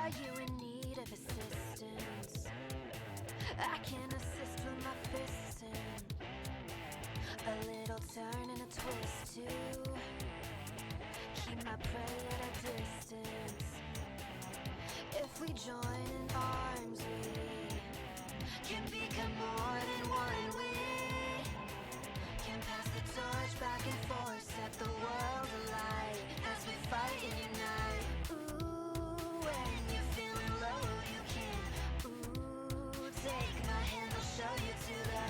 Are you in need of assistance? I can assist with my fists in a little turn and a twist too. Keep my prey at a distance. If we join in arms, we can become more than one. We can pass the torch back and forth, set the world alight as we fight and unite. Ooh, when you're feeling low, you can. Ooh, take my hand, I'll show you to the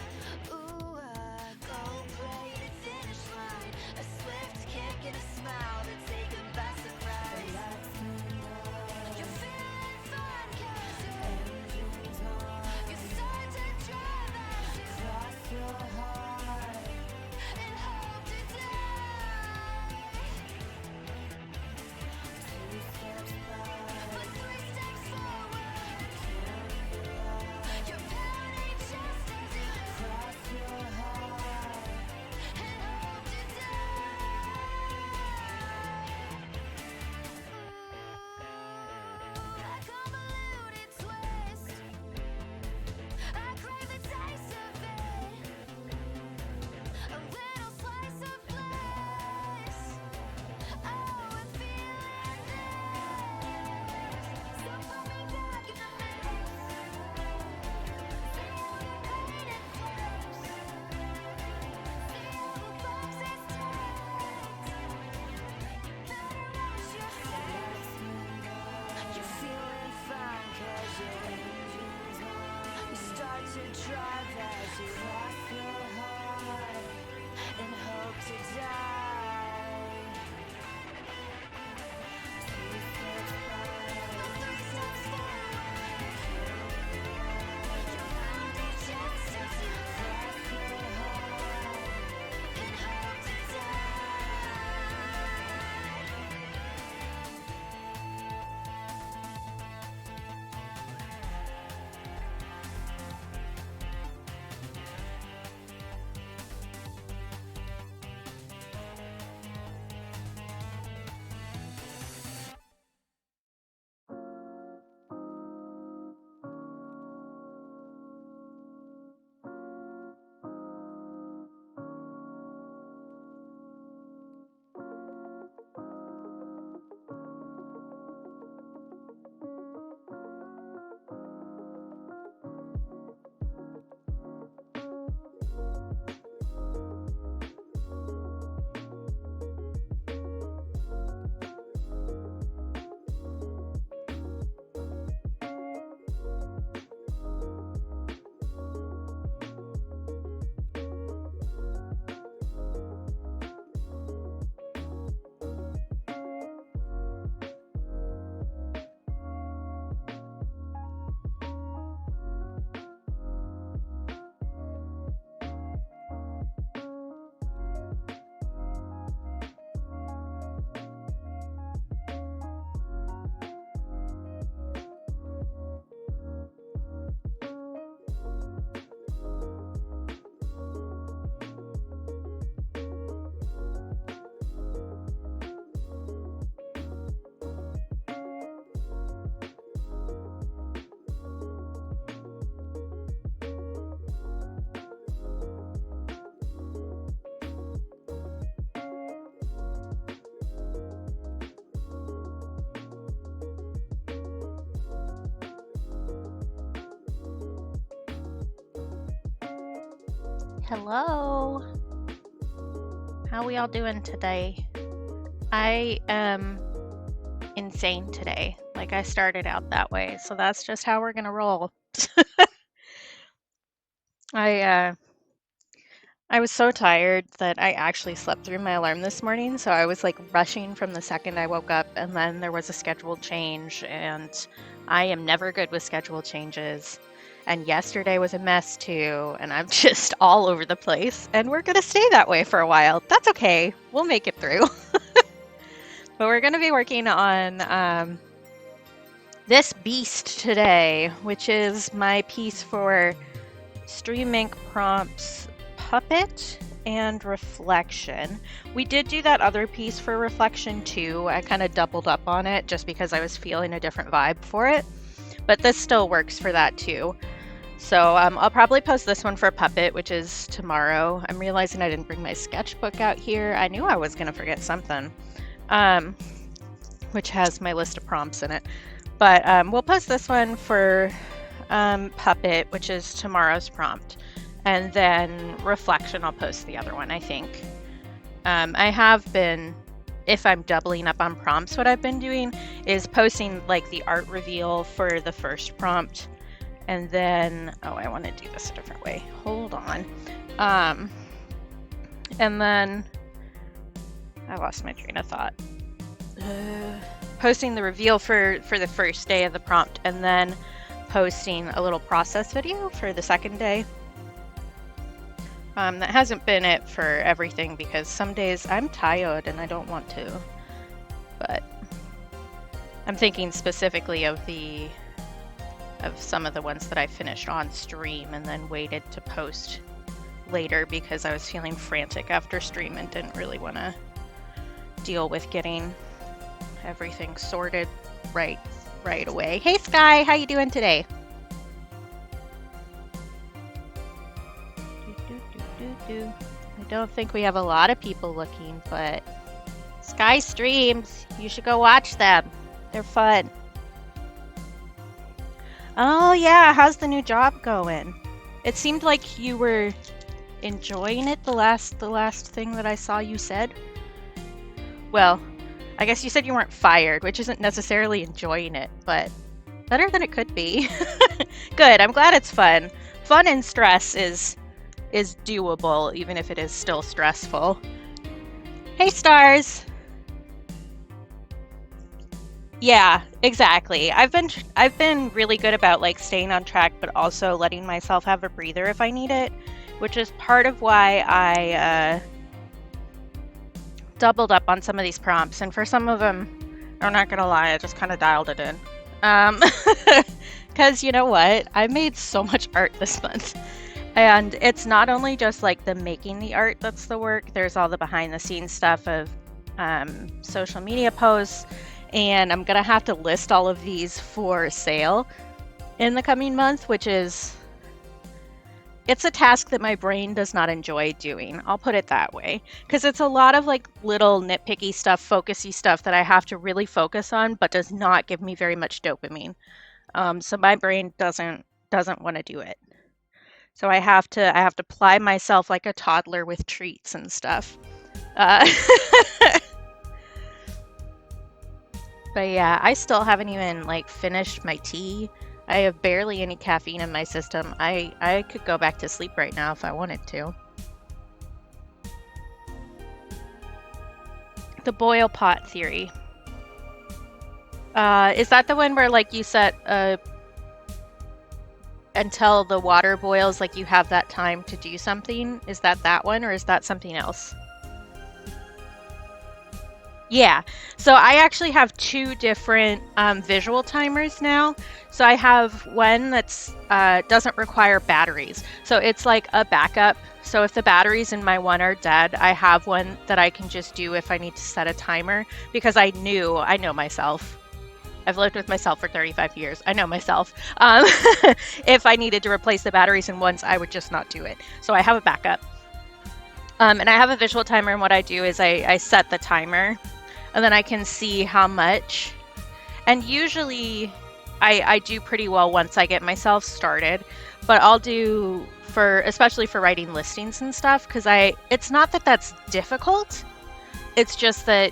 gold-plated finish line. A swift kick and a smile that take 'em by surprise. You're feeling fine 'cause you start to drive as you cross your heart and hope to die. 2 steps back, but 3 steps forward. You're pounding just as you cross your heart and hope to die. A convoluted twist, I crave the taste of it. A little slice of bliss. Oh, I'm feeling this. So put me back in the mix. See how the pain it flips. See how the boxes ticked. Better watch your steps. You're feeling fine 'cause you start to drive as you cross your heart and hope to die. 2 steps back, but 3 steps forward. You're pounding just as you cross your heart and hope to die. Hello. How we all doing today? I am insane today. Like I started out that way, so that's just how we're gonna roll. I was so tired that I actually slept through my alarm this morning, so I was like rushing from the second I woke up, and then there was a scheduled change, and I am never good with schedule changes. And yesterday was a mess too, and I'm just all over the place, and we're gonna stay that way for a while. That's okay. We'll make it through. But we're gonna be working on this beast today, which is my piece for StreamINK prompts Puppet and reflection. We did do that other piece for reflection too. I kind of doubled up on it just because I was feeling a different vibe for it, but this still works for that too. So I'll probably post this one for Puppet, which is tomorrow. I'm realizing I didn't bring my sketchbook out here. I knew I was going to forget something, which has my list of prompts in it. But we'll post this one for Puppet, which is tomorrow's prompt. And then reflection, I'll post the other one, I think. I have been, if I'm doubling up on prompts, what I've been doing is posting like the art reveal for the first prompt. And then, oh, I want to do this a different way. Hold on. And then I lost my train of thought. Posting the reveal for the first day of the prompt, and then posting a little process video for the second day. That hasn't been it for everything because some days I'm tired and I don't want to. But I'm thinking specifically of some of the ones that I finished on stream and then waited to post later because I was feeling frantic after stream and didn't really want to deal with getting everything sorted right away. Hey Sky, how you doing today? I don't think we have a lot of people looking, but Sky streams. You should go watch them. They're fun. Oh yeah, how's the new job going? It seemed like you were enjoying it the last thing that I saw you said. Well, I guess you said you weren't fired, which isn't necessarily enjoying it, but better than it could be. Good, I'm glad it's fun. Fun and stress is doable, even if it is still stressful. Hey Stars! Yeah, exactly. I've been really good about like staying on track, but also letting myself have a breather if I need it, which is part of why I doubled up on some of these prompts. And for some of them, I'm not gonna lie, I just kind of dialed it in. Because you know what? I made so much art this month. And it's not only just like the making the art that's the work, there's all the behind the scenes stuff of social media posts. And I'm going to have to list all of these for sale in the coming month, which is, it's a task that my brain does not enjoy doing. I'll put it that way. Because it's a lot of like little nitpicky stuff, focusy stuff that I have to really focus on, but does not give me very much dopamine. So my brain doesn't want to do it. So I have to ply myself like a toddler with treats and stuff. But yeah, I still haven't even like finished my tea. I have barely any caffeine in my system. I could go back to sleep right now if I wanted to. The boil pot theory. Is that the one where like you set until the water boils, like you have that time to do something? Is that one, or is that something else? Yeah, so I actually have two different visual timers now. So I have one that's doesn't require batteries. So it's like a backup. So if the batteries in my one are dead, I have one that I can just do if I need to set a timer, because I know myself. I've lived with myself for 35 years. I know myself. If I needed to replace the batteries in once, I would just not do it. So I have a backup. And I have a visual timer, and what I do is I set the timer, and then I can see how much. And usually I do pretty well once I get myself started, but I'll do especially for writing listings and stuff, because it's not that that's difficult. It's just that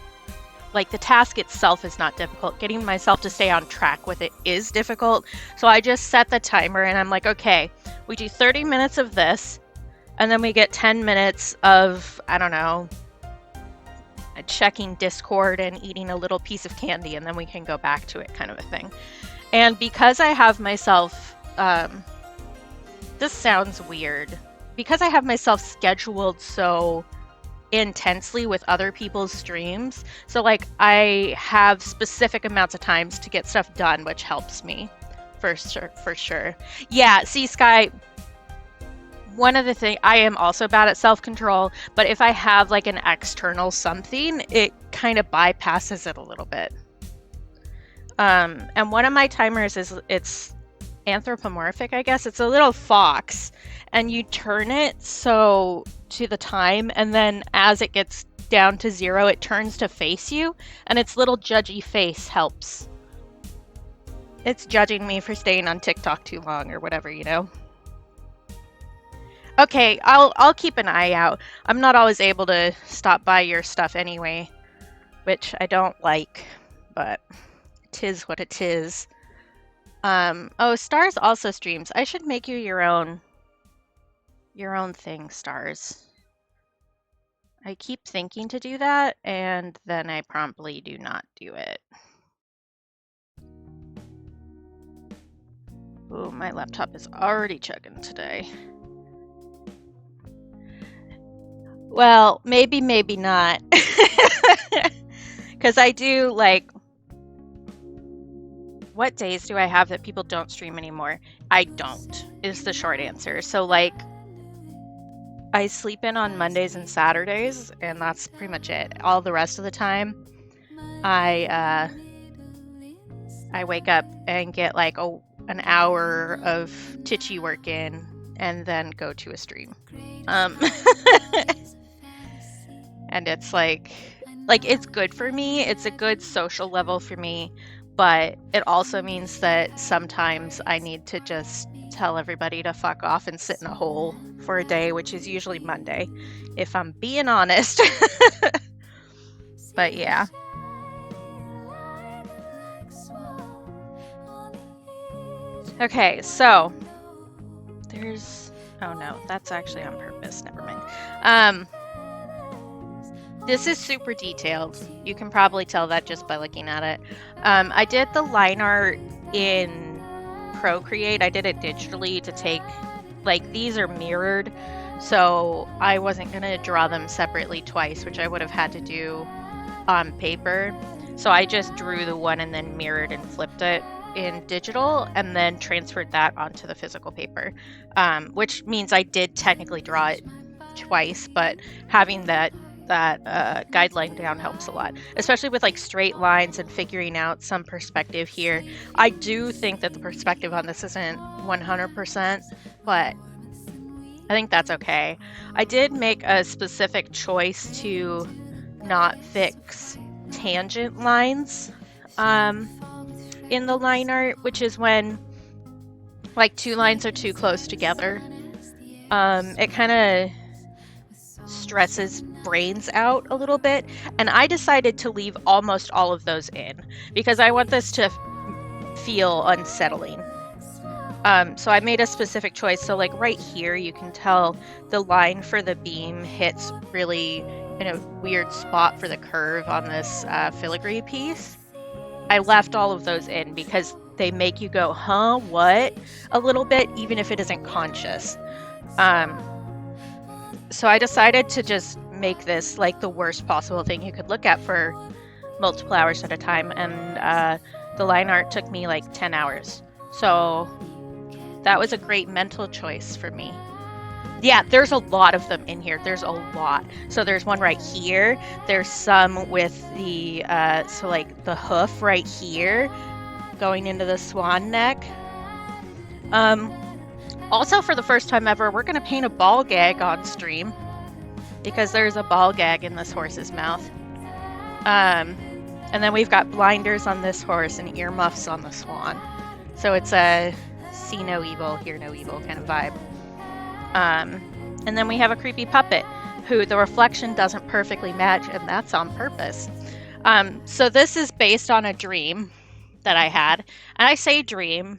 like the task itself is not difficult. Getting myself to stay on track with it is difficult. So I just set the timer and I'm like, okay, we do 30 minutes of this, and then we get 10 minutes of, I don't know, checking Discord and eating a little piece of candy, and then we can go back to it, kind of a thing. And because I have myself, this sounds weird, because I have myself scheduled so intensely with other people's streams, so like I have specific amounts of times to get stuff done, which helps me for sure. Yeah, see, Sky, one of the things, I am also bad at self-control, but if I have like an external something, it kind of bypasses it a little bit. And one of my timers it's anthropomorphic, I guess. It's a little fox, and you turn it so to the time, and then as it gets down to 0, it turns to face you, and its little judgy face helps. It's judging me for staying on TikTok too long or whatever, you know. Okay, I'll keep an eye out. I'm not always able to stop by your stuff anyway, which I don't like, but 'tis what it is. Oh, Stars also streams. I should make you your own thing, Stars. I keep thinking to do that, and then I promptly do not do it. Ooh, my laptop is already chugging today. Well, maybe not. Because I do, like, what days do I have that people don't stream anymore? I don't, is the short answer. So, like, I sleep in on Mondays and Saturdays, and that's pretty much it. All the rest of the time, I wake up and get, like, an hour of titchy work in, and then go to a stream. And it's like it's good for me. It's a good social level for me, but it also means that sometimes I need to just tell everybody to fuck off and sit in a hole for a day, which is usually Monday, if I'm being honest. But yeah. Okay, so there's, oh no, that's actually on purpose. Never mind. This is super detailed. You can probably tell that just by looking at it. I did the line art in Procreate. I did it digitally to take, like, these are mirrored, so I wasn't gonna draw them separately twice, which I would have had to do on paper. So I just drew the one and then mirrored and flipped it in digital, and then transferred that onto the physical paper, which means I did technically draw it twice, but having that guideline down helps a lot, especially with like straight lines and figuring out some perspective here. I do think that the perspective on this isn't 100%, but I think that's okay. I did make a specific choice to not fix tangent lines in the line art, which is when like two lines are too close together. It kind of stresses brains out a little bit, and I decided to leave almost all of those in because I want this to feel unsettling. So I made a specific choice. So like right here, you can tell the line for the beam hits really in a weird spot for the curve on this filigree piece. I left all of those in because they make you go, huh, what? A little bit, even if it isn't conscious. So I decided to just make this like the worst possible thing you could look at for multiple hours at a time, and the line art took me like 10 hours. So that was a great mental choice for me. Yeah, there's a lot of them in here. There's a lot. So there's one right here. There's some with the, so like the hoof right here going into the swan neck. Also, for the first time ever, we're going to paint a ball gag on stream because there's a ball gag in this horse's mouth. And then we've got blinders on this horse and earmuffs on the swan. So it's a see no evil, hear no evil kind of vibe. And then we have a creepy puppet who the reflection doesn't perfectly match, and that's on purpose. So this is based on a dream that I had. And I say dream.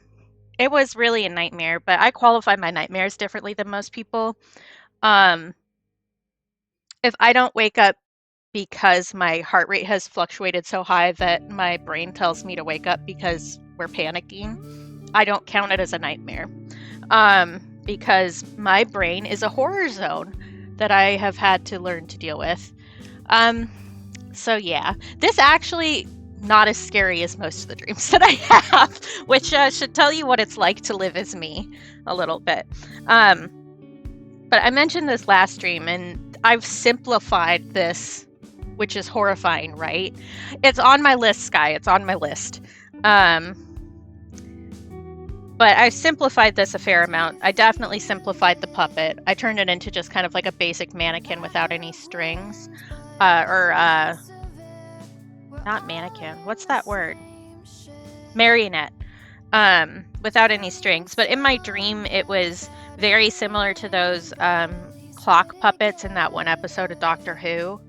It was really a nightmare, but I qualify my nightmares differently than most people. If I don't wake up because my heart rate has fluctuated so high that my brain tells me to wake up because we're panicking, I don't count it as a nightmare. Because my brain is a horror zone that I have had to learn to deal with. So yeah, this actually not as scary as most of the dreams that I have, which should tell you what it's like to live as me a little bit. But I mentioned this last stream, and I've simplified this, which is horrifying, right? It's on my list, Sky. It's on my list. But I've simplified this a fair amount. I definitely simplified the puppet. I turned it into just kind of like a basic mannequin without any strings. Not mannequin. What's that word? Marionette. Without any strings. But in my dream, it was very similar to those clock puppets in that one episode of Doctor Who.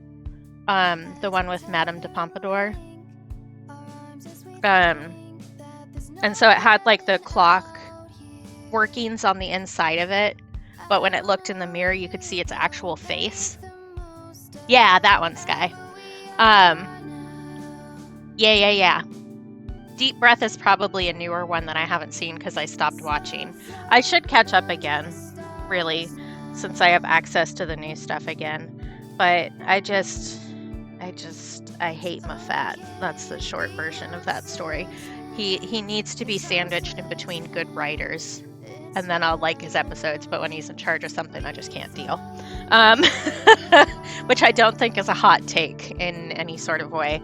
The one with Madame de Pompadour. And so it had like the clock workings on the inside of it, but when it looked in the mirror, you could see its actual face. Yeah, that one, Sky. Yeah. Deep Breath is probably a newer one that I haven't seen because I stopped watching. I should catch up again, really, since I have access to the new stuff again. But I hate Moffat. That's the short version of that story. He needs to be sandwiched in between good writers, and then I'll like his episodes, but when he's in charge of something, I just can't deal. Which I don't think is a hot take in any sort of way,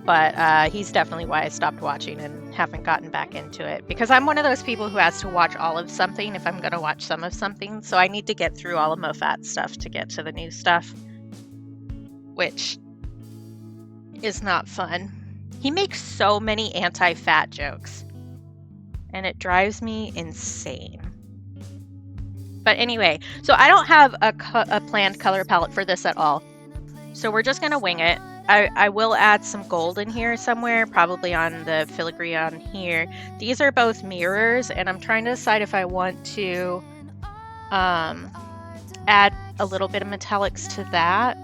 but he's definitely why I stopped watching and haven't gotten back into it, because I'm one of those people who has to watch all of something if I'm going to watch some of something, so I need to get through all of Moffat's stuff to get to the new stuff, which is not fun. He makes so many anti-fat jokes, and it drives me insane. But anyway, so I don't have a planned color palette for this at all. So we're just going to wing it. I will add some gold in here somewhere, probably on the filigree on here. These are both mirrors, and I'm trying to decide if I want to add a little bit of metallics to that.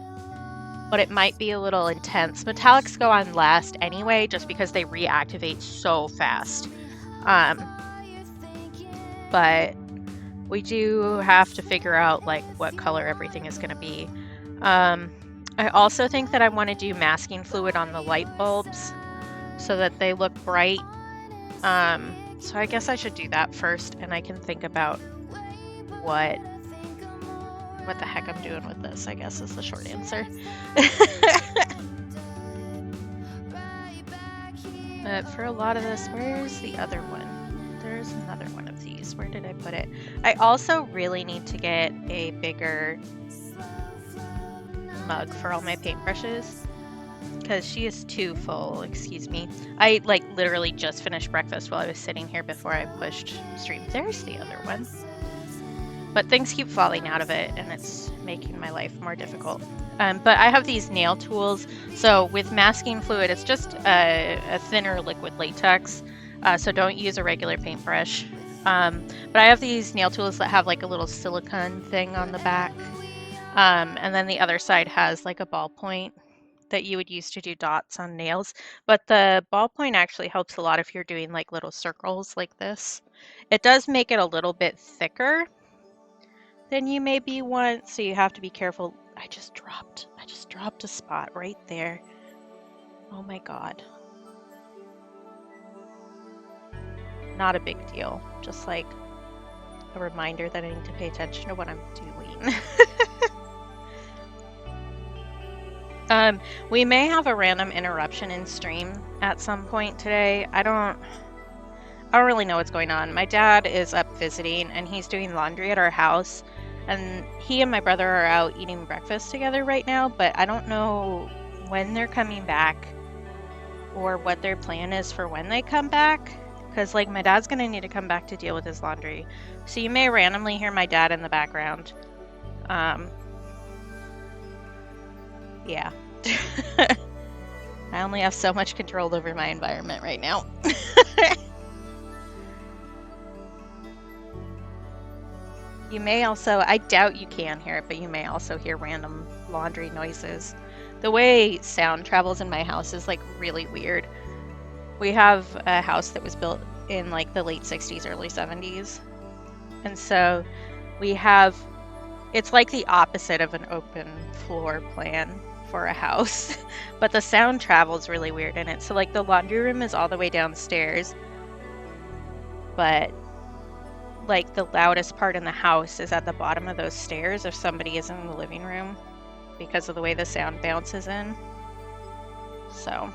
But it might be a little intense. Metallics go on last anyway, just because they reactivate so fast. But we do have to figure out like what color everything is going to be. I also think that I want to do masking fluid on the light bulbs so that they look bright. So I guess I should do that first, and I can think about what the heck I'm doing with this, I guess, is the short answer. But for a lot of this, where's the other one? There's another one of these. Where did I put it? I also really need to get a bigger mug for all my paintbrushes, because she is too full. Excuse me. I like literally just finished breakfast while I was sitting here before I pushed stream. There's the other one. But things keep falling out of it, and it's making my life more difficult. But I have these nail tools. So with masking fluid, it's just a thinner liquid latex. So don't use a regular paintbrush. But I have these nail tools that have like a little silicone thing on the back. And then the other side has like a ballpoint that you would use to do dots on nails. But the ballpoint actually helps a lot if you're doing like little circles like this. It does make it a little bit thicker than you maybe want, so you have to be careful. I just dropped a spot right there. Oh my god. Not a big deal. Just like a reminder that I need to pay attention to what I'm doing. We may have a random interruption in stream at some point today. I don't really know what's going on. My dad is up visiting, and he's doing laundry at our house, and he and my brother are out eating breakfast together right now, but I don't know when they're coming back or what their plan is for when they come back, because like my dad's gonna need to come back to deal with his laundry, so you may randomly hear my dad in the background. Yeah. I only have so much control over my environment right now. You may also, I doubt you can hear it, but you may also hear random laundry noises. The way sound travels in my house is like really weird. We have a house that was built in like the late 60s, early 70s. And so we have, it's like the opposite of an open floor plan for a house, but the sound travels really weird in it. So like the laundry room is all the way downstairs, but like the loudest part in the house is at the bottom of those stairs if somebody is in the living room because of the way the sound bounces in. So.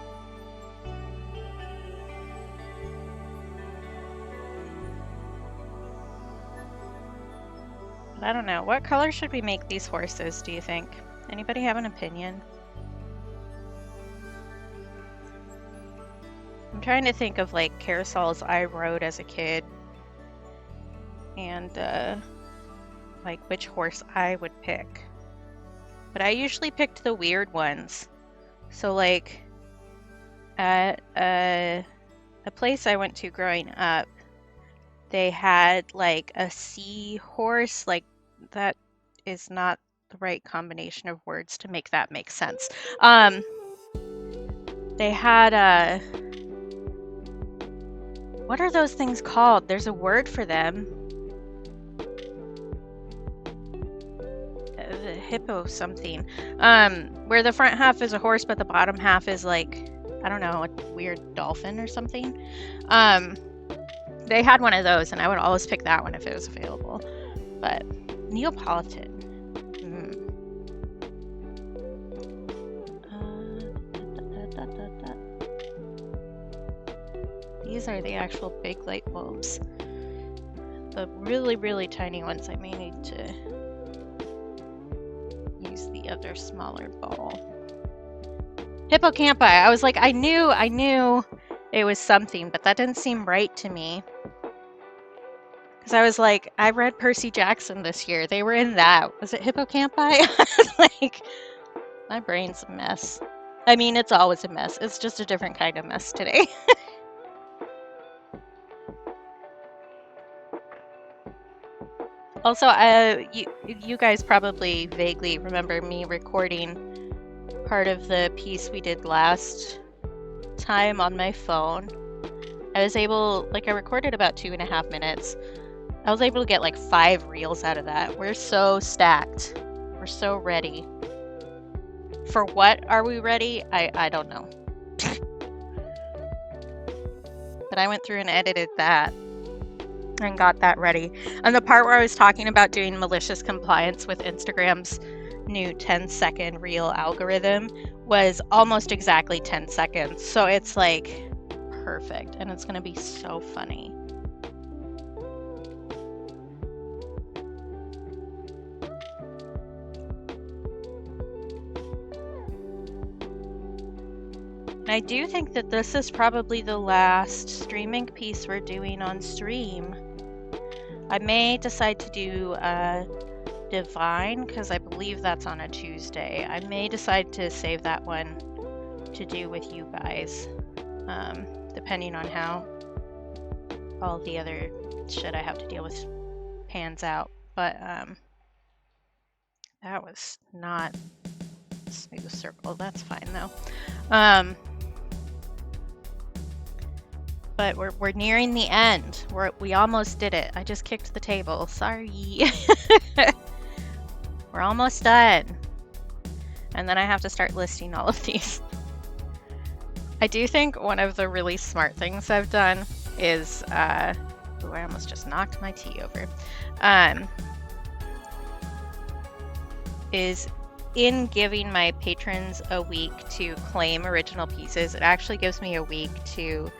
But I don't know. What color should we make these horses, do you think? Anybody have an opinion? I'm trying to think of like carousels I rode as a kid and like which horse I would pick. But I usually picked the weird ones. So like at a place I went to growing up, they had like a seahorse. Like that is not the right combination of words to make that make sense. They had what are those things called? There's a word for them. Hippo something. Where the front half is a horse, but the bottom half is like, I don't know, a weird dolphin or something. They had one of those, and I would always pick that one if it was available. But Neapolitan. These are the actual big light bulbs. The really, really tiny ones, I may need to use the other smaller ball. Hippocampi. I was like, I knew it was something, but that didn't seem right to me. Because I was like, I read Percy Jackson this year. They were in that. Was it hippocampi? Like, my brain's a mess. I mean, it's always a mess. It's just a different kind of mess today. Also, you guys probably vaguely remember me recording part of the piece we did last time on my phone. I was able, like, I recorded about 2.5 minutes. I was able to get like 5 reels out of that. We're so stacked. We're so ready. For what are we ready? I don't know. But I went through and edited that and got that ready. And the part where I was talking about doing malicious compliance with Instagram's new 10-second reel algorithm was almost exactly 10 seconds. So it's like perfect, and it's gonna be so funny. I do think that this is probably the last StreamINK piece we're doing on stream. I may decide to do Divine, because I believe that's on a Tuesday. I may decide to save that one to do with you guys, depending on how all the other shit I have to deal with pans out. But that was not a smooth circle. That's fine though. But we're nearing the end. We almost did it. I just kicked the table. Sorry. We're almost done. And then I have to start listing all of these. I do think one of the really smart things I've done is, ooh, I almost just knocked my tea over, is in giving my patrons a week to claim original pieces, it actually gives me a week to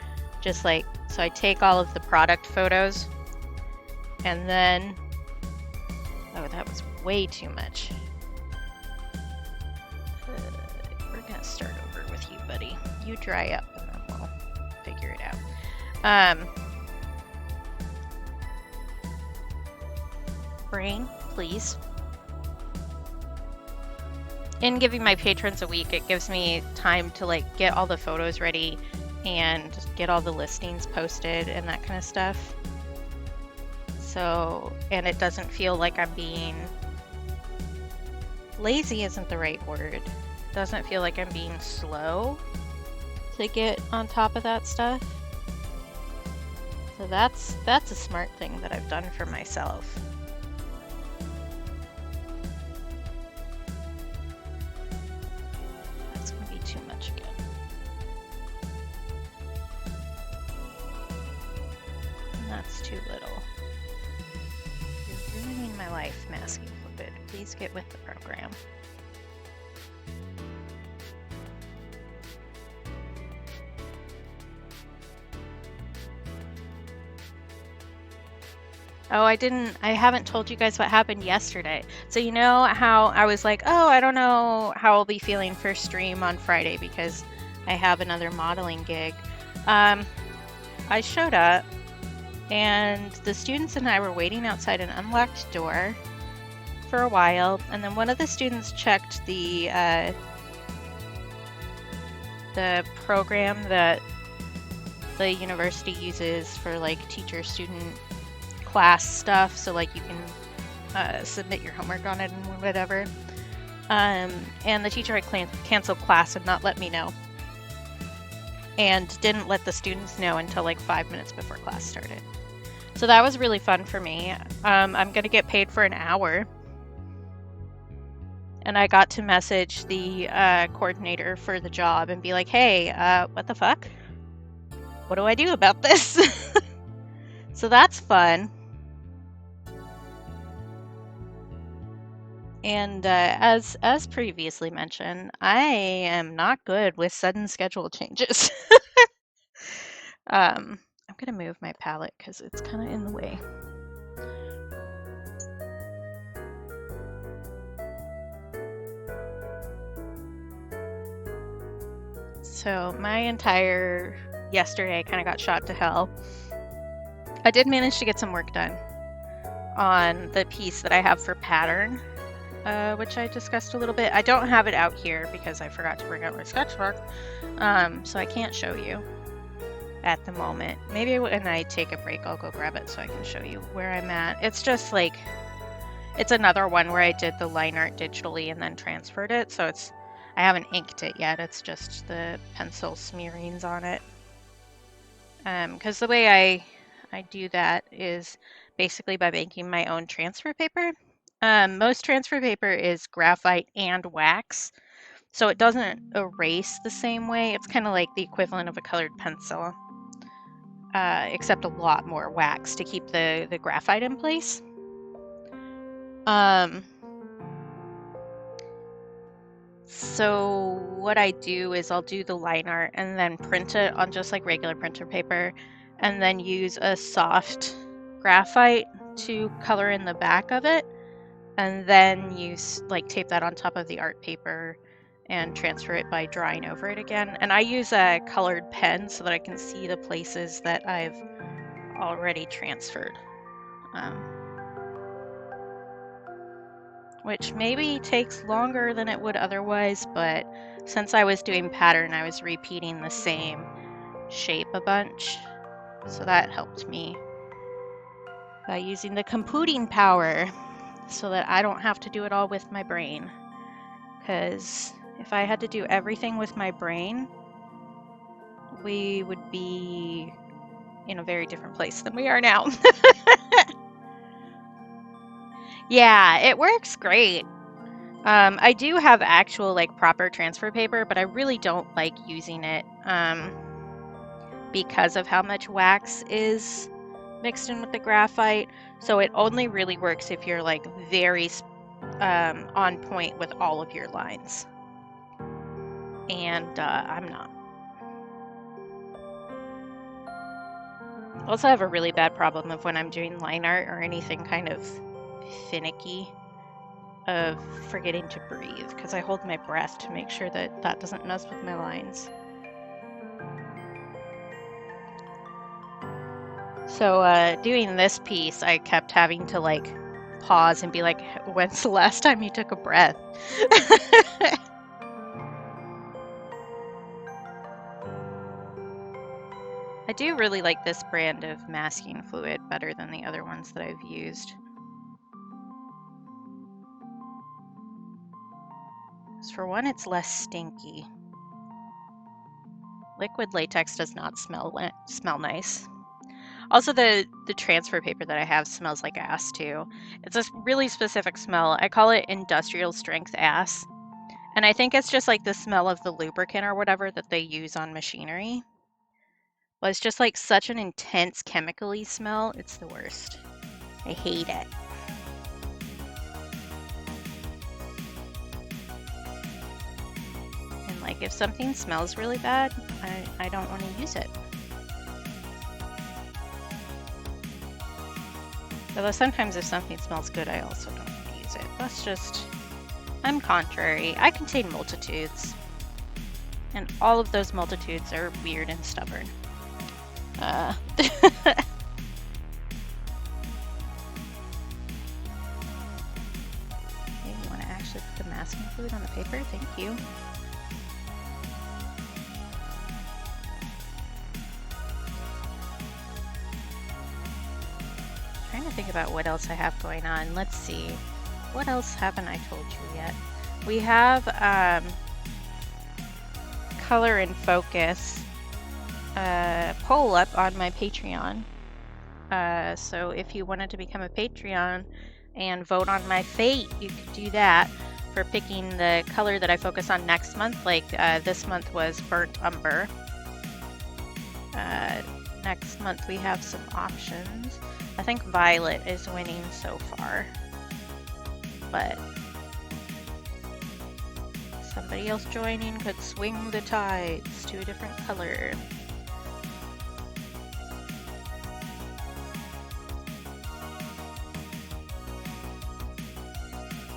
just like, so I take all of the product photos and then, oh, that was way too much. We're gonna start over with you, buddy. You dry up and then we'll figure it out. Brain, please. In giving my patrons a week, it gives me time to like get all the photos ready and get all the listings posted and that kind of stuff. So, and it doesn't feel like I'm being lazy, isn't the right word. It doesn't feel like I'm being slow to get on top of that stuff. So that's a smart thing that I've done for myself. That's gonna be too much again. That's too little. my life, masking fluid. Please get with the program. Oh, I haven't told you guys what happened yesterday. So you know how I was like, oh, I don't know how I'll be feeling for stream on Friday because I have another modeling gig. I showed up and the students and I were waiting outside an unlocked door for a while, and then one of the students checked the program that the university uses for like teacher-student class stuff, so like you can submit your homework on it and whatever. And the teacher had canceled class and not let me know, and didn't let the students know until like 5 minutes before class started. So that was really fun for me. I'm gonna get paid for an hour. And I got to message the coordinator for the job and be like, hey, what the fuck? What do I do about this? So that's fun. And as previously mentioned, I am not good with sudden schedule changes. I'm gonna move my palette because it's kind of in the way. So my entire yesterday kind of got shot to hell. I did manage to get some work done on the piece that I have for pattern, which I discussed a little bit. I don't have it out here because I forgot to bring out my sketchbook, so I can't show you at the moment. Maybe when I take a break, I'll go grab it so I can show you where I'm at. It's just like, it's another one where I did the line art digitally and then transferred it, so I haven't inked it yet. It's just the pencil smearings on it. Because the way I do that is basically by making my own transfer paper. Most transfer paper is graphite and wax, so it doesn't erase the same way. It's kind of like the equivalent of a colored pencil, except a lot more wax to keep the graphite in place. So what I do is I'll do the line art and then print it on just like regular printer paper, and then use a soft graphite to color in the back of it, and then use like tape that on top of the art paper and transfer it by drawing over it again. And I use a colored pen so that I can see the places that I've already transferred. Which maybe takes longer than it would otherwise, but since I was doing pattern, I was repeating the same shape a bunch, so that helped me by using the computing power so that I don't have to do it all with my brain. Because if I had to do everything with my brain, we would be in a very different place than we are now. Yeah, it works great. I do have actual like proper transfer paper, but I really don't like using it because of how much wax is mixed in with the graphite. So it only really works if you're like very on point with all of your lines. And I'm not. I also have a really bad problem of when I'm doing line art or anything kind of finicky, of forgetting to breathe, because I hold my breath to make sure that that doesn't mess with my lines. So doing this piece, I kept having to like pause and be like, when's the last time you took a breath? I do really like this brand of masking fluid better than the other ones that I've used. For one, it's less stinky. Liquid latex does not smell nice. Also, the transfer paper that I have smells like ass too. It's a really specific smell. I call it industrial strength ass. And I think it's just like the smell of the lubricant or whatever that they use on machinery. Well, it's just like such an intense chemically smell. It's the worst. I hate it. Like, if something smells really bad, I don't want to use it. Although sometimes if something smells good, I also don't want to use it. That's just, I'm contrary. I contain multitudes. And all of those multitudes are weird and stubborn. Okay, you want to actually put the masking fluid on the paper? Thank you. Trying to think about what else I have going on. Let's see. What else haven't I told you yet? We have Color and Focus poll up on my Patreon. So if you wanted to become a Patreon and vote on my fate, you could do that for picking the color that I focus on next month. Like this month was Burnt Umber. Next month we have some options. I think Violet is winning so far, but somebody else joining could swing the tides to a different color.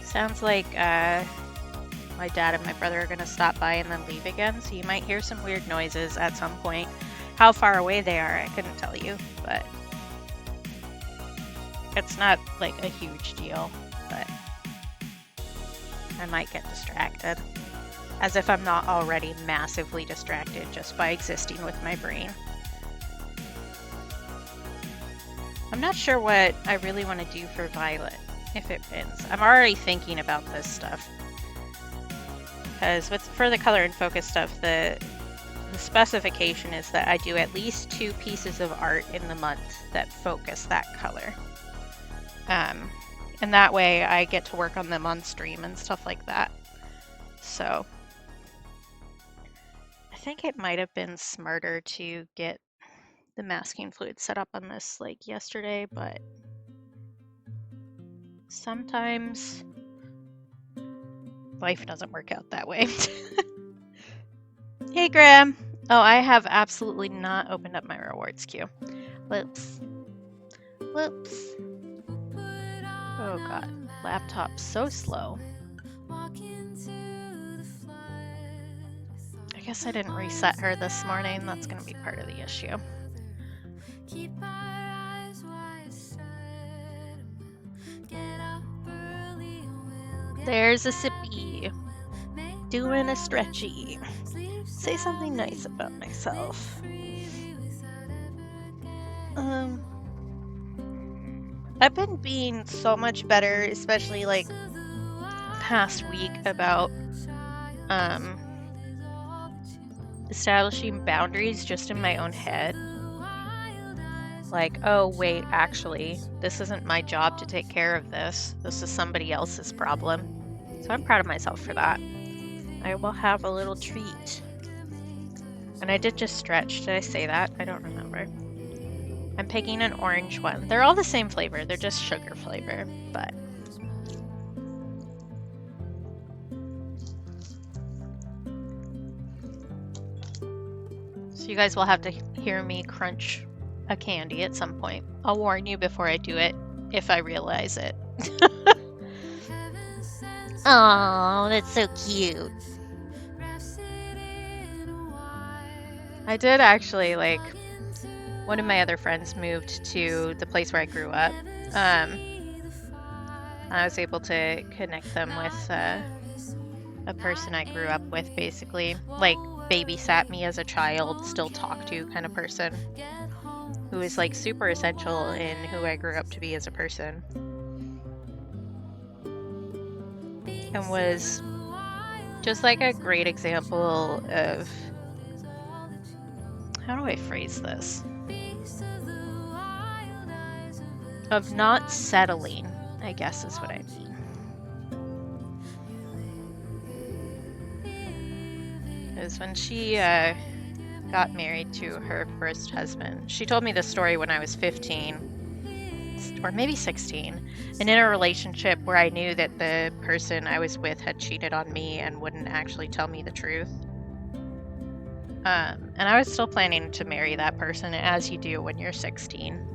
Sounds like my dad and my brother are going to stop by and then leave again, so you might hear some weird noises at some point. How far away they are, I couldn't tell you, but it's not like a huge deal, but I might get distracted. As if I'm not already massively distracted just by existing with my brain. I'm not sure what I really want to do for Violet if it wins. I'm already thinking about this stuff. Because for the Color and Focus stuff, the specification is that I do at least 2 pieces of art in the month that focus that color. And that way I get to work on them on stream and stuff like that. So I think it might have been smarter to get the masking fluid set up on this like yesterday, but sometimes life doesn't work out that way. Hey, Graham. Oh, I have absolutely not opened up my rewards queue. Whoops. Whoops. Oh god, laptop's so slow. I guess I didn't reset her this morning. That's gonna be part of the issue. There's a sippy. Doing a stretchy. Say something nice about myself. I've been being so much better, especially like past week, about establishing boundaries just in my own head. Like, oh wait, actually, this isn't my job to take care of this. This is somebody else's problem. So I'm proud of myself for that. I will have a little treat. And I did just stretch. Did I say that? I don't remember. I'm picking an orange one. They're all the same flavor. They're just sugar flavor, but so you guys will have to hear me crunch a candy at some point. I'll warn you before I do it if I realize it. Oh, that's so cute. I did actually, like, one of my other friends moved to the place where I grew up. I was able to connect them with a person I grew up with, basically. Like, babysat me as a child, still talk to kind of person. Who is, like, super essential in who I grew up to be as a person. And was just, like, a great example of... How do I phrase this? Of not settling, I guess is what I mean. Because when she got married to her first husband, she told me this story when I was 15, or maybe 16, and in a relationship where I knew that the person I was with had cheated on me and wouldn't actually tell me the truth. And I was still planning to marry that person, as you do when you're 16.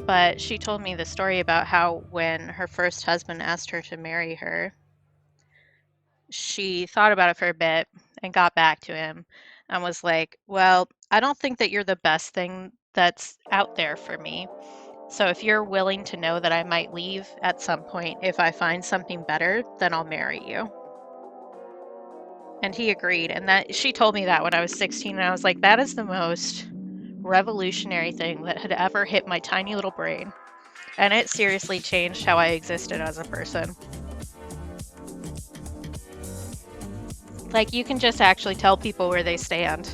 But she told me the story about how when her first husband asked her to marry her, she thought about it for a bit and got back to him and was like, well, I don't think that you're the best thing that's out there for me. So if you're willing to know that I might leave at some point if I find something better, then I'll marry you. And he agreed. And that she told me that when I was 16, and I was like, that is the most revolutionary thing that had ever hit my tiny little brain. And it seriously changed how I existed as a person. Like, you can just actually tell people where they stand,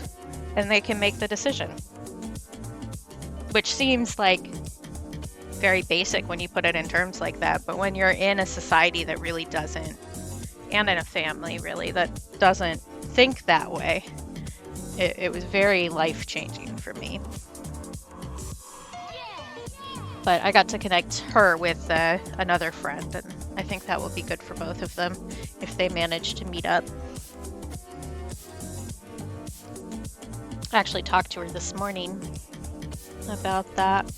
and they can make the decision. Which seems like very basic when you put it in terms like that, but when you're in a society that really doesn't, and in a family really, that doesn't think that way, it was very life-changing for me. But I got to connect her with another friend, and I think that will be good for both of them if they manage to meet up. I actually talked to her this morning about that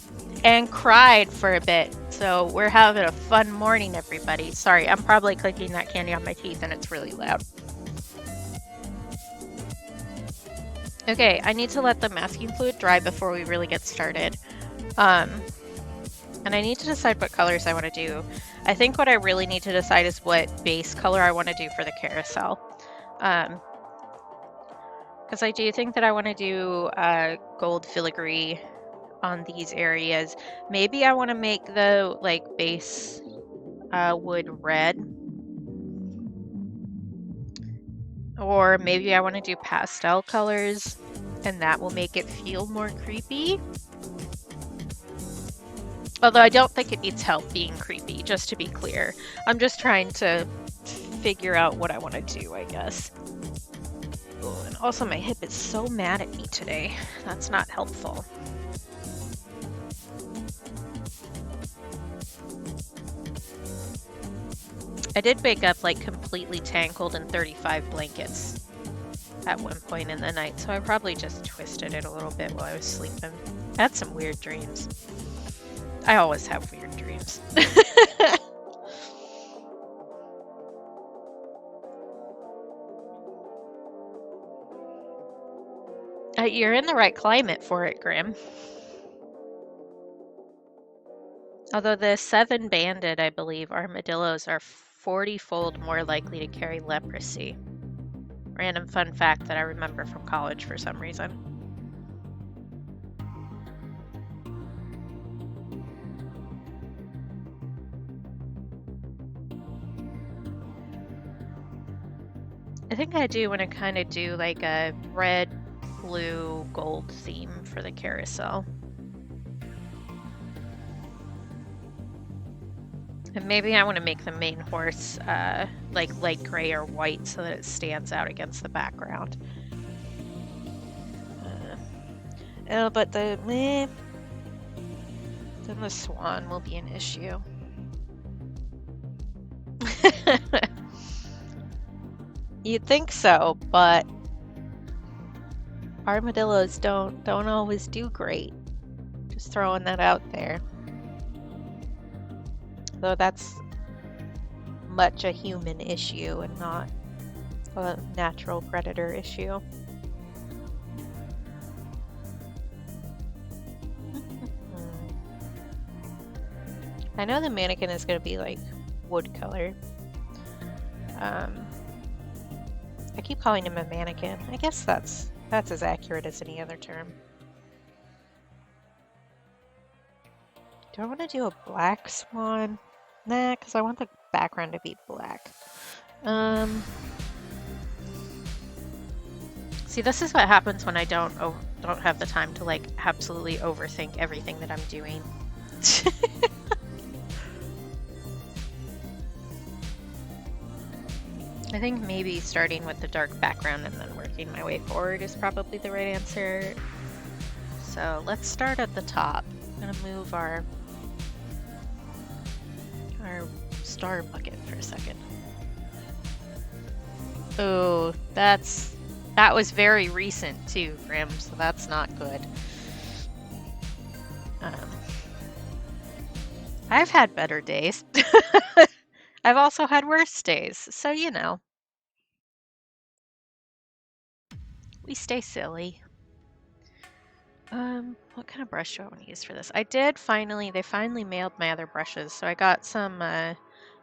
and cried for a bit. So we're having a fun morning, everybody. Sorry, I'm probably clicking that candy on my teeth and it's really loud. Okay, I need to let the masking fluid dry before we really get started. And I need to decide what colors I want to do. I think what I really need to decide is what base color I want to do for the carousel. Because I do think that I want to do gold filigree on these areas. Maybe I want to make the base wood red. Or maybe I want to do pastel colors, and that will make it feel more creepy. Although I don't think it needs help being creepy, just to be clear. I'm just trying to figure out what I want to do, I guess. Oh, and also my hip is so mad at me today. That's not helpful. I did wake up completely tangled in 35 blankets at one point in the night, so I probably just twisted it a little bit while I was sleeping. I had some weird dreams. I always have weird dreams. You're in the right climate for it, Grim. Although the 7-banded, I believe, armadillos are 40-fold more likely to carry leprosy. Random fun fact that I remember from college for some reason. I think I do want to kind of do a red, blue, gold theme for the carousel. And maybe I want to make the main horse light gray or white so that it stands out against the background. But then the swan will be an issue. You'd think so, but armadillos don't always do great. Just throwing that out there. Though that's much a human issue and not a natural predator issue. I know the mannequin is going to be wood color. I keep calling him a mannequin. I guess that's as accurate as any other term. Do I want to do a black swan? Nah, because I want the background to be black. See, this is what happens when I don't have the time to absolutely overthink everything that I'm doing. I think maybe starting with the dark background and then working my way forward is probably the right answer. So let's start at the top. I'm gonna move our star bucket for a second. Oh, that was very recent too, Grim, so that's not good. I've had better days. I've also had worse days, so you know, we stay silly. What kind of brush do I want to use for this? they finally mailed my other brushes, so I got some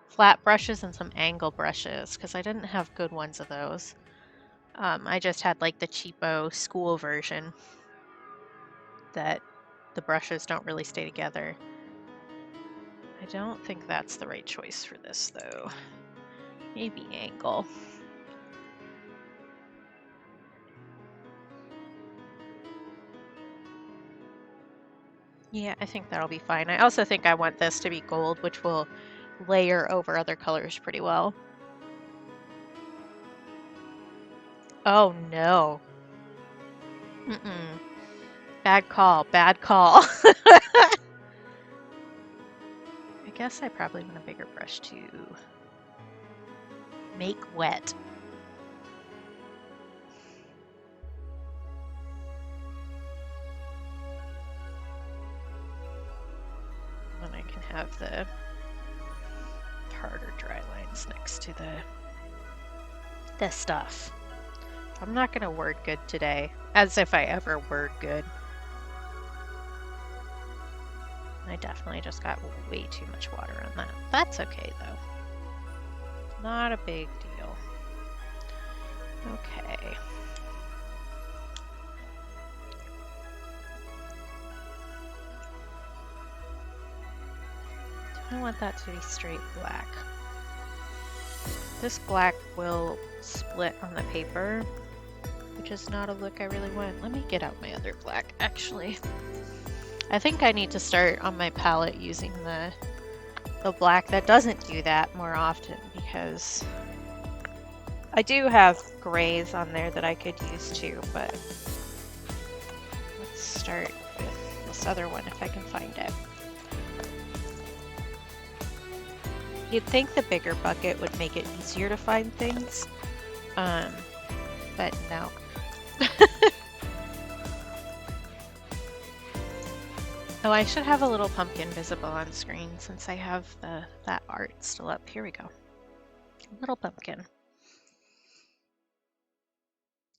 flat brushes and some angle brushes because I didn't have good ones of those. I just had like the cheapo school version that the brushes don't really stay together. I don't think that's the right choice for this though. Maybe angle. Yeah, I think that'll be fine. I also think I want this to be gold, which will layer over other colors pretty well. Oh no. Mm-mm. Bad call, bad call. I guess I probably want a bigger brush to make wet. Then I can have the harder dry lines next to the stuff. I'm not gonna word good today, as if I ever word good. I definitely just got way too much water on that. That's okay though. Not a big deal. Okay. I want that to be straight black. This black will split on the paper, which is not a look I really want. Let me get out my other black, actually. I think I need to start on my palette using the black that doesn't do that more often, because I do have grays on there that I could use too, but let's start with this other one if I can find it. You'd think the bigger bucket would make it easier to find things, but no. Oh, I should have a little pumpkin visible on screen since I have that art still up. Here we go. A little pumpkin.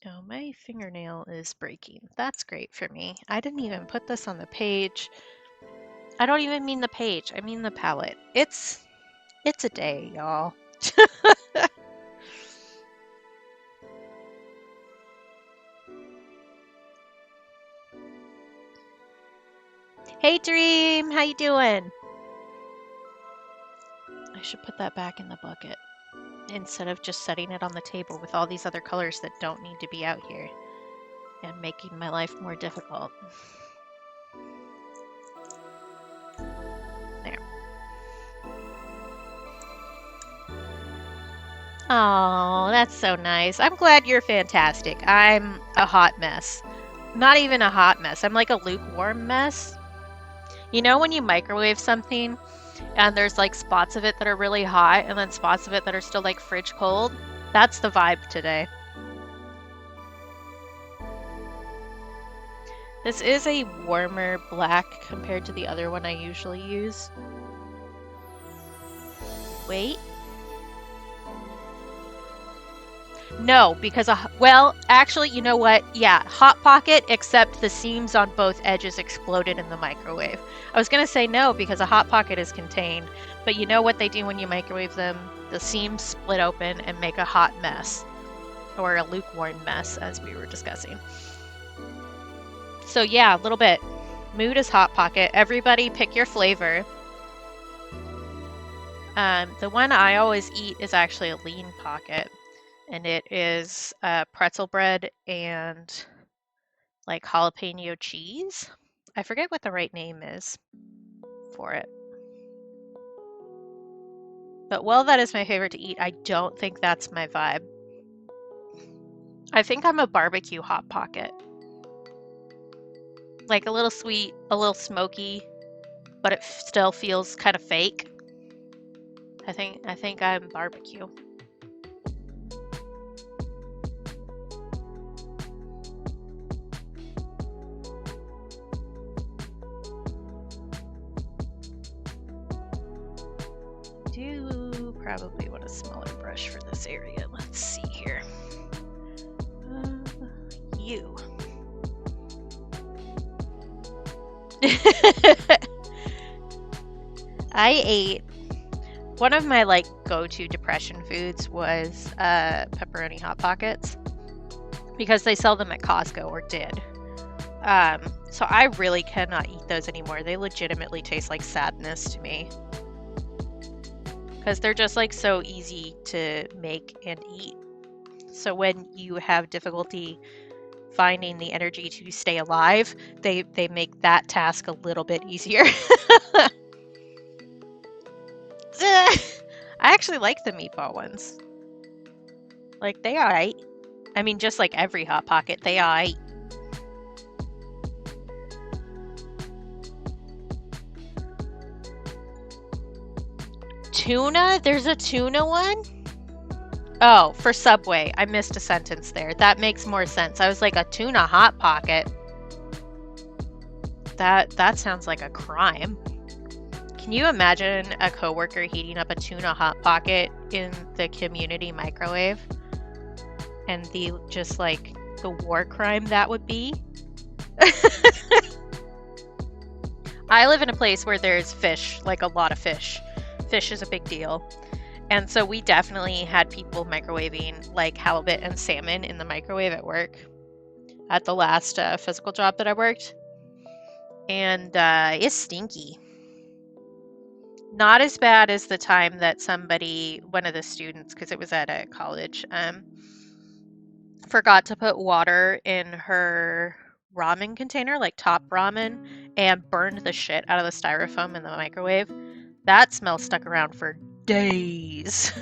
Oh, my fingernail is breaking. That's great for me. I didn't even put this on the page. I don't even mean the page. I mean the palette. It's a day, y'all. Hey, Dream! How you doing? I should put that back in the bucket instead of just setting it on the table with all these other colors that don't need to be out here and making my life more difficult. There. Oh, that's so nice. I'm glad you're fantastic. I'm a hot mess. Not even a hot mess. I'm like a lukewarm mess. You know when you microwave something and there's like spots of it that are really hot and then spots of it that are still like fridge cold? That's the vibe today. This is a warmer black compared to the other one I usually use. Wait. No, because, well, actually, you know what? Yeah, Hot Pocket, except the seams on both edges exploded in the microwave. I was going to say no, because a Hot Pocket is contained, but you know what they do when you microwave them? The seams split open and make a hot mess, or a lukewarm mess, as we were discussing. So yeah, a little bit. Mood is Hot Pocket. Everybody pick your flavor. The one I always eat is actually a Lean Pocket. And it is pretzel bread and like jalapeno cheese. I forget what the right name is for it. But while that is my favorite to eat, I don't think that's my vibe. I think I'm a barbecue Hot Pocket. Like a little sweet, a little smoky, but it still feels kind of fake. I think I'm barbecue. do probably want a smaller brush for this area. Let's see here. You. I ate one of my like go-to depression foods was pepperoni Hot Pockets because they sell them at Costco or did. So I really cannot eat those anymore. They legitimately taste like sadness to me because they're just like so easy to make and eat. So when you have difficulty finding the energy to stay alive, they make that task a little bit easier. I actually like the meatball ones. Like, they alright. I mean, just like every Hot Pocket, they alright. Tuna? There's a tuna one? Oh, for Subway. I missed a sentence there. That makes more sense. I was like, a tuna Hot Pocket. That sounds like a crime. Can you imagine a coworker heating up a tuna Hot Pocket in the community microwave? And the just like the war crime that would be? I live in a place where there's fish, like a lot of fish. Fish is a big deal. And so we definitely had people microwaving like halibut and salmon in the microwave at work at the last physical job that I worked. And it's stinky. Not as bad as the time that somebody, one of the students, because it was at a college, forgot to put water in her ramen container, like top ramen, and burned the shit out of the styrofoam in the microwave. That smell stuck around for days.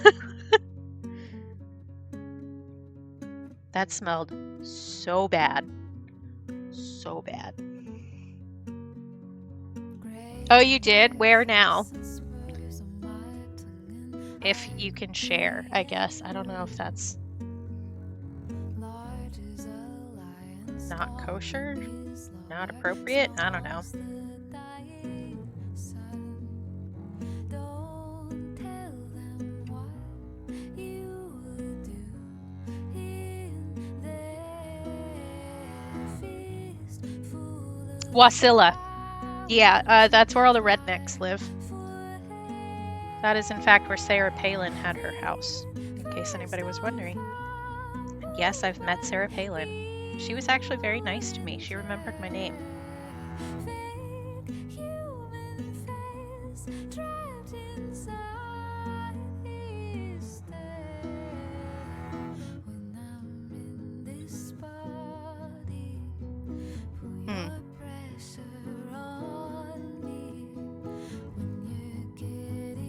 That smelled so bad. So bad. Oh, you did? Where now? If you can share, I guess. I don't know if that's not kosher, not appropriate. I don't know. Wasilla. Yeah, that's where all the rednecks live. That is, in fact, where Sarah Palin had her house, in case anybody was wondering. And yes, I've met Sarah Palin. She was actually very nice to me. She remembered my name.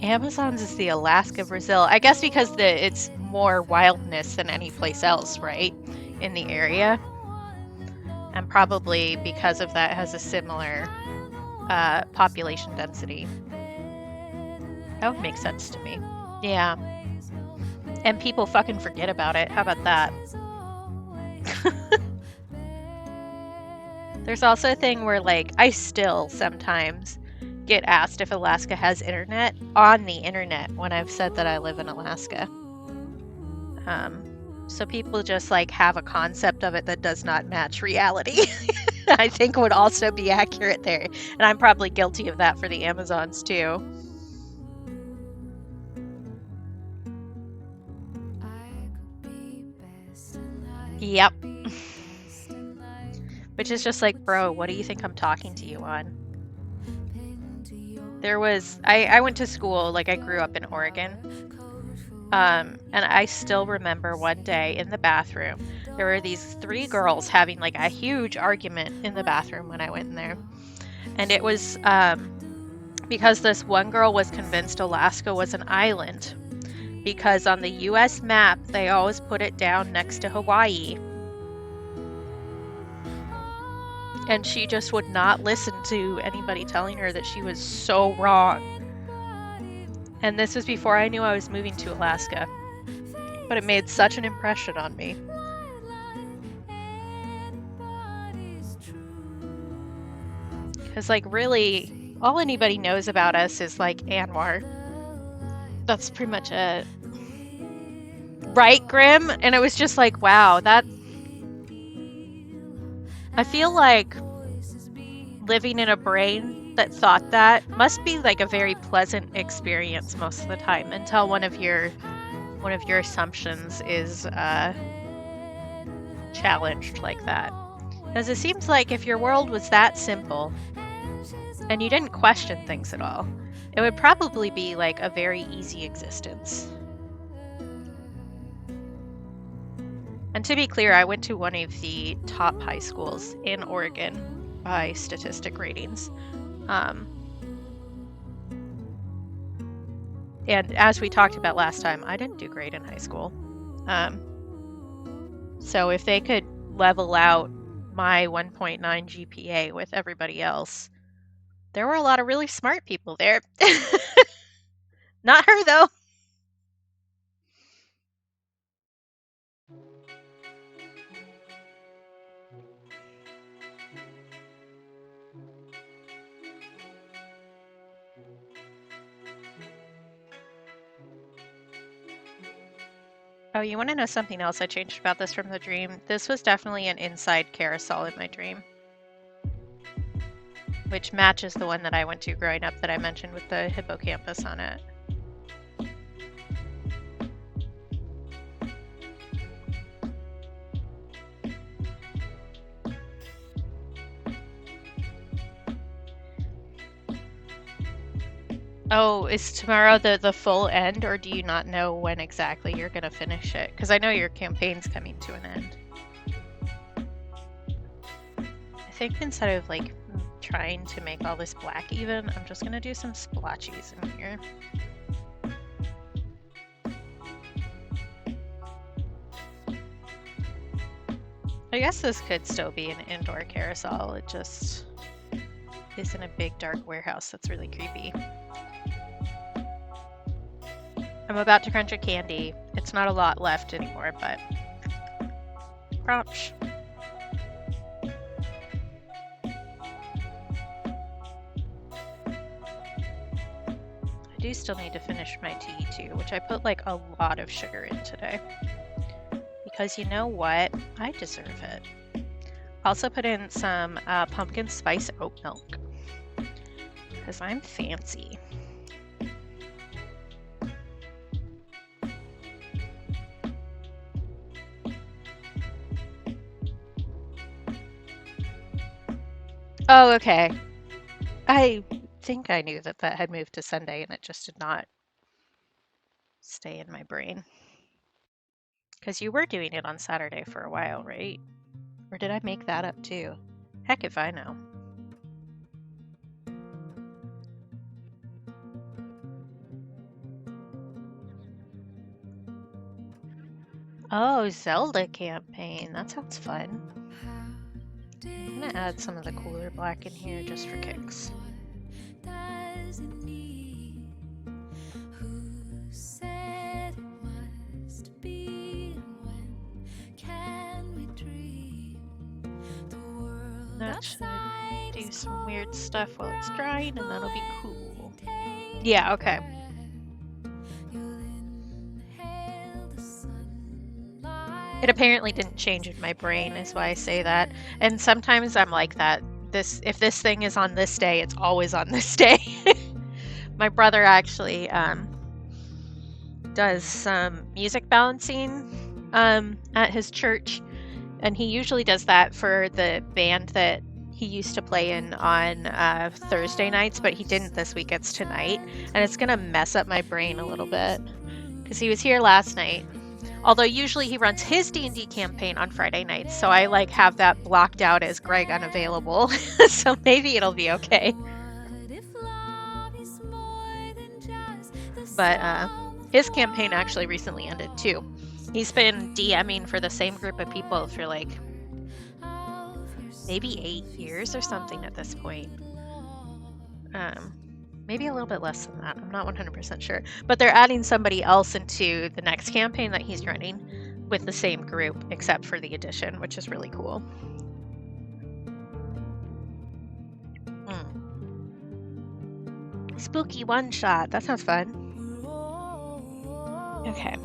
Amazon's is the Alaska Brazil. I guess because it's more wildness than any place else, right? In the area. And probably because of that has a similar population density. That would make sense to me. Yeah. And people fucking forget about it. How about that? There's also a thing where, like, I still sometimes get asked if Alaska has internet on the internet when I've said that I live in Alaska. So people just like have a concept of it that does not match reality. I think would also be accurate there. And I'm probably guilty of that for the Amazons too. Yep. Which is just like, bro, what do you think I'm talking to you on? There was, I went to school, like I grew up in Oregon. And I still remember one day in the bathroom, there were these 3 girls having like a huge argument in the bathroom when I went in there. And it was because this one girl was convinced Alaska was an island. Because on the US map, they always put it down next to Hawaii. And she just would not listen to anybody telling her that she was so wrong. And this was before I knew I was moving to Alaska. But it made such an impression on me. Because, like, really, all anybody knows about us is, like, Anwar. That's pretty much it. Right, Grim? And it was just like, wow, that... I feel like living in a brain that thought that must be like a very pleasant experience most of the time until one of your assumptions is challenged like that. Because it seems like if your world was that simple and you didn't question things at all, it would probably be like a very easy existence. And to be clear, I went to one of the top high schools in Oregon by statistic ratings. And as we talked about last time, I didn't do great in high school. So if they could level out my 1.9 GPA with everybody else, there were a lot of really smart people there. Not her, though. Oh, you want to know something else I changed about this from the dream? This was definitely an inside carousel in my dream, which matches the one that I went to growing up that I mentioned with the hippocampus on it. Oh, is tomorrow the full end, or do you not know when exactly you're going to finish it? Because I know your campaign's coming to an end. I think instead of like trying to make all this black even, I'm just going to do some splotches in here. I guess this could still be an indoor carousel. It just is in a big dark warehouse that's really creepy. I'm about to crunch a candy. It's not a lot left anymore, but crunch. I do still need to finish my tea too, which I put like a lot of sugar in today. Because you know what? I deserve it. Also put in some pumpkin spice oat milk. Because I'm fancy. Oh, okay. I think I knew that had moved to Sunday and it just did not stay in my brain. Because you were doing it on Saturday for a while, right? Or did I make that up too? Heck if I know. Oh, Zelda campaign. That sounds fun. I'm gonna add some of the cooler black in here just for kicks. That should do some weird stuff while it's drying, and that'll be cool. Yeah, okay. It apparently didn't change in my brain, is why I say that. And sometimes I'm like that. If this thing is on this day, it's always on this day. My brother actually does some music balancing at his church, and he usually does that for the band that he used to play in on Thursday nights, but he didn't this week. It's tonight, and it's gonna mess up my brain a little bit because he was here last night. Although usually he runs his D&D campaign on Friday nights, so I like have that blocked out as Greg unavailable. So maybe it'll be okay. But his campaign actually recently ended too. He's been DMing for the same group of people for like maybe 8 years or something at this point. Maybe a little bit less than that. I'm not 100% sure. But they're adding somebody else into the next campaign that he's running with the same group, except for the addition, which is really cool. Spooky one-shot. That sounds fun. Okay.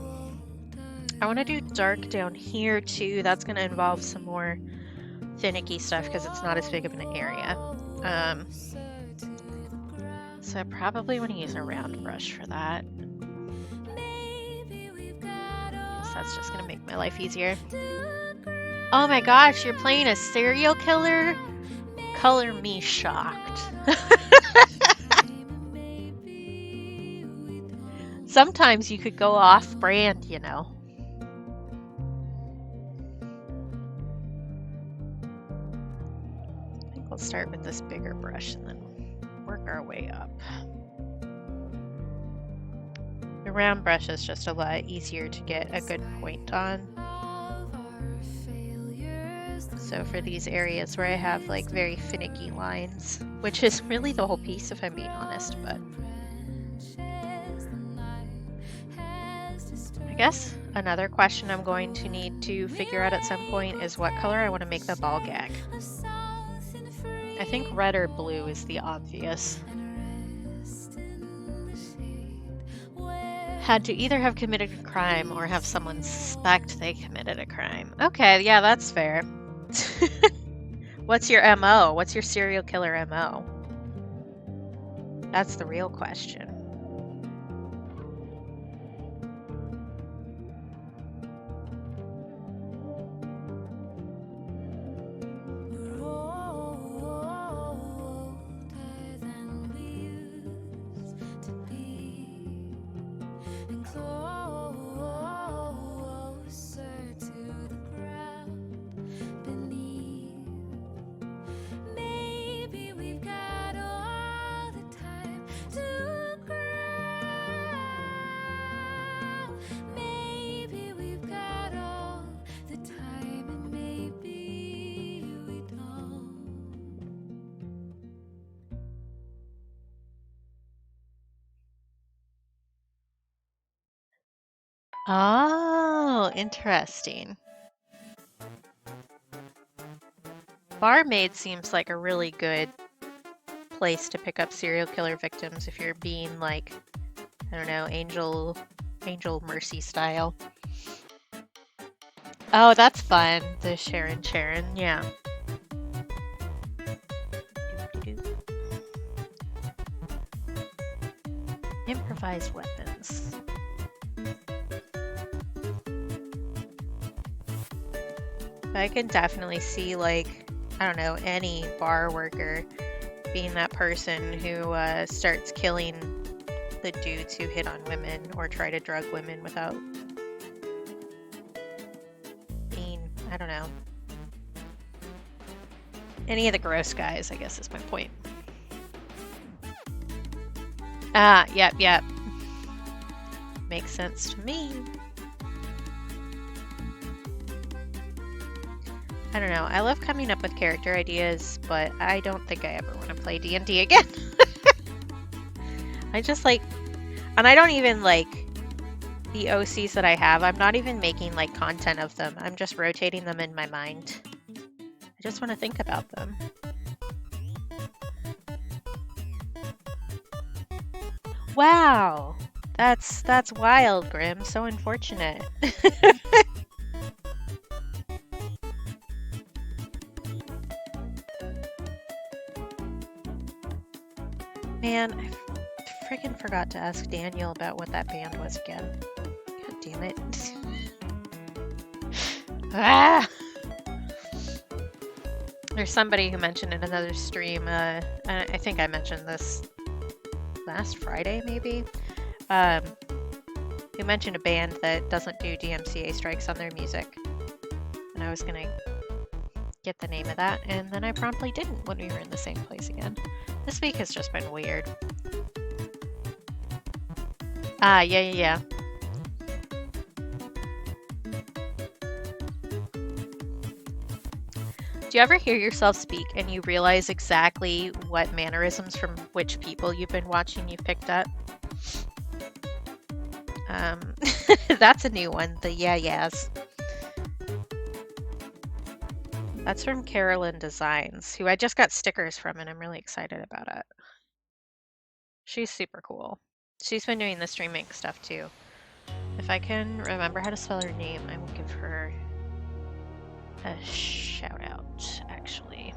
I want to do dark down here too. That's going to involve some more finicky stuff because it's not as big of an area. So I probably want to use a round brush for that. Guess that's just going to make my life easier. Oh my gosh, you're playing a serial killer? Color me shocked. Sometimes you could go off brand, you know. I think we'll start with this bigger brush and then work our way up. The round brush is just a lot easier to get a good point on. So for these areas where I have like very finicky lines, which is really the whole piece if I'm being honest, but I guess another question I'm going to need to figure out at some point is what color I want to make the ball gag. I think red or blue is the obvious. Had to either have committed a crime or have someone suspect they committed a crime. Okay, yeah, that's fair. What's your MO? What's your serial killer MO? That's the real question. Oh, interesting. Barmaid seems like a really good place to pick up serial killer victims if you're being like, I don't know, Angel Mercy style. Oh, that's fun. The Sharon, yeah. Improvised weapons. I can definitely see, like, I don't know, any bar worker being that person who starts killing the dudes who hit on women or try to drug women without being, I don't know, any of the gross guys, I guess is my point. Ah, yep. Makes sense to me. I don't know. I love coming up with character ideas, but I don't think I ever want to play D&D again. I just like, and I don't even like the OCs that I have. I'm not even making like content of them. I'm just rotating them in my mind. I just want to think about them. Wow, that's wild, Grim. So unfortunate. Man, I freaking forgot to ask Daniel about what that band was again. God damn it. Ah! There's somebody who mentioned in another stream, I think I mentioned this last Friday, maybe, who mentioned a band that doesn't do DMCA strikes on their music. And I was gonna get the name of that, and then I promptly didn't when we were in the same place again. This week has just been weird. Ah, yeah. Do you ever hear yourself speak and you realize exactly what mannerisms from which people you've been watching you've picked up? That's a new one, the yeah-yeahs. That's from Carolyn Designs, who I just got stickers from, and I'm really excited about it. She's super cool. She's been doing the StreamINK stuff too. If I can remember how to spell her name, I will give her a shout out, actually.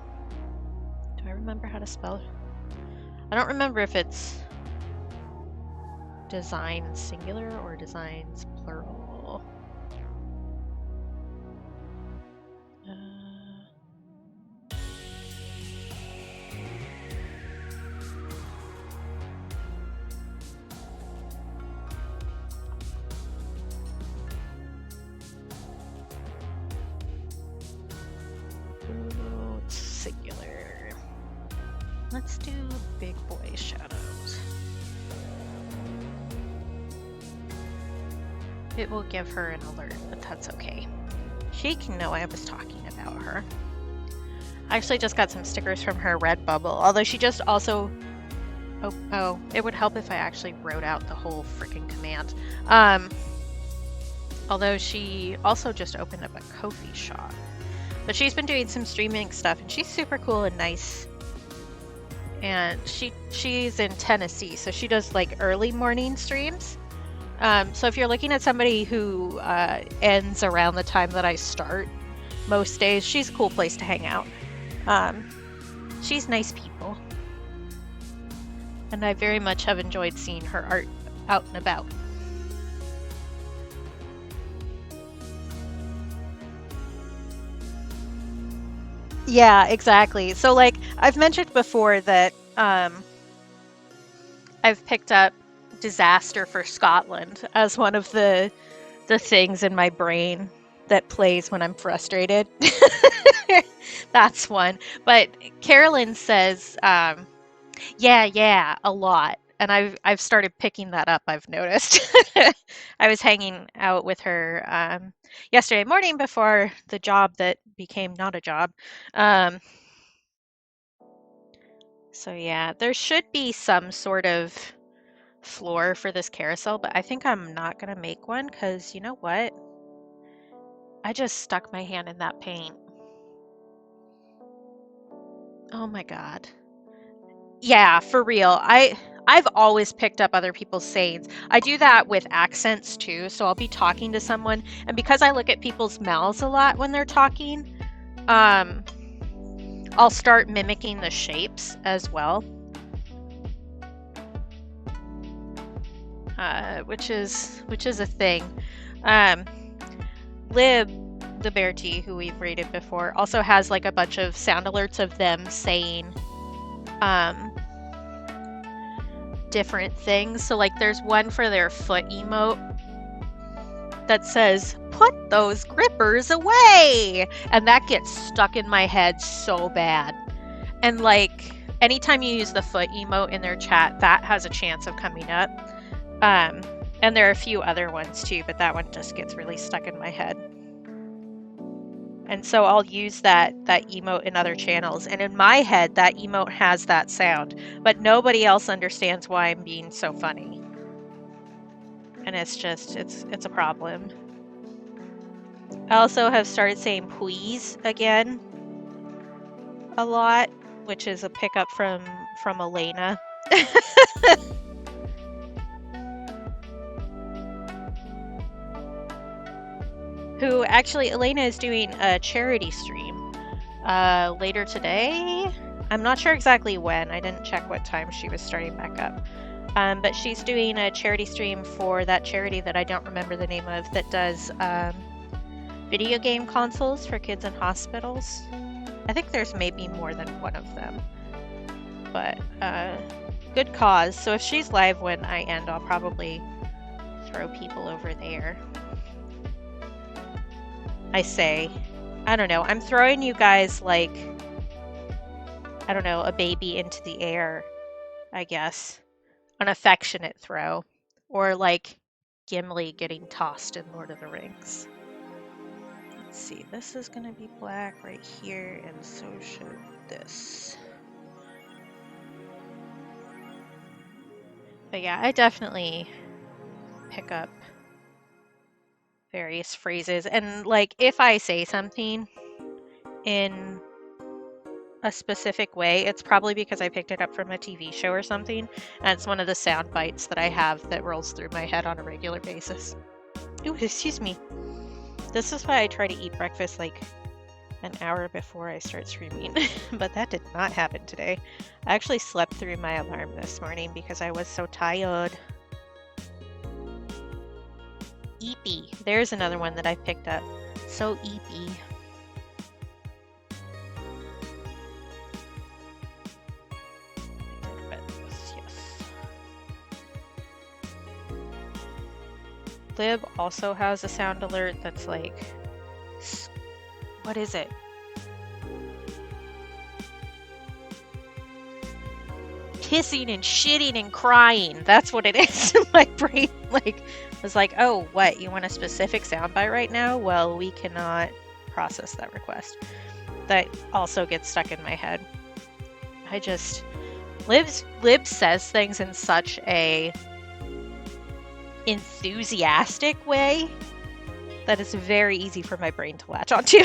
Do I remember how to spell? I don't remember if it's design singular or designs plural. It's singular. Let's do big boy shout out. It will give her an alert, but that's okay. She can know I was talking about her. I actually just got some stickers from her Redbubble, although she just also... Oh, it would help if I actually wrote out the whole freaking command. Although she also just opened up a Ko-fi shop. But she's been doing some StreamINK stuff, and she's super cool and nice. And she's in Tennessee, so she does like early morning streams. So if you're looking at somebody who ends around the time that I start most days, she's a cool place to hang out. She's nice people. And I very much have enjoyed seeing her art out and about. Yeah, exactly. So like I've mentioned before that I've picked up Disaster for Scotland as one of the things in my brain that plays when I'm frustrated. That's one. But Carolyn says, yeah, a lot. And I've started picking that up, I've noticed. I was hanging out with her yesterday morning before the job that became not a job. So yeah, there should be some sort of floor for this carousel, but I think I'm not gonna make one because you know what? I just stuck my hand in that paint. Oh my god. Yeah, for real. I've always picked up other people's sayings. I do that with accents too. So I'll be talking to someone, and because I look at people's mouths a lot when they're talking, I'll start mimicking the shapes as well. Which is a thing. Lib, the bear tea, who we've rated before, also has like a bunch of sound alerts of them saying different things. So like there's one for their foot emote that says, "Put those grippers away," and that gets stuck in my head so bad. And like anytime you use the foot emote in their chat, that has a chance of coming up. And there are a few other ones too, but that one just gets really stuck in my head. And so I'll use that emote in other channels. And in my head, that emote has that sound, but nobody else understands why I'm being so funny. And it's just, it's a problem. I also have started saying please again a lot, which is a pickup from Elena. Who actually, Elena is doing a charity stream later today. I'm not sure exactly when. I didn't check what time she was starting back up. But she's doing a charity stream for that charity that I don't remember the name of that does video game consoles for kids in hospitals. I think there's maybe more than one of them. But good cause. So if she's live when I end, I'll probably throw people over there. I don't know, I'm throwing you guys like, I don't know, a baby into the air, I guess. An affectionate throw. Or like Gimli getting tossed in Lord of the Rings. Let's see, this is gonna be black right here, and so should this. But yeah, I definitely pick up various phrases, and like if I say something in a specific way, it's probably because I picked it up from a TV show or something, and it's one of the sound bites that I have that rolls through my head on a regular basis. Ooh, excuse me. This is why I try to eat breakfast like an hour before I start streaming, but that did not happen today. I actually slept through my alarm this morning because I was so tired. Eepy. There's another one that I picked up. So eepy. Yes. Lib also has a sound alert that's like, what is it? Pissing and shitting and crying. That's what it is. My brain was like, oh, what? You want a specific soundbite right now? Well, we cannot process that request. That also gets stuck in my head. I just Lib says things in such a enthusiastic way that it's very easy for my brain to latch onto.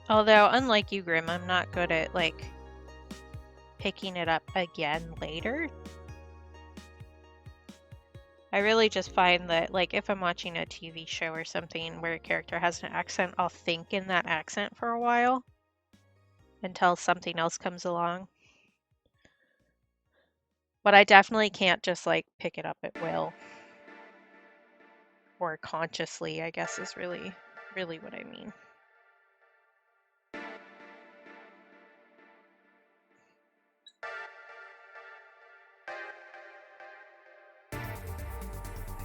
Although, unlike you, Grim, I'm not good at, like, picking it up again later. I really just find that, like, if I'm watching a TV show or something where a character has an accent, I'll think in that accent for a while until something else comes along. But I definitely can't just, like, pick it up at will. Or consciously, I guess, is really what I mean.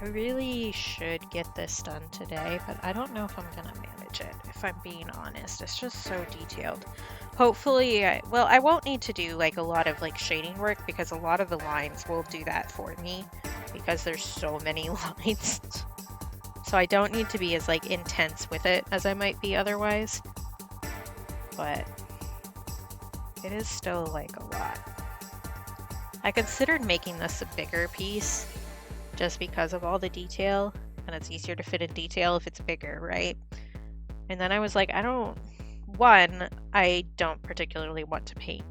I really should get this done today, but I don't know if I'm gonna manage it, if I'm being honest. It's just so detailed. Hopefully, well, I won't need to do like a lot of like shading work because a lot of the lines will do that for me because there's so many lines. So I don't need to be as like intense with it as I might be otherwise, but it is still like a lot. I considered making this a bigger piece just because of all the detail, and it's easier to fit in detail if it's bigger, right? And then I was like, I don't particularly want to paint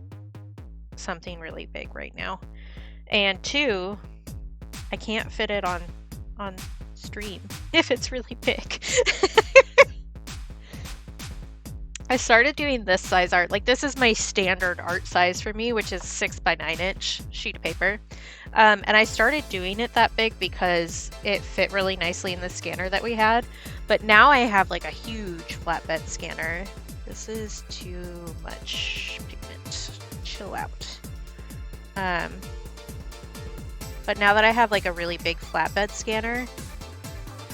something really big right now. And two, I can't fit it on stream if it's really big. I started doing this size art. Like, this is my standard art size for me, which is 6 by 9 inch sheet of paper. And I started doing it that big because it fit really nicely in the scanner that we had. But now I have like a huge flatbed scanner. This is too much pigment. Chill out. But now that I have like a really big flatbed scanner,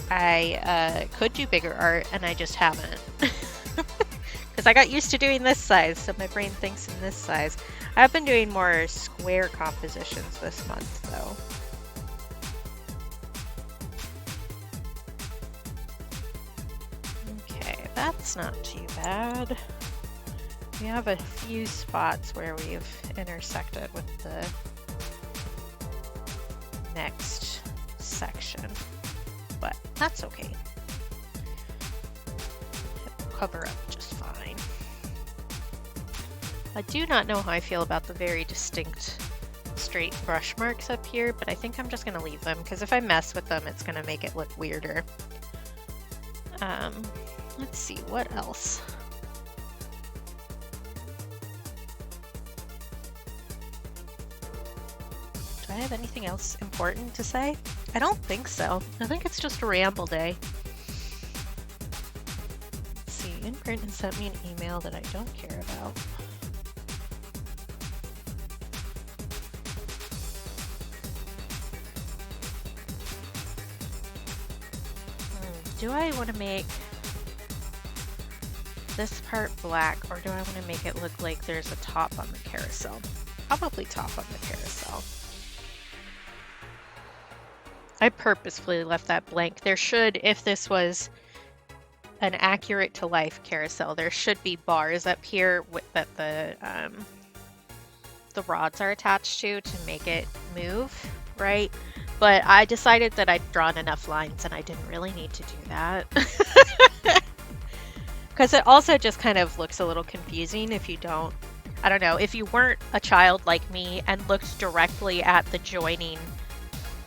I could do bigger art, and I just haven't. Because I got used to doing this size, so my brain thinks in this size. I've been doing more square compositions this month, though. Okay, that's not too bad. We have a few spots where we've intersected with the next section, but that's okay. It'll cover up just fine. I do not know how I feel about the very distinct straight brush marks up here, but I think I'm just going to leave them because if I mess with them, it's going to make it look weirder. Let's see, what else? Do I have anything else important to say? I don't think so. I think it's just a ramble day. Let's see, Imprint has sent me an email that I don't care about. Do I want to make this part black, or do I want to make it look like there's a top on the carousel? Probably top on the carousel. I purposefully left that blank. There should, if this was an accurate to life carousel, there should be bars up here that the rods are attached to make it move, right? But I decided that I'd drawn enough lines and I didn't really need to do that. Because it also just kind of looks a little confusing if you don't, I don't know, if you weren't a child like me and looked directly at the joining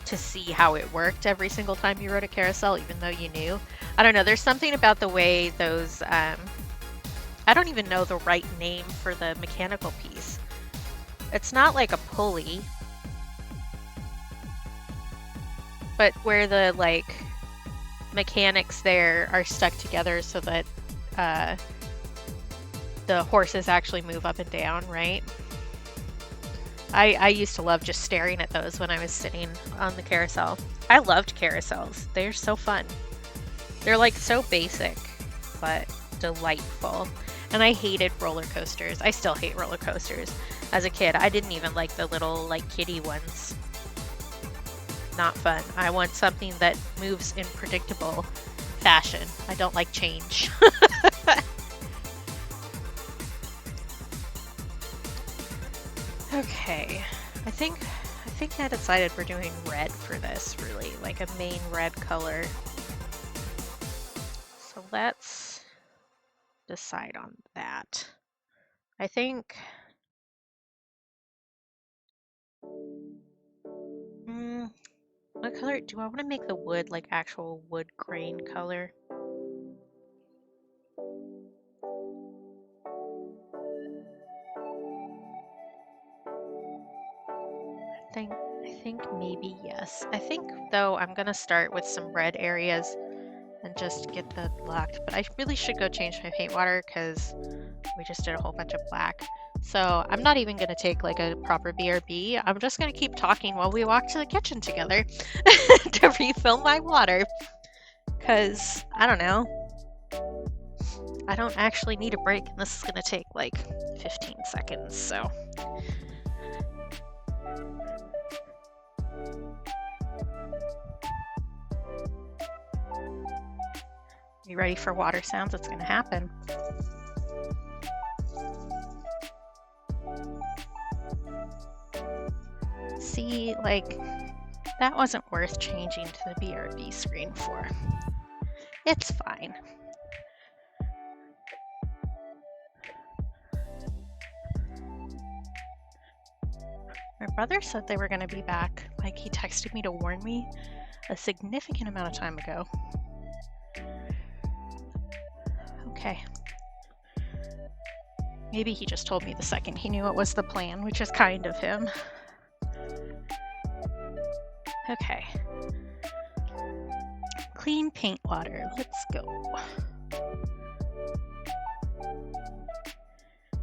to see how it worked every single time you wrote a carousel, even though you knew. I don't know, there's something about the way those, I don't even know the right name for the mechanical piece. It's not like a pulley, but where the like mechanics there are stuck together so that the horses actually move up and down, right? I used to love just staring at those when I was sitting on the carousel. I loved carousels. They're so fun. They're like so basic, but delightful. And I hated roller coasters. I still hate roller coasters. As a kid, I didn't even like the little like kiddie ones. Not fun. I want something that moves in predictable fashion. I don't like change. Okay, I think I decided we're doing red for this, really, like a main red color. So let's decide on that. I think what color do I want to make the wood, like actual wood grain color? I think maybe yes. I think though I'm gonna start with some red areas and just get that locked, but I really should go change my paint water because we just did a whole bunch of black. So I'm not even gonna take like a proper BRB. I'm just gonna keep talking while we walk to the kitchen together to refill my water. Cause I don't know. I don't actually need a break, and this is gonna take like 15 seconds, so. You ready for water sounds? It's gonna happen. See, like, that wasn't worth changing to the BRB screen for. It's fine. My brother said they were gonna be back. Like, he texted me to warn me a significant amount of time ago. Okay. Maybe he just told me the second he knew it was the plan, which is kind of him. Okay. Clean paint water. Let's go.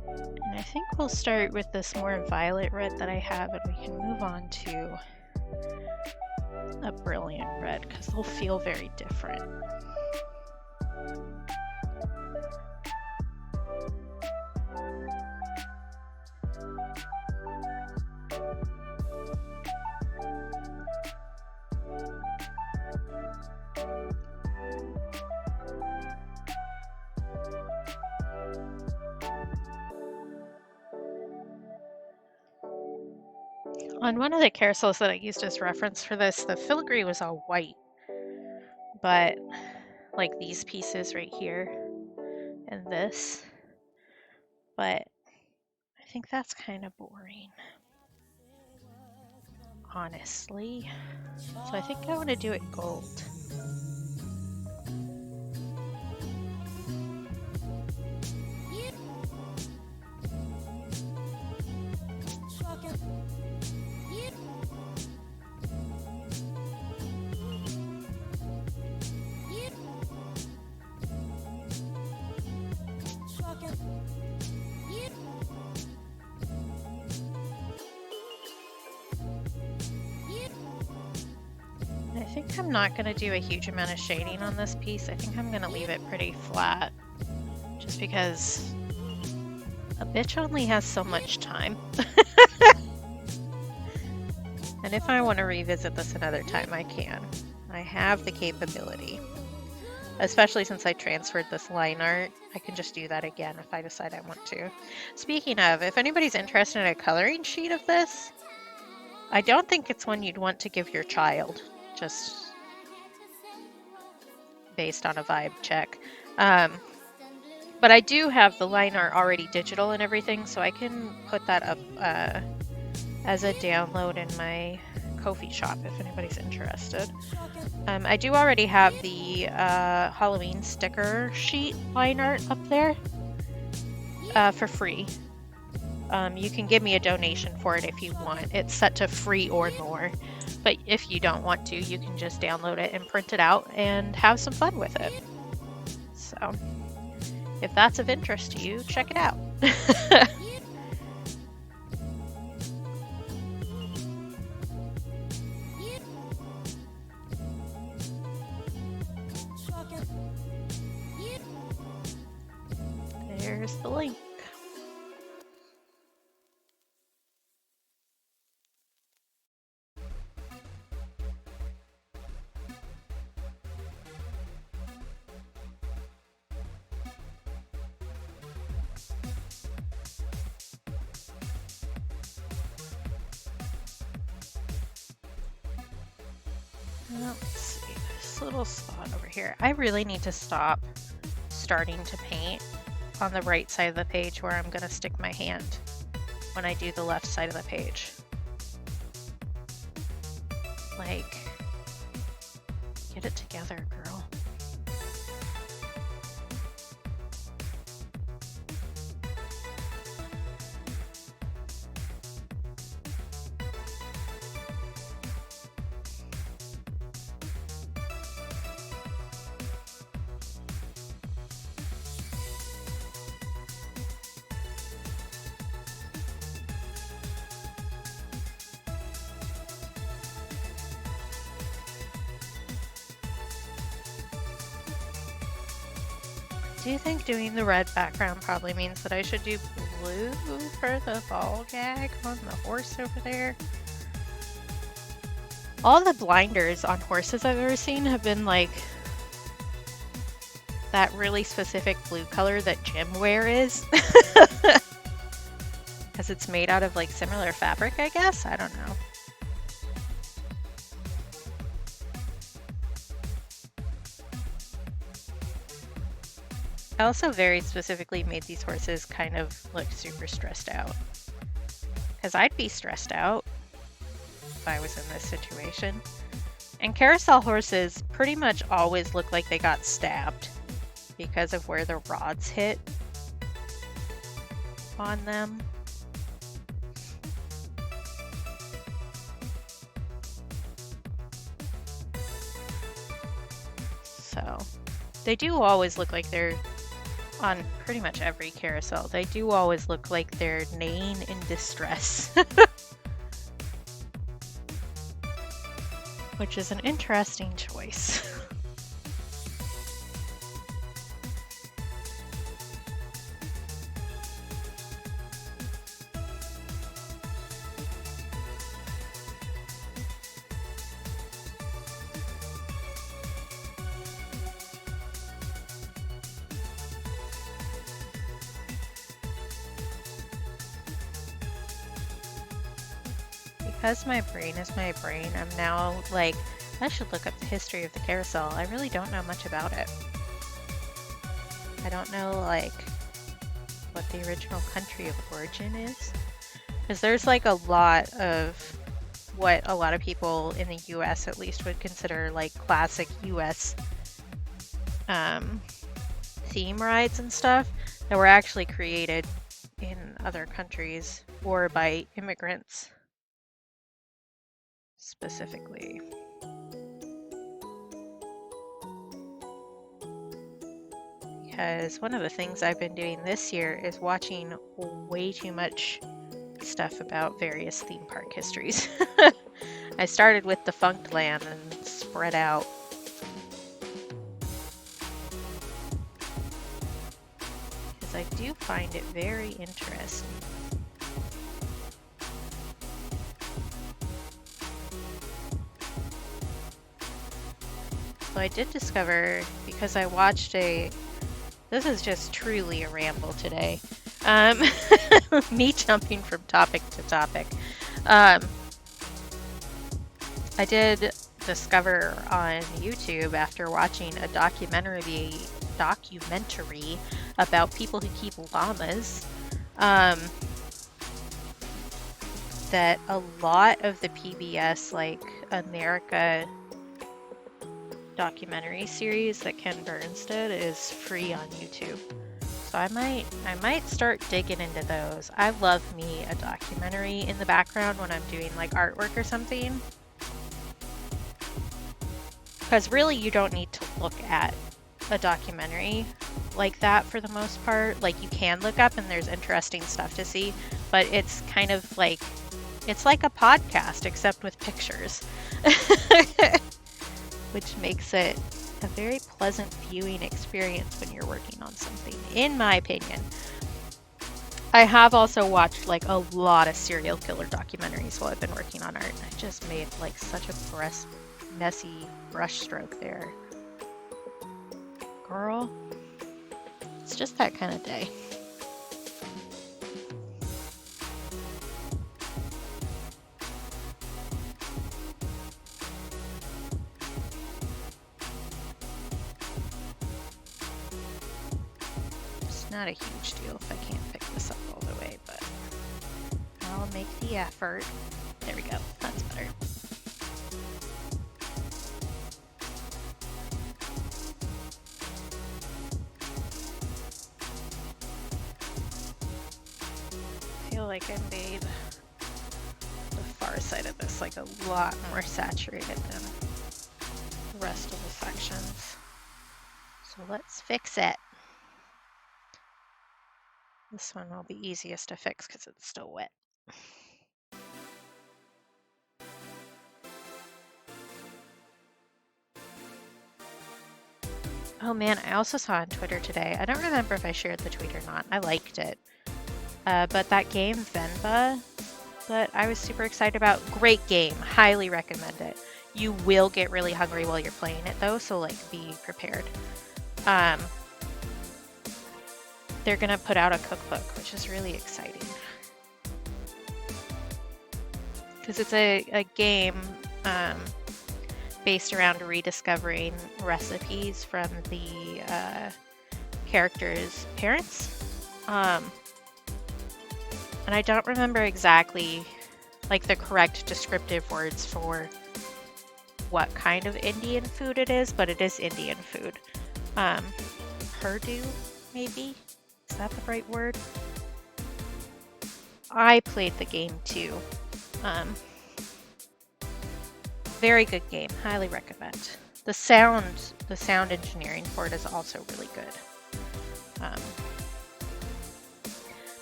And I think we'll start with this more violet red that I have, and we can move on to a brilliant red because they'll feel very different. On one of the carousels that I used as reference for this, the filigree was all white, but like these pieces right here and this, but I think that's kind of boring, honestly. So I think I want to do it gold. I think I'm not going to do a huge amount of shading on this piece. I think I'm going to leave it pretty flat just because a bitch only has so much time. And if I want to revisit this another time, I can. I have the capability. Especially since I transferred this line art, I can just do that again if I decide I want to. Speaking of, if anybody's interested in a coloring sheet of this, I don't think it's one you'd want to give your child, just based on a vibe check. But I do have the line art already digital and everything, so I can put that up as a download in my Ko-fi shop if anybody's interested. I do already have the Halloween sticker sheet line art up there for free. You can give me a donation for it if you want. It's set to free or more. But if you don't want to, you can just download it and print it out and have some fun with it. So, if that's of interest to you, check it out. There's the link. Let's see, this little spot over here. I really need to stop starting to paint on the right side of the page where I'm going to stick my hand when I do the left side of the page. Like, get it together, girl. Do you think doing the red background probably means that I should do blue for the ball gag on the horse over there? All the blinders on horses I've ever seen have been like that really specific blue color that gym wear is. Because it's made out of like similar fabric, I guess? I don't know. I also very specifically made these horses kind of look super stressed out. Because I'd be stressed out if I was in this situation. And carousel horses pretty much always look like they got stabbed because of where the rods hit on them. So they do always look like they're on pretty much every carousel. They do always look like they're neighing in distress. Which is an interesting choice. Because my brain is my brain, I'm now like, I should look up the history of the carousel. I really don't know much about it. I don't know like what the original country of origin is. Because there's like a lot of what a lot of people in the US at least would consider like classic US theme rides and stuff that were actually created in other countries or by immigrants specifically. Because one of the things I've been doing this year is watching way too much stuff about various theme park histories. I started with Defunct Land and spread out. because I do find it very interesting. So I did discover, because I watched this is just truly a ramble today. Me jumping from topic to topic. I did discover on YouTube, after watching a documentary about people who keep llamas, that a lot of the PBS like America documentary series that Ken Burns did is free on YouTube. So I might start digging into those. I love me a documentary in the background when I'm doing like artwork or something. Because really you don't need to look at a documentary like that for the most part. Like, you can look up and there's interesting stuff to see, but it's kind of like, it's like a podcast except with pictures. Which makes it a very pleasant viewing experience when you're working on something, in my opinion. I have also watched like a lot of serial killer documentaries while I've been working on art. I just made like such a messy brush stroke there. Girl, it's just that kind of day. Not a huge deal if I can't pick this up all the way, but I'll make the effort. There we go, that's better. I feel like I made the far side of this like a lot more saturated than the rest of the sections. So let's fix it. This one will be easiest to fix because it's still wet. Oh man, I also saw on Twitter today, I don't remember if I shared the tweet or not, I liked it. But that game, Venba, that I was super excited about, great game, highly recommend it. You will get really hungry while you're playing it though, so like be prepared. They're gonna put out a cookbook, which is really exciting. Because it's a game based around rediscovering recipes from the characters' parents. And I don't remember exactly like the correct descriptive words for what kind of Indian food it is, but it is Indian food. Purdue, maybe? Is that the right word? I played the game too. Very good game, highly recommend. The sound engineering for it is also really good.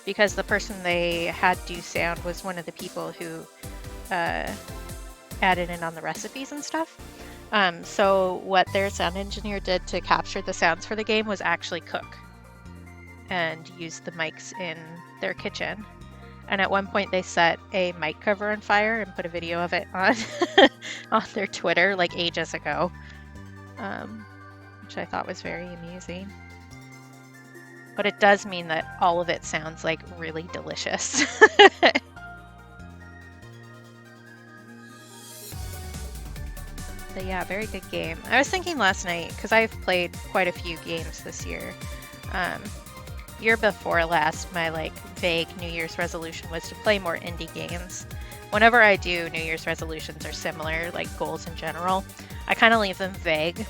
Because the person they had do sound was one of the people who added in on the recipes and stuff. So what their sound engineer did to capture the sounds for the game was actually cook and use the mics in their kitchen. And at one point they set a mic cover on fire and put a video of it on on their Twitter like ages ago, which I thought was very amusing. But it does mean that all of it sounds like really delicious. But yeah, very good game. I was thinking last night, because I've played quite a few games this year. Year before last, my like vague New Year's resolution was to play more indie games. Whenever I do New Year's resolutions are similar, like goals in general, I kind of leave them vague,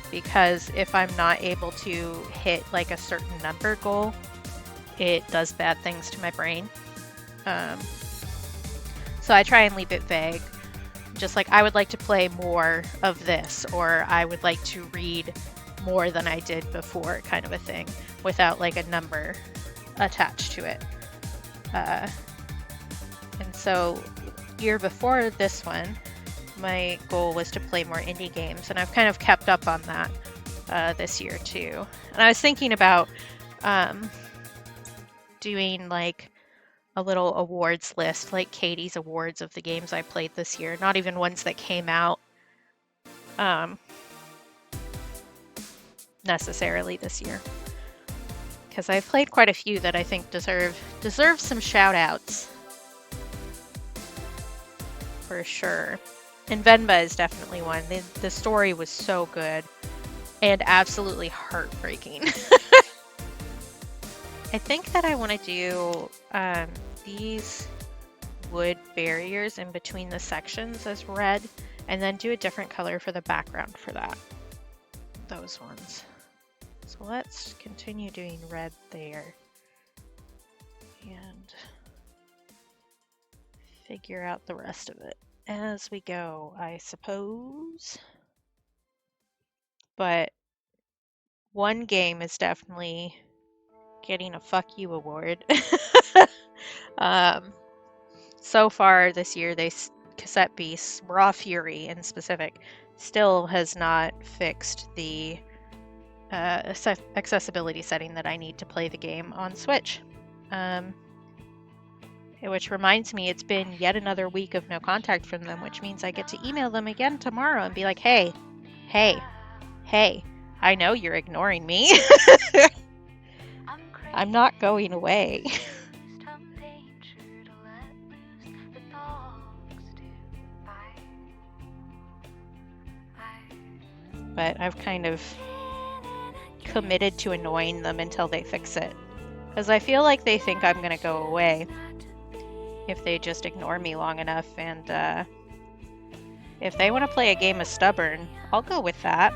because if I'm not able to hit like a certain number goal, it does bad things to my brain. So I try and leave it vague. Just like, I would like to play more of this, or I would like to read more than I did before, kind of a thing, without like a number attached to it. And so year before this one, my goal was to play more indie games, and I've kind of kept up on that this year too. And I was thinking about doing like a little awards list, like Katie's awards of the games I played this year, not even ones that came out necessarily this year, because I've played quite a few that I think deserve some shout outs for sure. And Venba is definitely one. The story was so good and absolutely heartbreaking. I think that I want to do these wood barriers in between the sections as red, and then do a different color for the background for that. Those ones. So let's continue doing red there. And figure out the rest of it as we go, I suppose. But one game is definitely getting a fuck you award. So far this year, Cassette Beasts, Raw Fury in specific, still has not fixed the accessibility setting that I need to play the game on Switch. Which reminds me, it's been yet another week of no contact from them, which means I get to email them again tomorrow and be like, hey, I know you're ignoring me. I'm not going away. But I've kind of committed to annoying them until they fix it. Because I feel like they think I'm going to go away if they just ignore me long enough, and if they want to play a game of Stubborn, I'll go with that.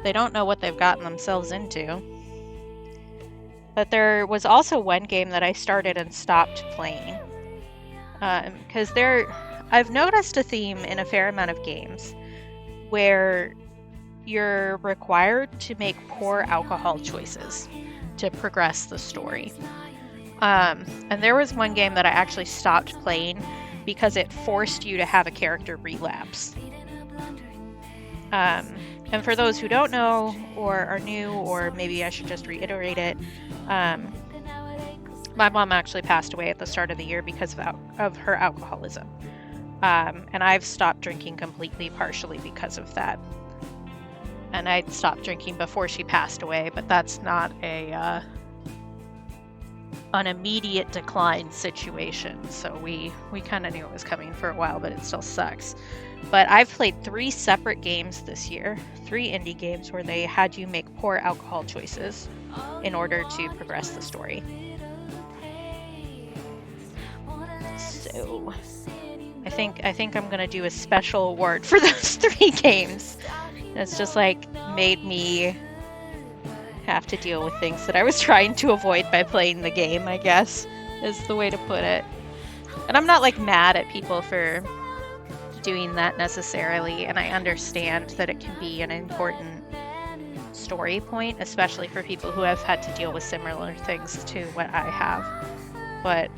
They don't know what they've gotten themselves into. But there was also one game that I started and stopped playing. Because I've noticed a theme in a fair amount of games where you're required to make poor alcohol choices to progress the story. And there was one game that I actually stopped playing because it forced you to have a character relapse. And for those who don't know or are new, or maybe I should just reiterate it, my mom actually passed away at the start of the year because of her alcoholism. And I've stopped drinking completely, partially because of that. And I stopped drinking before she passed away, but that's not an immediate decline situation. So we kind of knew it was coming for a while, but it still sucks. But I've played 3 separate games this year, 3 indie games where they had you make poor alcohol choices in order to progress the story. So I think I'm gonna do a special award for those 3 games. It's just like made me have to deal with things that I was trying to avoid by playing the game, I guess, is the way to put it. And I'm not like mad at people for doing that necessarily, and I understand that it can be an important story point, especially for people who have had to deal with similar things to what I have. But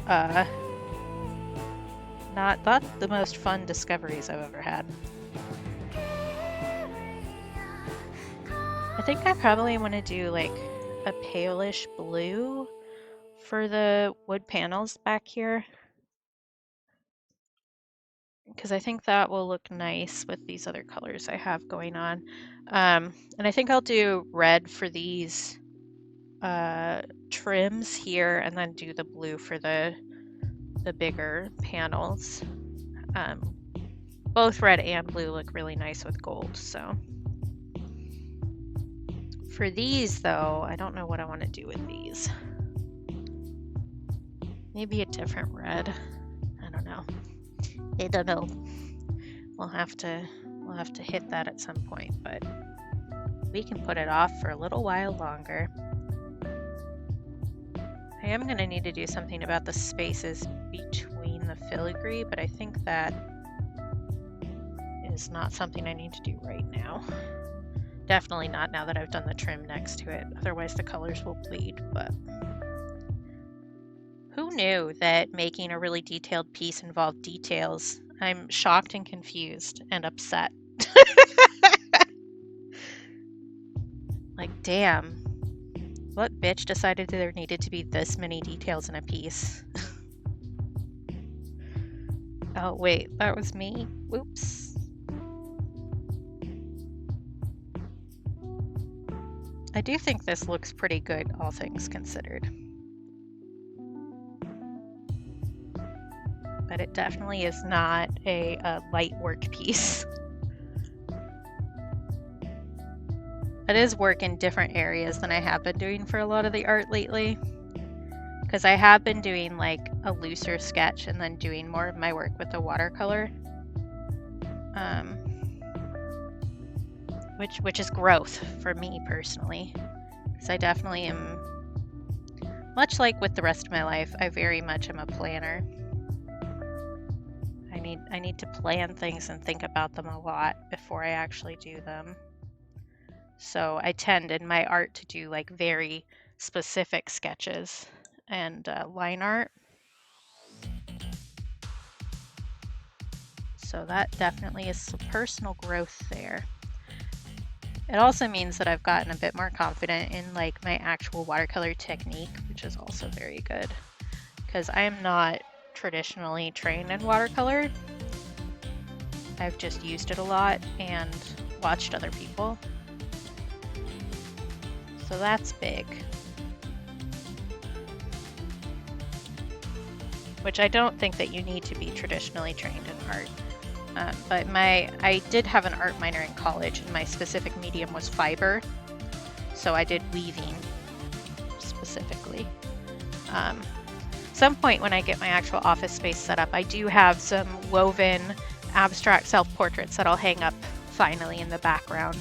not the most fun discoveries I've ever had. I think I probably want to do like a palish blue for the wood panels back here, because I think that will look nice with these other colors I have going on. And I think I'll do red for these trims here, and then do the blue for the bigger panels. Both red and blue look really nice with gold, so. For these, though, I don't know what I want to do with these. Maybe a different red. I don't know. We'll have to hit that at some point, but we can put it off for a little while longer. I am going to need to do something about the spaces between the filigree, but I think that is not something I need to do right now. Definitely not now that I've done the trim next to it, otherwise the colors will bleed. But who knew that making a really detailed piece involved details? I'm shocked and confused and upset. Like, damn. what bitch decided there needed to be this many details in a piece? Oh, wait, that was me. Whoops. I do think this looks pretty good, all things considered. But it definitely is not a light work piece. It is work in different areas than I have been doing for a lot of the art lately. Because I have been doing like a looser sketch and then doing more of my work with the watercolor. Which is growth for me personally. Because I definitely am, much like with the rest of my life, I very much am a planner. I need to plan things and think about them a lot before I actually do them. So I tend in my art to do like very specific sketches and line art. So that definitely is some personal growth there. It also means that I've gotten a bit more confident in like my actual watercolor technique, which is also very good. Because I am not traditionally trained in watercolor. I've just used it a lot and watched other people. So that's big. Which I don't think that you need to be traditionally trained in art. But I did have an art minor in college, and my specific medium was fiber. So I did weaving specifically. Some point when I get my actual office space set up, I do have some woven abstract self-portraits that I'll hang up finally in the background.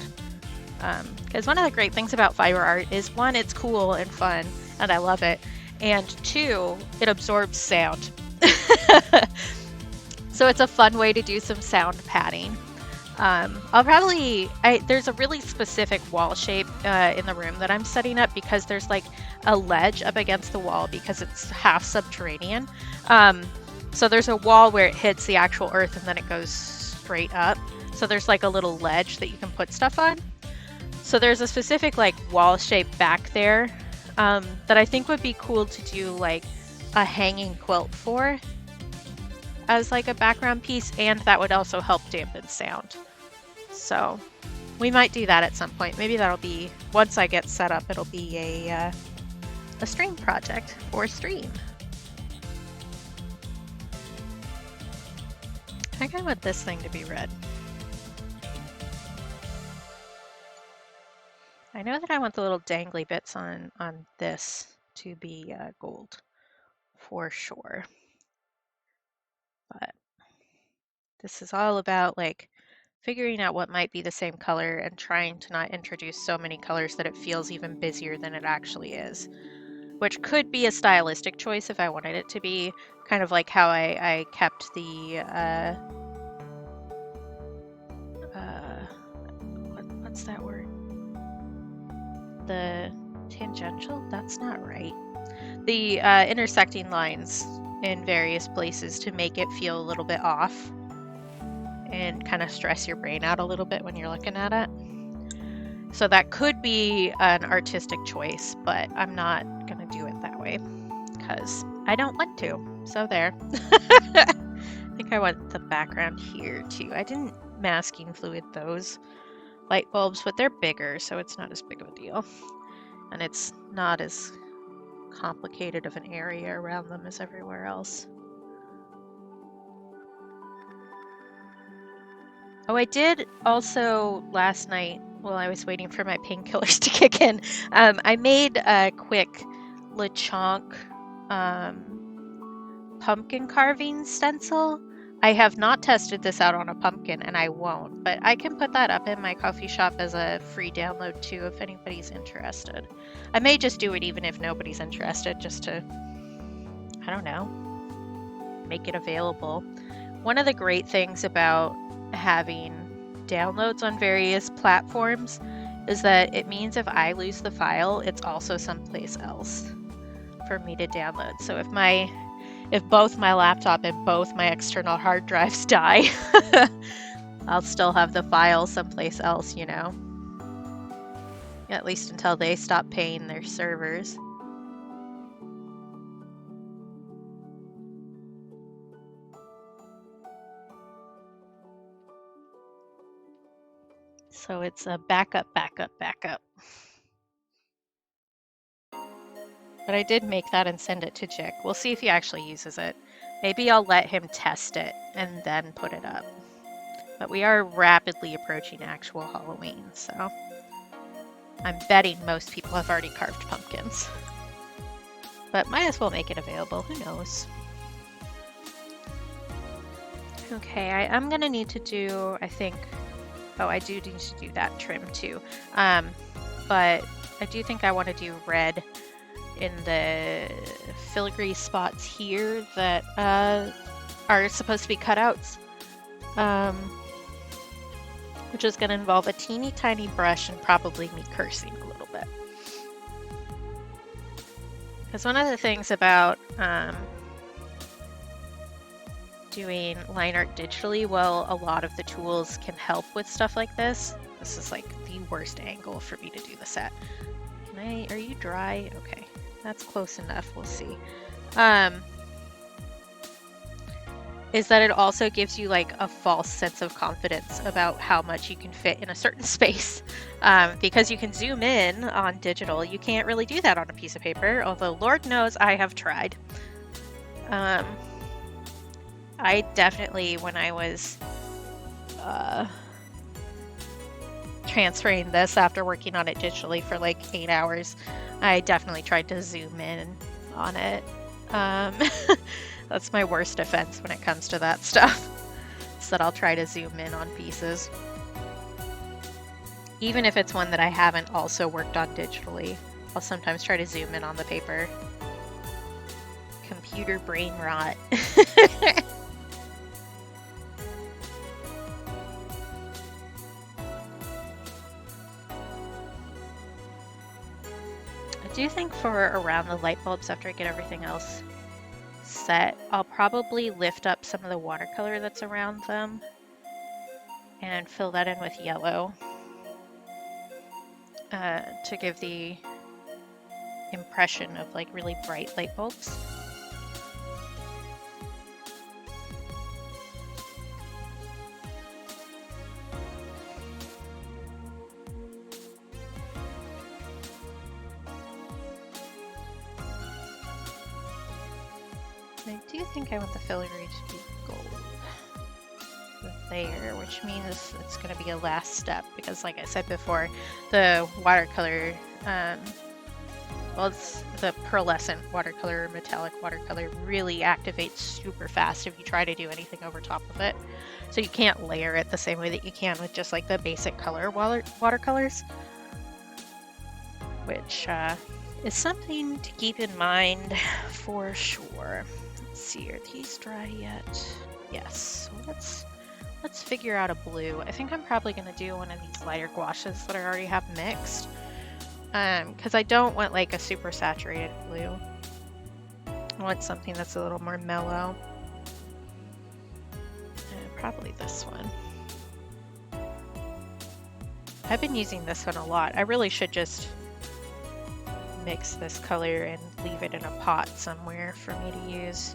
Because one of the great things about fiber art is, one, it's cool and fun, and I love it. And two, it absorbs sound. So it's a fun way to do some sound padding. There's a really specific wall shape in the room that I'm setting up, because there's like a ledge up against the wall because it's half subterranean. So there's a wall where it hits the actual earth and then it goes straight up. So there's like a little ledge that you can put stuff on. So there's a specific like wall shape back there that I think would be cool to do like a hanging quilt for as like a background piece, and that would also help dampen sound. So we might do that at some point. Maybe that'll be, once I get set up, it'll be a stream project for stream. I think I want this thing to be red. I know that I want the little dangly bits on this to be gold for sure. But this is all about like figuring out what might be the same color and trying to not introduce so many colors that it feels even busier than it actually is. Which could be a stylistic choice if I wanted it to be, kind of like how I kept the what's that word? The tangential? That's not right. The intersecting lines in various places to make it feel a little bit off and kind of stress your brain out a little bit when you're looking at it. So that could be an artistic choice, but I'm not gonna do it that way because I don't want to. So there. I think I want the background here too. I didn't masking fluid those light bulbs, but they're bigger, so it's not as big of a deal. And it's not as complicated of an area around them as everywhere else. Oh, I did also last night, while I was waiting for my painkillers to kick in, I made a quick Lechonk pumpkin carving stencil. I have not tested this out on a pumpkin, and I won't, but I can put that up in my coffee shop as a free download too if anybody's interested. I may just do it even if nobody's interested, just to, I don't know, make it available. One of the great things about having downloads on various platforms is that it means if I lose the file, it's also someplace else for me to download. So if both my laptop and both my external hard drives die, I'll still have the file someplace else, you know. at least until they stop paying their servers. So it's a backup, backup, backup. But I did make that and send it to Jick. We'll see if he actually uses it. Maybe I'll let him test it and then put it up. But we are rapidly approaching actual Halloween, so I'm betting most people have already carved pumpkins. But might as well make it available, who knows? Okay, I am gonna need to do, I think, oh, I do need to do that trim too. But I do think I want to do red in the filigree spots here that are supposed to be cutouts. Which is going to involve a teeny tiny brush and probably me cursing a little bit. Because one of the things about doing line art digitally, well, a lot of the tools can help with stuff like this. This is like the worst angle for me to do this at. Are you dry? Okay, that's close enough, we'll see. Is that it also gives you like a false sense of confidence about how much you can fit in a certain space. Because you can zoom in on digital, you can't really do that on a piece of paper, although Lord knows I have tried. I definitely, when I was transferring this after working on it digitally for like 8 hours, I definitely tried to zoom in on it. That's my worst offense when it comes to that stuff. So that I'll try to zoom in on pieces. Even if it's one that I haven't also worked on digitally, I'll sometimes try to zoom in on the paper. Computer brain rot. I do think for around the light bulbs, after I get everything else set, I'll probably lift up some of the watercolor that's around them and fill that in with yellow to give the impression of like really bright light bulbs. I do think I want the filigree to be gold there, which means it's going to be a last step because, like I said before, the watercolor, well, it's the pearlescent watercolor, metallic watercolor really activates super fast if you try to do anything over top of it. So you can't layer it the same way that you can with just like the basic color watercolors, which is something to keep in mind for sure. Let's see, are these dry yet? Yes. So let's figure out a blue. I think I'm probably going to do one of these lighter gouaches that I already have mixed. Because I don't want like a super saturated blue. I want something that's a little more mellow. And probably this one. I've been using this one a lot. I really should just mix this color and leave it in a pot somewhere for me to use.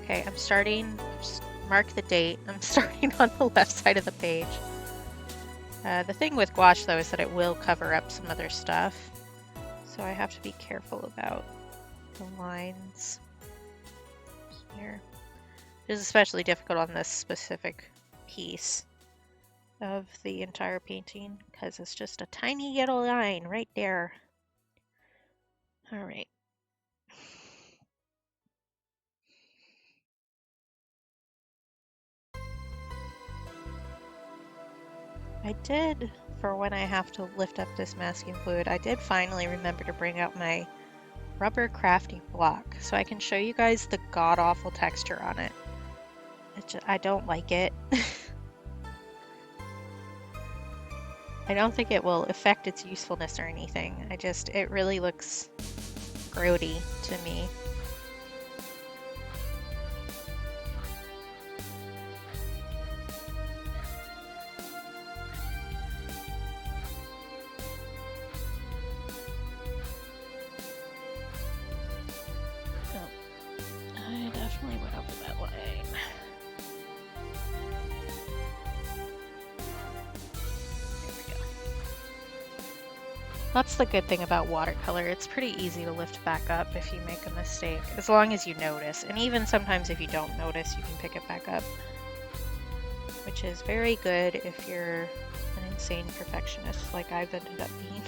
Okay, I'm starting, just mark the date, I'm starting on the left side of the page. The thing with gouache though is that it will cover up some other stuff, so I have to be careful about the lines here. It is especially difficult on this specific piece of the entire painting because it's just a tiny yellow line right there. All right. I did, for when I have to lift up this masking fluid, I did finally remember to bring out my rubber crafting block so I can show you guys the god-awful texture on it. I don't like it. I don't think it will affect its usefulness or anything. It really looks grody to me. That's the good thing about watercolor. It's pretty easy to lift back up if you make a mistake, as long as you notice. And even sometimes if you don't notice, you can pick it back up, which is very good if you're an insane perfectionist like I've ended up being.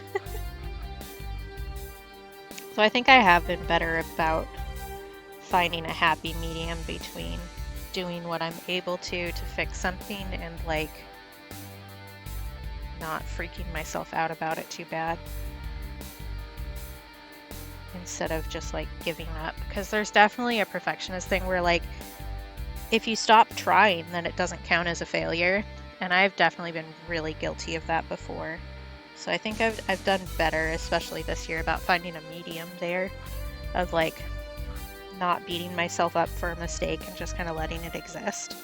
So I think I have been better about finding a happy medium between doing what I'm able to fix something and like not freaking myself out about it too bad, instead of just like giving up. Because there's definitely a perfectionist thing where like if you stop trying, then it doesn't count as a failure, and I've definitely been really guilty of that before. So I think I've done better, especially this year, about finding a medium there of like not beating myself up for a mistake and just kind of letting it exist.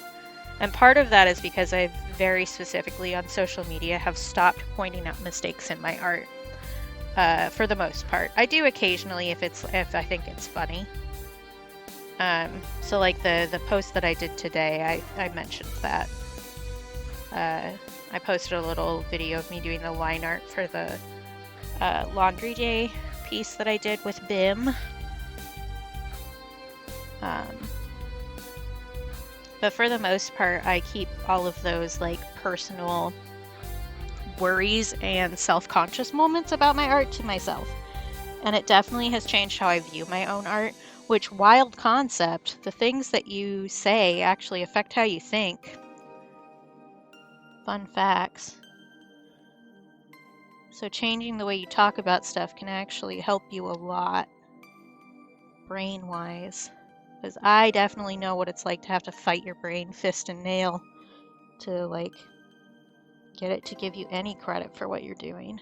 And part of that is because I very specifically on social media have stopped pointing out mistakes in my art. For the most part, I do occasionally if I think it's funny. So like the post that I did today, I mentioned that. I posted a little video of me doing the line art for the laundry day piece that I did with BIM. But for the most part, I keep all of those like personal worries and self-conscious moments about my art to myself. And it definitely has changed how I view my own art, which, wild concept, the things that you say actually affect how you think. Fun facts. So changing the way you talk about stuff can actually help you a lot, brain-wise. Because I definitely know what it's like to have to fight your brain fist and nail to like get it to give you any credit for what you're doing.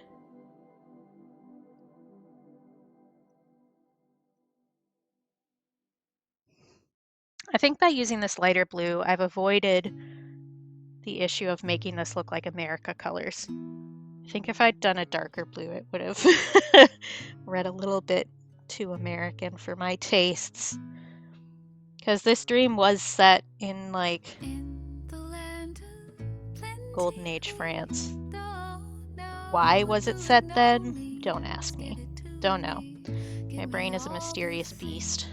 I think by using this lighter blue, I've avoided the issue of making this look like America colors. I think if I'd done a darker blue, it would have read a little bit too American for my tastes. Because this dream was set in like Golden Age France. Why was it set then? Don't ask me. Don't know. My brain is a mysterious beast.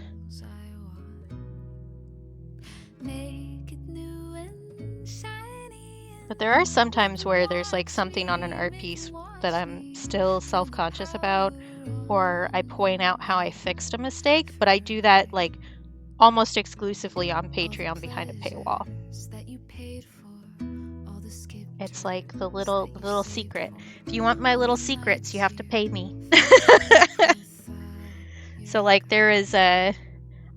But there are some times where there's like something on an art piece that I'm still self-conscious about, or I point out how I fixed a mistake, but I do that like almost exclusively on Patreon behind a paywall. It's like the little secret. If you want my little secrets, you have to pay me. So like there is I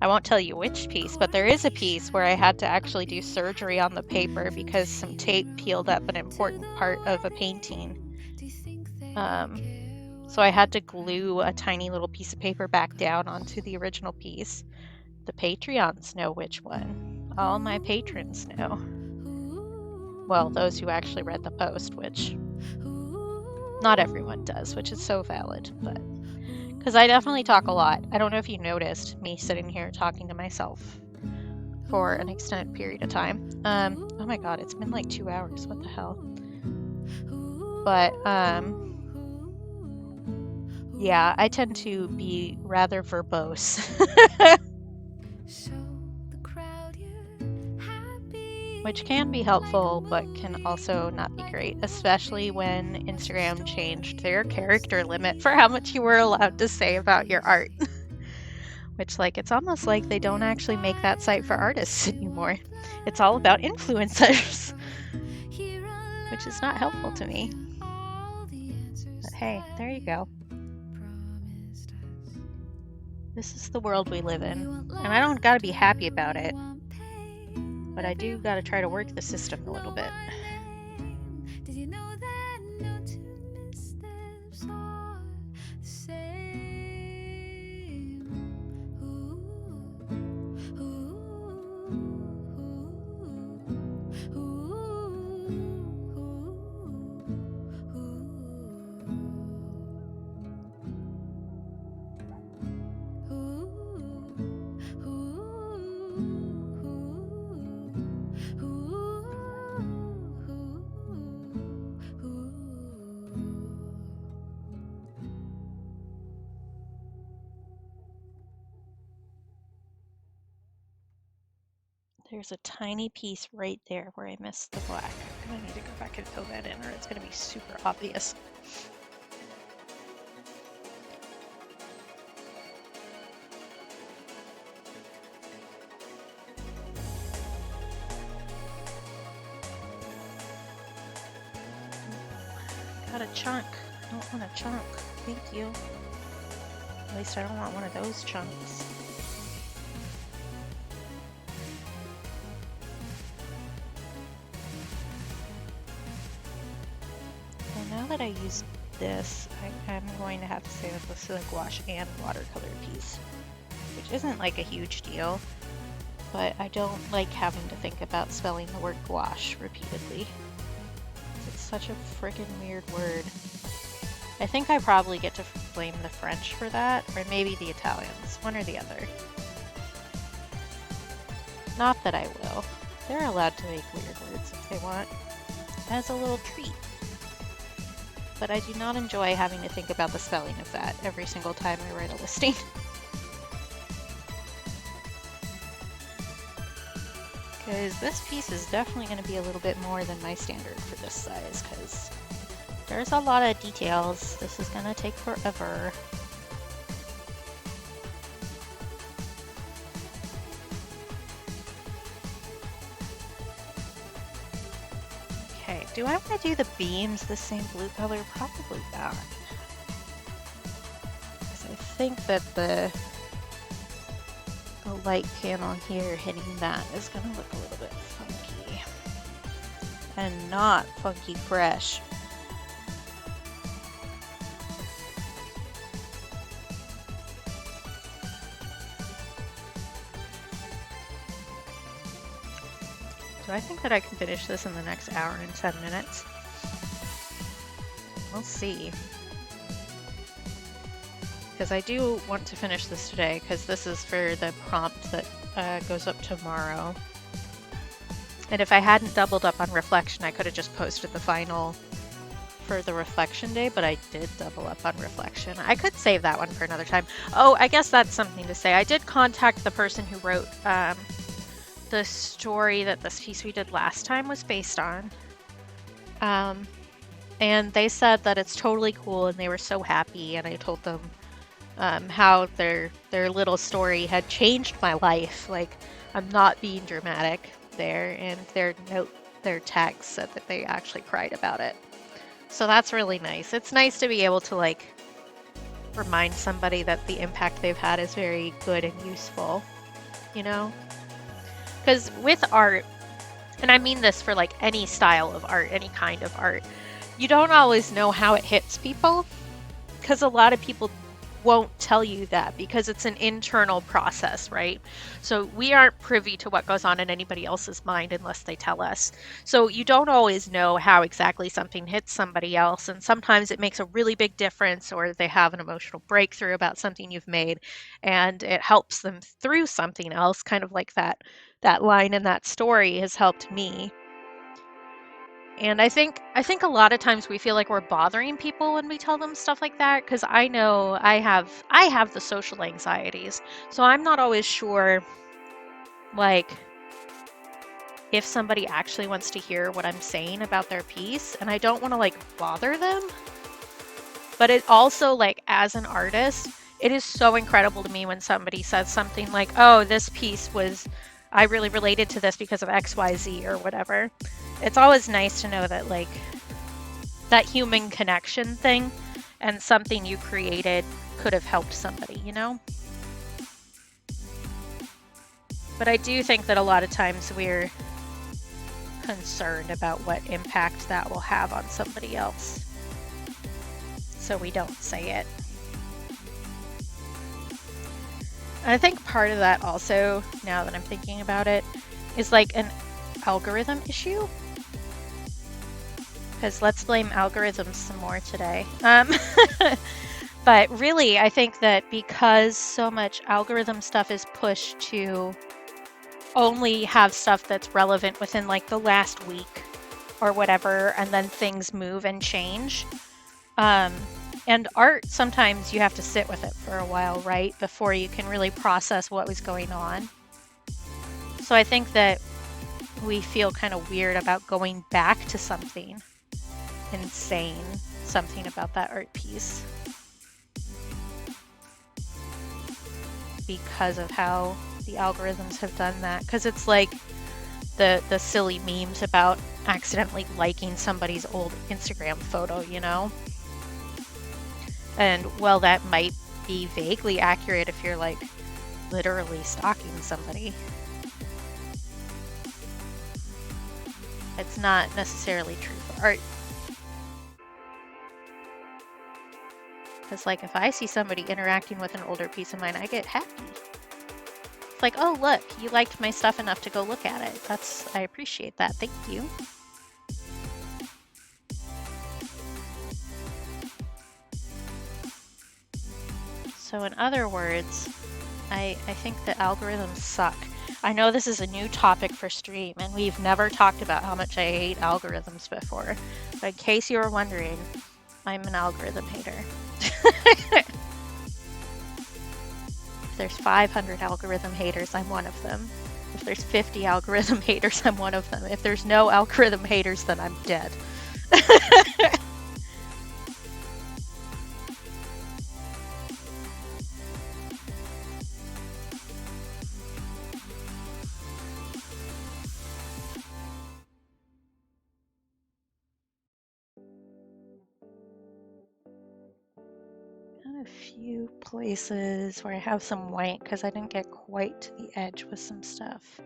won't tell you which piece, but there is a piece where I had to actually do surgery on the paper because some tape peeled up an important part of a painting. So I had to glue a tiny little piece of paper back down onto the original piece. The Patreons know which one. All my patrons know. Well, those who actually read the post, which not everyone does, which is so valid, but because I definitely talk a lot. I don't know if you noticed me sitting here talking to myself for an extended period of time. Oh my god, it's been like 2 hours. What the hell? But yeah, I tend to be rather verbose. Which can be helpful, but can also not be great, especially when Instagram changed their character limit for how much you were allowed to say about your art. Which, like, it's almost like they don't actually make that site for artists anymore. It's all about influencers, which is not helpful to me. But hey, there you go. This is the world we live in, and I don't gotta be happy about it, but I do gotta try to work the system a little bit. There's a tiny piece right there where I missed the black. I'm gonna need to go back and fill that in or it's gonna be super obvious. Got a chunk. I don't want a chunk. Thank you. At least I don't want one of those chunks. Well, now that I use this, I'm going to have to say that this is a gouache and watercolor piece, which isn't like a huge deal, but I don't like having to think about spelling the word gouache repeatedly. It's such a freaking weird word. I think I probably get to blame the French for that, or maybe the Italians, one or the other. Not that I will. They're allowed to make weird words if they want, as a little treat. But I do not enjoy having to think about the spelling of that every single time I write a listing. Because this piece is definitely going to be a little bit more than my standard for this size, because there's a lot of details. This is going to take forever. Okay, do I want to do the beams the same blue color? Probably not. Because I think that the light panel here hitting that is going to look a little bit funky. And not funky fresh. Do I think that I can finish this in the next hour and 10 minutes? We'll see. Because I do want to finish this today, because this is for the prompt that goes up tomorrow. And if I hadn't doubled up on reflection, I could have just posted the final for the reflection day, but I did double up on reflection. I could save that one for another time. Oh, I guess that's something to say. I did contact the person who wrote the story that this piece we did last time was based on. And they said that it's totally cool and they were so happy, and I told them how their little story had changed my life. Like, I'm not being dramatic there, and their text said that they actually cried about it. So that's really nice. It's nice to be able to like remind somebody that the impact they've had is very good and useful, you know? Because with art, and I mean this for like any style of art, any kind of art, you don't always know how it hits people, because a lot of people won't tell you that because it's an internal process, right? So we aren't privy to what goes on in anybody else's mind unless they tell us. So you don't always know how exactly something hits somebody else, and sometimes it makes a really big difference, or they have an emotional breakthrough about something you've made and it helps them through something else, kind of like that line in that story has helped me. And I think a lot of times we feel like we're bothering people when we tell them stuff like that, because I know I have the social anxieties, so I'm not always sure like if somebody actually wants to hear what I'm saying about their piece, and I don't want to like bother them. But it also, like, as an artist, it is so incredible to me when somebody says something like, oh, this piece was, I really related to this because of XYZ or whatever. It's always nice to know that, like, that human connection thing and something you created could have helped somebody, you know? But I do think that a lot of times we're concerned about what impact that will have on somebody else, so we don't say it. I think part of that also, now that I'm thinking about it, is like an algorithm issue. Because let's blame algorithms some more today. But really, I think that because so much algorithm stuff is pushed to only have stuff that's relevant within like the last week or whatever, and then things move and change. And art, sometimes you have to sit with it for a while, right? Before you can really process what was going on. So I think that we feel kind of weird about going back to something and saying something about that art piece because of how the algorithms have done that. Because it's like the silly memes about accidentally liking somebody's old Instagram photo, you know? And well, that might be vaguely accurate if you're like literally stalking somebody. It's not necessarily true for art. Because like if I see somebody interacting with an older piece of mine, I get happy. It's like, oh look, you liked my stuff enough to go look at it. I appreciate that, thank you. So in other words, I think the algorithms suck. I know this is a new topic for stream, and we've never talked about how much I hate algorithms before. But in case you were wondering, I'm an algorithm hater. If there's 500 algorithm haters, I'm one of them. If there's 50 algorithm haters, I'm one of them. If there's no algorithm haters, then I'm dead. A few places where I have some white because I didn't get quite to the edge with some stuff.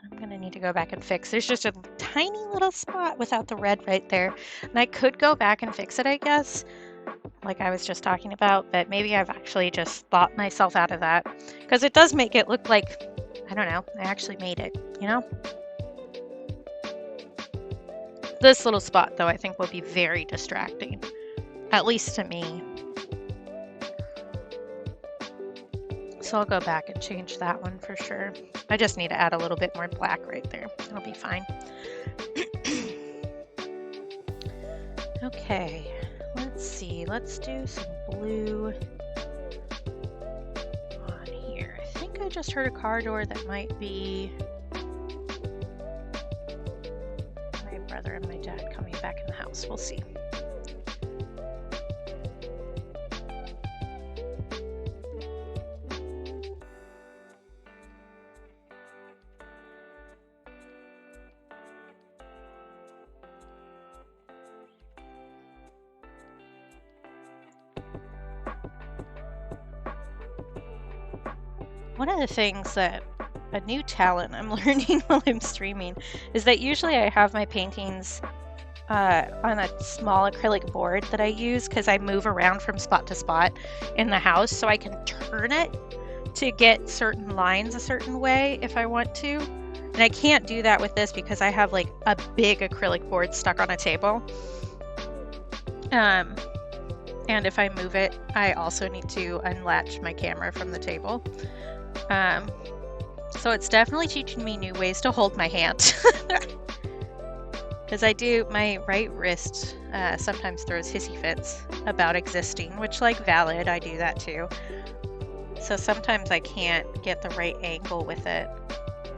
I'm gonna need to go back and fix. There's just a tiny little spot without the red right there. And I could go back and fix it, I guess, like I was just talking about, but maybe I've actually just thought myself out of that. Because it does make it look like, I don't know, I actually made it, you know? This little spot, though, I think will be very distracting. At least to me. So I'll go back and change that one for sure. I just need to add a little bit more black right there. It'll be fine. Okay, let's see. Let's do some blue on here. I think I just heard a car door that might be my brother and my dad coming back in the house. We'll see. One of the things that a new talent I'm learning while I'm streaming is that usually I have my paintings on a small acrylic board that I use because I move around from spot to spot in the house, so I can turn it to get certain lines a certain way if I want to. And I can't do that with this because I have like a big acrylic board stuck on a table. And if I move it, I also need to unlatch my camera from the table. So it's definitely teaching me new ways to hold my hand. Because my right wrist sometimes throws hissy fits about existing, which, like, valid, I do that too. So sometimes I can't get the right angle with it.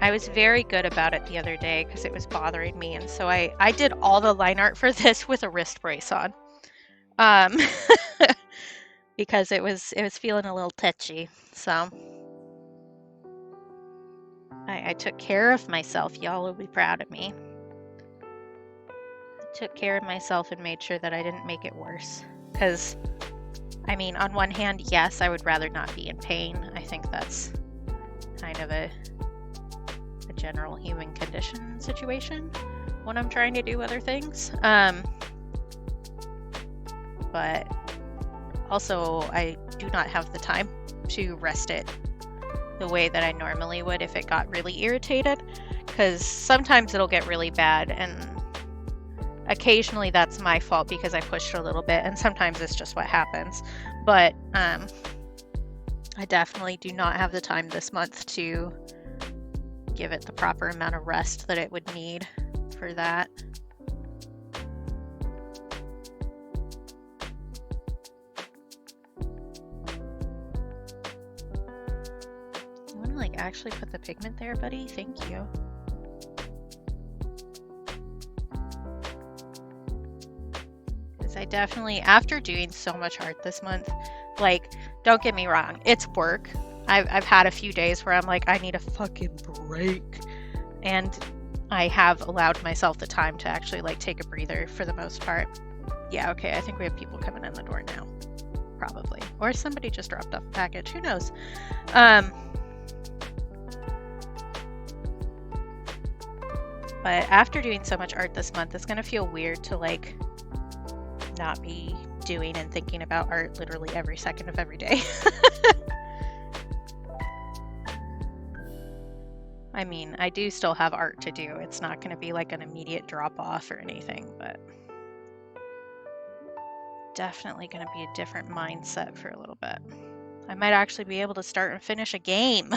I was very good about it the other day because it was bothering me, and so I did all the line art for this with a wrist brace on. Because it was feeling a little touchy, so I took care of myself. Y'all will be proud of me. I took care of myself and made sure that I didn't make it worse. Because, I mean, on one hand, yes, I would rather not be in pain. I think that's kind of a general human condition situation when I'm trying to do other things. But also, I do not have the time to rest it the way that I normally would if it got really irritated, because sometimes it'll get really bad, and occasionally that's my fault because I pushed a little bit, and sometimes it's just what happens. But I definitely do not have the time this month to give it the proper amount of rest that it would need for that. you like actually put the pigment there, buddy? Thank you. Because I definitely, after doing so much art this month, like, don't get me wrong, it's work. I've had a few days where I'm like, I need a fucking break. And I have allowed myself the time to actually like take a breather for the most part. Yeah, okay, I think we have people coming in the door now. Probably. Or somebody just dropped off a package. Who knows? But after doing so much art this month, it's going to feel weird to like not be doing and thinking about art literally every second of every day. I mean, I do still have art to do. It's not going to be like an immediate drop off or anything, but definitely going to be a different mindset for a little bit. I might actually be able to start and finish a game.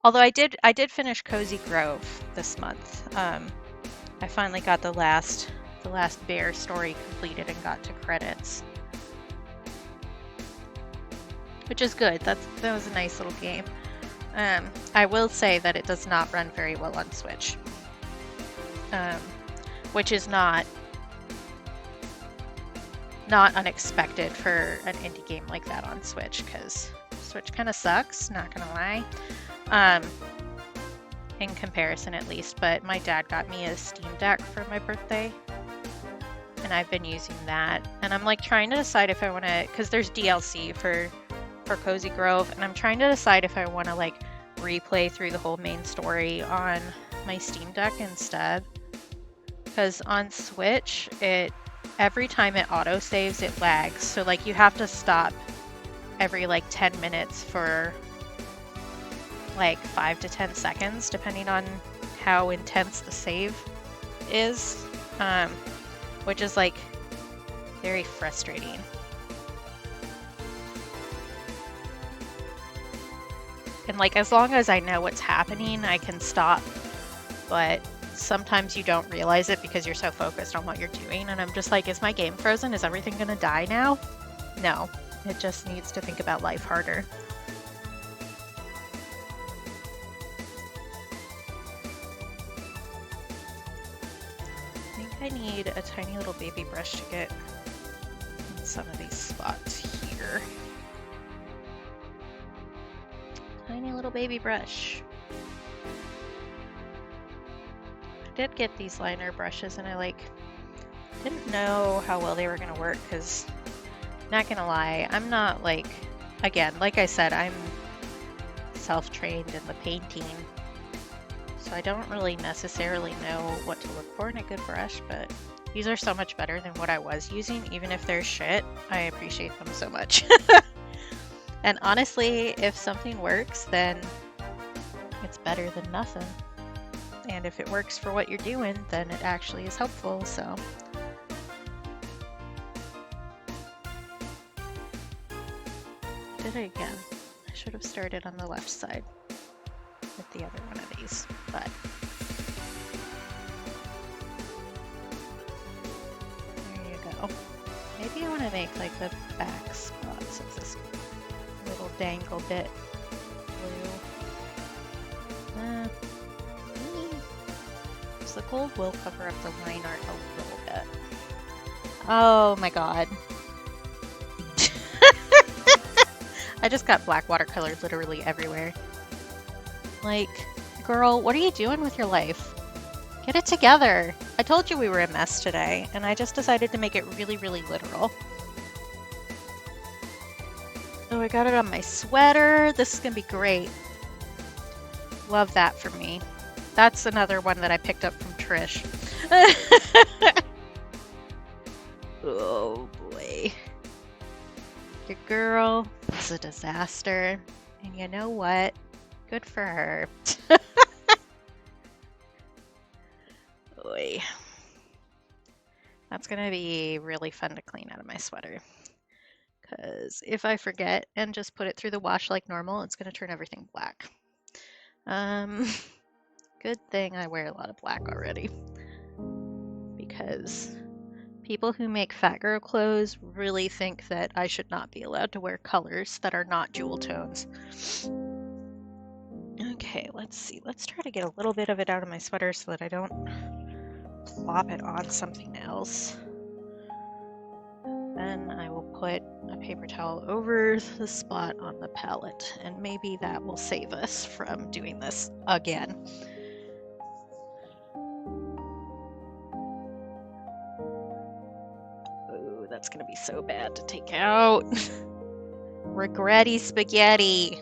Although I did finish Cozy Grove this month. I finally got the last bear story completed and got to credits, which is good. That was a nice little game. I will say that it does not run very well on Switch, which is not unexpected for an indie game like that on Switch, because Switch kind of sucks, not gonna lie, in comparison at least. But my dad got me a Steam Deck for my birthday, and I've been using that, and I'm like trying to decide if I want to, because there's DLC for Cozy Grove, and I'm trying to decide if I want to like replay through the whole main story on my Steam Deck instead, because on Switch every time it auto saves it lags, so like you have to stop every like 10 minutes for like 5 to 10 seconds depending on how intense the save is, which is like very frustrating. And like, as long as I know what's happening, I can stop. But sometimes you don't realize it because you're so focused on what you're doing. And I'm just like, is my game frozen? Is everything gonna die now? No, it just needs to think about life harder. I think I need a tiny little baby brush to get in some of these spots here. Tiny little baby brush. I did get these liner brushes and I like didn't know how well they were gonna work, because not gonna lie, I'm not like, again, like I said, I'm self-trained in the painting, so I don't really necessarily know what to look for in a good brush, but these are so much better than what I was using. Even if they're shit, I appreciate them so much. And honestly, if something works, then it's better than nothing. And if it works for what you're doing, then it actually is helpful, so. Did it again. I should have started on the left side with the other one of these, but. There you go. Maybe I want to make like the back spots of this little dangle bit blue. So the gold will cover up the line art a little bit. Oh my god. I just got black watercolor literally everywhere. Like, girl, what are you doing with your life? Get it together. I told you we were a mess today, and I just decided to make it really, really literal. Oh, I got it on my sweater. This is gonna be great. Love that for me. That's another one that I picked up from Trish. Oh boy. Your girl is a disaster. And you know what? Good for her. Boy. That's gonna be really fun to clean out of my sweater. Because if I forget and just put it through the wash like normal, it's gonna turn everything black. Good thing I wear a lot of black already. Because People who make fat girl clothes really think that I should not be allowed to wear colors that are not jewel tones. Okay, let's see. Let's try to get a little bit of it out of my sweater so that I don't plop it on something else. Then I will put a paper towel over the spot on the palette, and maybe that will save us from doing this again. Oh, that's gonna be so bad to take out. Regretty spaghetti.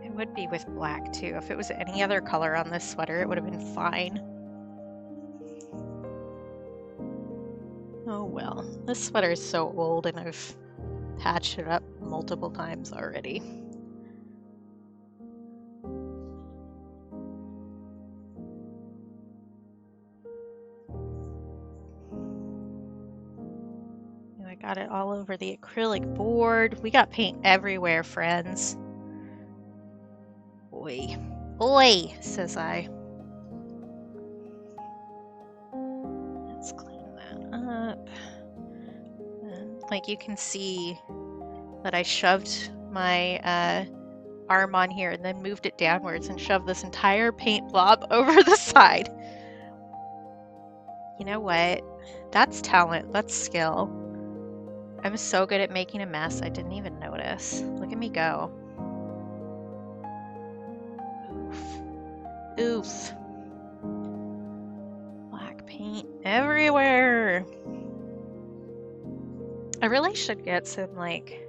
It would be with black too. If it was any other color on this sweater, it would have been fine. Oh well, this sweater is so old and I've patched it up multiple times already. And I got it all over the acrylic board. We got paint everywhere, friends. Oi. Oi, says I. Let's clean that up. And like you can see that I shoved my arm on here and then moved it downwards and shoved this entire paint blob over the side. You know what? That's talent. That's skill. I'm so good at making a mess, I didn't even notice. Look at me go. Oof. Oof. Black paint everywhere. I really should get some, like,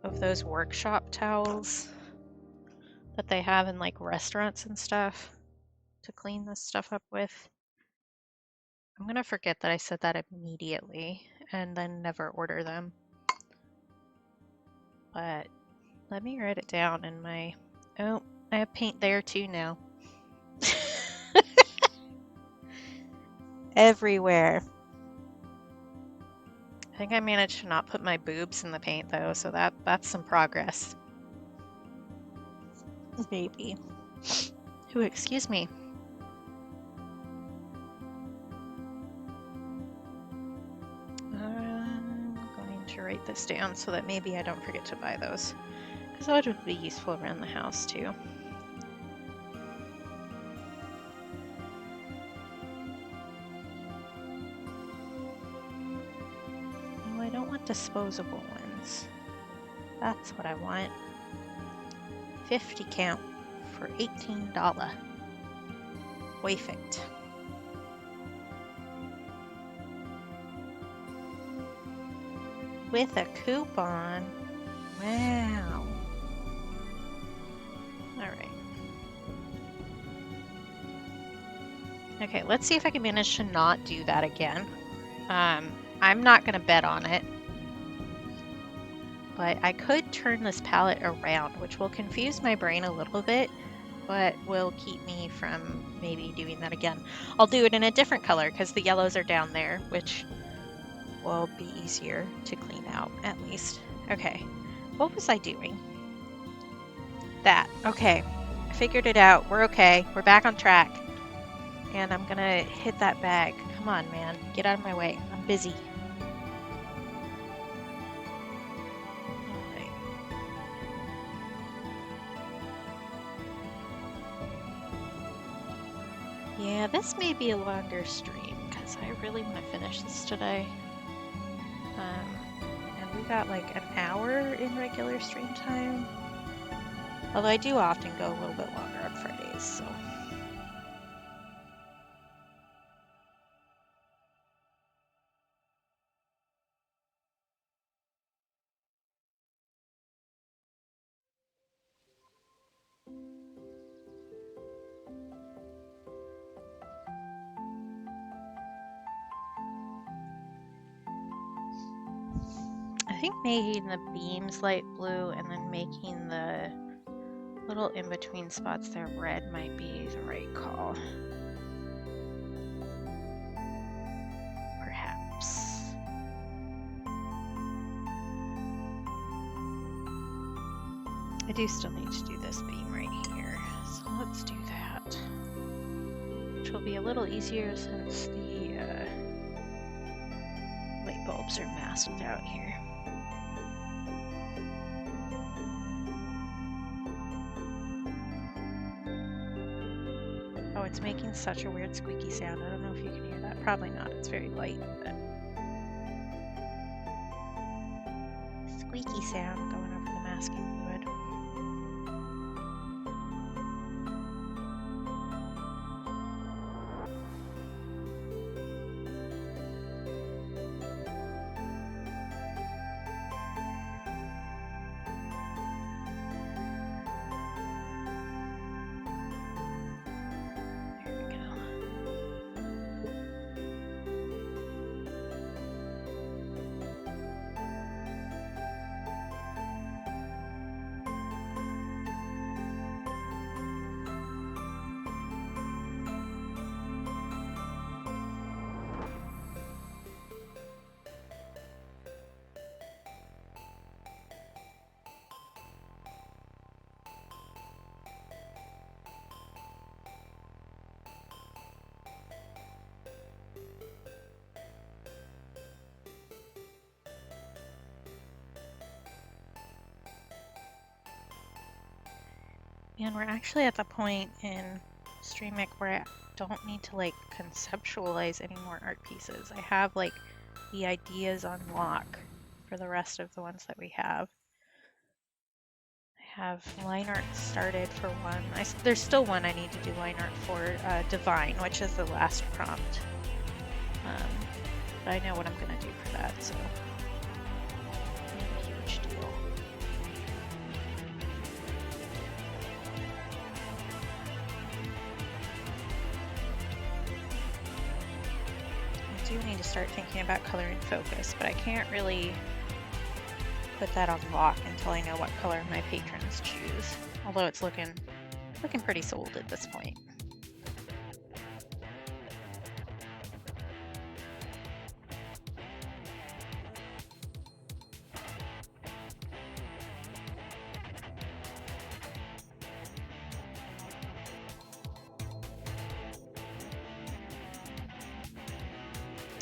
of those workshop towels that they have in, like, restaurants and stuff to clean this stuff up with. I'm gonna forget that I said that immediately and then never order them. But let me write it down in my... Oh, I have paint there too now. Everywhere. I think I managed to not put my boobs in the paint though, so that's some progress. Maybe. Ooh, excuse me. I'm going to write this down so that maybe I don't forget to buy those, because that would be useful around the house too. No, I don't want disposable ones. That's what I want. 50 count for $18. Perfect. With a coupon. Wow. Alright. Okay, let's see if I can manage to not do that again. I'm not going to bet on it. But I could turn this palette around, which will confuse my brain a little bit, but will keep me from maybe doing that again. I'll do it in a different color because the yellows are down there, which will be easier to clean out at least. Okay, what was I doing? That. Okay, I figured it out. We're okay. We're back on track. And I'm gonna hit that bag. Come on, man. Get out of my way. I'm busy. Alright. Yeah, this may be a longer stream because I really want to finish this today. And we got like an hour in regular stream time. Although I do often go a little bit longer on Fridays, so. I think making the beams light blue and then making the little in-between spots there red might be the right call. Perhaps. I do still need to do this beam right here, let's do that. Which will be a little easier since the light bulbs are masked out here. Oh, it's making such a weird squeaky sound. I don't know if you can hear that. Probably not. It's very light, but squeaky sound going over the masking fluid. And we're actually at the point in StreamINK where I don't need to like conceptualize any more art pieces. I have like the ideas on lock for the rest of the ones that we have. I have line art started for one. There's still one I need to do line art for, Divine, which is the last prompt. But I know what I'm gonna do for that, so not a huge deal. I do need to start thinking about color and focus, but I can't really put that on lock until I know what color my patrons choose. Although it's looking pretty sold at this point.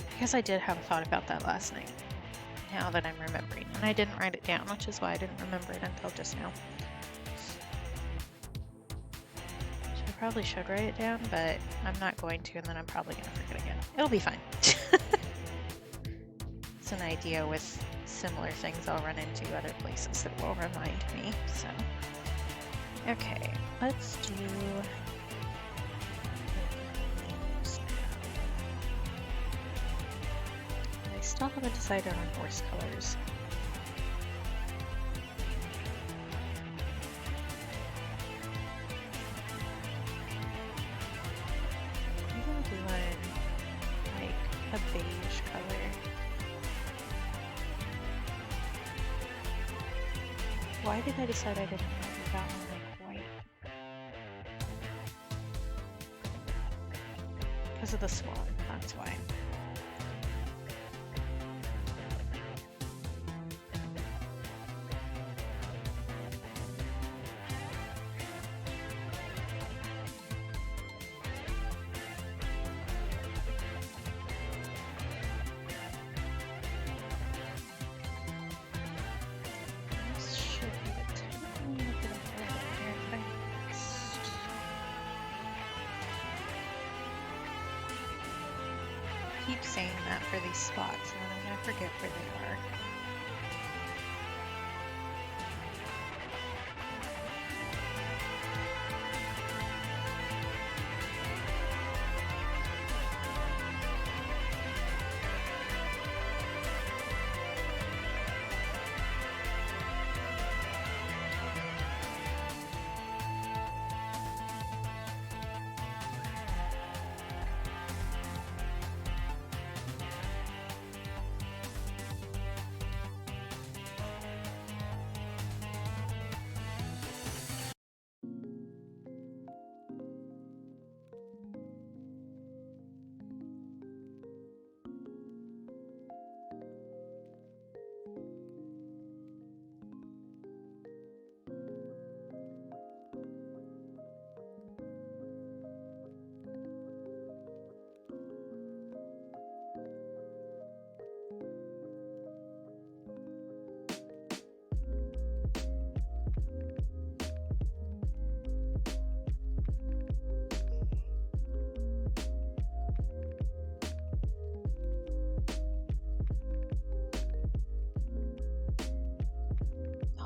I guess I did have a thought about that last night, now that I'm remembering. And I didn't write it down, which is why I didn't remember it until just now. So I probably should write it down, but I'm not going to, and then I'm probably going to forget again. It'll be fine. It's an idea with similar things I'll run into other places that will remind me, so. Okay, let's do... Still haven't decided on horse colors. I'm gonna do one like a beige color. Why did I decide I didn't want to do that one like white? Because of the swan, that's why. Keep saying that for these spots, and then I'm gonna forget where they are.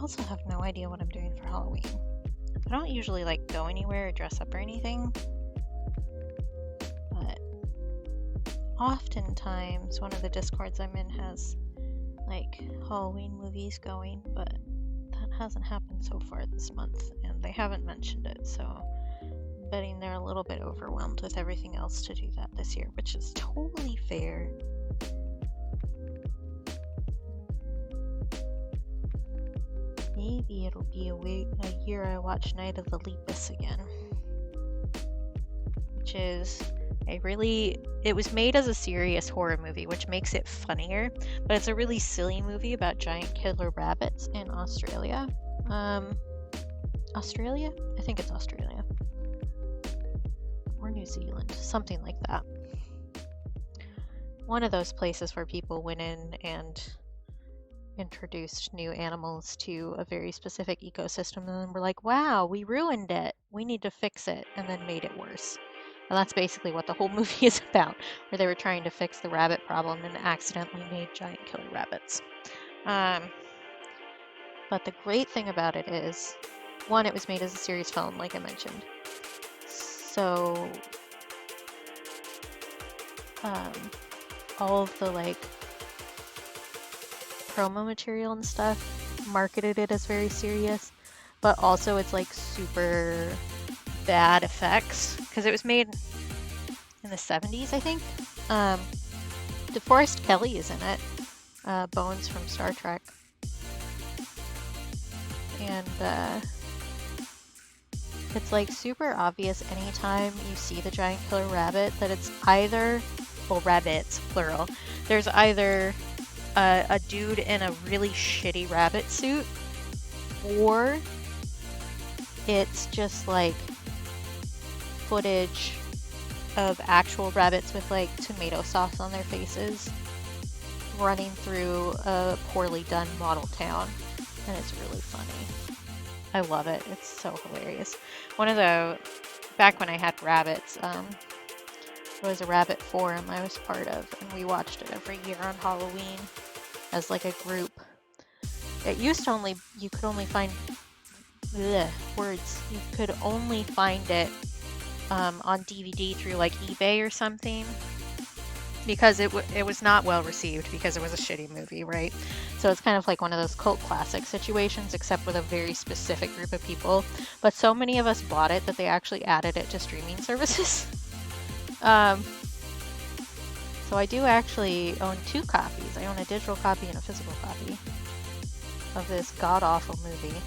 also have no idea what I'm doing for Halloween. I don't usually like go anywhere or dress up or anything, but oftentimes one of the Discords I'm in has like Halloween movies going, but that hasn't happened so far this month, and they haven't mentioned it, so I'm betting they're a little bit overwhelmed with everything else to do that this year, which is totally fair. Maybe it'll be a year I watch Night of the Lepus again, which is it was made as a serious horror movie, which makes it funnier, but it's a really silly movie about giant killer rabbits in Australia. Australia? I think it's Australia. Or New Zealand, something like that. One of those places where people went in and introduced new animals to a very specific ecosystem and then were like, wow, we ruined it. We need to fix it, and then made it worse. And that's basically what the whole movie is about, where they were trying to fix the rabbit problem and accidentally made giant killer rabbits. But the great thing about it is, one, it was made as a series film, like I mentioned. So all of the like promo material and stuff marketed it as very serious, but also it's like super bad effects because it was made in the 70s, I think. DeForest Kelley is in it, Bones from Star Trek, and it's like super obvious anytime you see the giant killer rabbit that it's either, well, rabbits plural, there's either a dude in a really shitty rabbit suit, or it's just like footage of actual rabbits with like tomato sauce on their faces running through a poorly done model town, and it's really funny. I love it. It's so hilarious. Back when I had rabbits, there was a rabbit forum I was part of, and we watched it every year on Halloween as like a group. It used to you could only find words. You could only find it on DVD through like eBay or something, because it was not well received because it was a shitty movie, right? So it's kind of like one of those cult classic situations, except with a very specific group of people. But so many of us bought it that they actually added it to streaming services. So I do actually own 2 copies. I own a digital copy and a physical copy of this god-awful movie,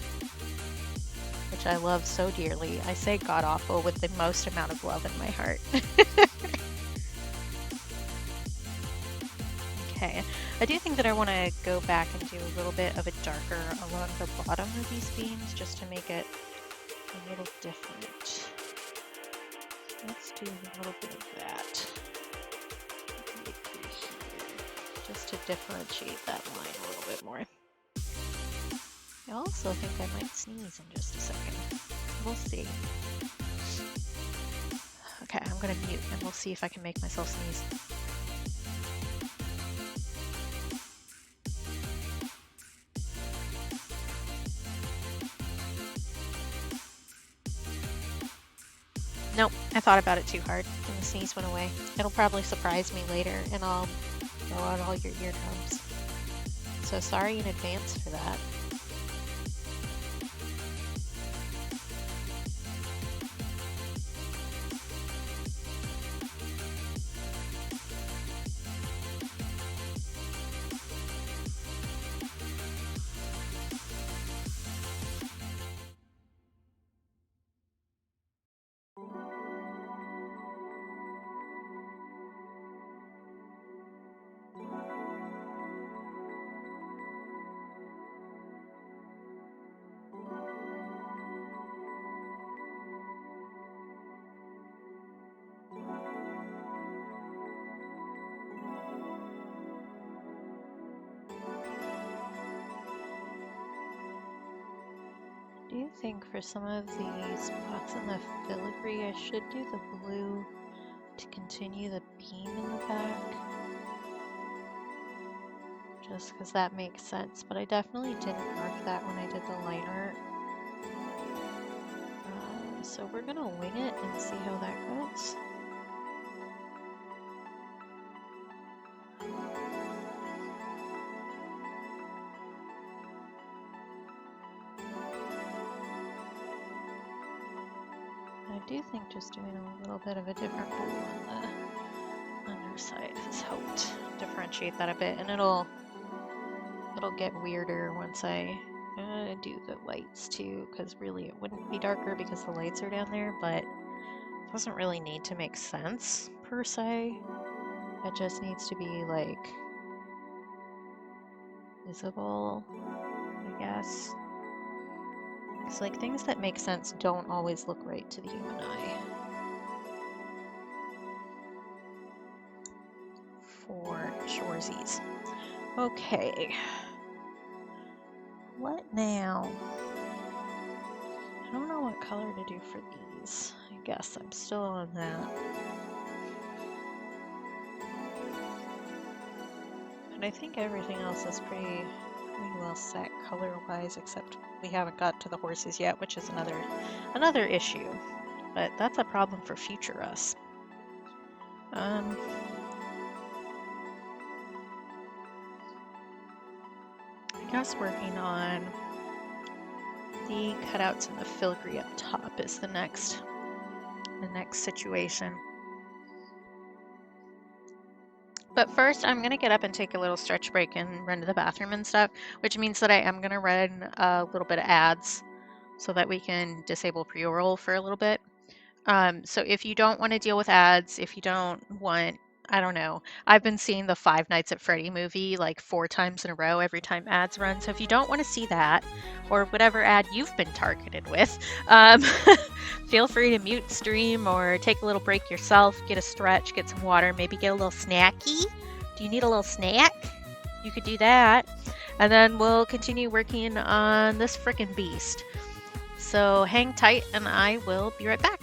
which I love so dearly. I say god-awful with the most amount of love in my heart. Okay, I do think that I want to go back and do a little bit of a darker along the bottom of these beams, just to make it a little different. Let's do a little bit of that. Just to differentiate that line a little bit more. I also think I might sneeze in just a second. We'll see. Okay, I'm gonna mute and we'll see if I can make myself sneeze. Nope, I thought about it too hard and the sneeze went away. It'll probably surprise me later and I'll blow out all your eardrums. So sorry in advance for that. Do you think for some of the spots in the filigree I should do the blue to continue the beam in the back? just because that makes sense, but I definitely didn't mark that when I did the line art. So we're gonna wing it and see how that goes. I do think just doing a little bit of a different blue on the underside has helped differentiate that a bit, and it'll get weirder once I do the lights too, because really it wouldn't be darker because the lights are down there, but it doesn't really need to make sense per se. It just needs to be like visible, I guess. Because like things that make sense don't always look right to the human eye. For shoresies. Okay. What now? I don't know what color to do for these. I guess I'm still on that. And I think everything else is pretty well set color-wise, except we haven't got to the horses yet, which is another issue. But that's a problem for future us. I guess working on the cutouts and the filigree up top is the next situation. But first, I'm gonna get up and take a little stretch break and run to the bathroom and stuff, which means that I am gonna run a little bit of ads so that we can disable pre-roll for a little bit. So if you don't want to deal with ads, if you don't want, I don't know, I've been seeing the Five Nights at Freddy movie like 4 times in a row every time ads run. So if you don't want to see that, or whatever ad you've been targeted with, feel free to mute stream or take a little break yourself, get a stretch, get some water, maybe get a little snacky. Do you need a little snack? You could do that. And then we'll continue working on this frickin' beast. So hang tight and I will be right back.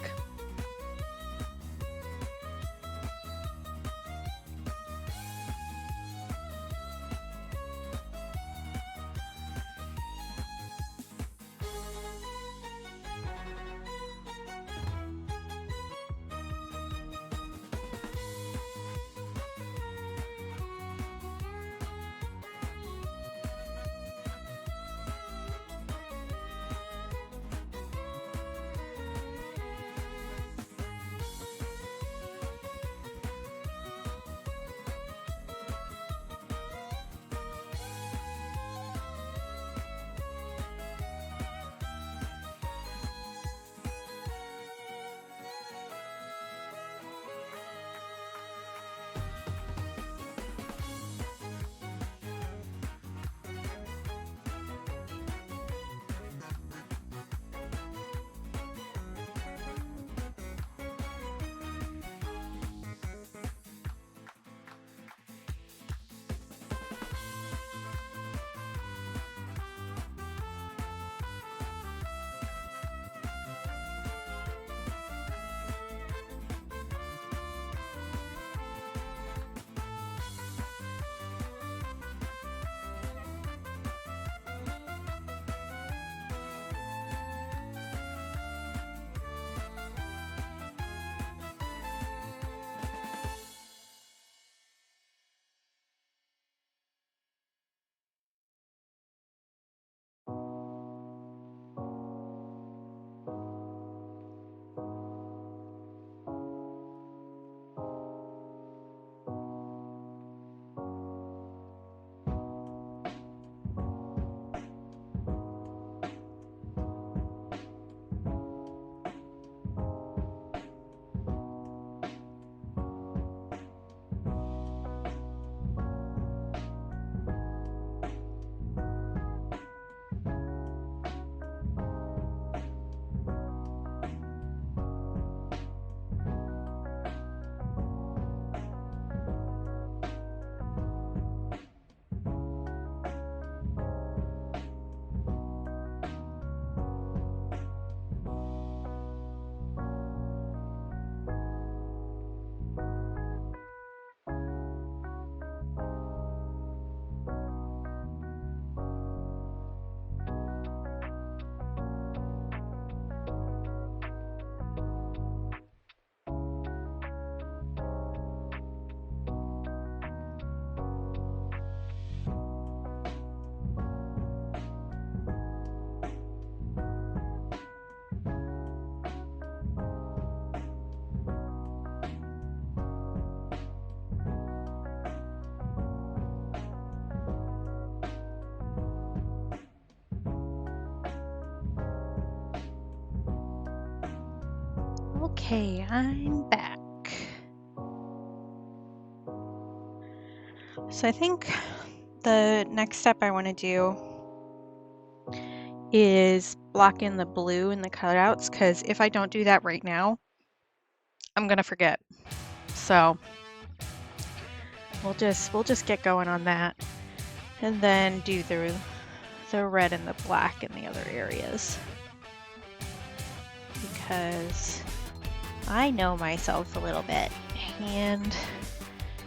Okay, I'm back. So I think the next step I want to do is block in the blue in the cutouts, because if I don't do that right now, I'm gonna forget. So we'll just get going on that, and then do the red and the black in the other areas, because I know myself a little bit, and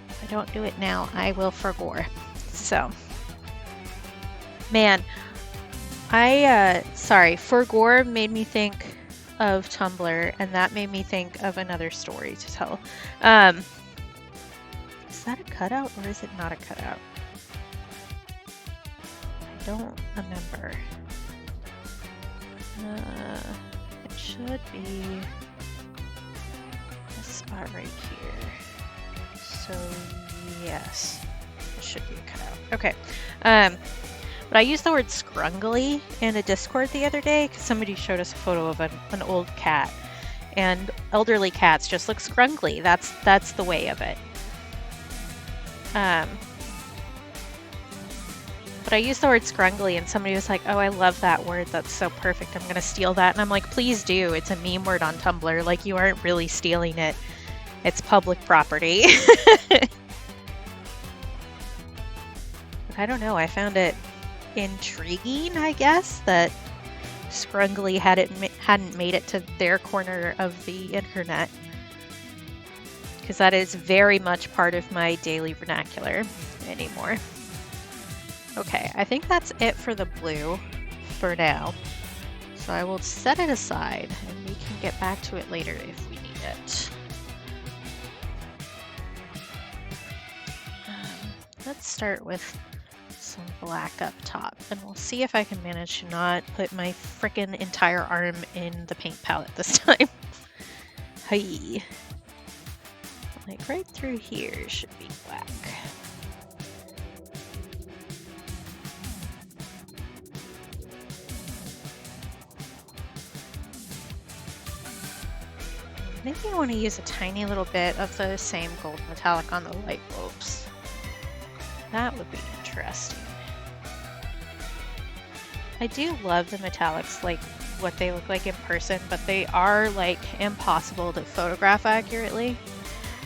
if I don't do it now, I will forget. So, man, sorry, forget made me think of Tumblr, and that made me think of another story to tell. Is that a cutout or is it not a cutout? I don't remember. It should be this spot right here. So yes, it should be a cutout. Okay. But I used the word scrungly in a Discord the other day because somebody showed us a photo of an old cat, and elderly cats just look scrungly. That's the way of it. But I used the word scrungly, and somebody was like, "Oh, I love that word. That's so perfect. I'm gonna steal that." And I'm like, "Please do. It's a meme word on Tumblr. Like, you aren't really stealing it. It's public property." But I don't know. I found it intriguing, I guess, that scrungly hadn't made it to their corner of the internet, because that is very much part of my daily vernacular anymore. Okay, I think that's it for the blue for now. So I will set it aside, and we can get back to it later if we need it. Let's start with some black up top, and we'll see if I can manage to not put my frickin' entire arm in the paint palette this time. Hey. Like right through here should be black. Maybe I want to use a tiny little bit of the same gold metallic on the light bulbs. That would be interesting. I do love the metallics, like what they look like in person, but they are like impossible to photograph accurately.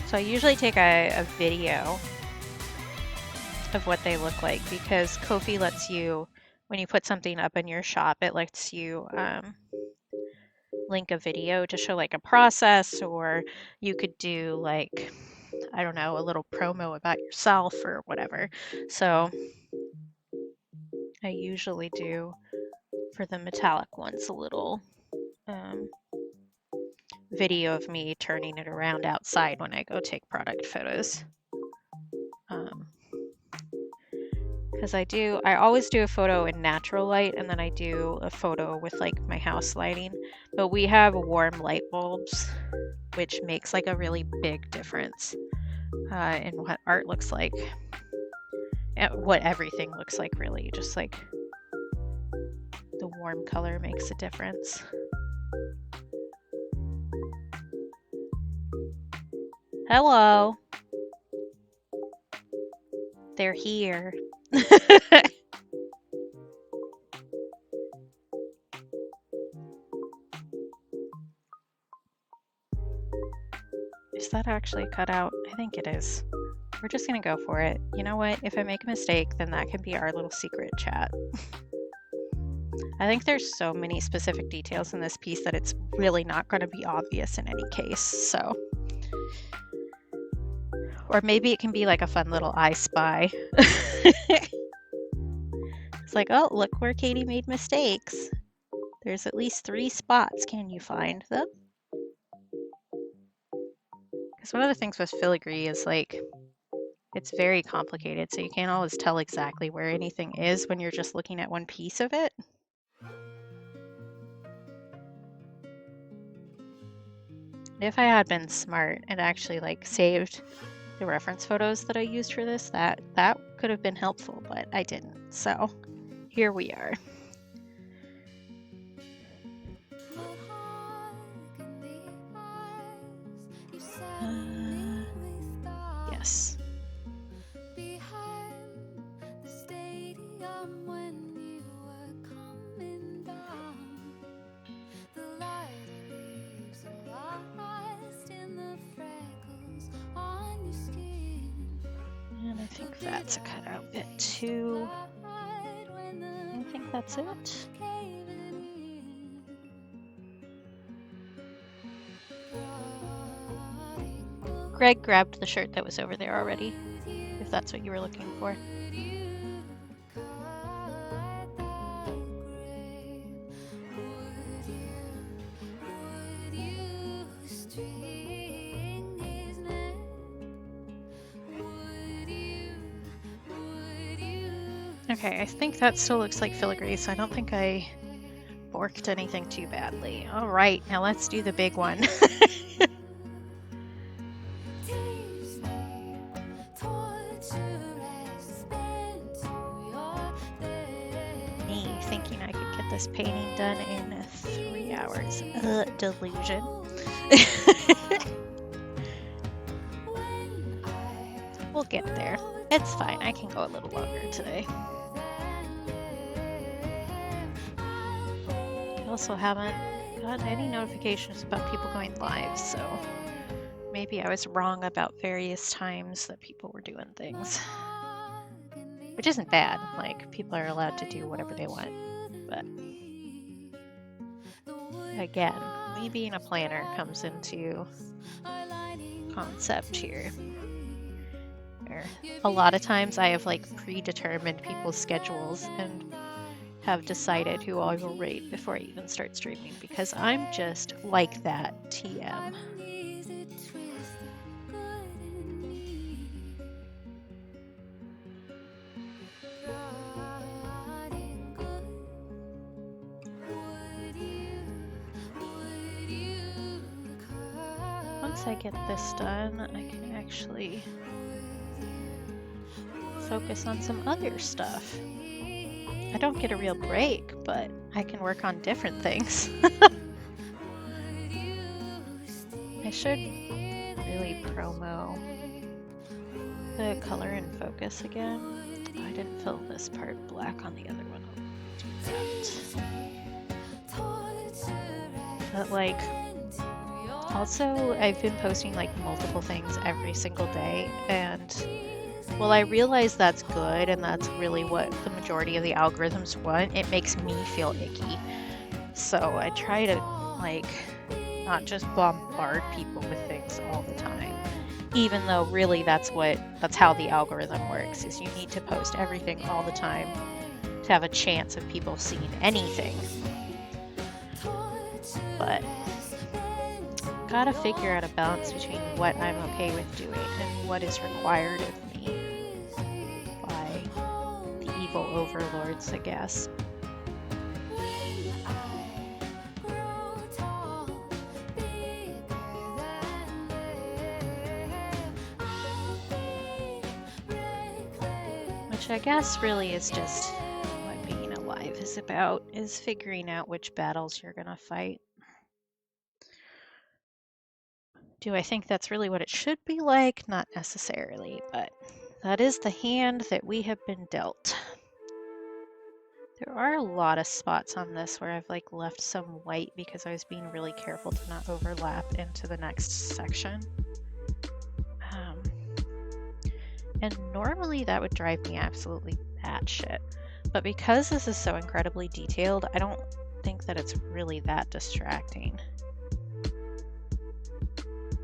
So I usually take a video of what they look like, because Ko-fi lets you, when you put something up in your shop, it lets you link a video to show like a process, or you could do like, I don't know, a little promo about yourself or whatever. So I usually do, for the metallic ones, a little video of me turning it around outside when I go take product photos. Because I always do a photo in natural light, and then I do a photo with like my house lighting. But we have warm light bulbs, which makes like a really big difference in what art looks like. What everything looks like, really. Just like the warm color makes a difference. Hello. They're here. Is that actually cut out? I think it is. We're just gonna go for it. You know what? If I make a mistake, then that can be our little secret chat. I think there's so many specific details in this piece that it's really not going to be obvious in any case, so. Or maybe it can be like a fun little I Spy. It's like, oh, look where Katie made mistakes. There's at least 3 spots. Can you find them? Because one of the things with filigree is like, it's very complicated, so you can't always tell exactly where anything is when you're just looking at one piece of it. If I had been smart and actually like saved the reference photos that I used for this, that could have been helpful, but I didn't. So here we are. think that's a cutout bit too. I think that's it. Greg grabbed the shirt that was over there already, if that's what you were looking for. Okay, I think that still looks like filigree, so I don't think I borked anything too badly. All right, now let's do the big one. Me thinking I could get this painting done in 3 hours. Delusion. We'll get there. It's fine, I can go a little longer today. I also haven't gotten any notifications about people going live, so maybe I was wrong about various times that people were doing things. Which isn't bad, like, people are allowed to do whatever they want, but again, me being a planner comes into concept here. Where a lot of times I have like predetermined people's schedules and have decided who I will rate before I even start streaming because I'm just like that, TM. Once I get this done, I can actually focus on some other stuff. I don't get a real break, but I can work on different things. I should really promo the color and focus again. Oh, I didn't fill this part black on the other one. I'll do that. But like, also I've been posting like multiple things every single day, and well, I realize that's good and that's really what the majority of the algorithms want. It makes me feel icky. So I try to like not just bombard people with things all the time. Even though really that's how the algorithm works, is you need to post everything all the time to have a chance of people seeing anything. But gotta figure out a balance between what I'm okay with doing and what is required of me by the evil overlords, I guess. Which I guess really is just what being alive is about, is figuring out which battles you're gonna fight. Do I think that's really what it should be like? Not necessarily, but that is the hand that we have been dealt. There are a lot of spots on this where I've like left some white because I was being really careful to not overlap into the next section. And normally that would drive me absolutely batshit. But because this is so incredibly detailed, I don't think that it's really that distracting.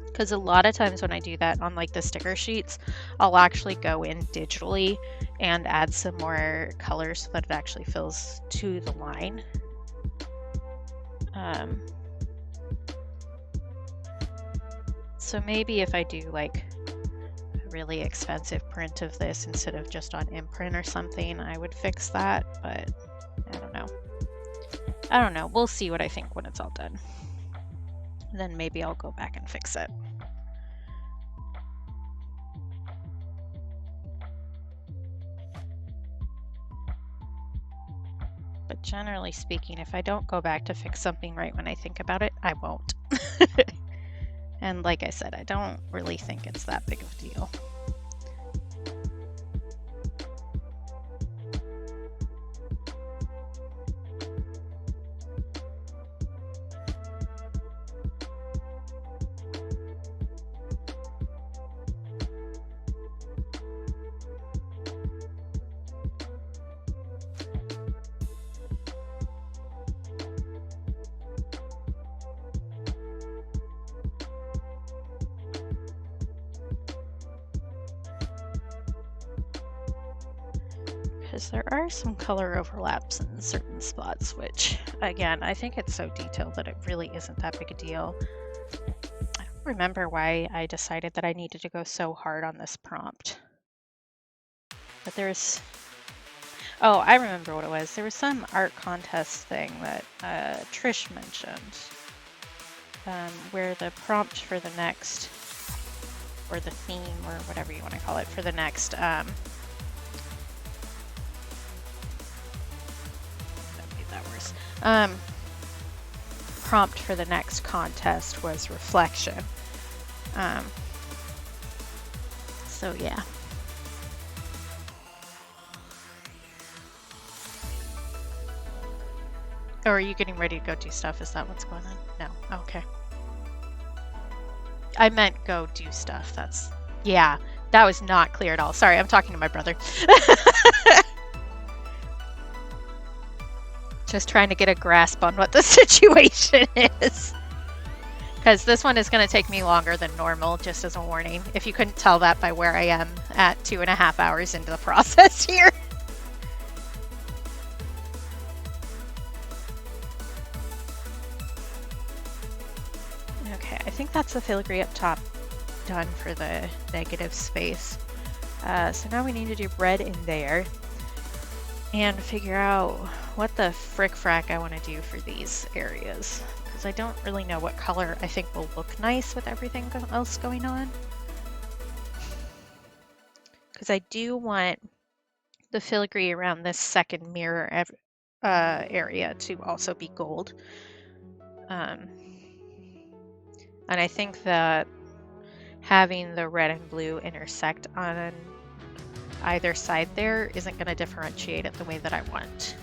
Because a lot of times when I do that on like the sticker sheets, I'll actually go in digitally and add some more color so that it actually fills to the line. So maybe if I do like a really expensive print of this instead of just on imprint or something, I would fix that, but I don't know. I don't know. We'll see what I think when it's all done. Then maybe I'll go back and fix it. But generally speaking, if I don't go back to fix something right when I think about it, I won't. And like I said, I don't really think it's that big of a deal. because there are some color overlaps in certain spots, which, again, I think it's so detailed that it really isn't that big a deal. I don't remember why I decided that I needed to go so hard on this prompt. But there's... Oh, I remember what it was. There was some art contest thing that Trish mentioned, where the prompt for the next, or the theme, or whatever you want to call it, for the next, that made that worse. Prompt for the next contest was reflection. So yeah. Or are you getting ready to go do stuff? Is that what's going on? No. Okay. I meant go do stuff. That's... Yeah, that was not clear at all. Sorry, I'm talking to my brother. Just trying to get a grasp on what the situation is. Because this one is going to take me longer than normal, just as a warning. If you couldn't tell that by where I am at 2.5 hours into the process here. Okay, I think that's the filigree up top done for the negative space. So now we need to do red in there and figure out what the frick-frack I want to do for these areas, because I don't really know what color I think will look nice with everything else going on. Because I do want the filigree around this second mirror area to also be gold. And I think that having the red and blue intersect on either side there isn't going to differentiate it the way that I want.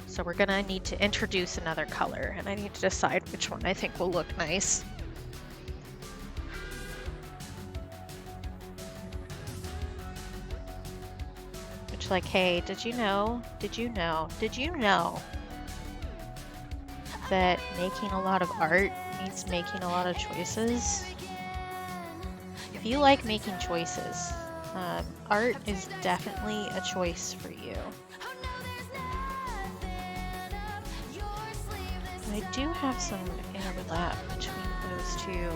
So we're going to need to introduce another color, and I need to decide which one I think will look nice. Which, like, hey, did you know that making a lot of art means making a lot of choices? If you like making choices, art is definitely a choice for you. I do have some overlap between those two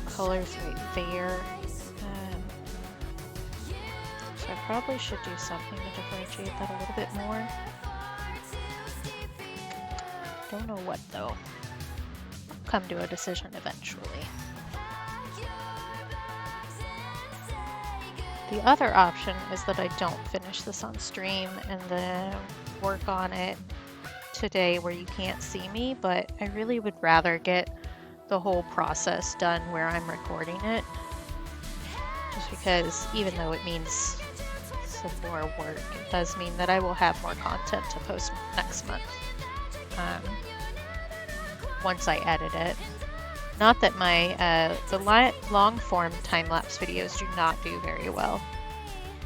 colors right there. So I probably should do something to differentiate that a little bit more. Don't know what though. I'll come to a decision eventually. The other option is that I don't finish this on stream and then work on it today where you can't see me, but I really would rather get the whole process done where I'm recording it. Just because even though it means some more work, it does mean that I will have more content to post next month. Once I edit it. Not that my the long form time-lapse videos do not do very well,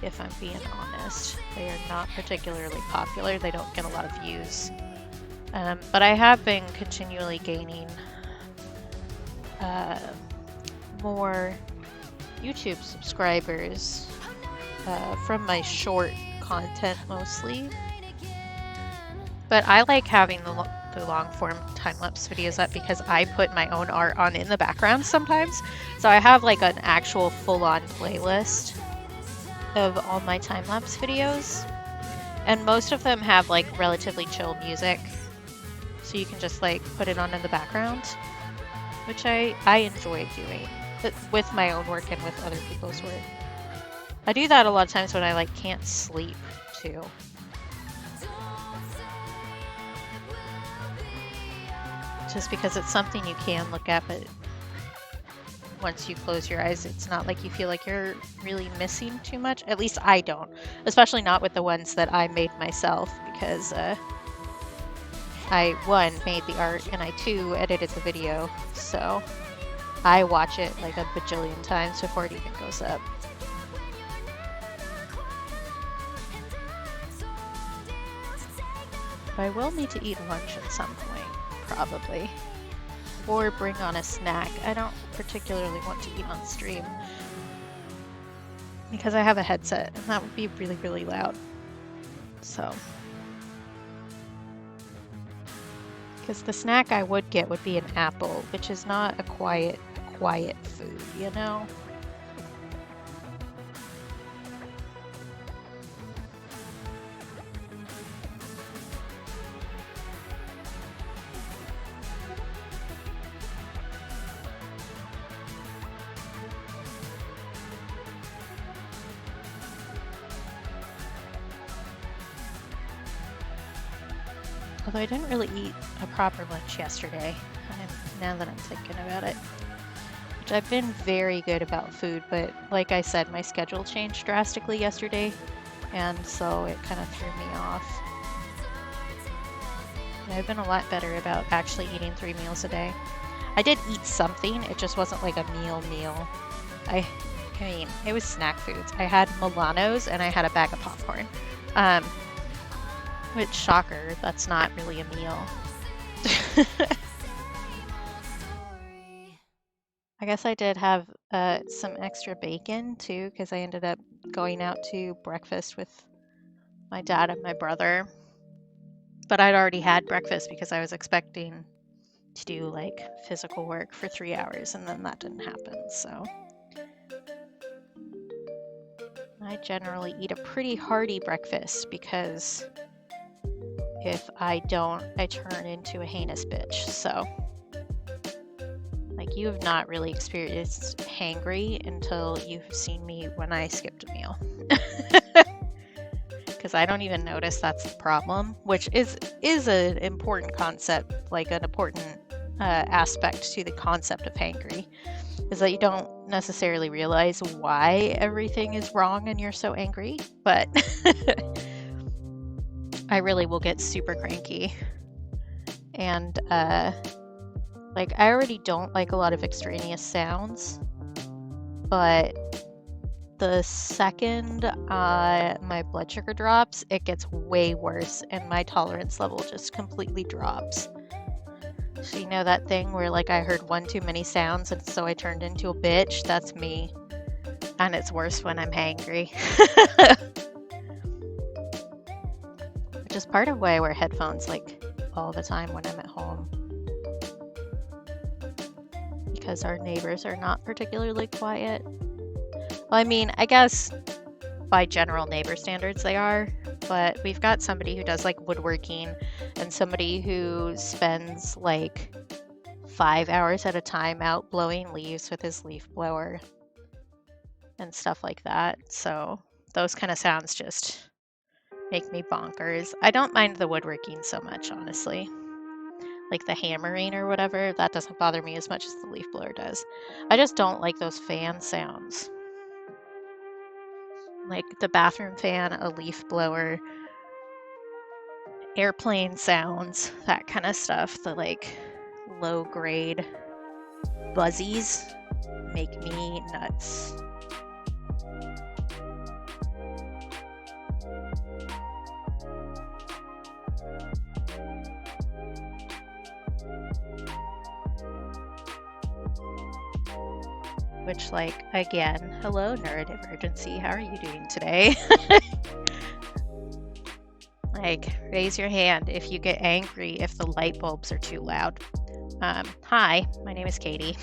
if I'm being honest. They are not particularly popular. They don't get a lot of views. But I have been continually gaining more YouTube subscribers from my short content mostly. But I like having the long form time-lapse videos up because I put my own art on in the background sometimes. So I have like an actual full-on playlist of all my time-lapse videos. And most of them have like relatively chill music. So you can just like put it on in the background, which I enjoy doing, but with my own work and with other people's work. I do that a lot of times when I like can't sleep too. Just because it's something you can look at, but once you close your eyes, it's not like you feel like you're really missing too much. At least I don't, especially not with the ones that I made myself, because I, 1, made the art, and I, 2, edited the video, so I watch it like a bajillion times before it even goes up. But I will need to eat lunch at some point. Probably. Or bring on a snack. I don't particularly want to eat on stream because I have a headset and that would be really, really loud. So, because the snack I would get would be an apple, which is not a quiet food, you know? Although I didn't really eat a proper lunch yesterday, now that I'm thinking about it. Which I've been very good about food, but like I said, my schedule changed drastically yesterday, and so it kind of threw me off. And I've been a lot better about actually eating 3 meals a day. I did eat something, it just wasn't like a meal. I mean, it was snack foods. I had Milanos and I had a bag of popcorn. Which, shocker, that's not really a meal. I guess I did have some extra bacon too, because I ended up going out to breakfast with my dad and my brother. But I'd already had breakfast because I was expecting to do like physical work for 3 hours, and then that didn't happen, so. I generally eat a pretty hearty breakfast because if I don't, I turn into a heinous bitch, so. Like, you have not really experienced hangry until you've seen me when I skipped a meal. Because I don't even notice that's the problem, which is an important concept, like an important aspect to the concept of hangry, is that you don't necessarily realize why everything is wrong and you're so angry, but I really will get super cranky. And like, I already don't like a lot of extraneous sounds, but the second my blood sugar drops, it gets way worse and my tolerance level just completely drops. So you know that thing where like I heard one too many sounds and so I turned into a bitch? That's me. And it's worse when I'm hangry. Which is part of why I wear headphones like all the time when I'm at home. Because our neighbors are not particularly quiet. Well, I mean, I guess by general neighbor standards they are, but we've got somebody who does like woodworking and somebody who spends like 5 hours at a time out blowing leaves with his leaf blower and stuff like that. So those kind of sounds just make me bonkers. I don't mind the woodworking so much, honestly. Like the hammering or whatever, that doesn't bother me as much as the leaf blower does. I just don't like those fan sounds. Like the bathroom fan, a leaf blower, airplane sounds, that kind of stuff. The like low grade buzzies make me nuts. Which, like, again, hello neurodivergency, how are you doing today? Like, raise your hand if you get angry if the light bulbs are too loud. Hi, my name is Katie.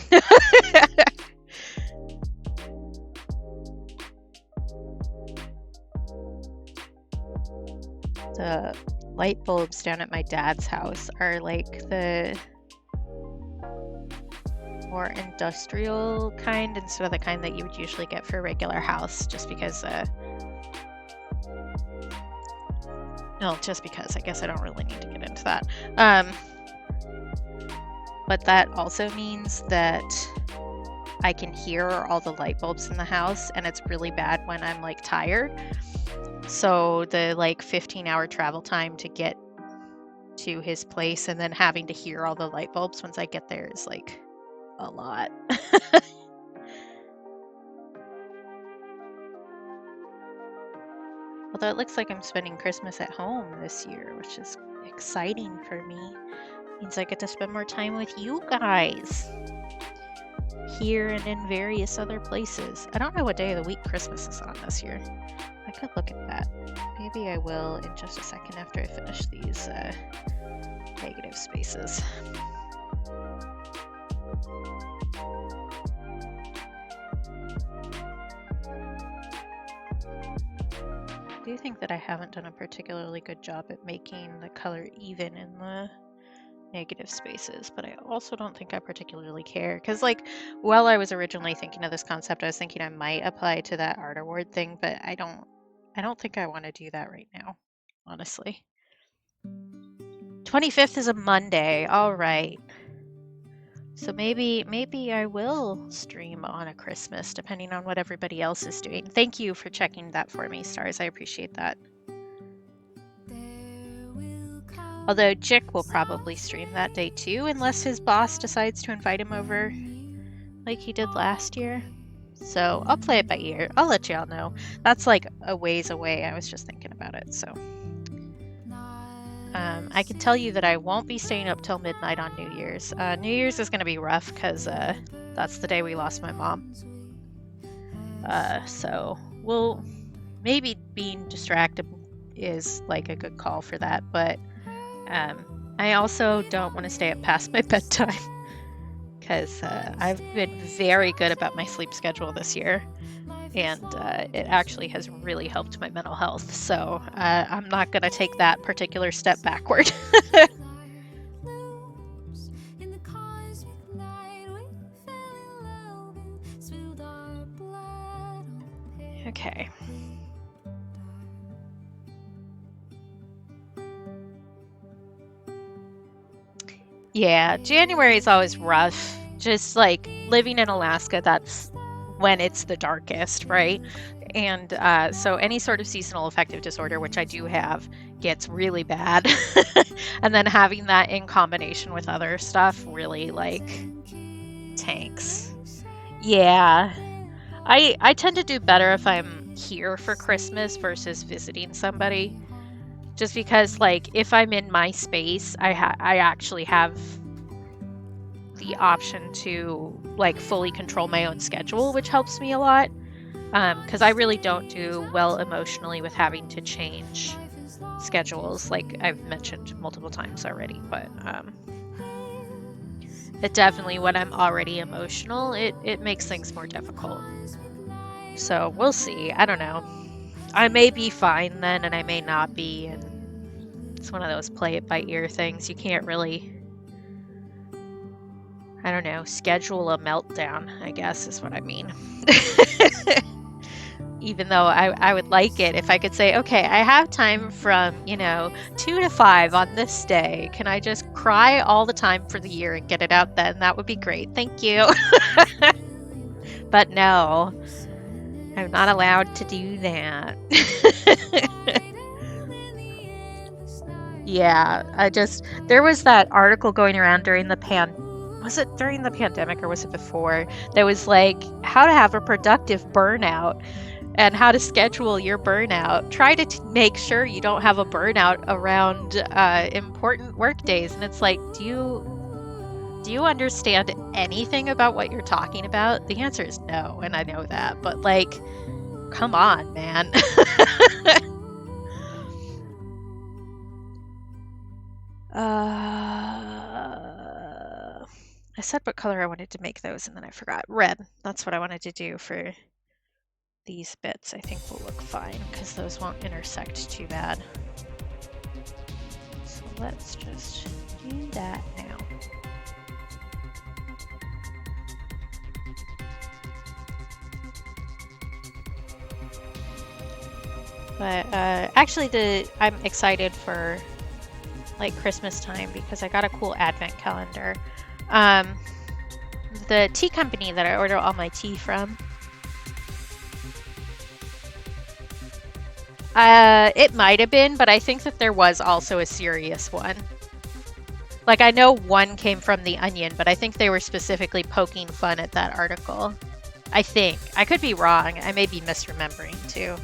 The light bulbs down at my dad's house are like the more industrial kind instead of the kind that you would usually get for a regular house, just because I guess I don't really need to get into that. But that also means that I can hear all the light bulbs in the house, and it's really bad when I'm like tired. So the like 15-hour travel time to get to his place and then having to hear all the light bulbs once I get there is like a lot. Although it looks like I'm spending Christmas at home this year, which is exciting for me. Means I get to spend more time with you guys here and in various other places. I don't know what day of the week Christmas is on this year. I I could look at that. Maybe I will in just a second after I finish these negative spaces. I do think that I haven't done a particularly good job at making the color even in the negative spaces, but I also don't think I particularly care, because like while I was originally thinking of this concept, I was thinking I might apply to that art award thing, but I don't think I want to do that right now, honestly. 25th is a Monday. All right. So maybe I will stream on a Christmas, depending on what everybody else is doing. Thank you for checking that for me, Stars. I appreciate that. Although Chick will probably stream that day too, unless his boss decides to invite him over like he did last year. So I'll play it by ear. I'll let y'all know. That's like a ways away. I was just thinking about it, so. I can tell you that I won't be staying up till midnight on New Year's. New Year's is going to be rough because that's the day we lost my mom. So we'll maybe being distracted is like a good call for that, but I also don't want to stay up past my bedtime because I've been very good about my sleep schedule this year, and it actually has really helped my mental health. So I'm not going to take that particular step backward. Okay. Yeah, January is always rough. Just like living in Alaska, that's when it's the darkest, right? And so any sort of seasonal affective disorder, which I do have, gets really bad. And then having that in combination with other stuff really like tanks. Yeah. I tend to do better if I'm here for Christmas versus visiting somebody. Just because like if I'm in my space, I actually have the option to like fully control my own schedule, which helps me a lot. Because I really don't do well emotionally with having to change schedules, like I've mentioned multiple times already. But it definitely, when I'm already emotional, it makes things more difficult. So we'll see. I don't know. I may be fine then, and I may not be. And it's one of those play it by ear things. You can't really, I don't know, schedule a meltdown, I guess is what I mean. Even though I would like it if I could say, okay, I have time from, 2 to 5 on this day. Can I just cry all the time for the year and get it out then? That would be great. Thank you. But no, I'm not allowed to do that. Yeah, there was that article going around during was it during the pandemic or was it before? That was like how to have a productive burnout and how to schedule your burnout. Try to make sure you don't have a burnout around important work days. And it's like, do you understand anything about what you're talking about? The answer is no, and I know that, but like, come on, man. I said what color I wanted to make those, and then I forgot. Red. That's what I wanted to do for these bits. I think will look fine because those won't intersect too bad. So let's just do that now. But actually, I'm excited for like Christmas time because I got a cool advent calendar. The tea company that I order all my tea from, it might have been, but I think that there was also a serious one. Like I know one came from The Onion, but I think they were specifically poking fun at that article. I think. I could be wrong. I may be misremembering too.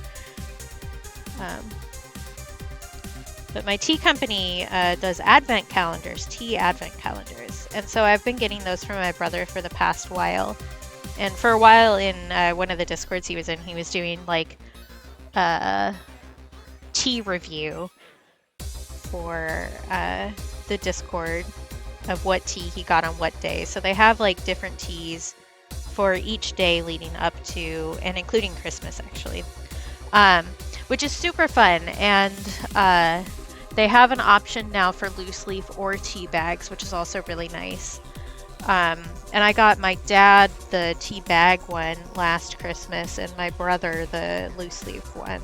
But my tea company does advent calendars, tea advent calendars. And so I've been getting those from my brother for the past while. And for a while in one of the Discords he was in, he was doing like tea review for the Discord of what tea he got on what day. So they have like different teas for each day leading up to and including Christmas actually, which is super fun. And they have an option now for loose leaf or tea bags, which is also really nice. And I got my dad the tea bag one last Christmas and my brother the loose leaf one.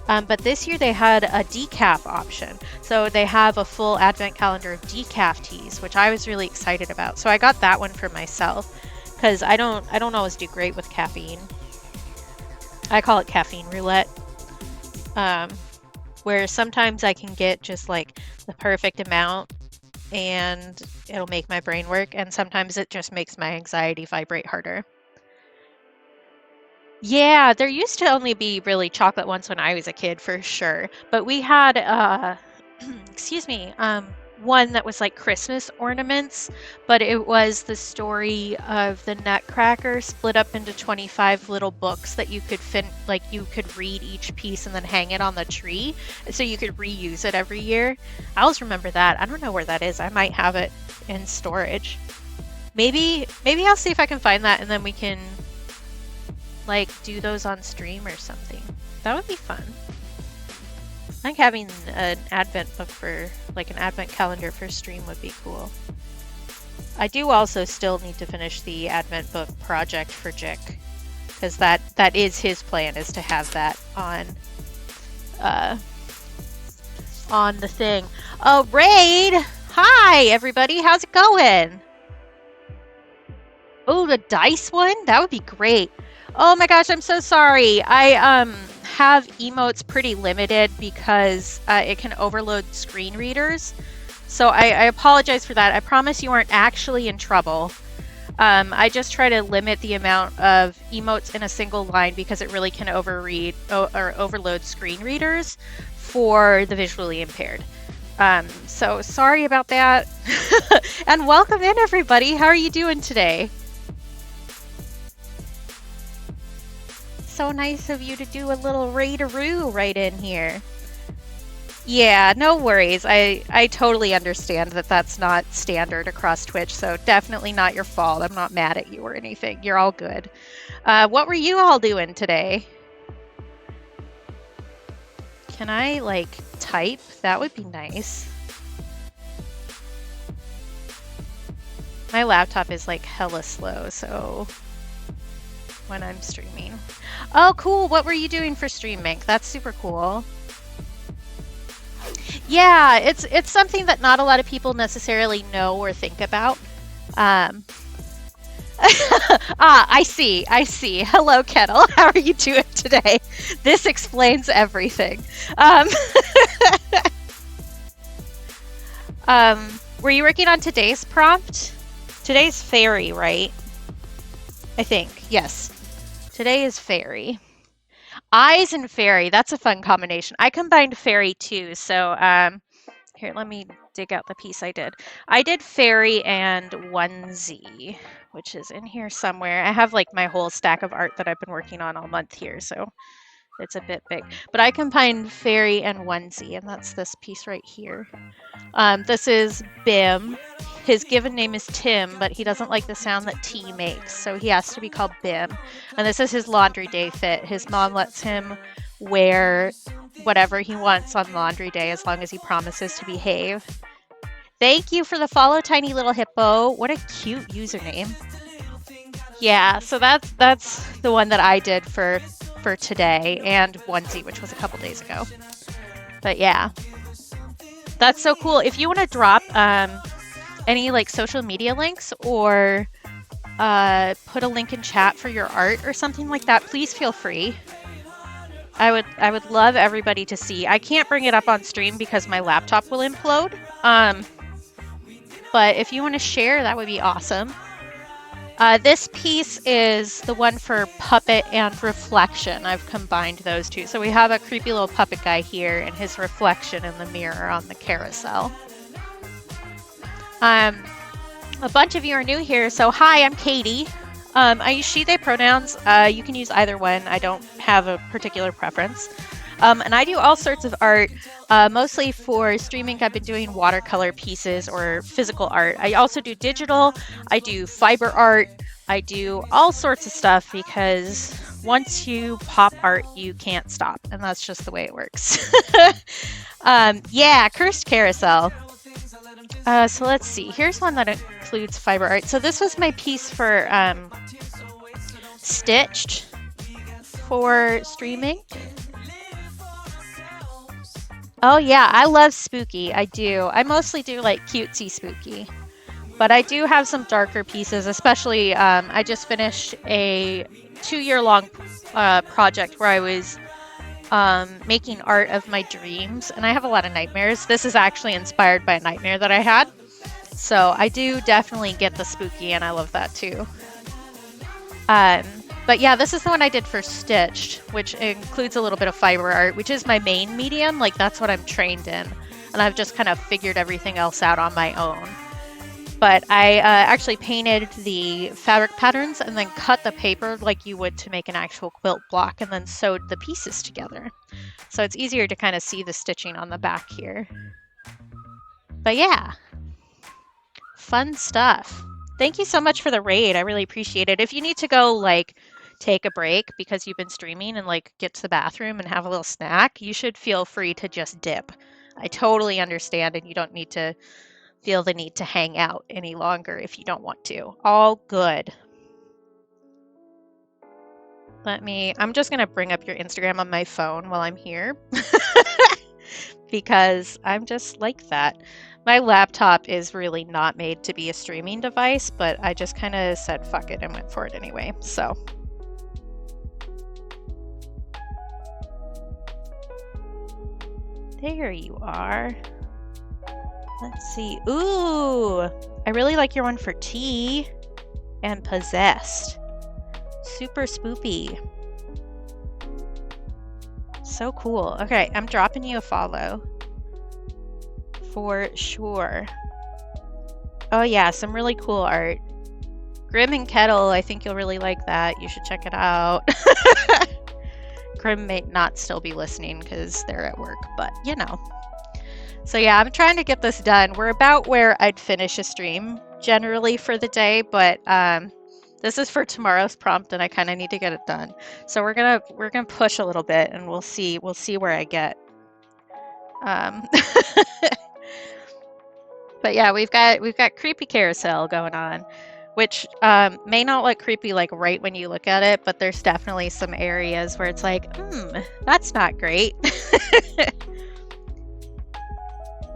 But this year they had a decaf option. So they have a full advent calendar of decaf teas, which I was really excited about. So I got that one for myself because I don't always do great with caffeine. I call it caffeine roulette. Where sometimes I can get just like the perfect amount and it'll make my brain work, and sometimes it just makes my anxiety vibrate harder. Yeah, there used to only be really chocolate ones when I was a kid, for sure. But we had, excuse me, one that was like Christmas ornaments, but it was the story of the Nutcracker split up into 25 little books that you could you could read each piece and then hang it on the tree, so you could reuse it every year. I always remember that. I don't know where that is. I might have it in storage. Maybe I'll see if I can find that and then we can like do those on stream or something. That would be fun. I think having an advent book for like an advent calendar for stream would be cool. I do also still need to finish the advent book project for Jick, because that is his plan, is to have that on the thing. Oh, Raid! Hi everybody, how's it going? Oh, the dice one? That would be great. Oh my gosh, I'm so sorry. I have emotes pretty limited because it can overload screen readers. So I apologize for that. I promise you aren't actually in trouble. I just try to limit the amount of emotes in a single line because it really can overload screen readers for the visually impaired. So sorry about that. And welcome in everybody. How are you doing today? So nice of you to do a little raid-a-roo right in here. Yeah, no worries. I totally understand that that's not standard across Twitch, so definitely not your fault. I'm not mad at you or anything. You're all good. What were you all doing today? Can I, like, type? That would be nice. My laptop is, like, hella slow, so when I'm streaming. Oh, cool. What were you doing for StreamINK? That's super cool. Yeah, it's something that not a lot of people necessarily know or think about. I see. Hello, Kettle. How are you doing today? This explains everything. Were you working on today's prompt? Today's fairy, right? I think. Yes. Today is fairy. Eyes and fairy. That's a fun combination. I combined fairy too. So here, let me dig out the piece I did. I did fairy and onesie, which is in here somewhere. I have like my whole stack of art that I've been working on all month here, so it's a bit big. But I combined fairy and onesie, and that's this piece right here. This is Bim. His given name is Tim, but he doesn't like the sound that T makes, so he has to be called Bim. And this is his laundry day fit. His mom lets him wear whatever he wants on laundry day as long as he promises to behave. Thank you for the follow, Tiny Little Hippo. What a cute username. Yeah, so that's the one that I did for today, and onesie, which was a couple days ago. But yeah, that's so cool. If you want to drop any like social media links or put a link in chat for your art or something like that, please feel free. I would love everybody to see. I can't bring it up on stream because my laptop will implode. But if you want to share, that would be awesome. This piece is the one for puppet and reflection. I've combined those two. So we have a creepy little puppet guy here and his reflection in the mirror on the carousel. A bunch of you are new here, so hi, I'm Katie. I use she, they pronouns. You can use either one. I don't have a particular preference. And I do all sorts of art, mostly for StreamINK. I've been doing watercolor pieces or physical art. I also do digital. I do fiber art. I do all sorts of stuff because once you pop art, you can't stop. And that's just the way it works. Yeah, Cursed Carousel. So let's see. Here's one that includes fiber art. So this was my piece for Stitched for StreamINK. Oh yeah, I love spooky. I do. I mostly do like cutesy spooky. But I do have some darker pieces, especially I just finished a 2-year-long project where I was making art of my dreams, and I have a lot of nightmares. This is actually inspired by a nightmare that I had. So I do definitely get the spooky, and I love that too. But yeah, this is the one I did for Stitched, which includes a little bit of fiber art, which is my main medium. Like, that's what I'm trained in. And I've just kind of figured everything else out on my own. But I actually painted the fabric patterns and then cut the paper like you would to make an actual quilt block, and then sewed the pieces together. So it's easier to kind of see the stitching on the back here. But yeah, fun stuff. Thank you so much for the raid. I really appreciate it. If you need to go like take a break because you've been streaming and like get to the bathroom and have a little snack, you should feel free to just dip. I totally understand, and you don't need to feel the need to hang out any longer if you don't want to. All good. I'm just gonna bring up your Instagram on my phone while I'm here because I'm just like that. My laptop is really not made to be a streaming device, but I just kind of said fuck it and went for it anyway, so. There you are. Let's see. Ooh, I really like your one for tea and possessed. Super spoopy. So cool. Okay, I'm dropping you a follow. For sure. Oh yeah, some really cool art. Grim and Kettle, I think you'll really like that. You should check it out. Grim may not still be listening because they're at work, but you know. So yeah, I'm trying to get this done. We're about where I'd finish a stream generally for the day, but this is for tomorrow's prompt, and I kind of need to get it done. So we're gonna push a little bit, and we'll see where I get. But yeah, we've got creepy carousel going on, which may not look creepy like right when you look at it, but there's definitely some areas where it's like, that's not great.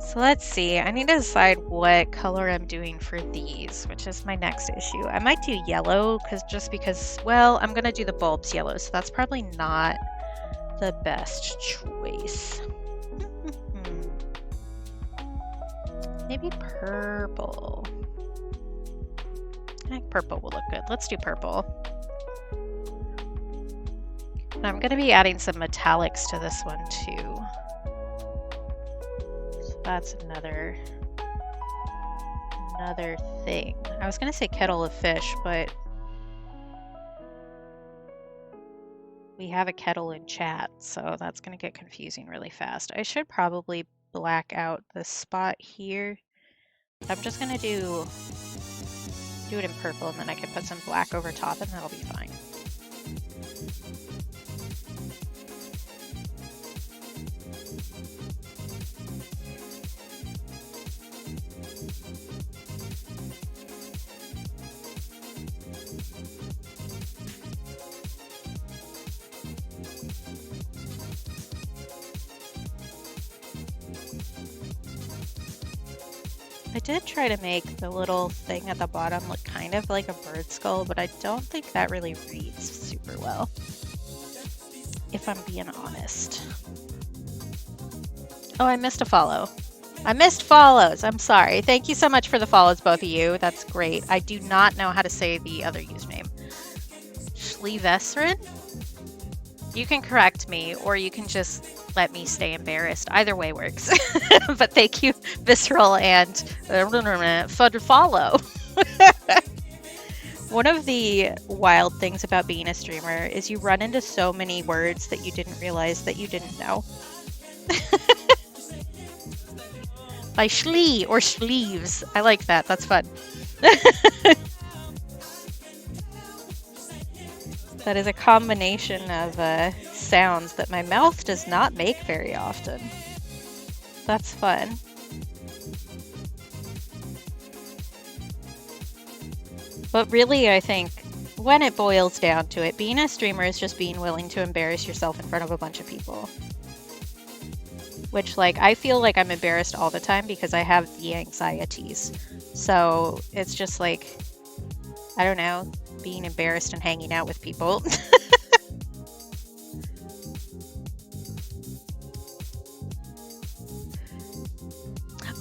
So let's see, I need to decide what color I'm doing for these, which is my next issue. I might do yellow because, well, I'm gonna do the bulbs yellow, so that's probably not the best choice. Maybe purple. I think purple will look good. Let's do purple. And I'm gonna be adding some metallics to this one too. That's another thing. I was gonna say kettle of fish, but we have a kettle in chat, so that's gonna get confusing really fast. I should probably black out the spot here. I'm just gonna do it in purple, and then I can put some black over top, and that'll be fine. I did try to make the little thing at the bottom look kind of like a bird skull, but I don't think that really reads super well, if I'm being honest. Oh, I missed a follow. I missed follows. I'm sorry. Thank you so much for the follows, both of you. That's great. I do not know how to say the other username. Schlevesrin? You can correct me, or you can just let me stay embarrassed. Either way works. But thank you, Visceral, and for the follow. One of the wild things about being a streamer is you run into so many words that you didn't realize that you didn't know. By schlee or sleeves. I like that. That's fun. That is a combination of sounds that my mouth does not make very often. That's fun. But really, I think when it boils down to it, being a streamer is just being willing to embarrass yourself in front of a bunch of people. Which, like, I feel like I'm embarrassed all the time because I have the anxieties. So it's just like, I don't know, being embarrassed and hanging out with people.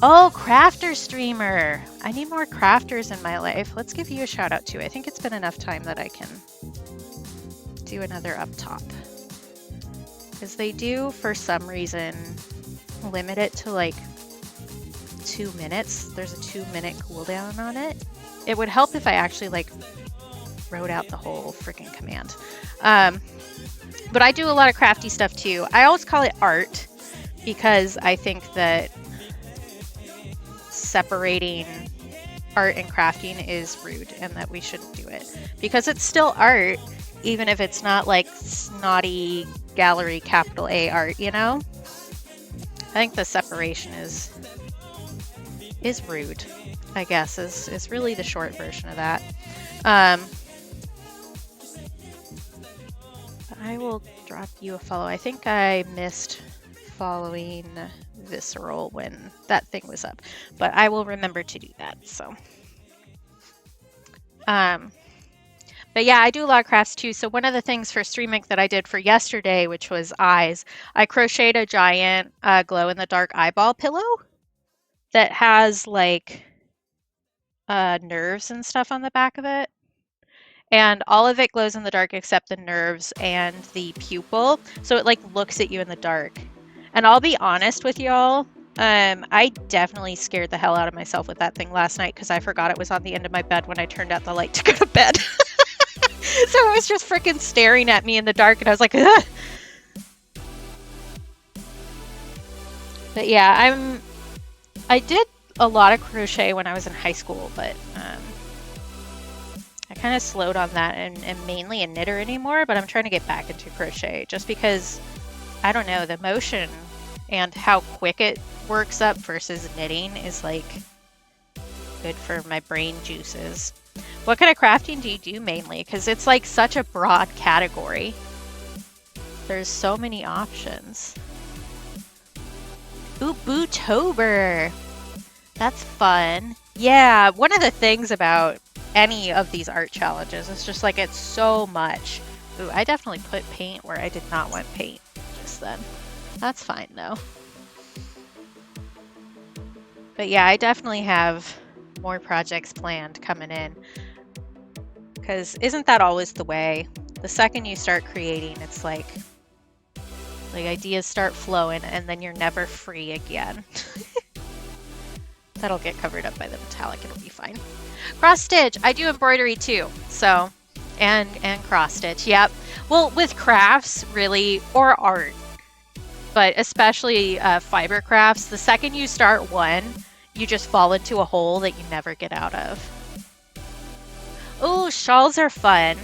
Oh, crafter streamer. I need more crafters in my life. Let's give you a shout out too. I think it's been enough time that I can do another up top. Because they do, for some reason, limit it to like 2 minutes. There's a 2-minute cooldown on it. It would help if I actually like wrote out the whole freaking command. But I do a lot of crafty stuff too. I always call it art because I think that separating art and crafting is rude and that we shouldn't do it because it's still art, even if it's not like snotty gallery capital A art, you know? I think the separation is rude, I guess, is really the short version of that. I will drop you a follow. I think I missed following Visceral when that thing was up, but I will remember to do that. So, but yeah, I do a lot of crafts too. So one of the things for StreamINK that I did for yesterday, which was eyes, I crocheted a giant glow-in-the-dark eyeball pillow that has like nerves and stuff on the back of it. And all of it glows in the dark except the nerves and the pupil. So it like looks at you in the dark. And I'll be honest with y'all, I definitely scared the hell out of myself with that thing last night because I forgot it was on the end of my bed when I turned out the light to go to bed. So it was just freaking staring at me in the dark and I was like, ugh. But yeah, I did a lot of crochet when I was in high school, but I kind of slowed on that and am mainly a knitter anymore, but I'm trying to get back into crochet just because, I don't know, the motion and how quick it works up versus knitting is like good for my brain juices. What kind of crafting do you do mainly? Because it's like such a broad category. There's so many options. Ooh, Inktober. That's fun. Yeah, one of the things about any of these art challenges is just like it's so much. Ooh, I definitely put paint where I did not want paint just then. That's fine though. But yeah, I definitely have more projects planned coming in. Because isn't that always the way? The second you start creating, it's like ideas start flowing and then you're never free again. That'll get covered up by the metallic, it'll be fine. Cross stitch, I do embroidery too, so, and cross stitch, yep. Well, with crafts, really, or art, but especially fiber crafts, the second you start one, you just fall into a hole that you never get out of. Oh, shawls are fun.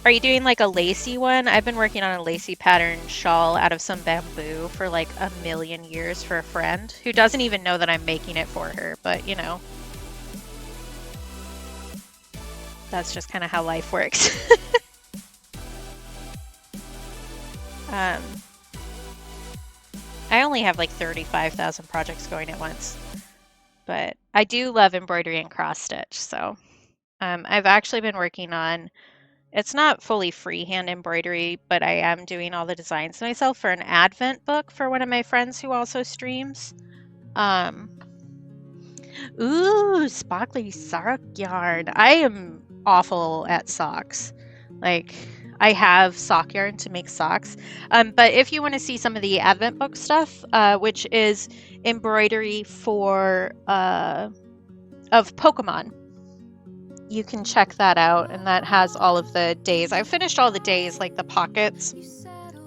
Are you doing like a lacy one? I've been working on a lacy pattern shawl out of some bamboo for like a million years for a friend who doesn't even know that I'm making it for her, but you know. That's just kind of how life works. I only have like 35,000 projects going at once, but I do love embroidery and cross stitch. So I've actually been working on, it's not fully freehand embroidery, but I am doing all the designs myself for an Advent book for one of my friends who also streams. Ooh, sparkly sock yarn. I am awful at socks. Like, I have sock yarn to make socks. But if you want to see some of the Advent book stuff, which is embroidery for of Pokemon. you can check that out, and that has all of the days. I've finished all the days, like the pockets,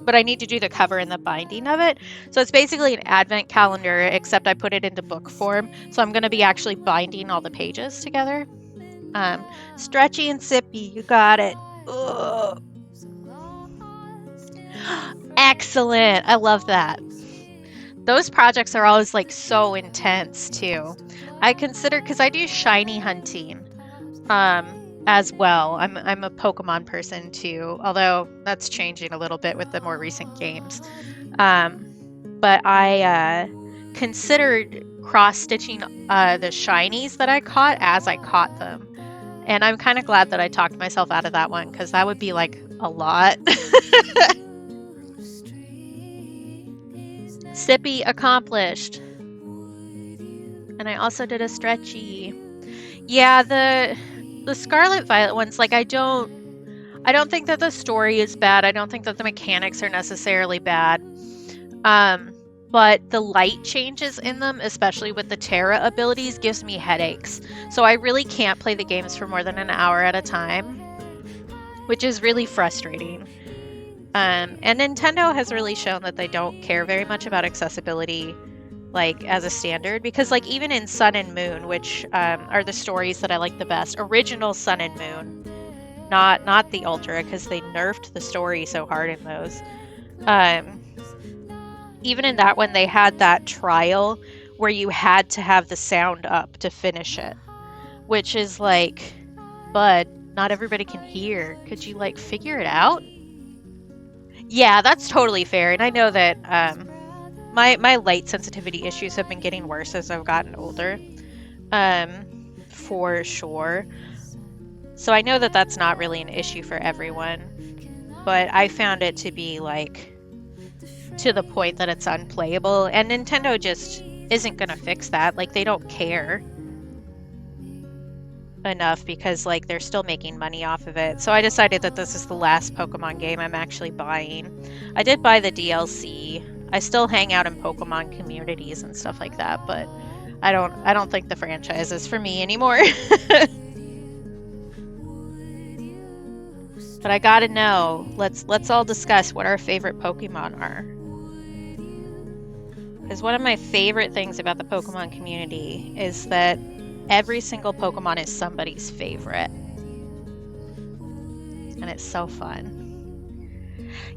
but I need to do the cover and the binding of it. So it's basically an advent calendar, except I put it into book form. So I'm going to be actually binding all the pages together. Stretchy and sippy, you got it. Ugh. Excellent. I love that. Those projects are always like so intense too. I consider, because I do shiny hunting as well. I'm a Pokemon person too, although that's changing a little bit with the more recent games. But I considered cross-stitching the shinies that I caught as I caught them. And I'm kind of glad that I talked myself out of that one, because that would be like a lot. Sippy accomplished. And I also did a stretchy. Yeah, the Scarlet Violet ones, like I don't think that the story is bad. I don't think that the mechanics are necessarily bad. But the light changes in them, especially with the Terra abilities, gives me headaches. So I really can't play the games for more than an hour at a time, which is really frustrating. And Nintendo has really shown that they don't care very much about accessibility, like as a standard, because like even in Sun and Moon, which are the stories that I like the best, original Sun and Moon, not the Ultra, because they nerfed the story so hard in those. Even in that one, they had that trial where you had to have the sound up to finish it, which is like, bud, not everybody can hear. Could you like figure it out? Yeah, that's totally fair. And I know that my light sensitivity issues have been getting worse as I've gotten older, for sure. So I know that that's not really an issue for everyone, but I found it to be like to the point that it's unplayable, and Nintendo just isn't gonna fix that. Like they don't care enough, because like they're still making money off of it. So I decided that this is the last Pokemon game I'm actually buying. I did buy the DLC. I still hang out in Pokemon communities and stuff like that, but I don't think the franchise is for me anymore. But I gotta know. Let's all discuss what our favorite Pokemon are. Because one of my favorite things about the Pokemon community is that every single Pokemon is somebody's favorite. And it's so fun.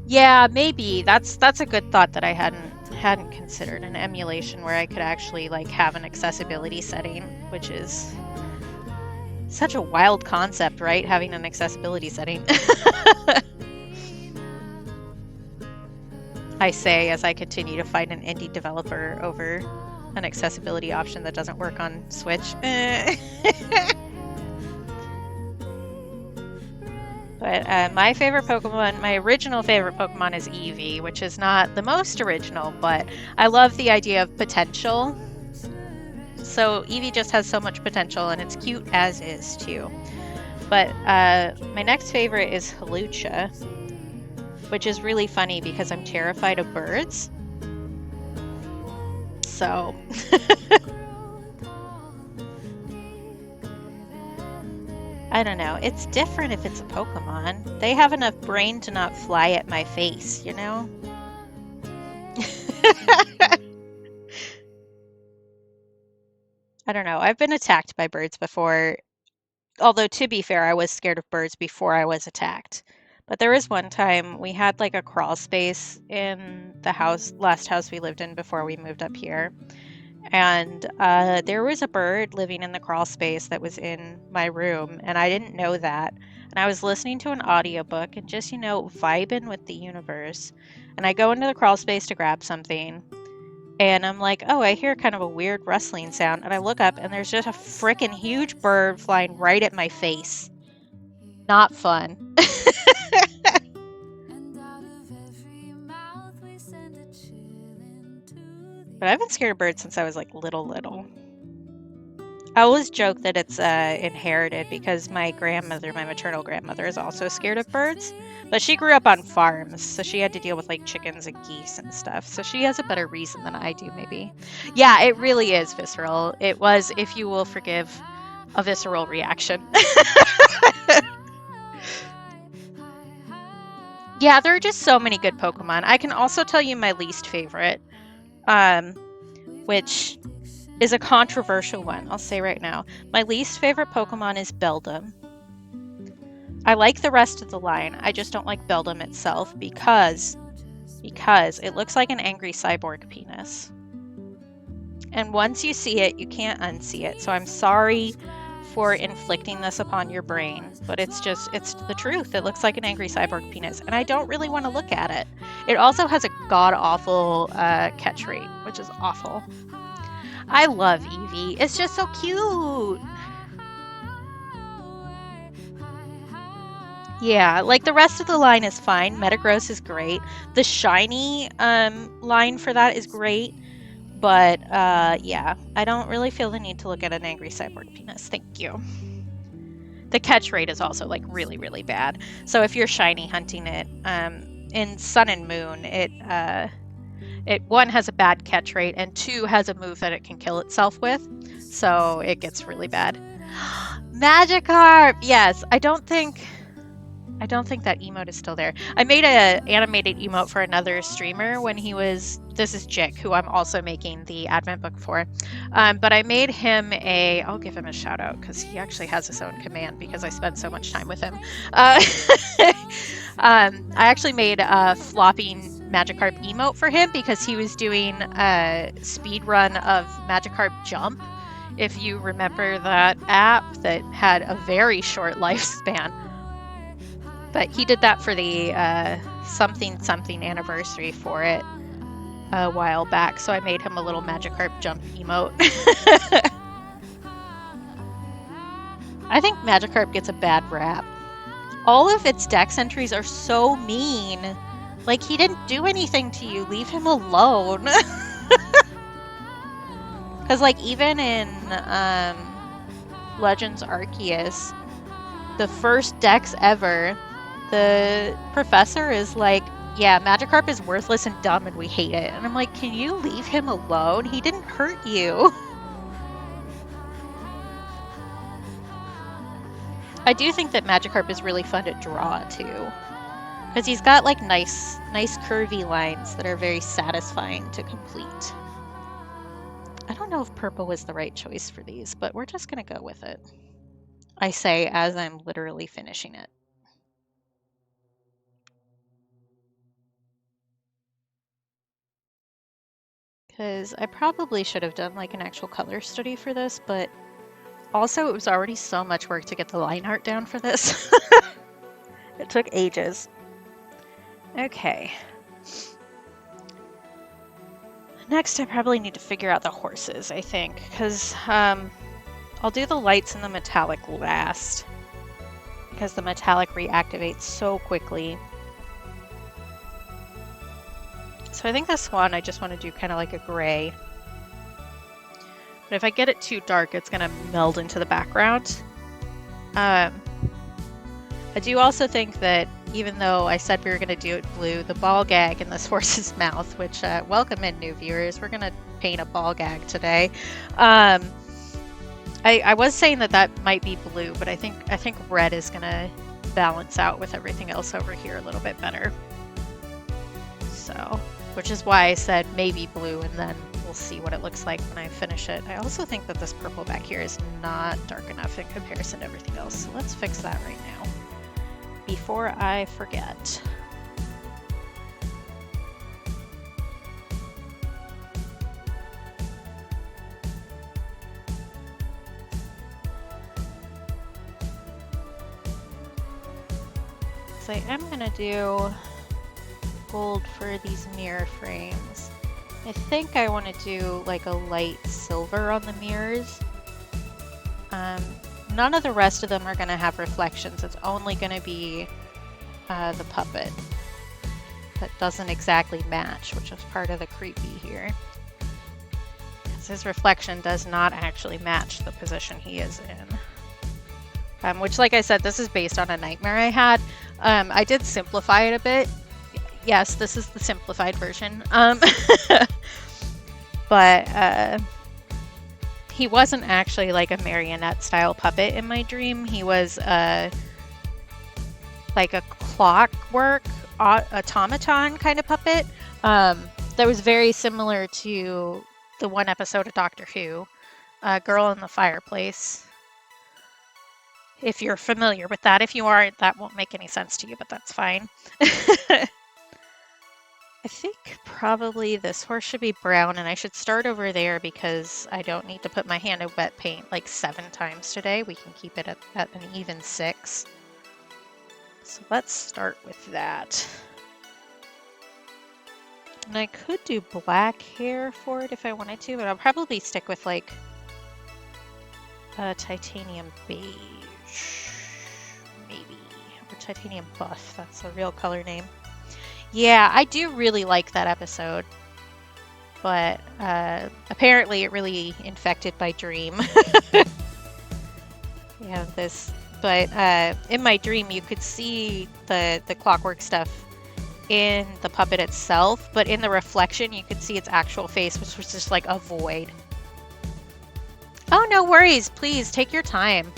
Yeah, maybe. That's a good thought that I hadn't considered, an emulation where I could actually like have an accessibility setting, which is such a wild concept, right? Having an accessibility setting. I say as I continue to find an indie developer over an accessibility option that doesn't work on Switch. But my favorite Pokemon, my original favorite Pokemon is Eevee, which is not the most original, but I love the idea of potential. So Eevee just has so much potential, and it's cute as is too. But my next favorite is Hawlucha, which is really funny because I'm terrified of birds. So I don't know. It's different if it's a Pokemon. They have enough brain to not fly at my face, you know? I don't know. I've been attacked by birds before. Although, to be fair, I was scared of birds before I was attacked. But there was one time we had like a crawl space in the last house we lived in before we moved up here. And there was a bird living in the crawl space that was in my room, and I didn't know that. And I was listening to an audiobook and just, vibing with the universe. And I go into the crawl space to grab something, and I'm like, oh, I hear kind of a weird rustling sound. And I look up, and there's just a freaking huge bird flying right at my face. Not fun. But I've been scared of birds since I was like little. I always joke that it's inherited because my maternal grandmother, is also scared of birds. But she grew up on farms, so she had to deal with like chickens and geese and stuff. So she has a better reason than I do, maybe. Yeah, it really is visceral. It was If You Will Forgive a visceral reaction. Yeah, there are just so many good Pokemon. I can also tell you my least favorite, which is a controversial one. I'll say right now. My least favorite Pokemon is Beldum. I like the rest of the line. I just don't like Beldum itself because it looks like an angry cyborg penis. And once you see it, you can't unsee it. So I'm sorry for inflicting this upon your brain, but it's the truth. It looks like an angry cyborg penis, and I don't really want to look at it. It also has a god-awful catch rate, which is awful. I love Eevee. It's just so cute. Yeah, like the rest of the line is fine. Metagross is great. The shiny line for that is great. But yeah, I don't really feel the need to look at an angry cyborg penis. Thank you. The catch rate is also like really, really bad. So if you're shiny hunting it, in Sun and Moon, it one has a bad catch rate and two has a move that it can kill itself with. So it gets really bad. Magikarp! Yes, I don't think that emote is still there. I made an animated emote for another streamer when he was... This is Jick, who I'm also making the Advent book for. But I made him a... I'll give him a shout out because he actually has his own command because I spent so much time with him. I actually made a flopping Magikarp emote for him because he was doing a speed run of Magikarp Jump. If you remember that app that had a very short lifespan. But he did that for the something anniversary for it a while back, so I made him a little Magikarp Jump emote. I think Magikarp gets a bad rap. All of its dex entries are so mean. Like, he didn't do anything to you. Leave him alone. Because, like, even in Legends Arceus, the first dex ever, the professor is like, yeah, Magikarp is worthless and dumb and we hate it. And I'm like, can you leave him alone? He didn't hurt you. I do think that Magikarp is really fun to draw too. Because he's got like nice curvy lines that are very satisfying to complete. I don't know if purple was the right choice for these, but we're just going to go with it. I say as I'm literally finishing it. Because I probably should have done like an actual color study for this, but also it was already so much work to get the line art down for this. It took ages. Okay. Next, I probably need to figure out the horses, I think, because I'll do the lights and the metallic last, because the metallic reactivates so quickly. So I think this one, I just want to do kind of like a gray. But if I get it too dark, it's going to meld into the background. I do also think that even though I said we were going to do it blue, the ball gag in this horse's mouth, which welcome in new viewers, we're going to paint a ball gag today. I was saying that might be blue, but I think red is going to balance out with everything else over here a little bit better. So, which is why I said maybe blue, and then we'll see what it looks like when I finish it. I also think that this purple back here is not dark enough in comparison to everything else, so let's fix that right now before I forget. So I am gonna do gold for these mirror frames. I think I want to do like a light silver on the mirrors. None of the rest of them are going to have reflections. It's only going to be the puppet that doesn't exactly match, which is part of the creepy here. Because his reflection does not actually match the position he is in. Which, like I said, this is based on a nightmare I had. I did simplify it a bit. Yes, this is the simplified version. But he wasn't actually like a marionette style puppet in my dream. He was like a clockwork automaton kind of puppet that was very similar to the one episode of Doctor Who, Girl in the Fireplace. If you're familiar with that. If you aren't, that won't make any sense to you, but that's fine. I think probably this horse should be brown, and I should start over there because I don't need to put my hand in wet paint like 7 times today. We can keep it at an even 6. So let's start with that. And I could do black hair for it if I wanted to, but I'll probably stick with like titanium beige, maybe, or titanium buff. That's the real color name. Yeah, I do really like that episode, but apparently it really infected my dream. Yeah, this, but in my dream you could see the clockwork stuff in the puppet itself, but in the reflection you could see its actual face, which was just like a void. Oh, no worries. Please take your time.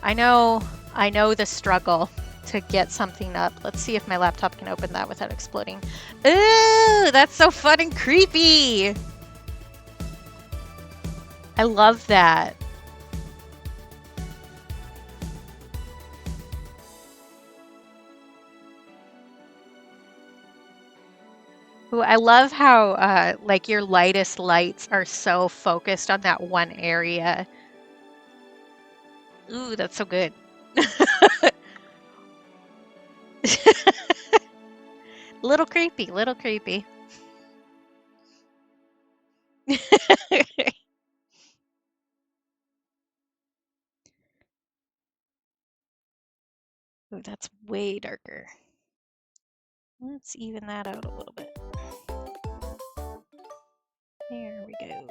I know the struggle to get something up. Let's see if my laptop can open that without exploding. Ooh, that's so fun and creepy. I love that. Ooh, I love how like your lightest lights are so focused on that one area. Ooh, that's so good. Little creepy, little creepy. Ooh, that's way darker. Let's even that out a little bit. There we go.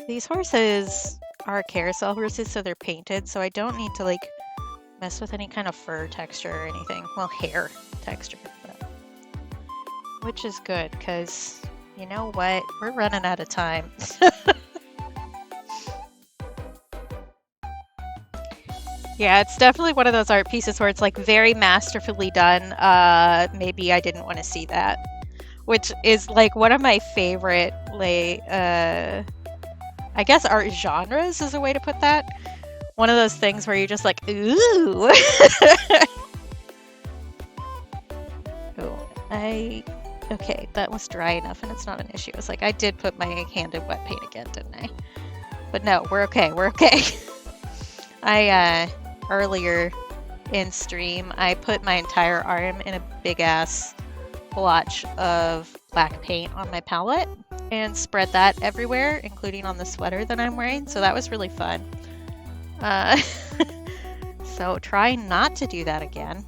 These horses are carousel horses, so they're painted, so I don't need to like mess with any kind of fur texture or anything. Well, hair texture, but, which is good because you know what? We're running out of time. Yeah, it's definitely one of those art pieces where it's like very masterfully done. Maybe I didn't want to see that, which is like one of my favorite, like, I guess art genres is a way to put that. One of those things where you're just like, ooh. Oh, okay, that was dry enough and it's not an issue. It's like I did put my hand in wet paint again, didn't I? But no, we're okay, we're okay. I, earlier in stream, I put my entire arm in a big ass blotch of black paint on my palette and spread that everywhere, including on the sweater that I'm wearing, so that was really fun. So try not to do that again.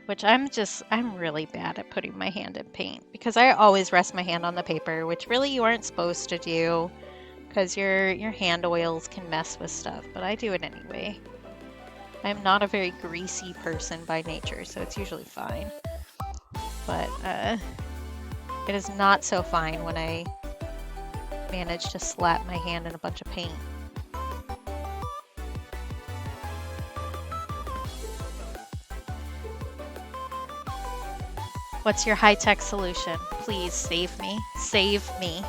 Which I'm really bad at putting my hand in paint because I always rest my hand on the paper, which really you aren't supposed to do because your hand oils can mess with stuff, but I do it anyway. I'm not a very greasy person by nature, so it's usually fine. But it is not so fine when I manage to slap my hand in a bunch of paint. What's your high-tech solution? Please save me. Save me.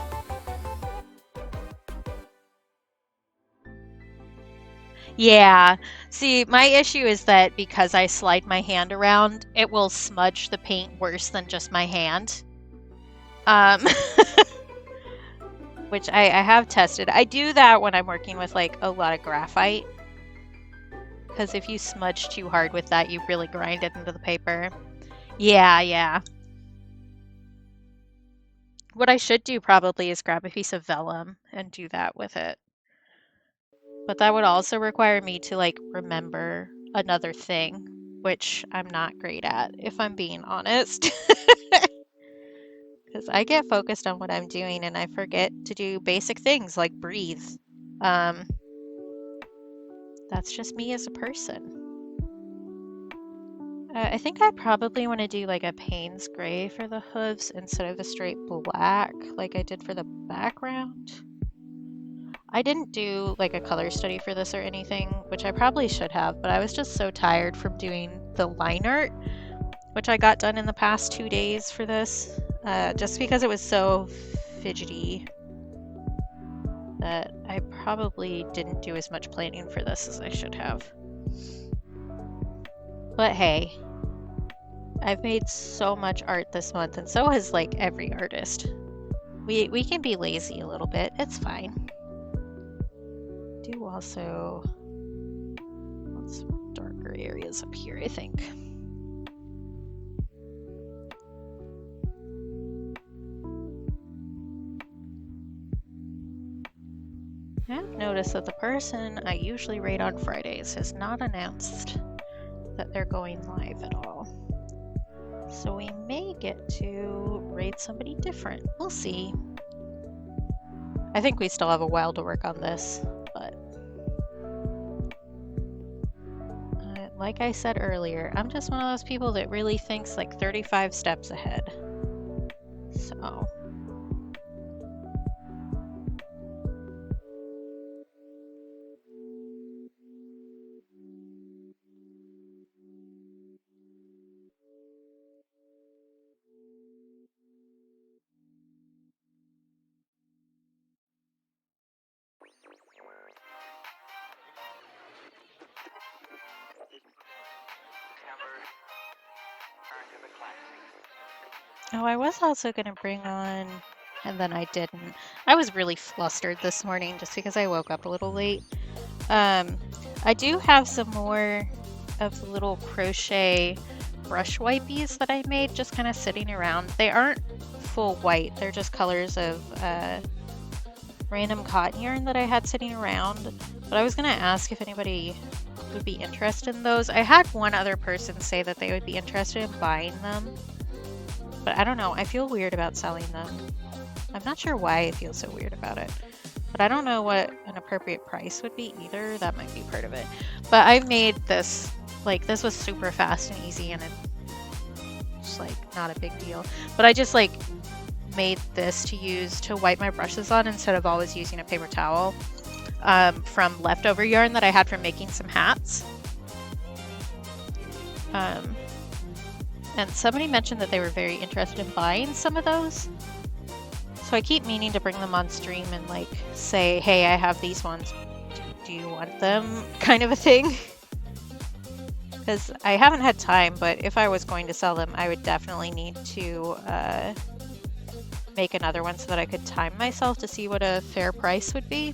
Yeah. See, my issue is that because I slide my hand around, it will smudge the paint worse than just my hand. Which I have tested. I do that when I'm working with like a lot of graphite. Because if you smudge too hard with that, you really grind it into the paper. Yeah, yeah. What I should do probably is grab a piece of vellum and do that with it. But that would also require me to like remember another thing, which I'm not great at, if I'm being honest. Because because I get focused on what I'm doing and I forget to do basic things like breathe. Um, that's just me as a person. I think I probably want to do like a Payne's gray for the hooves instead of a straight black like I did for the background. I didn't do like a color study for this or anything, which I probably should have, but I was just so tired from doing the line art, which I got done in the past 2 days for this, just because it was so fidgety that I probably didn't do as much planning for this as I should have. But hey, I've made so much art this month, and so has like every artist. We can be lazy a little bit, it's fine. Do also want some darker areas up here, I think. I've noticed that the person I usually rate on Fridays has not announced that they're going live at all. So we may get to rate somebody different. We'll see. I think we still have a while to work on this, but like I said earlier, I'm just one of those people that really thinks like 35 steps ahead. So oh, I was also going to bring on, and then I didn't. I was really flustered this morning just because I woke up a little late. I do have some more of the little crochet brush wipies that I made just kind of sitting around. They aren't full white, they're just colors of random cotton yarn that I had sitting around. But I was going to ask if anybody would be interested in those. I had one other person say that they would be interested in buying them. But I don't know, I feel weird about selling them. I'm not sure why I feel so weird about it. But I don't know what an appropriate price would be either. That might be part of it. But I made this, like, this was super fast and easy and it's like not a big deal. But I just like made this to use to wipe my brushes on instead of always using a paper towel from leftover yarn that I had from making some hats. And somebody mentioned that they were very interested in buying some of those. So I keep meaning to bring them on stream and like say, hey, I have these ones. Do you want them? Kind of a thing. Because I haven't had time, but if I was going to sell them, I would definitely need to make another one so that I could time myself to see what a fair price would be.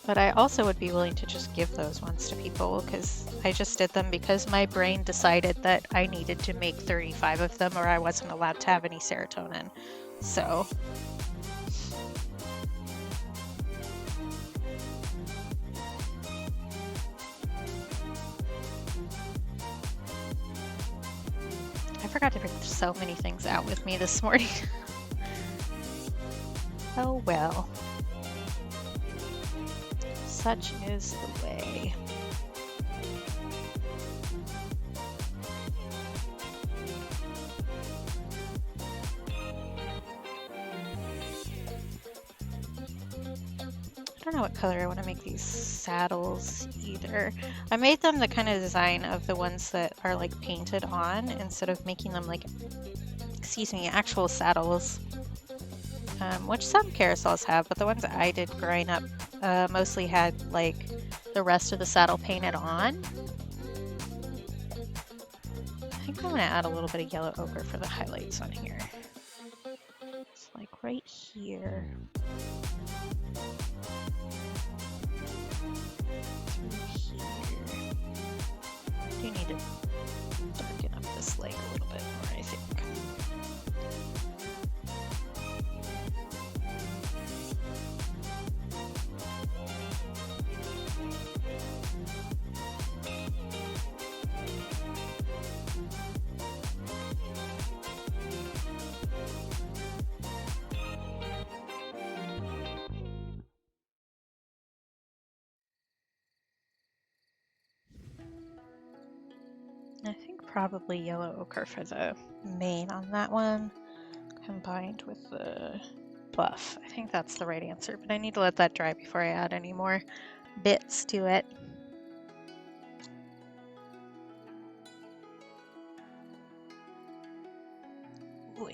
But I also would be willing to just give those ones to people because I just did them because my brain decided that I needed to make 35 of them or I wasn't allowed to have any serotonin. So I forgot to bring so many things out with me this morning. Oh well. Such is the way. I don't know what color I want to make these saddles either. I made them the kind of design of the ones that are like painted on instead of making them like, excuse me, actual saddles. Which some carousels have, but the ones I did growing up mostly had like the rest of the saddle painted on. I think I'm gonna add a little bit of yellow ochre for the highlights on here. It's like right here. Through here. I do need to darken up this leg a little bit more, I think. I think probably yellow ochre for the mane on that one, combined with the buff. I think that's the right answer, but I need to let that dry before I add any more bits to it. Ooh.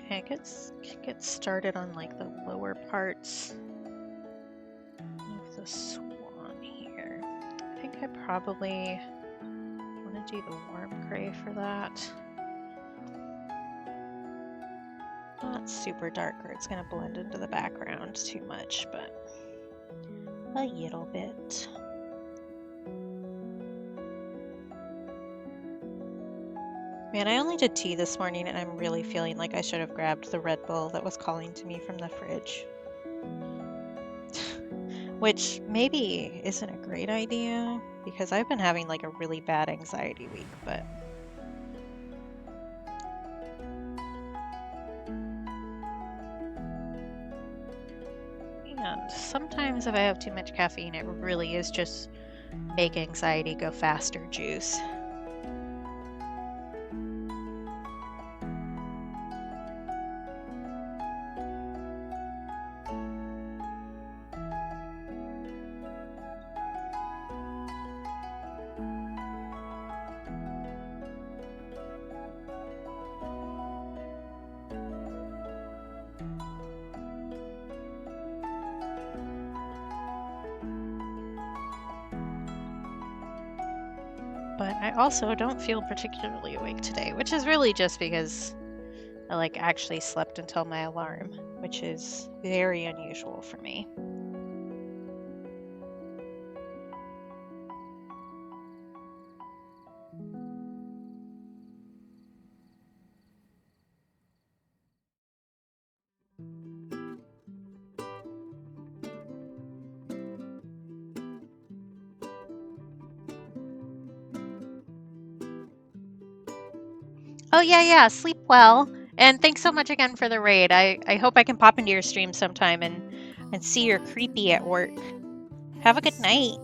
Okay, get started on like the lower parts of the swan here. I think I probably want to do the warm gray for that. Not super dark or it's going to blend into the background too much, but a little bit. Man, I only did tea this morning and I'm really feeling like I should have grabbed the Red Bull that was calling to me from the fridge. Which maybe isn't a great idea because I've been having like a really bad anxiety week, but and sometimes if I have too much caffeine, it really is just make anxiety go faster juice. But I also don't feel particularly awake today, which is really just because I like actually slept until my alarm, which is very unusual for me. Oh yeah, sleep well. And thanks so much again for the raid. I hope I can pop into your stream sometime and see you're creepy at work. Have a good night.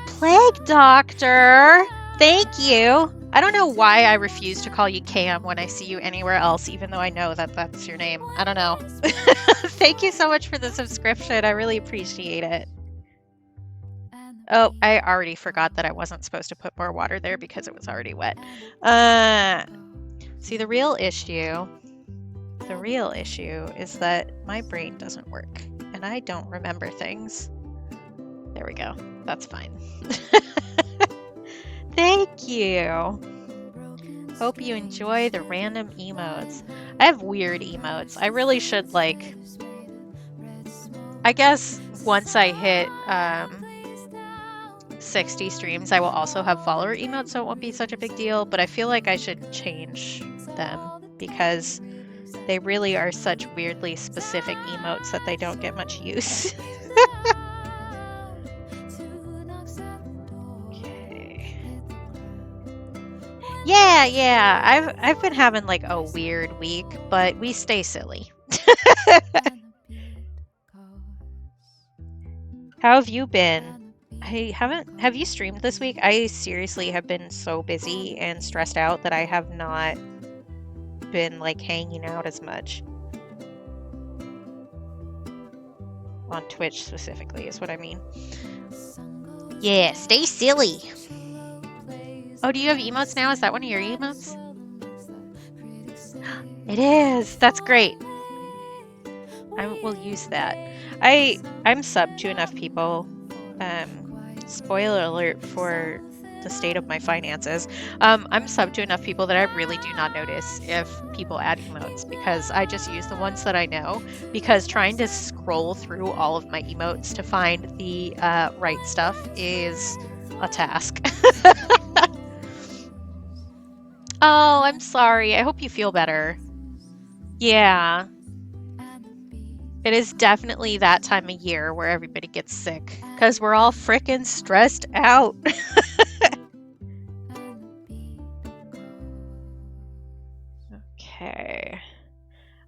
Plague Doctor! Thank you! I don't know why I refuse to call you Cam when I see you anywhere else, even though I know that that's your name. I don't know. Thank you so much for the subscription. I really appreciate it. Oh, I already forgot that I wasn't supposed to put more water there because it was already wet. See, the real issue is that my brain doesn't work and I don't remember things. There we go. That's fine. Thank you. Hope you enjoy the random emotes. I have weird emotes. I really should like, I guess once I hit 60 streams, I will also have follower emotes, so it won't be such a big deal, but I feel like I should change them because they really are such weirdly specific emotes that they don't get much use. Okay. Yeah, I've been having like a weird week, but we stay silly. How have you been? Have you streamed this week? I seriously have been so busy and stressed out that I have not been like hanging out as much. On Twitch specifically is what I mean. Yeah, stay silly. Oh, do you have emotes now? Is that one of your emotes? It is. That's great. I will use that. I'm subbed to enough people. Spoiler alert for the state of my finances. I'm subbed to enough people that I really do not notice if people add emotes because I just use the ones that I know, because trying to scroll through all of my emotes to find the right stuff is a task. Oh, I'm sorry. I hope you feel better. Yeah, it is definitely that time of year where everybody gets sick because we're all frickin' stressed out. Okay.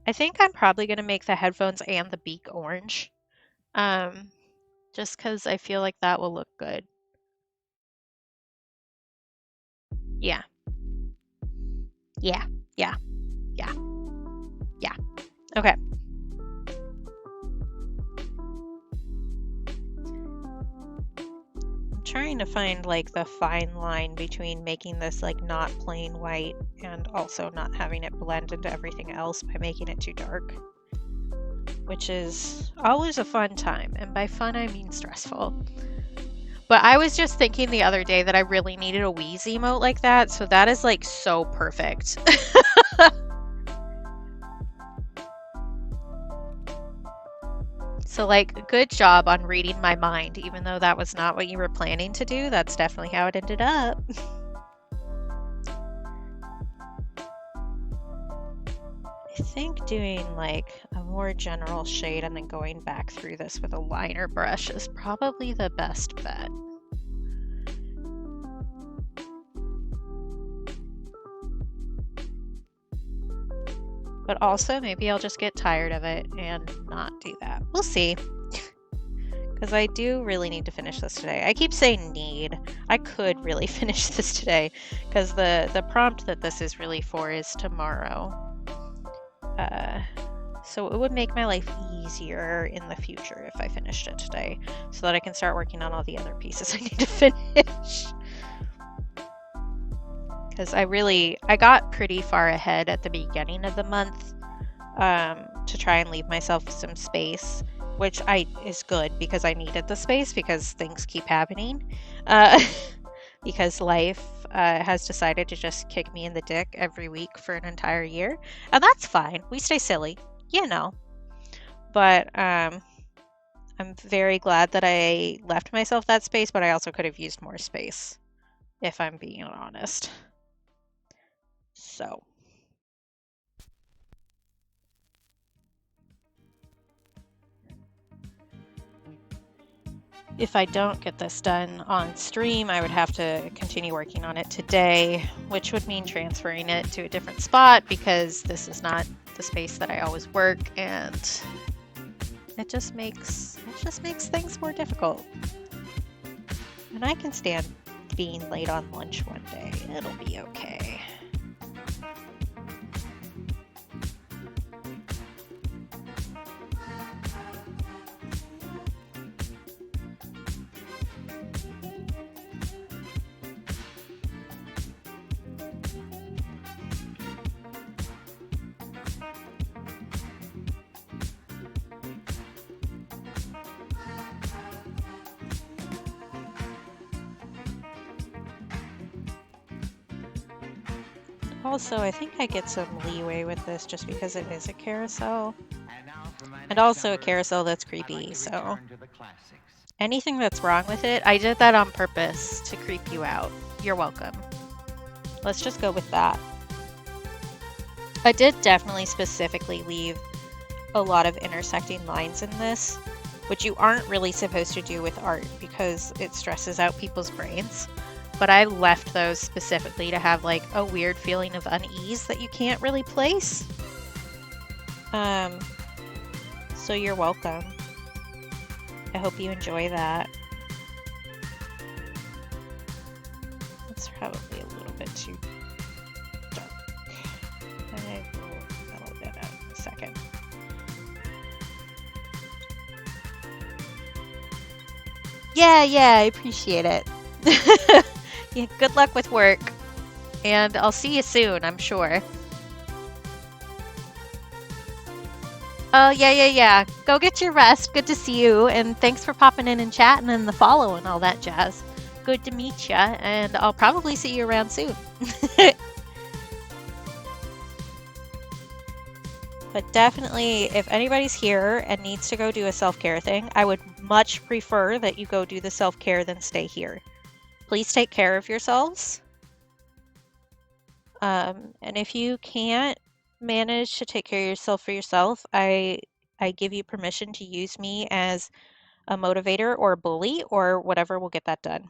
I think I'm probably going to make the headphones and the beak orange. Just because I feel like that will look good. Yeah. Yeah. Yeah. Yeah. Yeah. Okay. I'm trying to find like the fine line between making this like not plain white and also not having it blend into everything else by making it too dark, which is always a fun time. And by fun, I mean stressful. But I was just thinking the other day that I really needed a Wheeze emote like that, so that is like so perfect. So like, good job on reading my mind, even though that was not what you were planning to do. That's definitely how it ended up. I think doing like a more general shade and then going back through this with a liner brush is probably the best bet. But also, maybe I'll just get tired of it and not do that. We'll see. Because I do really need to finish this today. I keep saying need. I could really finish this today. Because the prompt that this is really for is tomorrow. So it would make my life easier in the future if I finished it today. So that I can start working on all the other pieces I need to finish. Because I got pretty far ahead at the beginning of the month to try and leave myself some space, which is good because I needed the space because things keep happening. Because life has decided to just kick me in the dick every week for an entire year. And that's fine. We stay silly, you know. But I'm very glad that I left myself that space, but I also could have used more space, if I'm being honest. So. If I don't get this done on stream, I would have to continue working on it today, which would mean transferring it to a different spot because this is not the space that I always work, and it just makes things more difficult. And I can stand being late on lunch one day. It'll be okay. Also, I think I get some leeway with this just because it is a carousel. And also a carousel that's creepy, so anything that's wrong with it, I did that on purpose to creep you out. You're welcome. Let's just go with that. I did definitely specifically leave a lot of intersecting lines in this, which you aren't really supposed to do with art because it stresses out people's brains. But I left those specifically to have like a weird feeling of unease that you can't really place. So you're welcome. I hope you enjoy that. It's probably a little bit too dark. I will mellow that out in a second. Yeah, I appreciate it. Yeah, good luck with work. And I'll see you soon, I'm sure. Oh, yeah. Go get your rest. Good to see you. And thanks for popping in and chatting and the follow and all that jazz. Good to meet ya, and I'll probably see you around soon. But definitely, if anybody's here and needs to go do a self-care thing, I would much prefer that you go do the self-care than stay here. Please take care of yourselves. And if you can't manage to take care of yourself for yourself, I give you permission to use me as a motivator or a bully or whatever will get that done.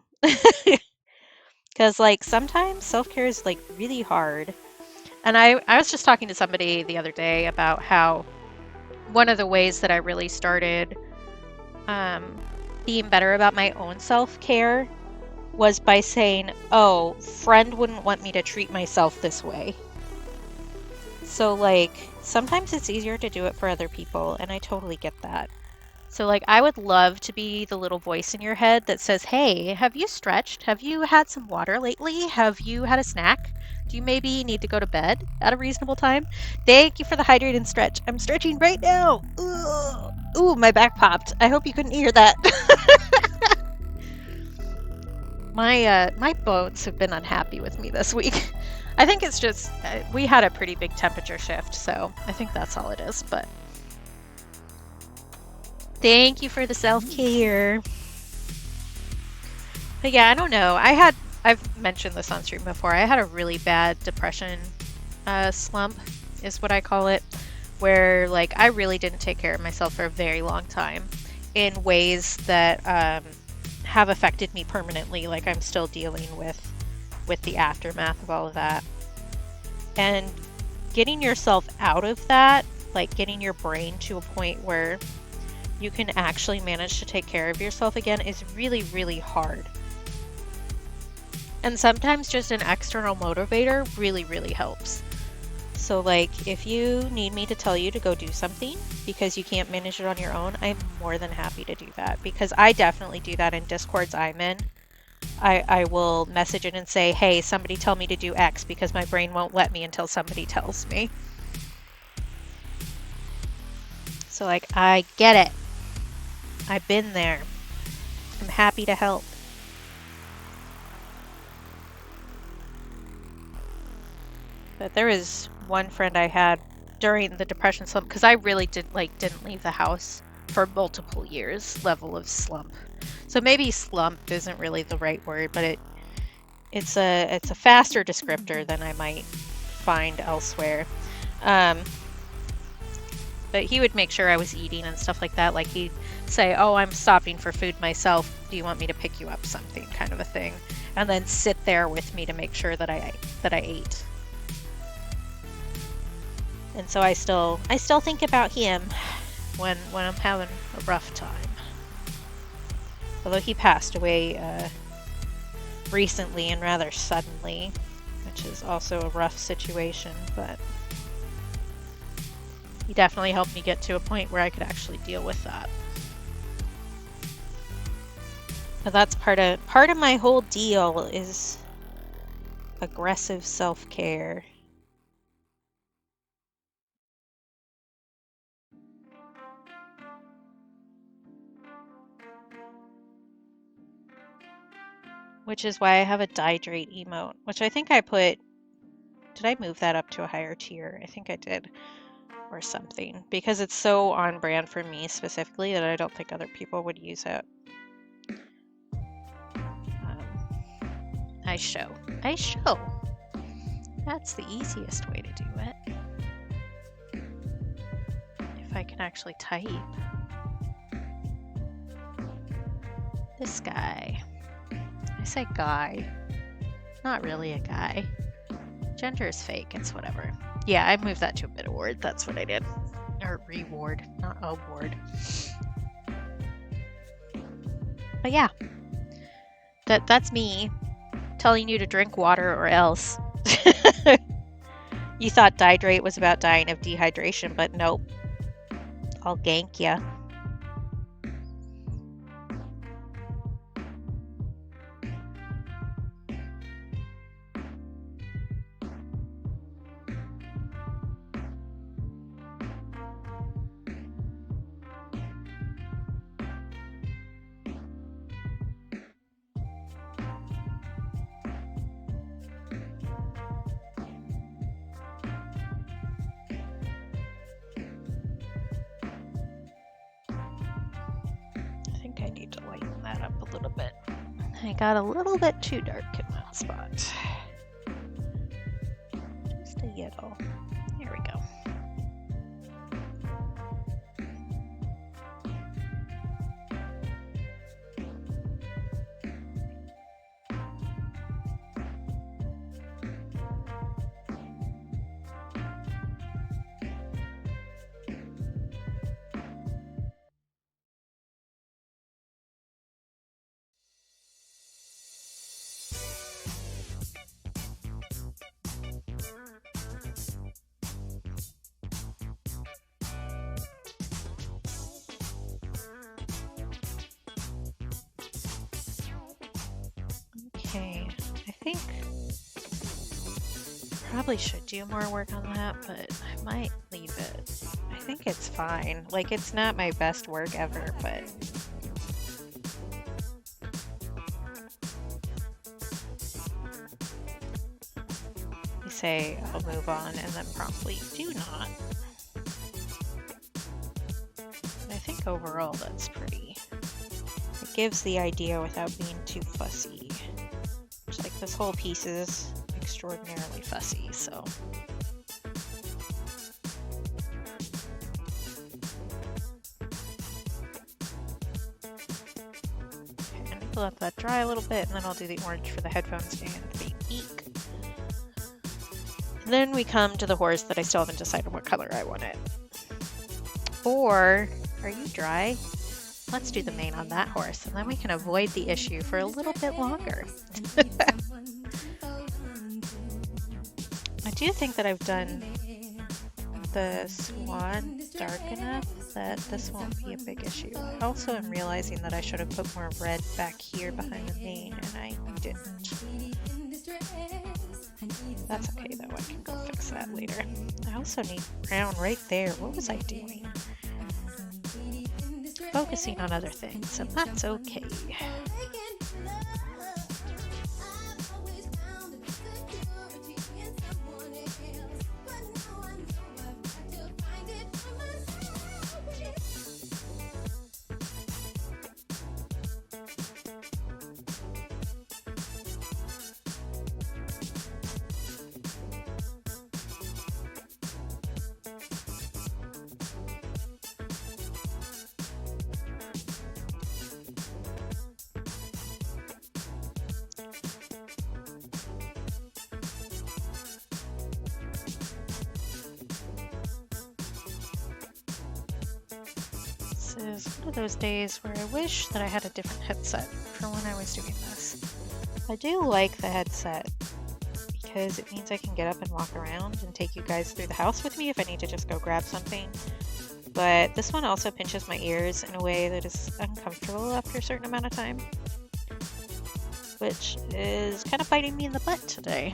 Because like sometimes self-care is like really hard. And I was just talking to somebody the other day about how one of the ways that I really started um, being better about my own self-care was by saying, oh, friend wouldn't want me to treat myself this way. So like sometimes it's easier to do it for other people, and I totally get that. So like I would love to be the little voice in your head that says, "Hey, have you stretched? Have you had some water lately? Have you had a snack? Do you maybe need to go to bed at a reasonable time? Thank you for the hydrate and stretch. I'm stretching right now. Ugh. Ooh, my back popped. I hope you couldn't hear that." My bones have been unhappy with me this week. I think it's just we had a pretty big temperature shift, so I think that's all it is. But thank you for the self-care. But yeah, I don't know. I've mentioned this on stream before. I had a really bad depression slump, is what I call it, where like I really didn't take care of myself for a very long time in ways that have affected me permanently. Like I'm still dealing with the aftermath of all of that. And getting yourself out of that, like getting your brain to a point where you can actually manage to take care of yourself again is really, really hard. And sometimes just an external motivator really, really helps. So like if you need me to tell you to go do something because you can't manage it on your own, I'm more than happy to do that, because I definitely do that in Discords I'm in. I will message it and say, hey, somebody tell me to do X, because my brain won't let me until somebody tells me. So like I get it. I've been there. I'm happy to help. But there was one friend I had during the depression slump, because I really didn't leave the house for multiple years level of slump. So maybe slump isn't really the right word, but it's a faster descriptor than I might find elsewhere. But he would make sure I was eating and stuff like that. Like he'd say, oh, I'm stopping for food myself. Do you want me to pick you up something, kind of a thing. And then sit there with me to make sure that I ate. And so I still think about him when I'm having a rough time. Although he passed away recently and rather suddenly, which is also a rough situation, but he definitely helped me get to a point where I could actually deal with that. But that's part of my whole deal is aggressive self-care. Which is why I have a dihydrate emote, which I think I put, did I move that up to a higher tier? I think I did, or something, because it's so on brand for me specifically that I don't think other people would use it. I show. That's the easiest way to do it. If I can actually type. This guy. I say guy. Not really a guy. Gender is fake, it's whatever. Yeah, I moved that to a bit award. That's what I did. Or reward, not award. But yeah. That's me telling you to drink water or else. You thought dihydrate was about dying of dehydration, but nope. I'll gank ya. I need to lighten that up a little bit. I got a little bit too dark in that spot. fussy at all. There we go. Okay, I think probably should do more work on that, but I might leave it. I think it's fine. Like, it's not my best work ever, but you say I'll move on and then promptly do not. And I think overall that's pretty. It gives the idea without being too fussy. Just like this whole piece is extraordinarily fussy, so. Okay, and let that dry a little bit, and then I'll do the orange for the headphones and the beak. And then we come to the horse that I still haven't decided what color I want it. Or, are you dry? Let's do the mane on that horse, and then we can avoid the issue for a little bit longer. I do think that I've done the swan dark enough that this won't be a big issue. I also am realizing that I should have put more red back here behind the mane, and I didn't. That's okay though, I can go fix that later. I also need brown right there. What was I doing? Focusing on other things, so that's okay. This is one of those days where I wish that I had a different headset for when I was doing this. I do like the headset because it means I can get up and walk around and take you guys through the house with me if I need to just go grab something. But this one also pinches my ears in a way that is uncomfortable after a certain amount of time, which is kind of biting me in the butt today.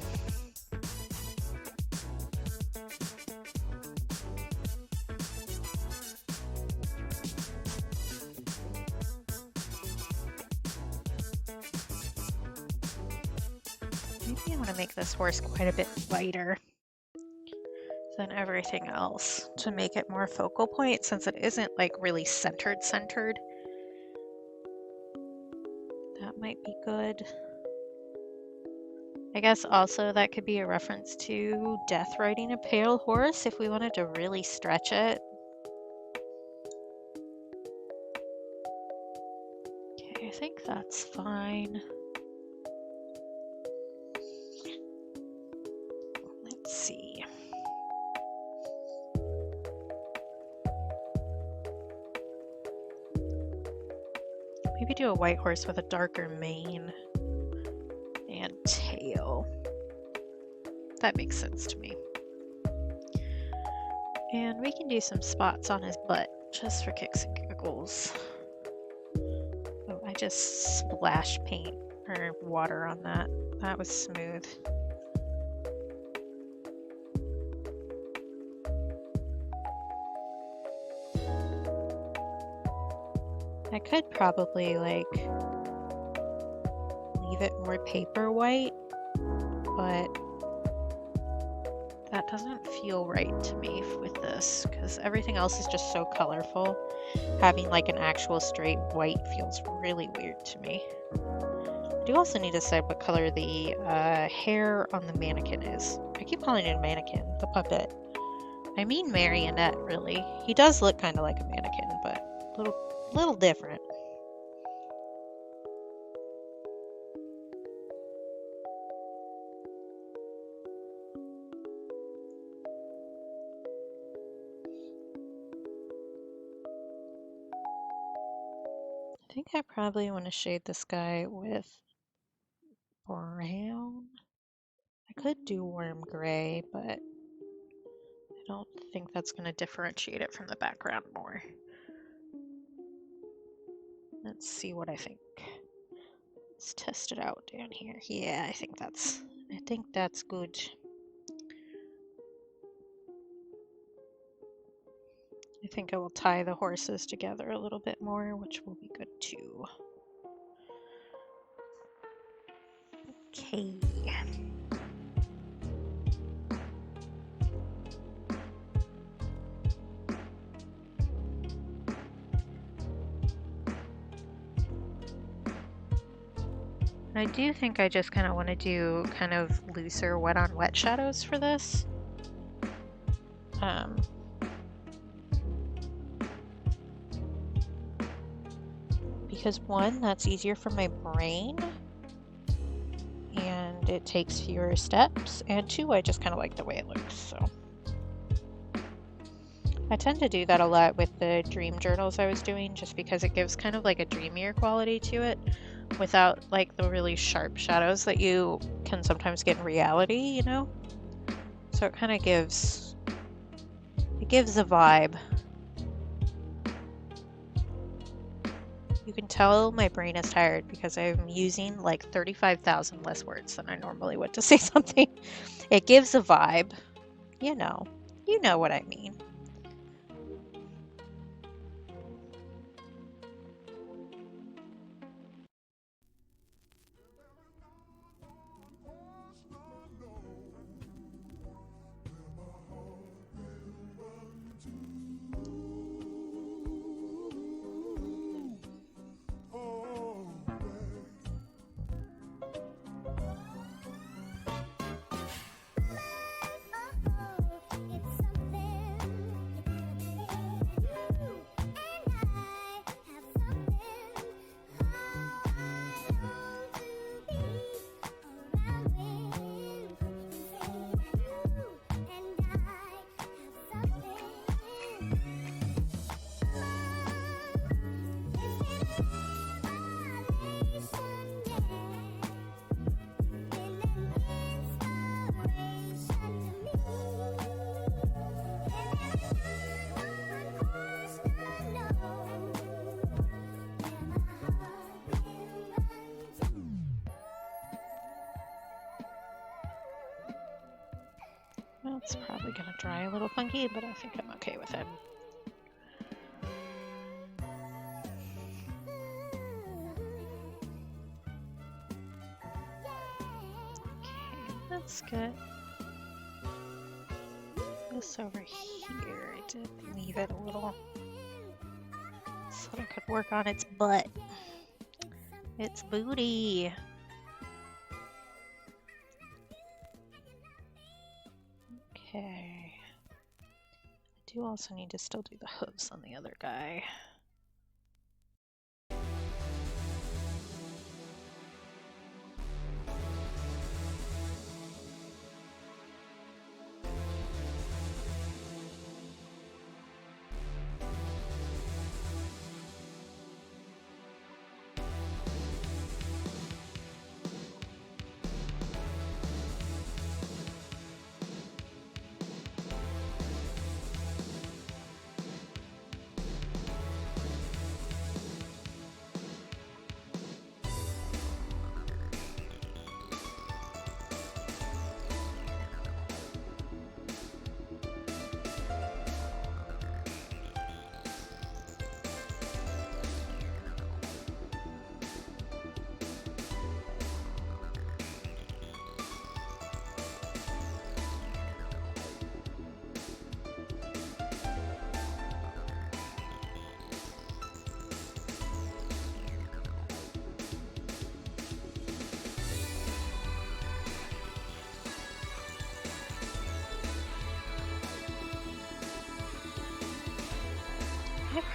Maybe I want to make this horse quite a bit lighter than everything else to make it more focal point, since it isn't like really centered. That might be good. I guess also that could be a reference to Death riding a pale horse if we wanted to really stretch it. Okay, I think that's fine. Let's see. Maybe do a white horse with a darker mane and tail. That makes sense to me. And we can do some spots on his butt just for kicks and giggles. Oh, I just splashed paint or water on that. That was smooth. I could probably like leave it more paper white, but that doesn't feel right to me with this because everything else is just so colorful. Having like an actual straight white feels really weird to me. I do also need to decide what color the hair on the mannequin is. I keep calling it a mannequin, the puppet. I mean marionette, really. He does look kind of like a mannequin, but a little different. I think I probably want to shade this guy with brown. I could do warm gray, but I don't think that's going to differentiate it from the background more. Let's see what I think. Let's test it out down here. Yeah, I think that's good. I think I will tie the horses together a little bit more, which will be good too. Okay. I do think I just kind of want to do kind of looser wet on wet shadows for this. Because one, that's easier for my brain and it takes fewer steps, and two, I just kind of like the way it looks. So I tend to do that a lot with the dream journals I was doing, just because it gives kind of like a dreamier quality to it without like the really sharp shadows that you can sometimes get in reality, you know? So it kind of gives a vibe. You can tell my brain is tired because I'm using like 35,000 less words than I normally would to say something. It gives a vibe. You know what I mean. Well, it's probably gonna dry a little funky, but I think I'm okay with it. Okay, that's good. This over here, I did leave it a little so I could work on its butt. Its booty. Okay. I do also need to still do the hooves on the other guy.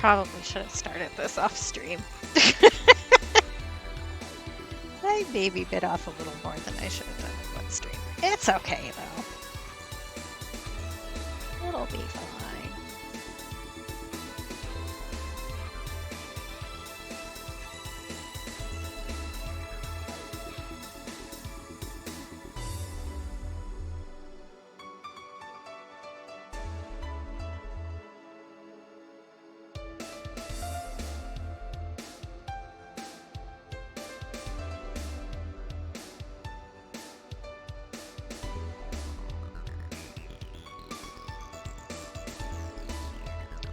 probably should have started this off stream. I maybe bit off a little more than I should have done in one stream. It's okay though. It'll be fine.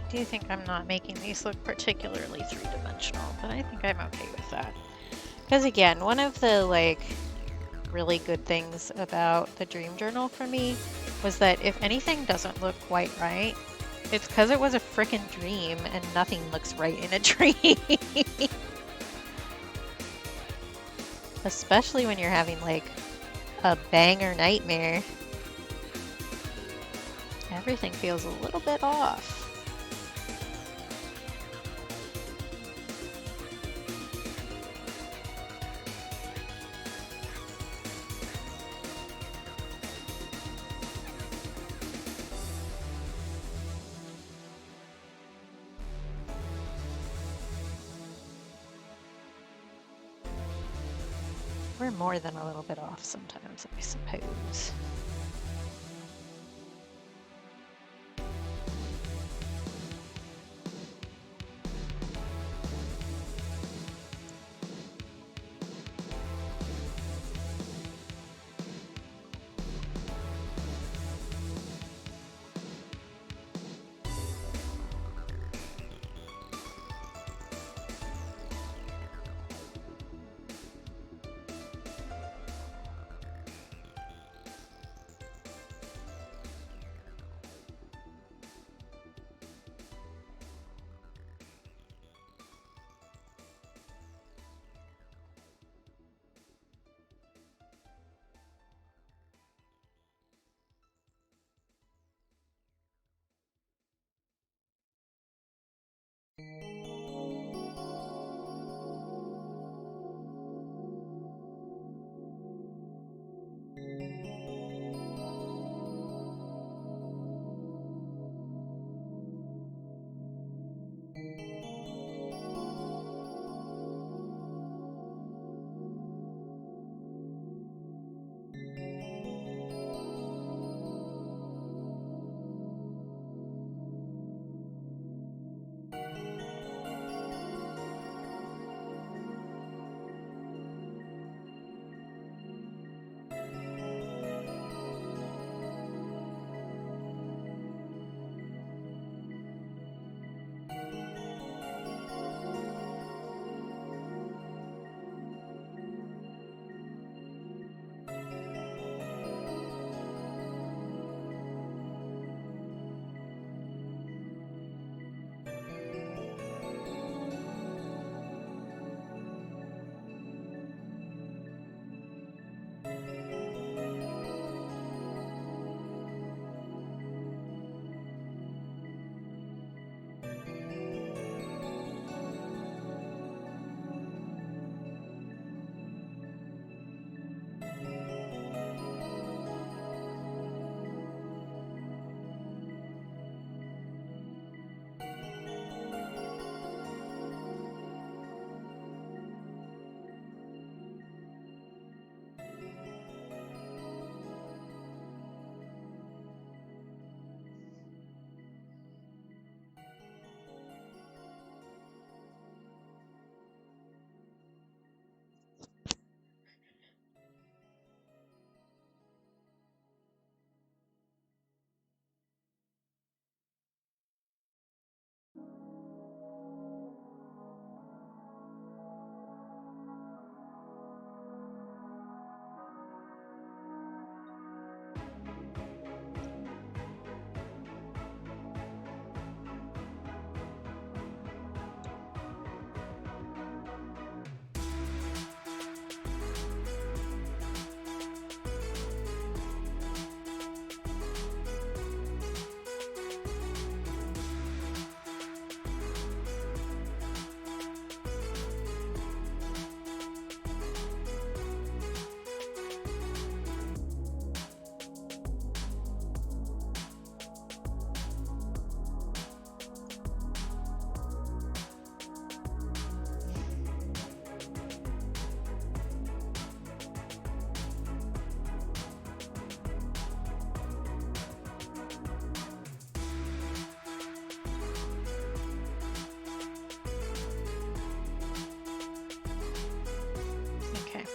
I do think I'm not making these look particularly three-dimensional, but I think I'm okay with that. Because again, one of the really good things about the dream journal for me was that if anything doesn't look quite right, it's because it was a frickin' dream and nothing looks right in a dream. Especially when you're having a banger nightmare. Everything feels a little bit off. We're more than a little bit off sometimes, I suppose.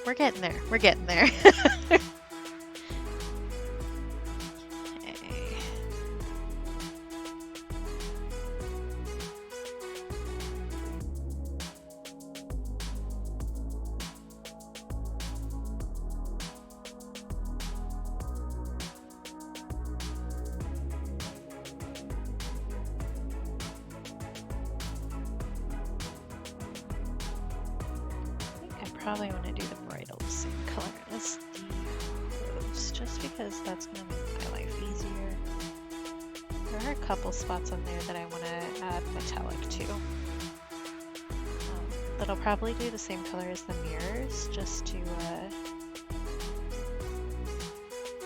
We're getting there. We're getting there. Okay. Probably want to do the bridle the same color as the hooves, just because that's going to make my life easier. There are a couple spots on there that I want to add metallic to. But I'll probably do the same color as the mirrors, just to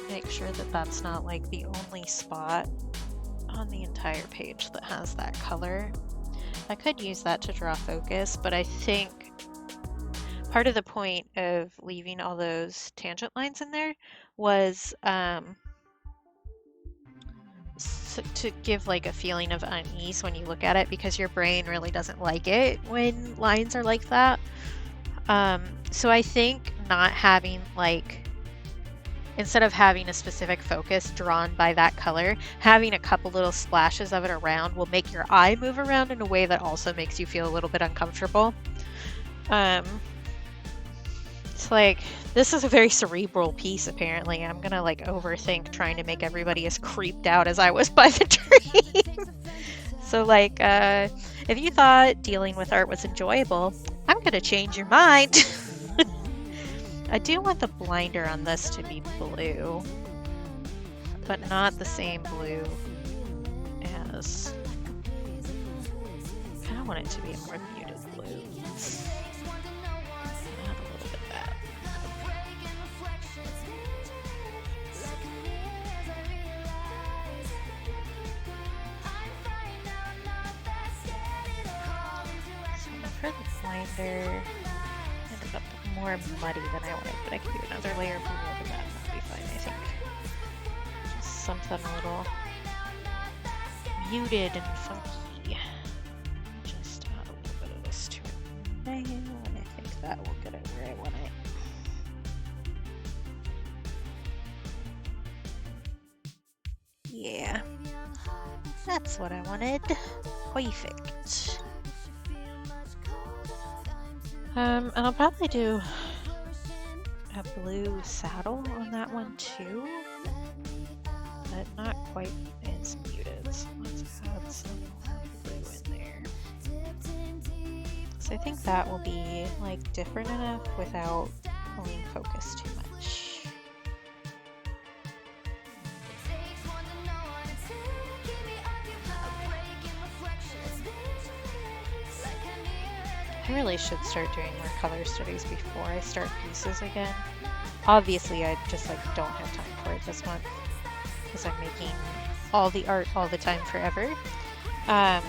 make sure that that's not like the only spot on the entire page that has that color. I could use that to draw focus, but I think part of the point of leaving all those tangent lines in there was to give like a feeling of unease when you look at it, because your brain really doesn't like it when lines are like that. So I think not having like, instead of having a specific focus drawn by that color, having a couple little splashes of it around will make your eye move around in a way that also makes you feel a little bit uncomfortable. It's like, this is a very cerebral piece, apparently. I'm gonna like overthink trying to make everybody as creeped out as I was by the dream. So like, if you thought dealing with art was enjoyable, I'm gonna change your mind. I do want the blinder on this to be blue, but not the same blue as, I kind of want it to be a more muted blue. For the blinder, ended up more muddy than I wanted, but I could do another layer of blue over that, and that'll be fine, I think. Just something a little muted and funky. Just add a little bit of this to it now, and I think that will get it where I want it. Yeah, that's what I wanted. Perfect. And I'll probably do a blue saddle on that one too, but not quite as muted. So let's add some more blue in there. So I think that will be like different enough without pulling focus too much. I really should start doing more color studies before I start pieces again. Obviously, I just like don't have time for it this month because I'm making all the art all the time forever. But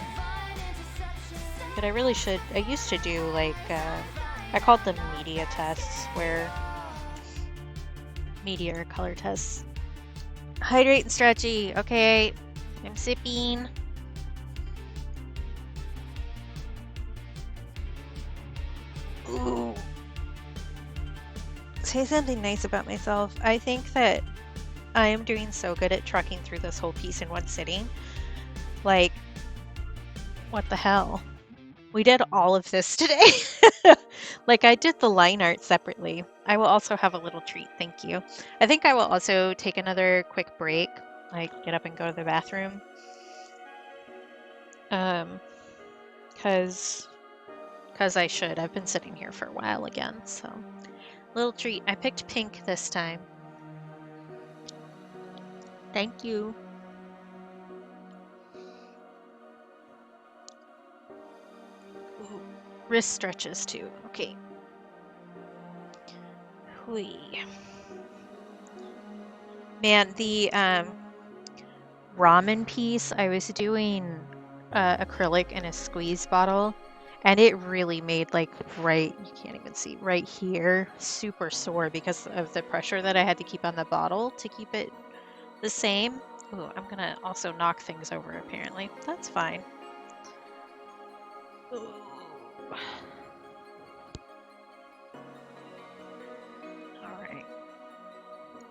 I really should. I used to do like I called them media tests, where media or color tests. Hydrate and stretchy. Okay, I'm sipping. Ooh. Say something nice about myself. I think that I am doing so good at trucking through this whole piece in one sitting. Like, what the hell? We did all of this today. Like, I did the line art separately. I will also have a little treat, thank you. I think I will also take another quick break, like get up and go to the bathroom. Cause I should. I've been sitting here for a while again, so. Little treat. I picked pink this time. Thank you. Ooh, wrist stretches too. Okay. Hui. Man, the ramen piece, I was doing acrylic in a squeeze bottle, and it really made like right, you can't even see, right here, super sore because of the pressure that I had to keep on the bottle to keep it the same. Ooh, I'm gonna also knock things over apparently. That's fine. Ooh.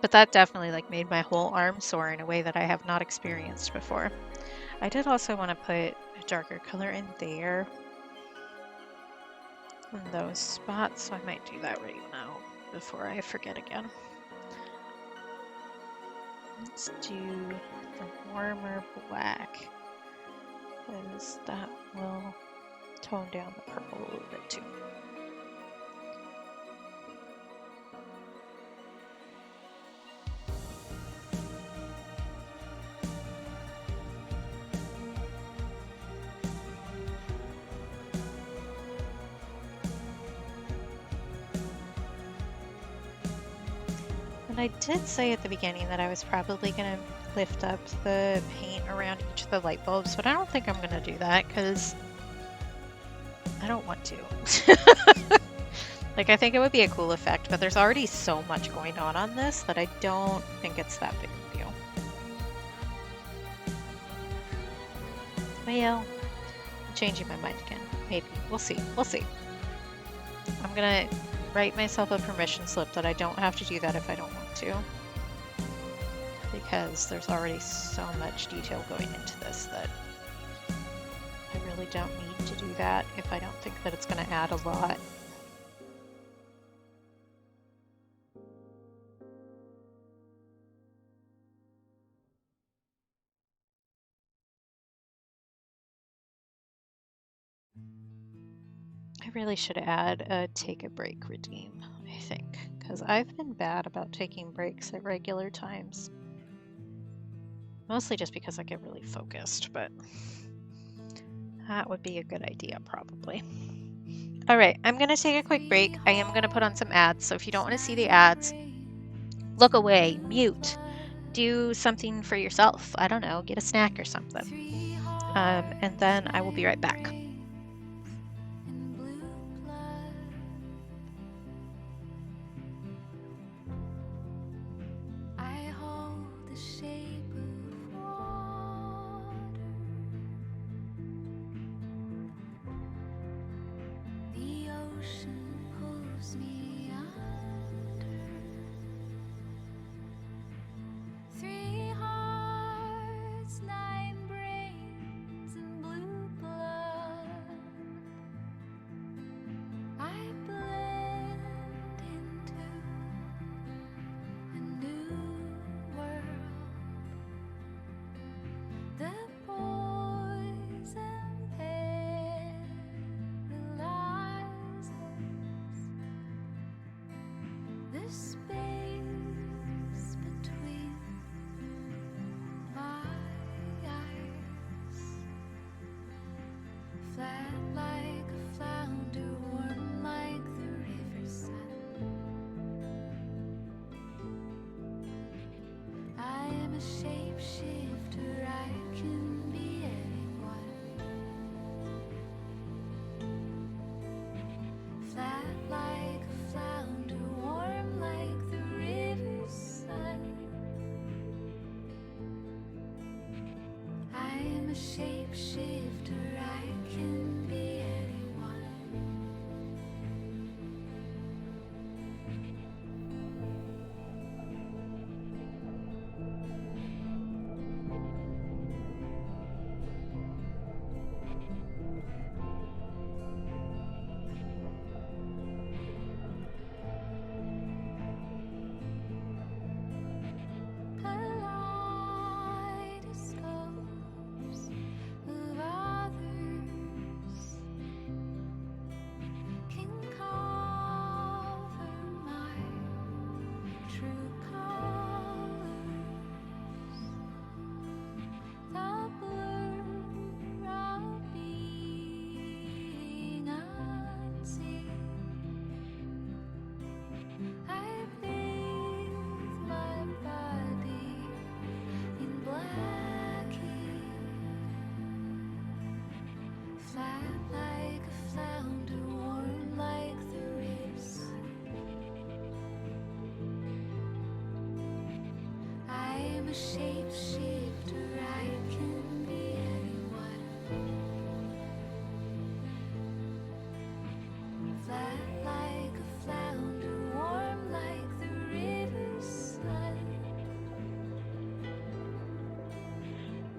But that definitely like made my whole arm sore in a way that I have not experienced before. I did also want to put a darker color in there, in those spots, so I might do that right now before I forget again. Let's do the warmer black, because that will tone down the purple a little bit too. And I did say at the beginning that I was probably going to lift up the paint around each of the light bulbs, but I don't think I'm going to do that because I don't want to. Like, I think it would be a cool effect, but there's already so much going on this that I don't think it's that big of a deal. Well, I'm changing my mind again. Maybe. We'll see. We'll see. I'm gonna write myself a permission slip that I don't have to do that if I don't want to. Because there's already so much detail going into this that I really don't need to do that if I don't think that it's going to add a lot. I really should add a take a break redeem, I think, because I've been bad about taking breaks at regular times. Mostly just because I get really focused, but that would be a good idea probably. All right, I'm going to take a quick break. I am going to put on some ads, so if you don't want to see the ads, look away, mute, do something for yourself. I don't know, get a snack or something. And then I will be right back.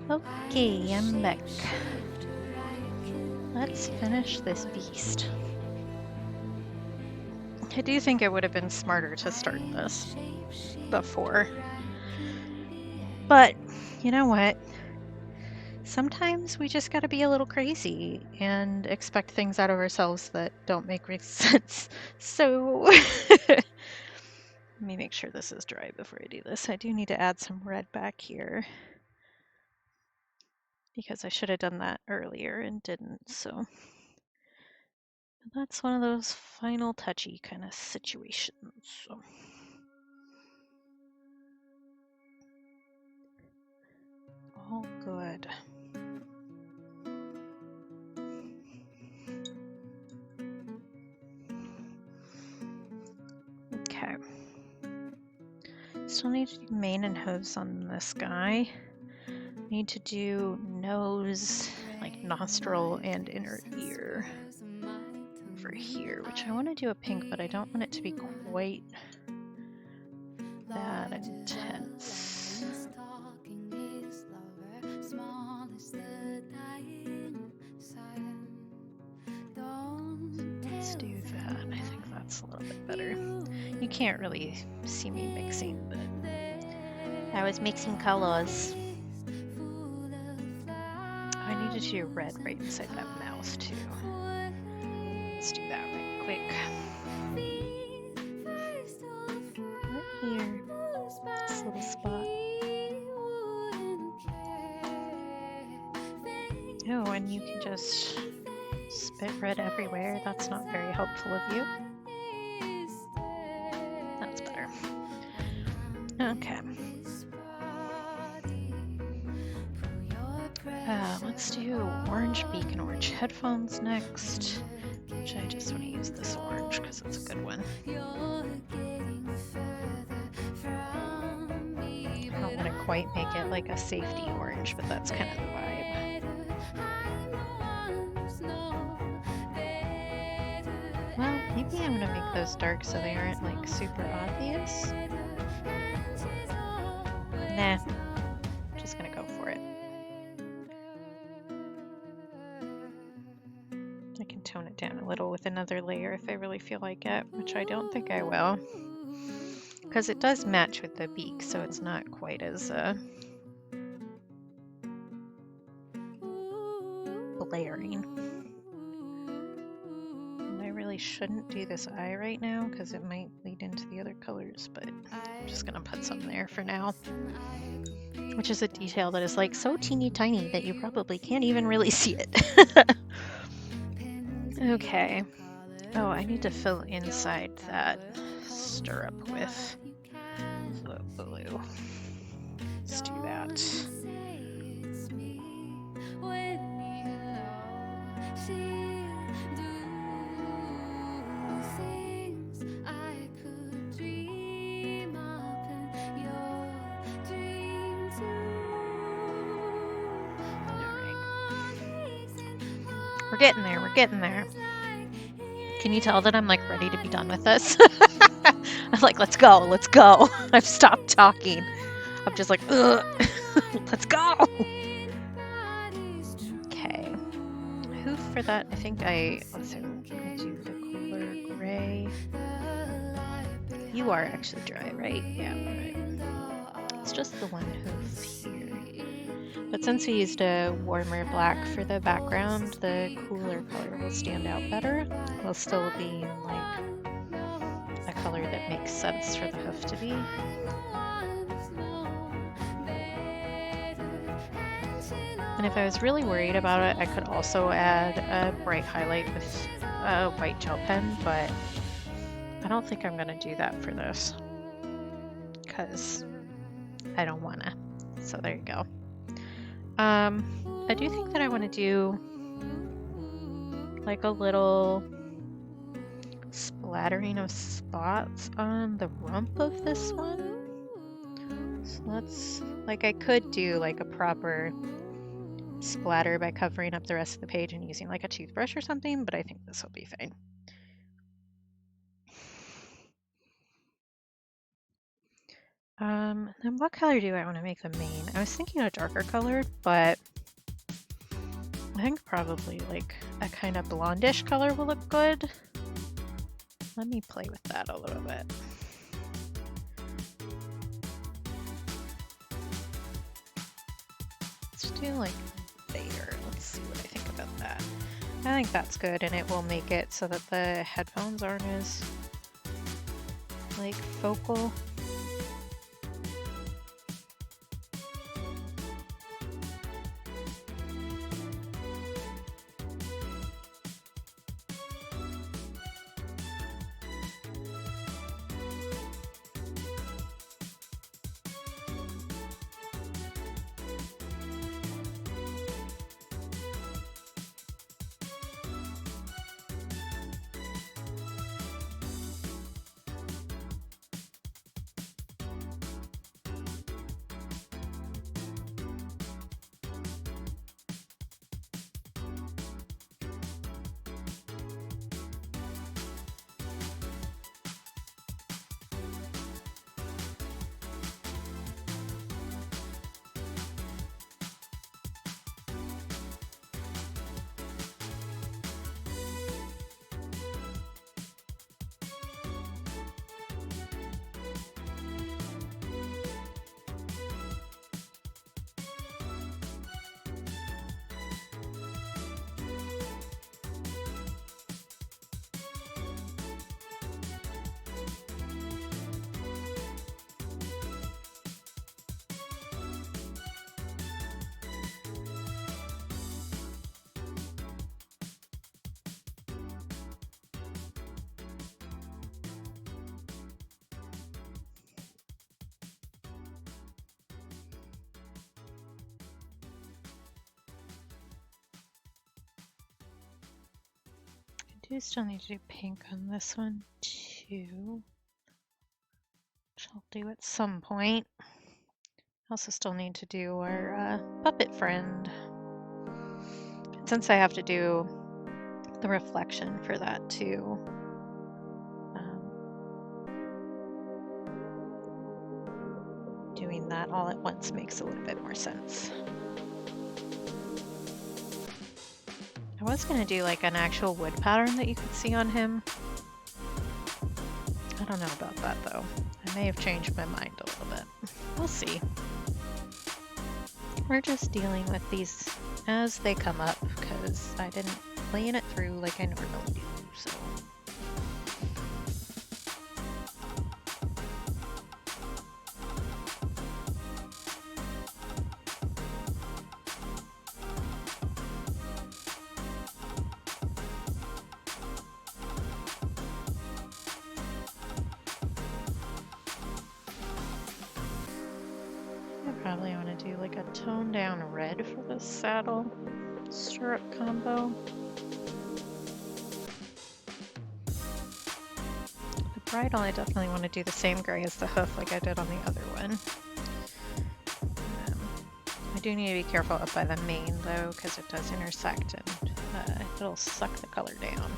Okay, I'm back. Let's finish this beast. I do think it would have been smarter to start this before. But you know what? Sometimes we just gotta be a little crazy and expect things out of ourselves that don't make sense. So let me make sure this is dry before I do this. I do need to add some red back here because I should have done that earlier and didn't. So that's one of those final touchy kind of situations. So. All good. Okay. Still need to do mane and hooves on this guy. Need to do nose, like nostril and inner ear over here, which I want to do a pink, but I don't want it to be quite that intense. Let's do that. I think that's a little bit better. You can't really see me mixing, but I was mixing colors. I needed to do red right inside that mouth too. Let's do that right quick. Right here, this little spot. Oh, and you can just spit red everywhere. That's not very helpful of you. That's better. Okay. Let's do orange beak and orange headphones next. Which I just want to use this orange because it's a good one. I don't want to quite make it like a safety orange, but that's kind of the vibe. Well, maybe I'm gonna make those dark so they aren't like super obvious. Nah, just gonna go for it. I can tone it down a little with another layer if I really feel like it, which I don't think I will. Because it does match with the beak, so it's not quite as blaring. And I really shouldn't do this eye right now because it might lead into the other colors, but I'm just gonna put some there for now. Which is a detail that is like so teeny tiny that you probably can't even really see it. Okay. Oh, I need to fill inside that stirrup with the blue. Let's do that. We're getting there, we're getting there. Can you tell that I'm like ready to be done with this? I'm like, let's go, let's go. I've stopped talking. I'm just like, ugh, let's go. Okay. Hoof for that, I think let's do the cooler gray. You are actually dry, right? Yeah, right. It's just the one hoof here. But since we used a warmer black for the background, the cooler color will stand out better. While still being like a color that makes sense for the hoof to be. And if I was really worried about it, I could also add a bright highlight with a white gel pen, but I don't think I'm gonna do that for this because I don't wanna. So there you go. I do think that I want to do like a little splattering of spots on the rump of this one. So let's, like, I could do like a proper splatter by covering up the rest of the page and using like a toothbrush or something, but I think this will be fine. Then what color do I want to make the mane? I was thinking a darker color, but I think probably like a kind of blondish color will look good. Let me play with that a little bit. Let's do like there. Let's see what I think about that. I think that's good, and it will make it so that the headphones aren't as like focal. I do still need to do pink on this one too, which I'll do at some point. I also still need to do our puppet friend. Since I have to do the reflection for that too, doing that all at once makes a little bit more sense. I was going to do like an actual wood pattern that you could see on him. I don't know about that though. I may have changed my mind a little bit. We'll see. We're just dealing with these as they come up because I didn't plan it through like I normally do, so. Probably want to do like a toned down red for the saddle stirrup combo. The bridle, I definitely want to do the same gray as the hoof like I did on the other one. I do need to be careful up by the mane though, because it does intersect and it'll suck the color down.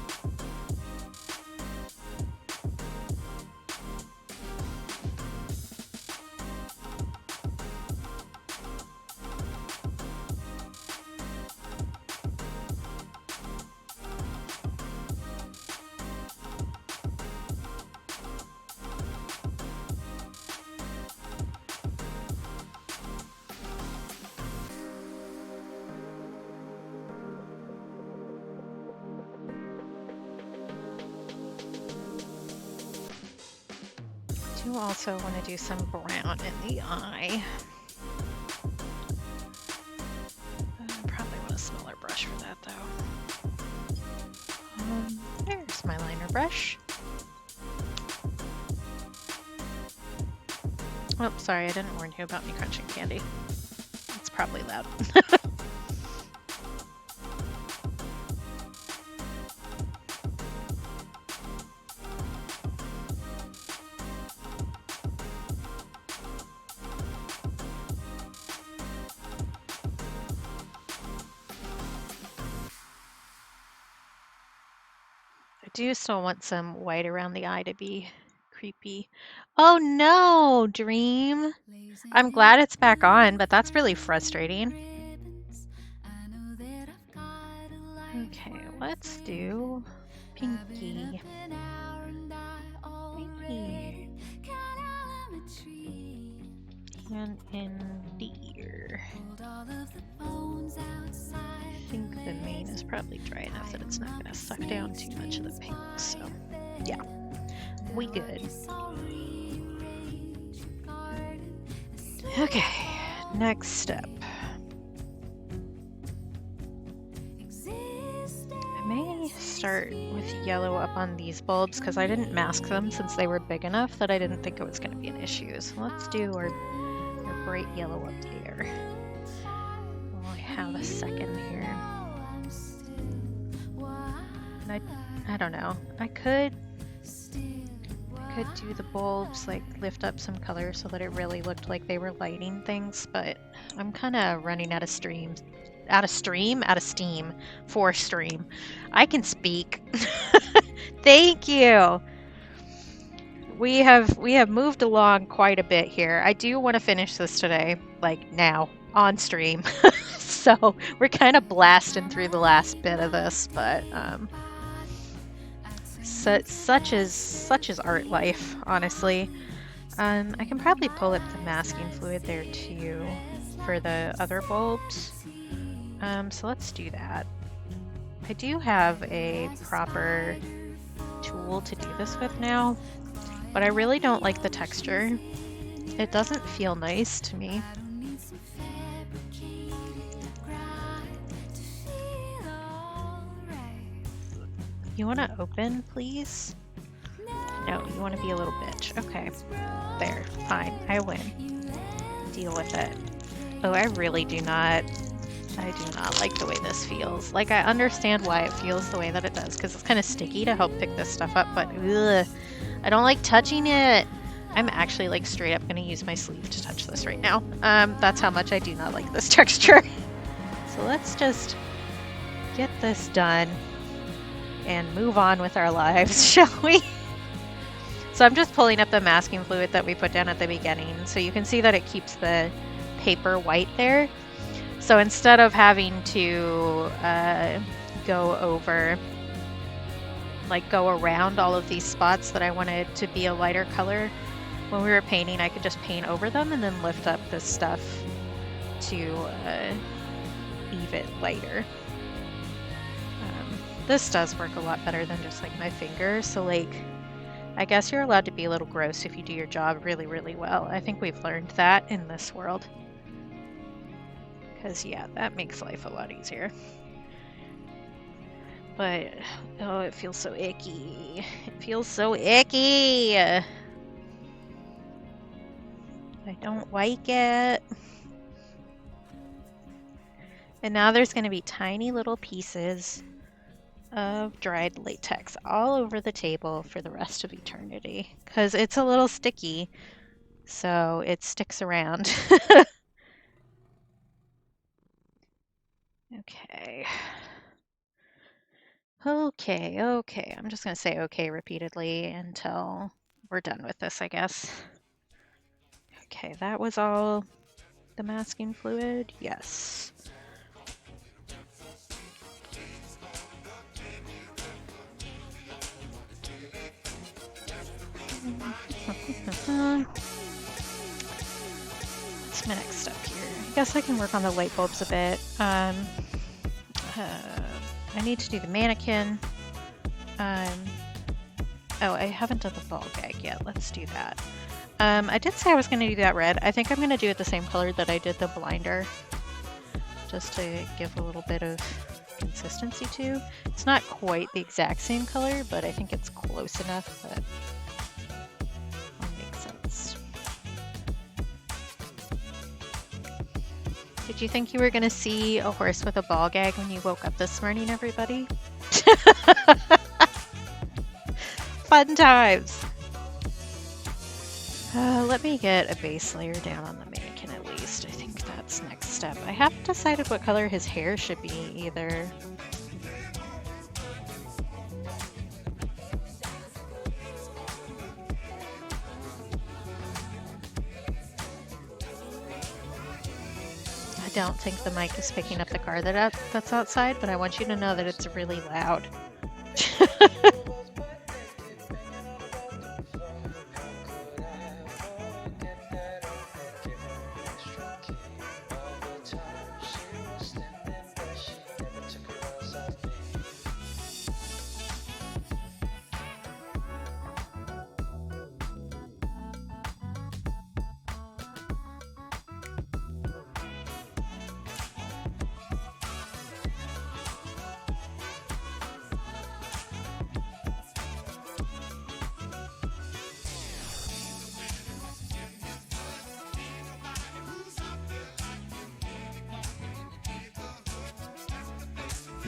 I do also want to do some brown in the eye. I probably want a smaller brush for that though. There's my liner brush. Oh, sorry, I didn't warn you about me crunching candy. It's probably loud. I do still want some white around the eye to be creepy. Oh no, Dream. I'm glad it's back on, but that's really frustrating. Okay, let's do Pinky. Pinky. And in deer. I think the mane is probably dry enough that it's not going to suck down too much of the pink, so yeah, we good. Okay, next step. I may start with yellow up on these bulbs because I didn't mask them since they were big enough that I didn't think it was going to be an issue. So let's do our bright yellow up there. Well, I have a second here. And I don't know. I could do the bulbs, like lift up some color so that it really looked like they were lighting things, but I'm kind of running out of steam for stream. I can speak. Thank you. We have moved along quite a bit here. I do want to finish this today, like now, on stream. So we're kind of blasting through the last bit of this, but such is art life, honestly. I can probably pull up the masking fluid there too for the other bulbs. So let's do that. I do have a proper tool to do this with now, but I really don't like the texture. It doesn't feel nice to me. You want to open, please? No, you want to be a little bitch. Okay. There. Fine. I win. Deal with it. Oh, I do not like the way this feels. Like, I understand why it feels the way that it does, because it's kind of sticky to help pick this stuff up, but ugh, I don't like touching it. I'm actually, like, straight up going to use my sleeve to touch this right now. That's how much I do not like this texture. So let's just get this done and move on with our lives, shall we? So I'm just pulling up the masking fluid that we put down at the beginning, so you can see that it keeps the paper white there. So instead of having to go around all of these spots that I wanted to be a lighter color, when we were painting, I could just paint over them and then lift up this stuff to leave it lighter. This does work a lot better than just like my finger, so like I guess you're allowed to be a little gross if you do your job really, really well. I think we've learned that in this world. Because yeah, that makes life a lot easier. But oh, it feels so icky. It feels so icky. I don't like it. And now there's going to be tiny little pieces of dried latex all over the table for the rest of eternity because it's a little sticky, so it sticks around. Okay. I'm just going to say okay repeatedly until we're done with this, I guess. Okay, that was all the masking fluid. Yes. What's my next step here? I guess I can work on the light bulbs a bit. I need to do the mannequin. Oh, I haven't done the ball gag yet. Let's do that. I did say I was going to do that red. I think I'm going to do it the same color that I did the blinder, just to give a little bit of consistency to. It's not quite the exact same color, but I think it's close enough that will make sense. Did you think you were going to see a horse with a ball gag when you woke up this morning, everybody? Fun times! Let me get a base layer down on the mannequin at least. I think that's next step. I haven't decided what color his hair should be either. don't think the mic is picking up the car that's outside, but I want you to know that it's really loud.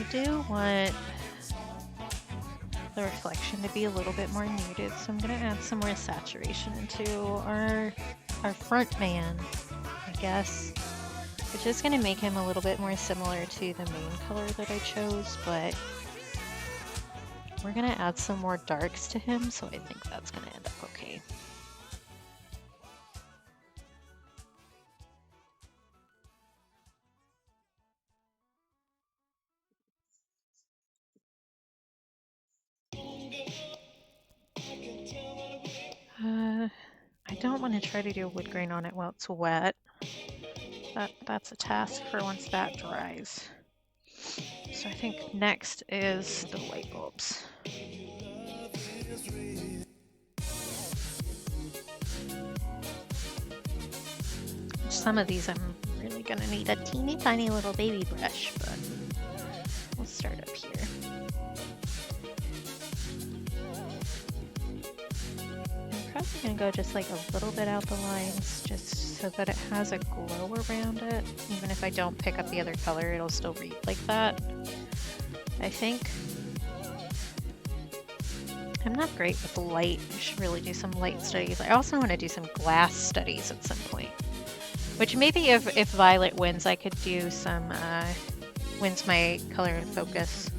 I do want the reflection to be a little bit more muted, so I'm gonna add some more saturation into our front man, I guess, which is gonna make him a little bit more similar to the main color that I chose, but we're gonna add some more darks to him, so I think that's gonna end up okay. I don't want to try to do a wood grain on it while it's wet. That's a task for once that dries. So I think next is the light bulbs. Some of these I'm really gonna need a teeny tiny little baby brush, but we'll start up here. I'm probably gonna go just like a little bit out the lines, just so that it has a glow around it. Even if I don't pick up the other color, it'll still read like that, I think. I'm not great with light. I should really do some light studies. I also want to do some glass studies at some point. Which maybe if Violet wins, I could do some, wins my color and focus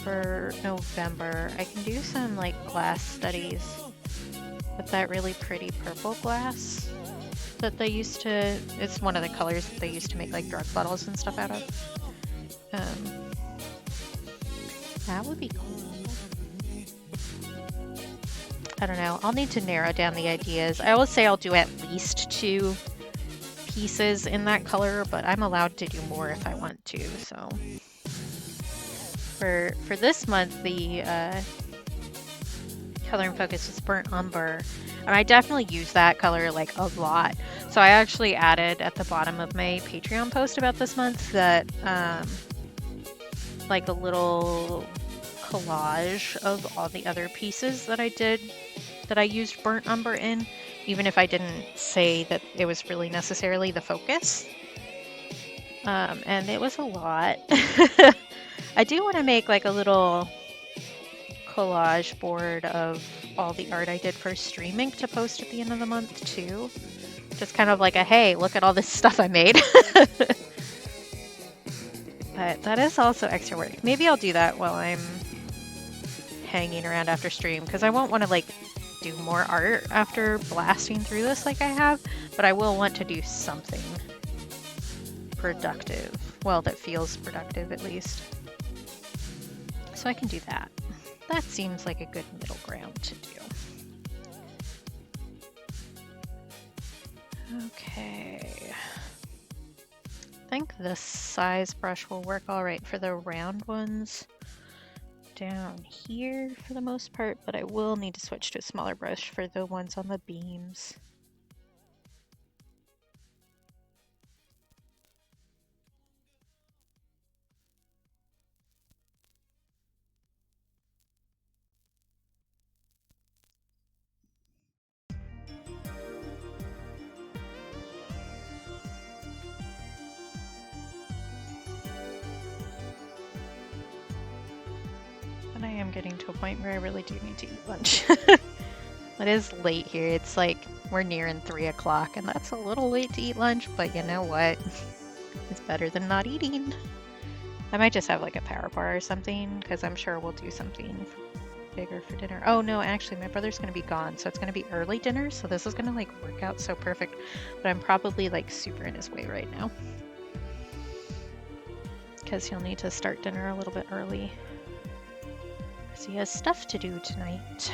for November. I can do some like glass studies with that really pretty purple glass that they used to, it's one of the colors that they used to make like drug bottles and stuff out of. That would be cool. I don't know, I'll need to narrow down the ideas. I will say I'll do at least 2 pieces in that color, but I'm allowed to do more if I want to. So for this month, the color and focus is burnt umber, and I definitely use that color like a lot. So I actually added at the bottom of my Patreon post about this month that like a little collage of all the other pieces that I did that I used burnt umber in, even if I didn't say that it was really necessarily the focus. And it was a lot. I do want to make like a little collage board of all the art I did for StreamINK to post at the end of the month too. Just kind of like a, hey, look at all this stuff I made. But that is also extra work. Maybe I'll do that while I'm hanging around after stream, because I won't want to like do more art after blasting through this like I have, but I will want to do something productive. Well, that feels productive at least. So I can do that. That seems like a good middle ground to do. Okay. I think this size brush will work all right for the round ones down here for the most part, but I will need to switch to a smaller brush for the ones on the beams. And I am getting to a point where I really do need to eat lunch. It is late here. It's like we're nearing 3 o'clock, and that's a little late to eat lunch, but you know what? It's better than not eating. I might just have like a power bar or something, because I'm sure we'll do something bigger for dinner. Oh no, actually my brother's gonna be gone, so it's gonna be early dinner, so this is gonna like work out so perfect, but I'm probably like super in his way right now. because he'll need to start dinner a little bit early. Because he has stuff to do tonight.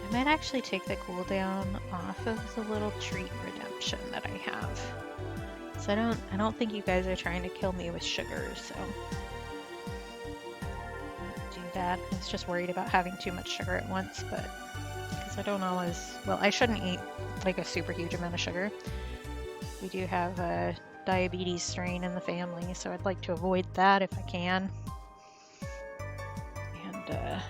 I might actually take the cooldown off of the little treat redemption that I have. So I don't think you guys are trying to kill me with sugar, so I won't do that. I was just worried about having too much sugar at once, but because I don't always, well, I shouldn't eat like a super huge amount of sugar. We do have a diabetes strain in the family, so I'd like to avoid that if I can. And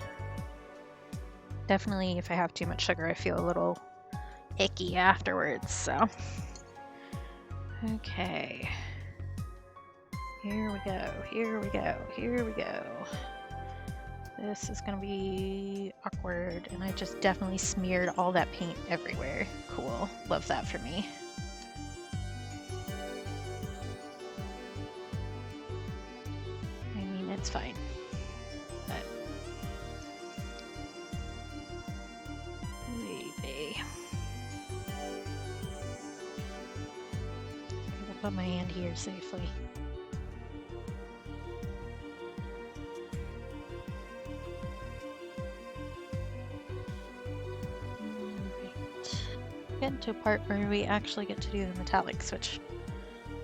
definitely if I have too much sugar, I feel a little icky afterwards, so. Okay. Here we go, here we go, here we go. This is gonna be awkward, and I just definitely smeared all that paint everywhere. Cool, love that for me. I mean, it's fine, but maybe. I'll put my hand here safely. Getting to a part where we actually get to do the metallics, which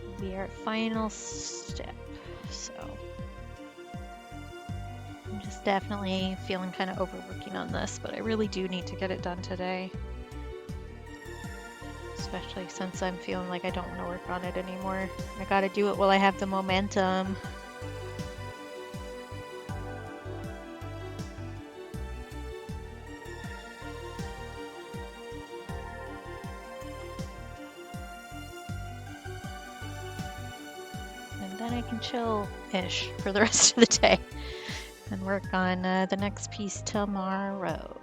will be our final step. So I'm just definitely feeling kind of overworking on this, but I really do need to get it done today. Especially since I'm feeling like I don't want to work on it anymore. I gotta do it while I have the momentum. Then I can chill-ish for the rest of the day and work on the next piece tomorrow.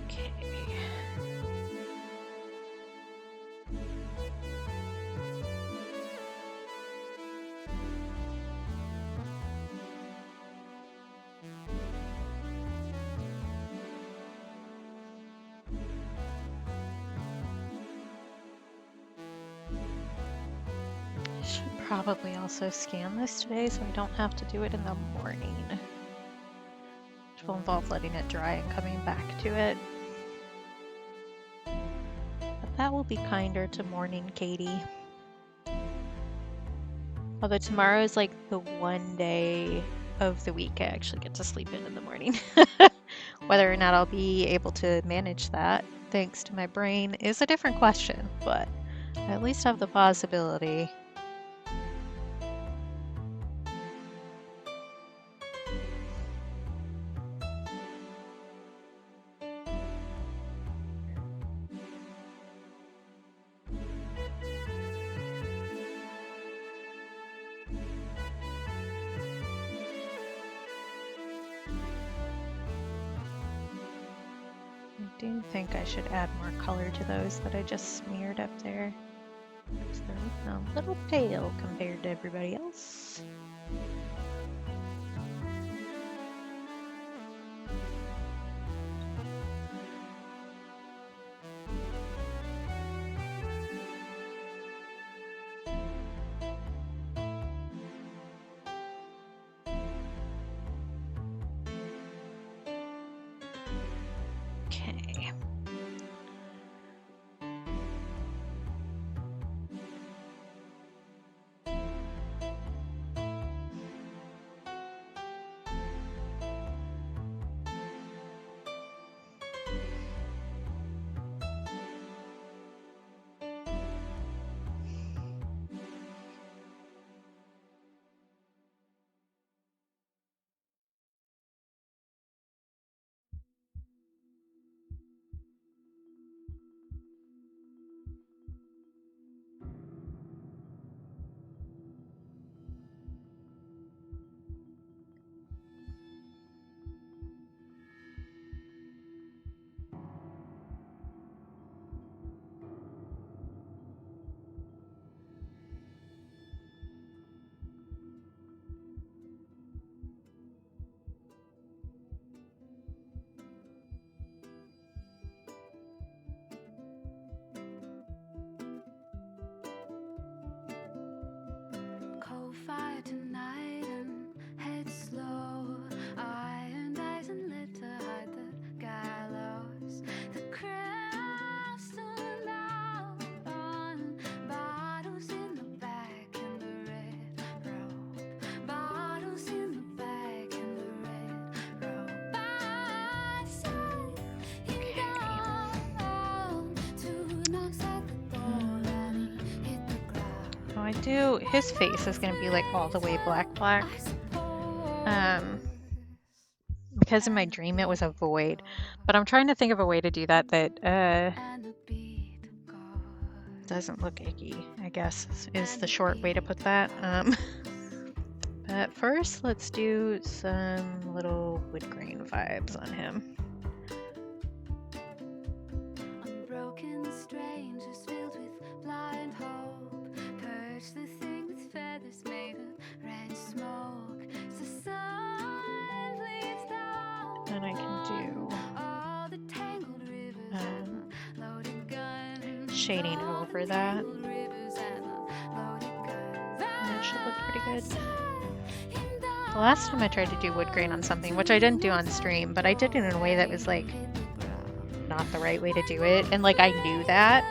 Okay. I should probably also scan this today so I don't have to do it in the morning. Which will involve letting it dry and coming back to it. But that will be kinder to morning Katie. Although tomorrow is like the one day of the week I actually get to sleep in the morning. Whether or not I'll be able to manage that thanks to my brain is a different question, but I at least have the possibility. I do think I should add more color to those that I just smeared up there. Because they're looking a little pale compared to everybody else. Okay. his face is gonna be like all the way black. Because in my dream it was a void. But I'm trying to think of a way to do that doesn't look icky, I guess, is the short way to put that. But first, let's do some little wood grain vibes on him. Unbroken strangers filled with blind hope, purge the thing with feathers made of red smoke. So sun bleeds down. Then I can do all the tangled rivers and the loaded gun. shading over that. That should look pretty good. The last time I tried to do wood grain on something, which I didn't do on stream, but I did it in a way that was like not the right way to do it, and like I knew that,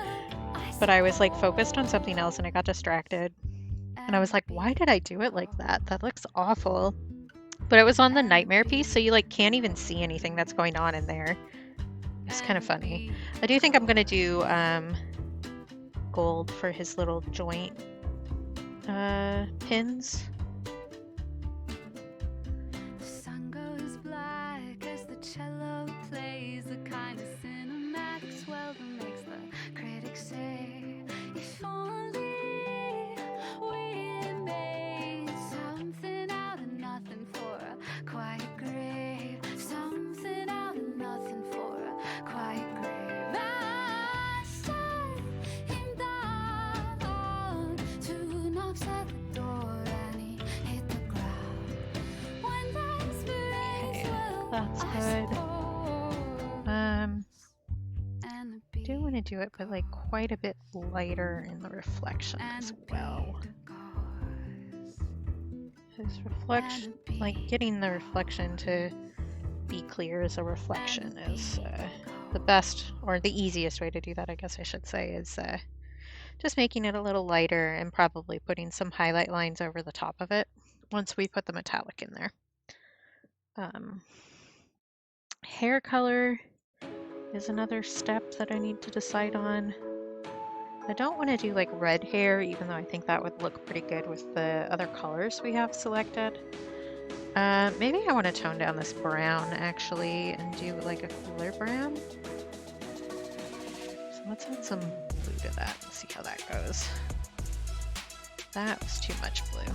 but I was like focused on something else and I got distracted, and I was like, why did I do it like that? That looks awful. But it was on the nightmare piece, so you like can't even see anything that's going on in there. It's kind of funny. I do think I'm gonna do gold for his little joint pins. The sun goes black as the cello plays the kind of cinematic swell that makes the critics say, if only we made something out of nothing for a quiet grave, something out of nothing for a quiet grave. I sat him down, 2 knocks at the door and he hit the ground. When life's That's good. I do want to do it, but like quite a bit lighter in the reflection as well. His reflection, like getting the reflection to be clear as a reflection is the best, or the easiest way to do that, I guess I should say, is just making it a little lighter and probably putting some highlight lines over the top of it once we put the metallic in there. Hair color is another step that I need to decide on. I don't want to do like red hair, even though I think that would look pretty good with the other colors we have selected. Maybe I want to tone down this brown actually and do like a cooler brown. So let's add some blue to that and see how that goes. That was too much blue.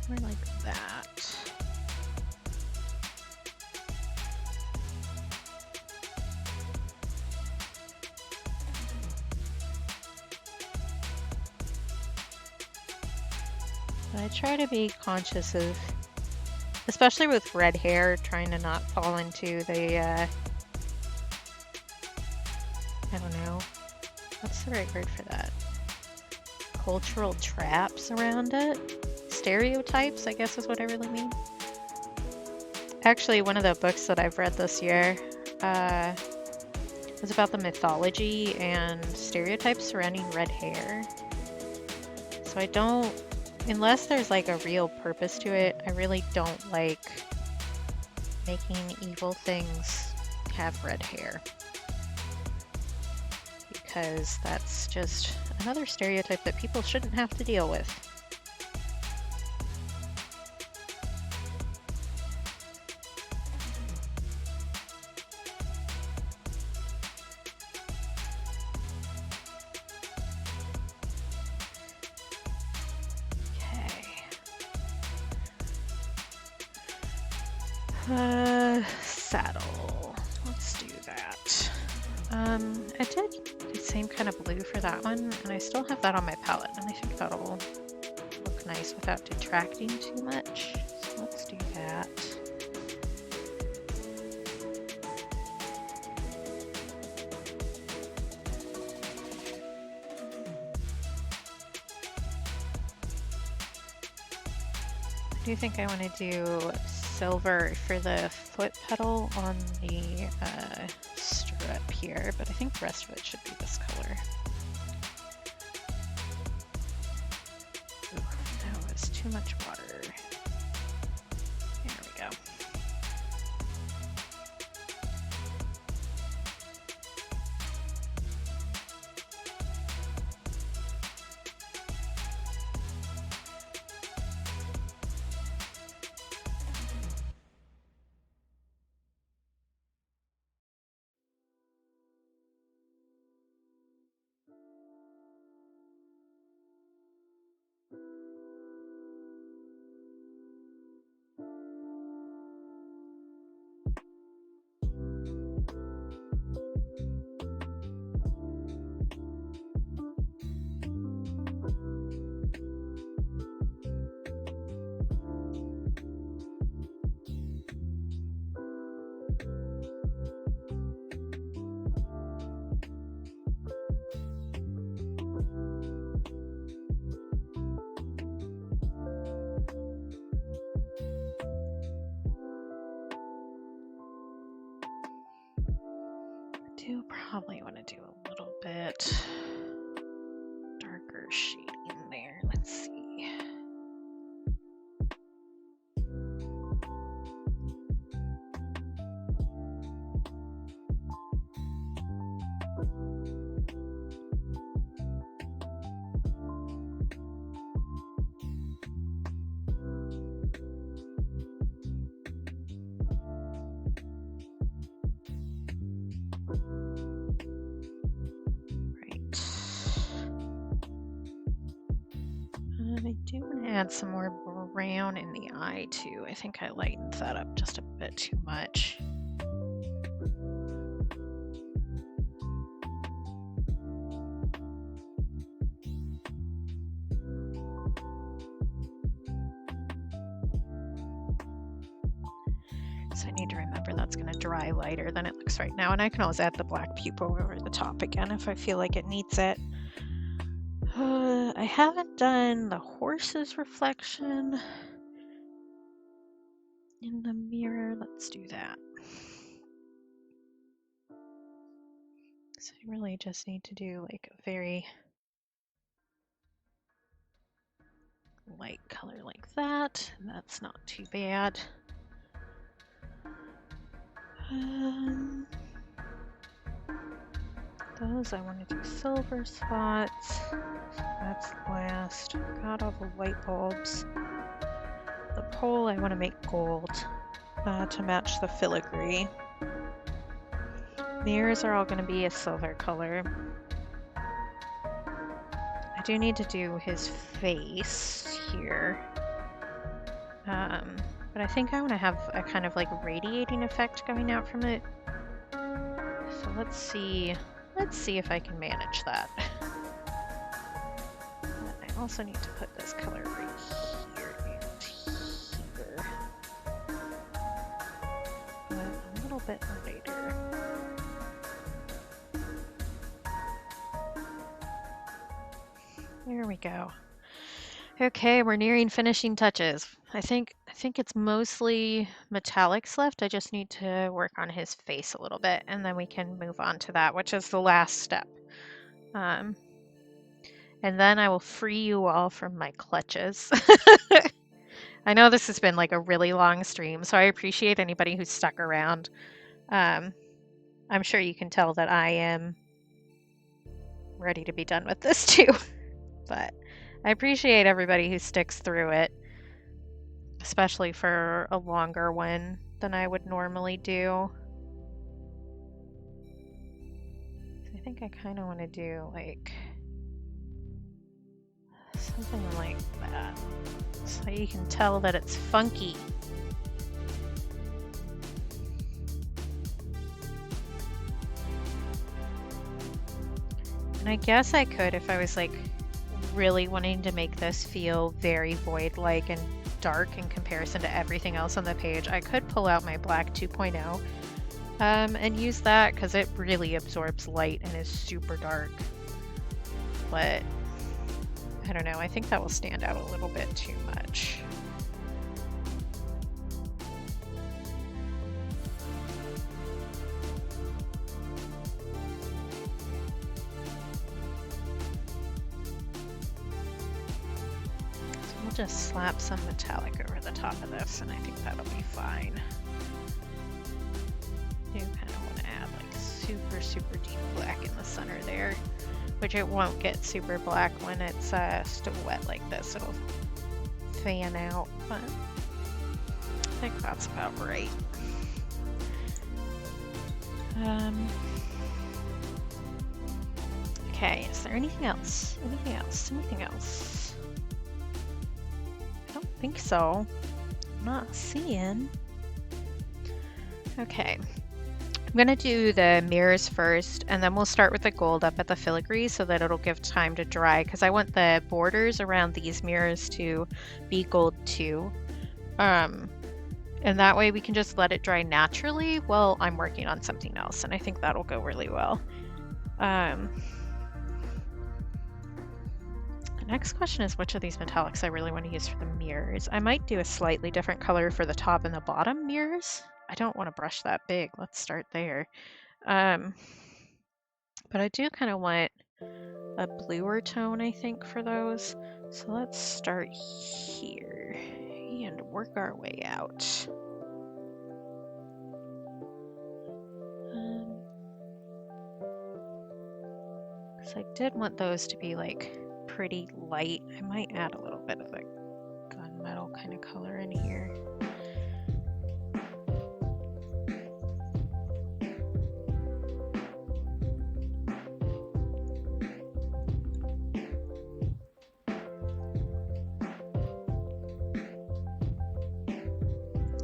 More like that. I try to be conscious of, especially with red hair, trying to not fall into the, I don't know, what's the right word for that? Cultural traps around it? Stereotypes, I guess is what I really mean. Actually, one of the books that I've read this year was about the mythology and stereotypes surrounding red hair. So I don't, unless there's like a real purpose to it, I really don't like making evil things have red hair. Because that's just another stereotype that people shouldn't have to deal with. Saddle. Let's do that. I did the same kind of blue for that one, and I still have that on my palette, and I think that'll look nice without detracting too much. So let's do that. I do think I want to do silver for the foot pedal on the strip here, but I think the rest of it should be this color. Ooh, that was too much water. There we go. do probably want to do a little bit darker shading there. Let's see. I do want to add some more brown in the eye too. I think I lightened that up just a bit too much. So I need to remember that's going to dry lighter than it looks right now. And I can always add the black pupil over the top again if I feel like it needs it. I haven't done the horse's reflection in the mirror. Let's do that. So I really just need to do like a very light color like that. That's not too bad. Those I want to do silver spots. That's last. Got all the light bulbs. The pole I want to make gold to match the filigree. Mirrors are all going to be a silver color. I do need to do his face here. But I think I want to have a kind of like radiating effect going out from it. So let's see if I can manage that. I also need to put this color right here and here. But a little bit later. There we go. Okay, we're nearing finishing touches. I think it's mostly metallics left. I just need to work on his face a little bit, and then we can move on to that, which is the last step. And then I will free you all from my clutches. I know this has been like a really long stream, so I appreciate anybody who's stuck around. I'm sure you can tell that I am ready to be done with this too. But I appreciate everybody who sticks through it, especially for a longer one than I would normally do. I think I kind of want to do like something like that, so you can tell that it's funky. And I guess I could, if I was like really wanting to make this feel very void-like and dark in comparison to everything else on the page, I could pull out my black 2.0 and use that, because it really absorbs light and is super dark. But I don't know, I think that will stand out a little bit too much. Just slap some metallic over the top of this, and I think that'll be fine. I do kind of want to add like super deep black in the center there, which it won't get super black when it's still wet like this. It'll fan out, but I think that's about right. Okay, is there anything else? Anything else? I don't think so. I'm not seeing. Okay. I'm going to do the mirrors first, and then we'll start with the gold up at the filigree so that it'll give time to dry, because I want the borders around these mirrors to be gold too. And that way we can just let it dry naturally while I'm working on something else, and I think that'll go really well. The next question is which of these metallics I really want to use for the mirrors. I might do a slightly different color for the top and the bottom mirrors. I don't want to brush that big. Let's start there. But I do kind of want a bluer tone, I think, for those. So let's start here and work our way out. Because I did want those to be like pretty light. I might add a little bit of a gunmetal kind of color in here.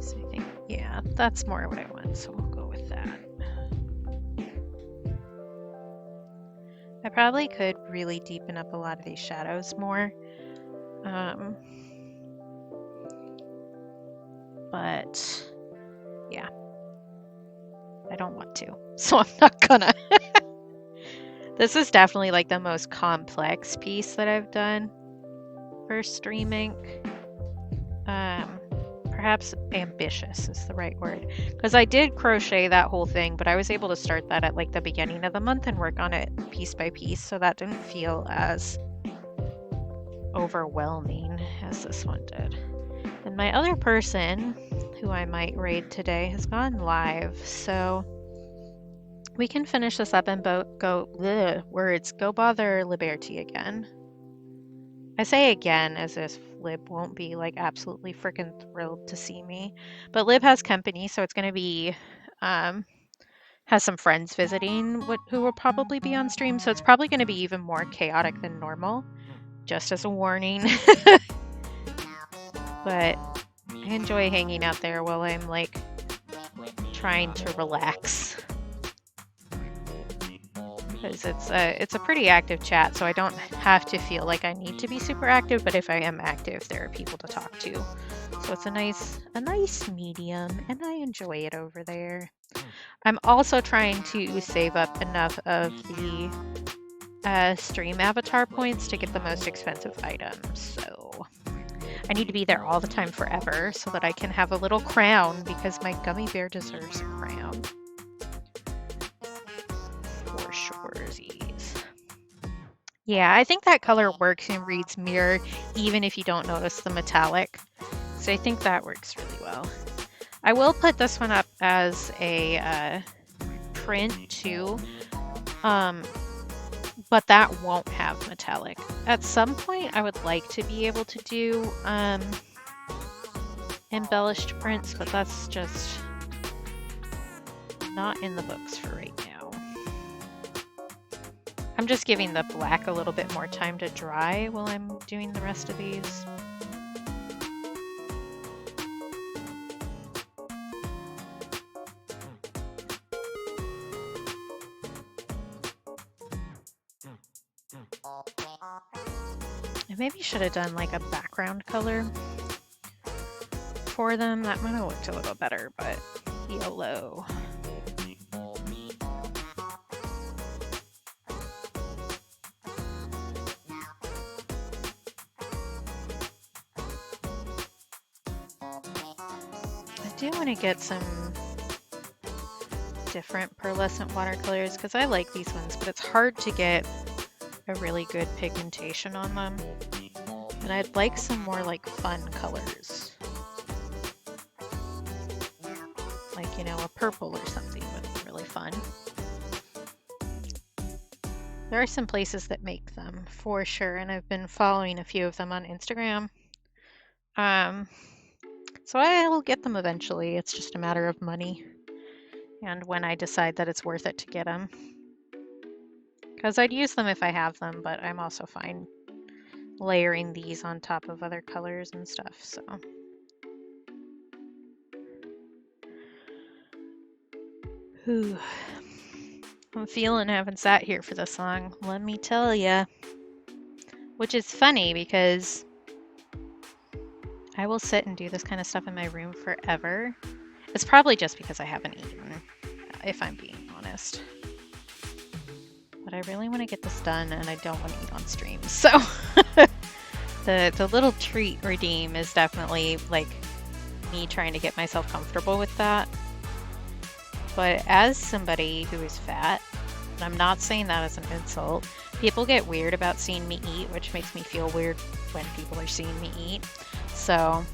So I think, yeah, that's more what I want. So we'll go with that. I probably could really deepen up a lot of these shadows more. But yeah, I don't want to, so I'm not gonna. This is definitely like the most complex piece that I've done for StreamINK. Perhaps ambitious is the right word, because I did crochet that whole thing, but I was able to start that at like the beginning of the month and work on it piece by piece, so that didn't feel as overwhelming as this one did. And my other person, who I might raid today, has gone live, so we can finish this up and go bother Liberty again. I say again as if Lib won't be like absolutely freaking thrilled to see me, but Lib has company, so it's going to be has some friends visiting who will probably be on stream, so it's probably going to be even more chaotic than normal, just as a warning. But I enjoy hanging out there while I'm like trying to relax, because it's a pretty active chat, so I don't have to feel like I need to be super active, but if I am active, there are people to talk to. So it's a nice medium, and I enjoy it over there. I'm also trying to save up enough of the stream avatar points to get the most expensive items, so I need to be there all the time forever so that I can have a little crown, because my gummy bear deserves a crown. For surezies. Yeah, I think that color works and reads mirror even if you don't notice the metallic. So I think that works really well. I will put this one up as a print too, but that won't have metallic. At some point, I would like to be able to do embellished prints, but that's just not in the books for right now. I'm just giving the black a little bit more time to dry while I'm doing the rest of these. I maybe should have done like a background color for them. That might have looked a little better, but YOLO. I do want to get some different pearlescent watercolors because I like these ones, but it's hard to get a really good pigmentation on them. And I'd like some more like fun colors. Like, you know, a purple or something would be really fun. There are some places that make them for sure, and I've been following a few of them on Instagram. So I will get them eventually. It's just a matter of money and when I decide that it's worth it to get them. Because I'd use them if I have them, but I'm also fine layering these on top of other colors and stuff, so. Whew. I'm feeling having sat here for the song, let me tell ya. Which is funny because I will sit and do this kind of stuff in my room forever. It's probably just because I haven't eaten, if I'm being honest. But I really want to get this done and I don't want to eat on stream. So the little treat redeem is definitely like me trying to get myself comfortable with that. But as somebody who is fat, and I'm not saying that as an insult. People get weird about seeing me eat, which makes me feel weird when people are seeing me eat. So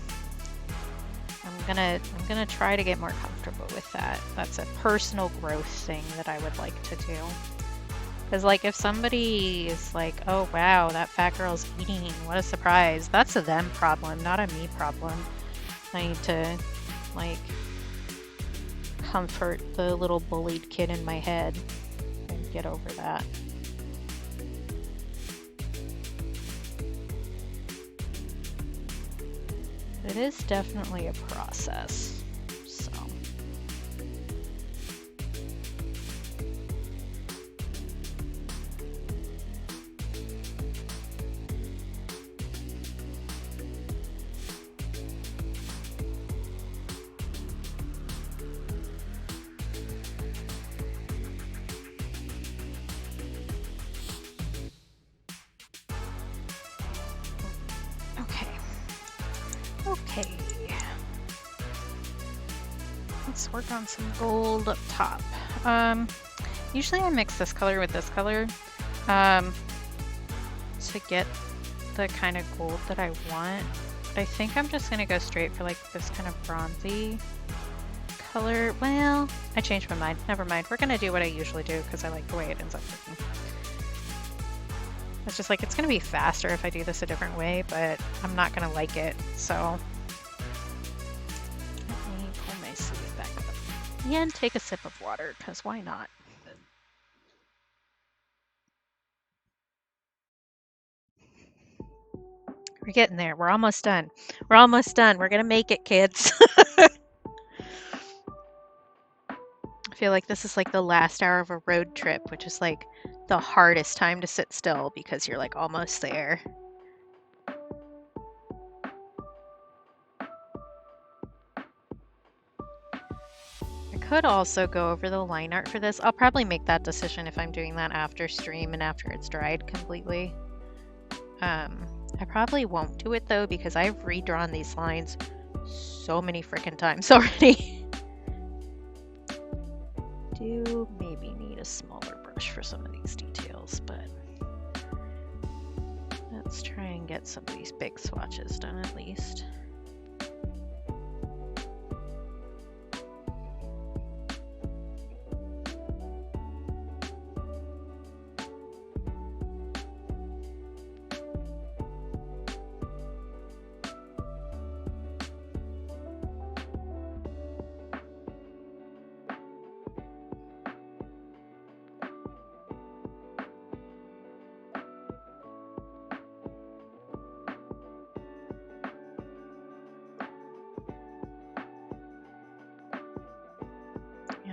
I'm gonna try to get more comfortable with that. That's a personal growth thing that I would like to do. Because like if somebody is like, oh wow, that fat girl's eating, what a surprise, that's a them problem, not a me problem. I need to like comfort the little bullied kid in my head and get over that. It is definitely a process, so. Okay. Let's work on some gold up top. Usually I mix this color with this color to get the kind of gold that I want. But I think I'm just gonna go straight for like this kind of bronzy color. Well, I changed my mind. Never mind. We're gonna do what I usually do because I like the way it ends up looking. It's just like, it's gonna be faster if I do this a different way, but I'm not gonna like it, so. Let me pull my sleeve back up. And take a sip of water, because why not? We're getting there. We're almost done. We're almost done. We're gonna make it, kids. I feel like this is like the last hour of a road trip, which is like the hardest time to sit still because you're like almost there. I could also go over the line art for this. I'll probably make that decision if I'm doing that after stream and after it's dried completely. I probably won't do it though because I've redrawn these lines so many freaking times already. Do maybe need a smaller brush for some of these details, but let's try and get some of these big swatches done at least.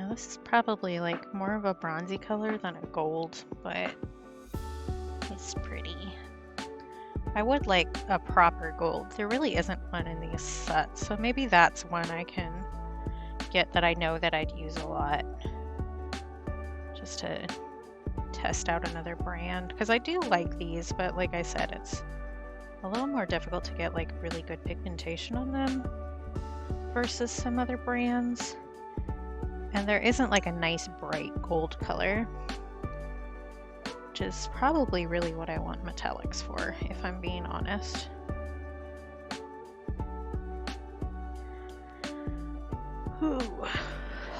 This is probably like more of a bronzy color than a gold, but it's pretty. I would like a proper gold. There really isn't one in these sets, so maybe that's one I can get that I know that I'd use a lot. Just to test out another brand, because I do like these, but like I said, it's a little more difficult to get like really good pigmentation on them versus some other brands. And there isn't like a nice bright gold color, which is probably really what I want metallics for, if I'm being honest. Ooh.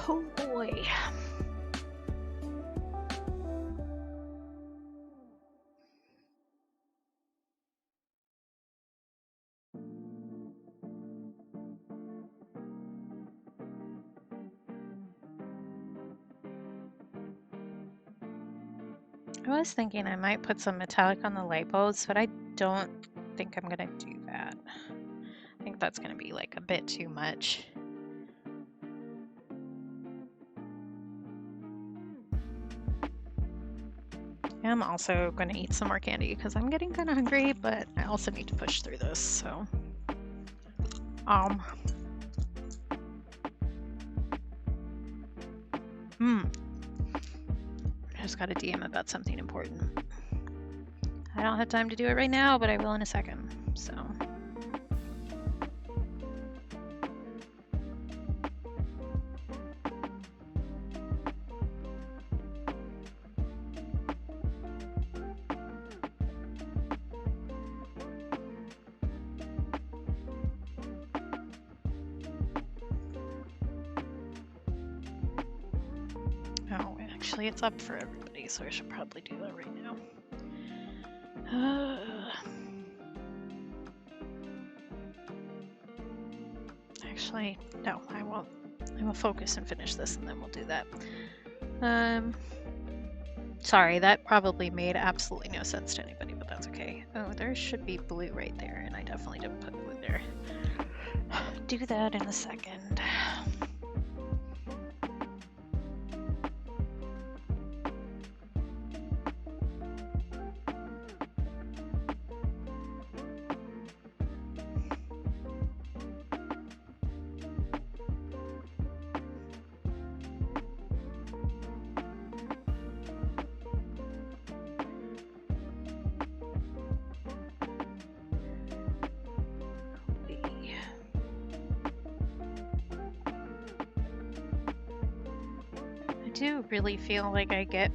Oh boy. I was thinking I might put some metallic on the light bulbs, but I don't think I'm gonna do that. I think that's gonna be like a bit too much. I'm also gonna eat some more candy because I'm getting kind of hungry, but I also need to push through this, so. I just got a DM about something important. I don't have time to do it right now, but I will in a second, so. Actually, it's up for everybody, so I should probably do that right now. Actually, no, I won't. I will focus and finish this, and then we'll do that. Sorry, that probably made absolutely no sense to anybody, but that's okay. Oh, there should be blue right there, and I definitely didn't put blue there. Do that in a second. I do really feel like I get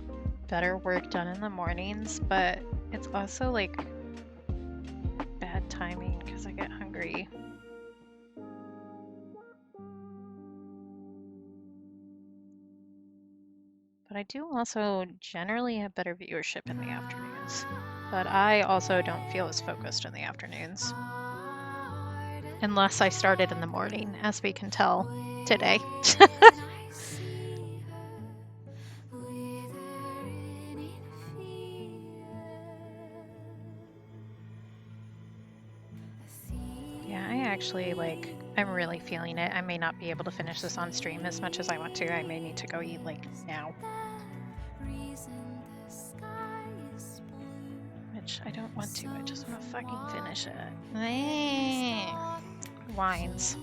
better work done in the mornings, but it's also like bad timing because I get hungry. But I do also generally have better viewership in the afternoons. But I also don't feel as focused in the afternoons. Unless I started in the morning, as we can tell today. Yeah, I actually I'm really feeling it. I may not be able to finish this on stream as much as I want to. I may need to go eat now. Which I don't want to. I just want to fucking finish it. Wines.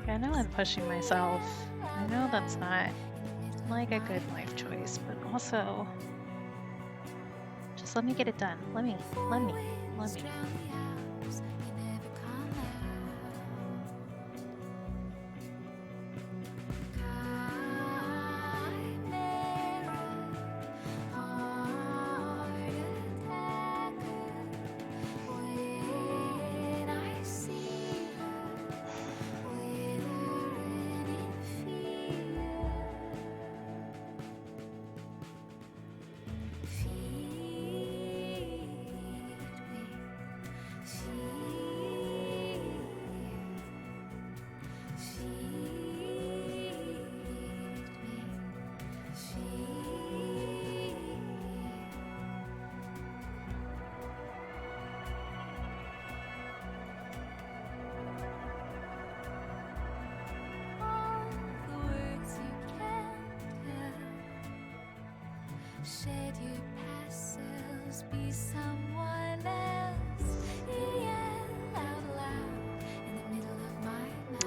I know I'm pushing myself. I know that's not a good life choice, but also just let me get it done. Let me.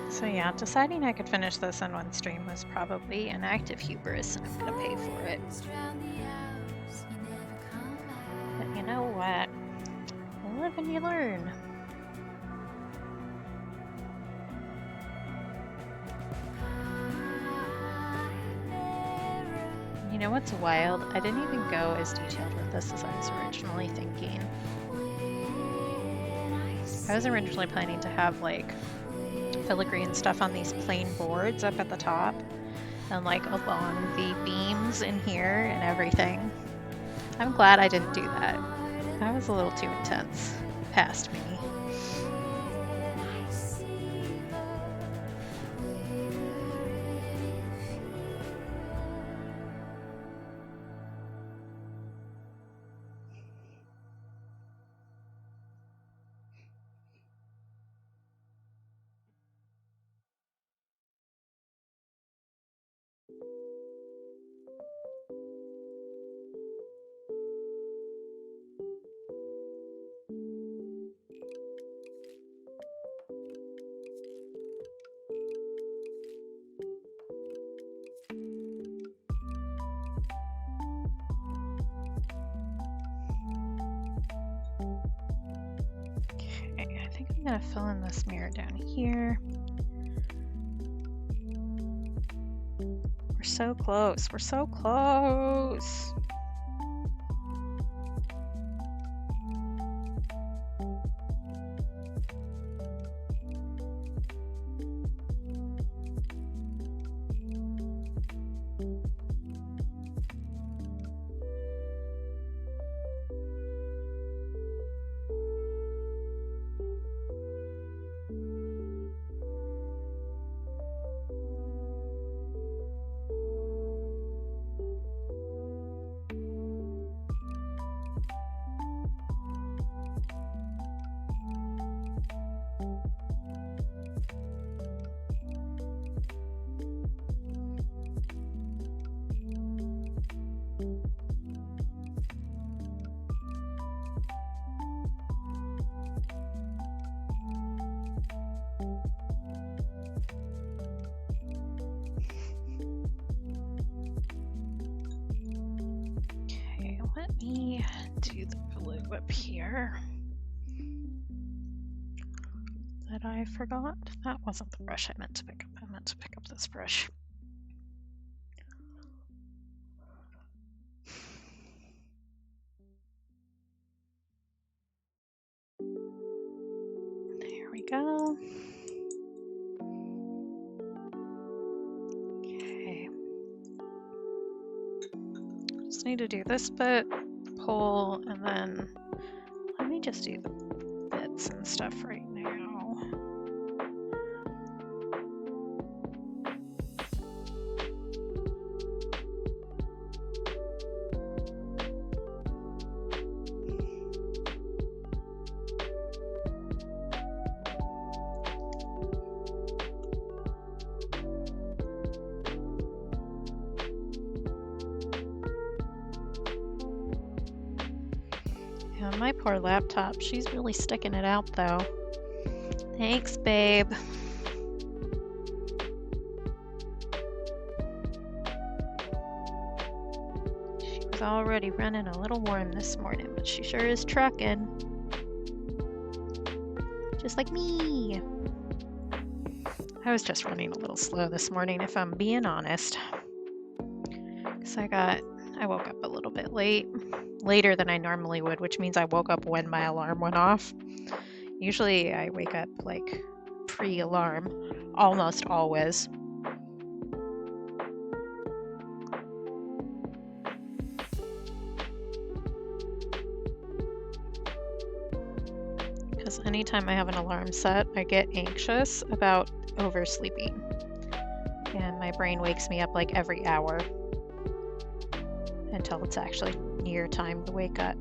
So yeah, deciding I could finish this in one stream was probably an act of hubris, and I'm gonna pay for it. But you know what? You live and you learn. You know what's wild? I didn't even go as detailed with this as I was originally thinking. I was originally planning to have filigree stuff on these plain boards up at the top and along the beams in here and everything. I'm glad I didn't do that. That was a little too intense. Past me. I'm gonna fill in this mirror down here. We're so close. We're so close. Okay, let me do the blue up here. That I forgot. That wasn't the brush I meant to pick up. I meant to pick up this brush. There we go. Okay. Just need to do this bit, pull, and then let me just do the bits and stuff right now. Yeah, my poor laptop, she's really sticking it out though. Thanks, babe. She was already running a little warm this morning, but she sure is trucking. Just like me. I was just running a little slow this morning, if I'm being honest. Because I woke up a little bit late. Later than I normally would, which means I woke up when my alarm went off. Usually I wake up like pre-alarm, almost always. Because anytime I have an alarm set, I get anxious about oversleeping. And my brain wakes me up like every hour until it's actually near time to wake up.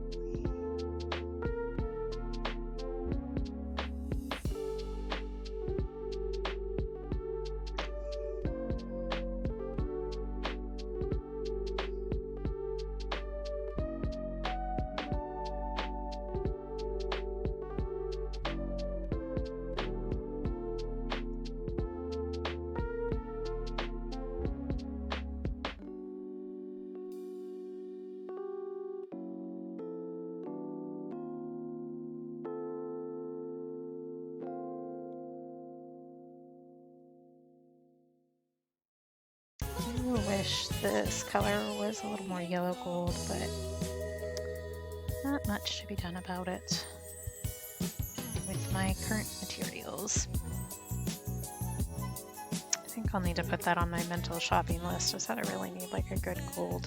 I wish this color was a little more yellow gold, but not much to be done about it with my current materials. I think I'll need to put that on my mental shopping list, just that I really need like a good gold.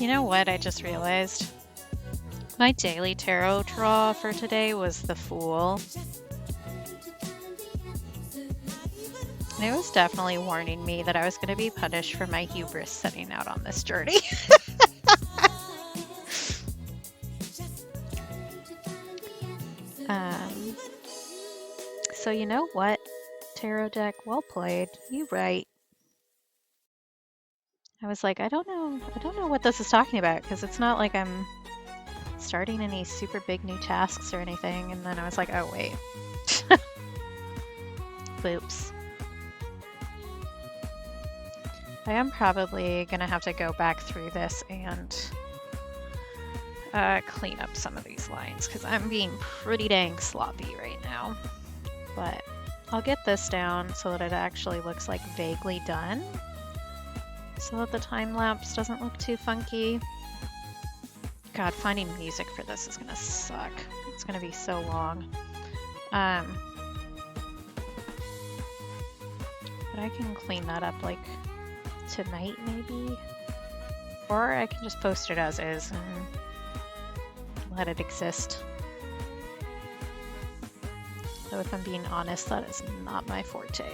You know what I just realized? My daily tarot draw for today was the Fool. And it was definitely warning me that I was going to be punished for my hubris setting out on this journey. So you know what, tarot deck, well played. You right. I was like, I don't know what this is talking about, because it's not like I'm starting any super big new tasks or anything. And then I was like, oh wait. Oops. I am probably gonna have to go back through this and clean up some of these lines, because I'm being pretty dang sloppy right now. But I'll get this down so that it actually looks like vaguely done, so that the time lapse doesn't look too funky. God, finding music for this is gonna suck. It's gonna be so long. But I can clean that up like tonight maybe, or I can just post it as is and let it exist. Though if I'm being honest, that is not my forte.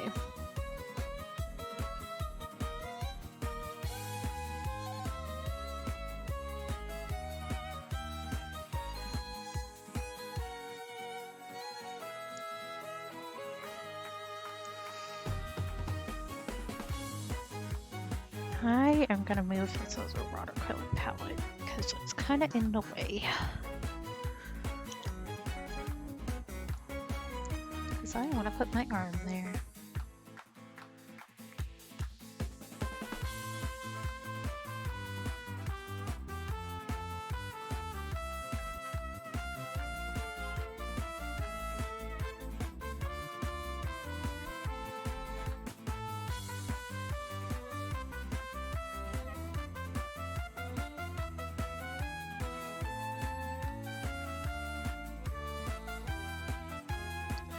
I am gonna move this as a watercolor palette because it's kind of in the way. Because I want to put my arm there.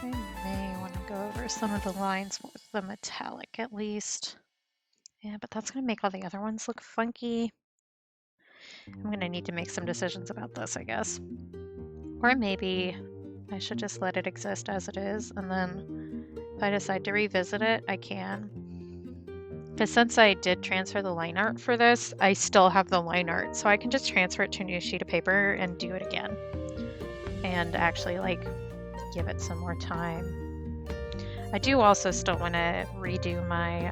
I may want to go over some of the lines with the metallic at least. Yeah, but that's going to make all the other ones look funky. I'm going to need to make some decisions about this, I guess. Or maybe I should just let it exist as it is, and then if I decide to revisit it, I can. Because since I did transfer the line art for this, I still have the line art, so I can just transfer it to a new sheet of paper and do it again. And actually, like, give it some more time. I do also still want to redo my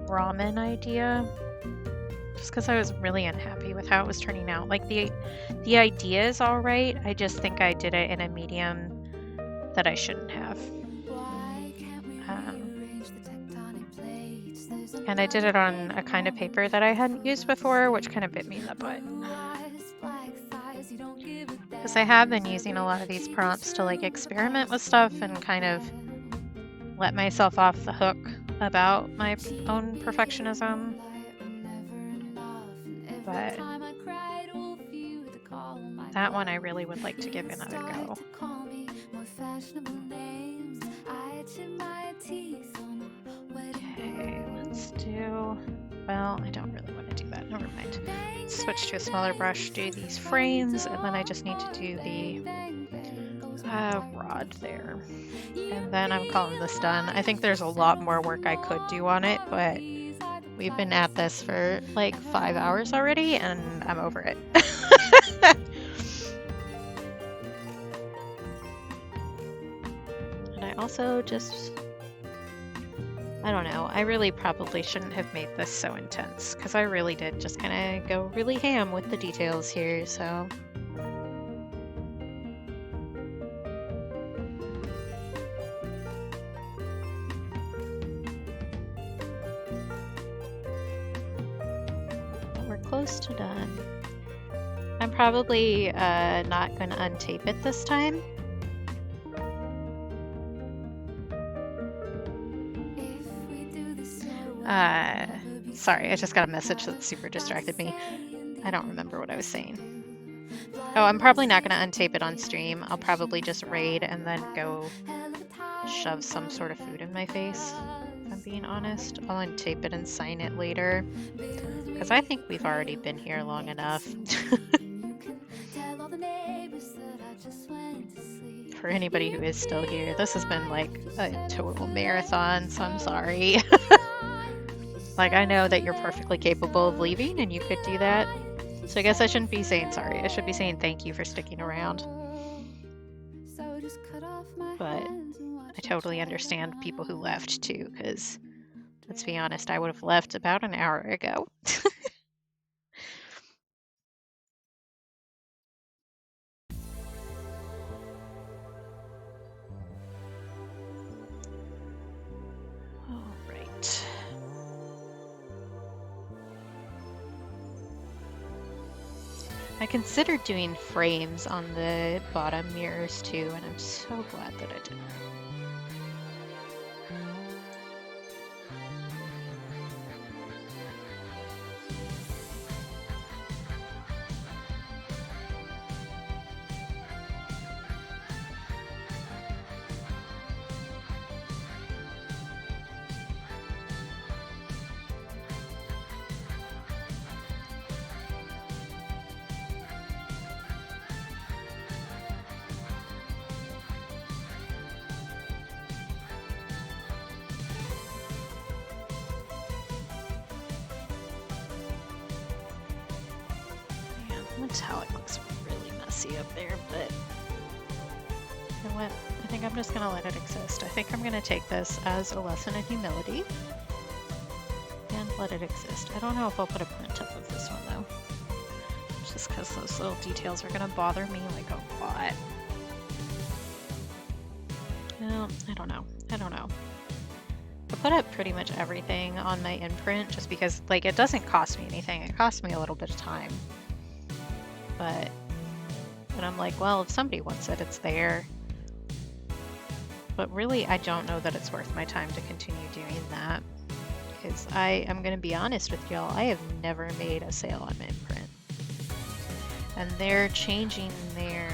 ramen idea, just because I was really unhappy with how it was turning out. Like, the idea is all right, I just think I did it in a medium that I shouldn't have. And I did it on a kind of paper that I hadn't used before, which kind of bit me in the butt. Because I have been using a lot of these prompts to like experiment with stuff and kind of let myself off the hook about my own perfectionism. But that one I really would like to give another go. Okay, let's do... Well, I don't really want to do that. Never mind. Let's switch to a smaller brush, do these frames, and then I just need to do the rod there. And then I'm calling this done. I think there's a lot more work I could do on it, but we've been at this for like 5 hours already, and I'm over it. And I also just... I don't know, I really probably shouldn't have made this so intense, because I really did just kind of go really ham with the details here, so... We're close to done. I'm probably not going to untape it this time. Sorry, I just got a message that super distracted me. I don't remember what I was saying. Oh, I'm probably not going to untape it on stream. I'll probably just raid and then go shove some sort of food in my face, if I'm being honest. I'll untape it and sign it later. because I think we've already been here long enough. For anybody who is still here, this has been like a total marathon, so I'm sorry. Like, I know that you're perfectly capable of leaving and you could do that. So I guess I shouldn't be saying sorry. I should be saying thank you for sticking around. But I totally understand people who left too, because let's be honest, I would have left about an hour ago. All right. I considered doing frames on the bottom mirrors too, and I'm so glad that I didn't. Metallic looks really messy up there, but you know what? I think I'm just gonna let it exist. I think I'm gonna take this as a lesson in humility and let it exist. I don't know if I'll put a print up of this one though, just because those little details are gonna bother me like a lot. Well, I don't know. I put up pretty much everything on my imprint just because, like, it doesn't cost me anything. It costs me a little bit of time. But I'm like, well, if somebody wants it, it's there. But really, I don't know that it's worth my time to continue doing that. Because I am going to be honest with y'all, I have never made a sale on my imprint. And they're changing their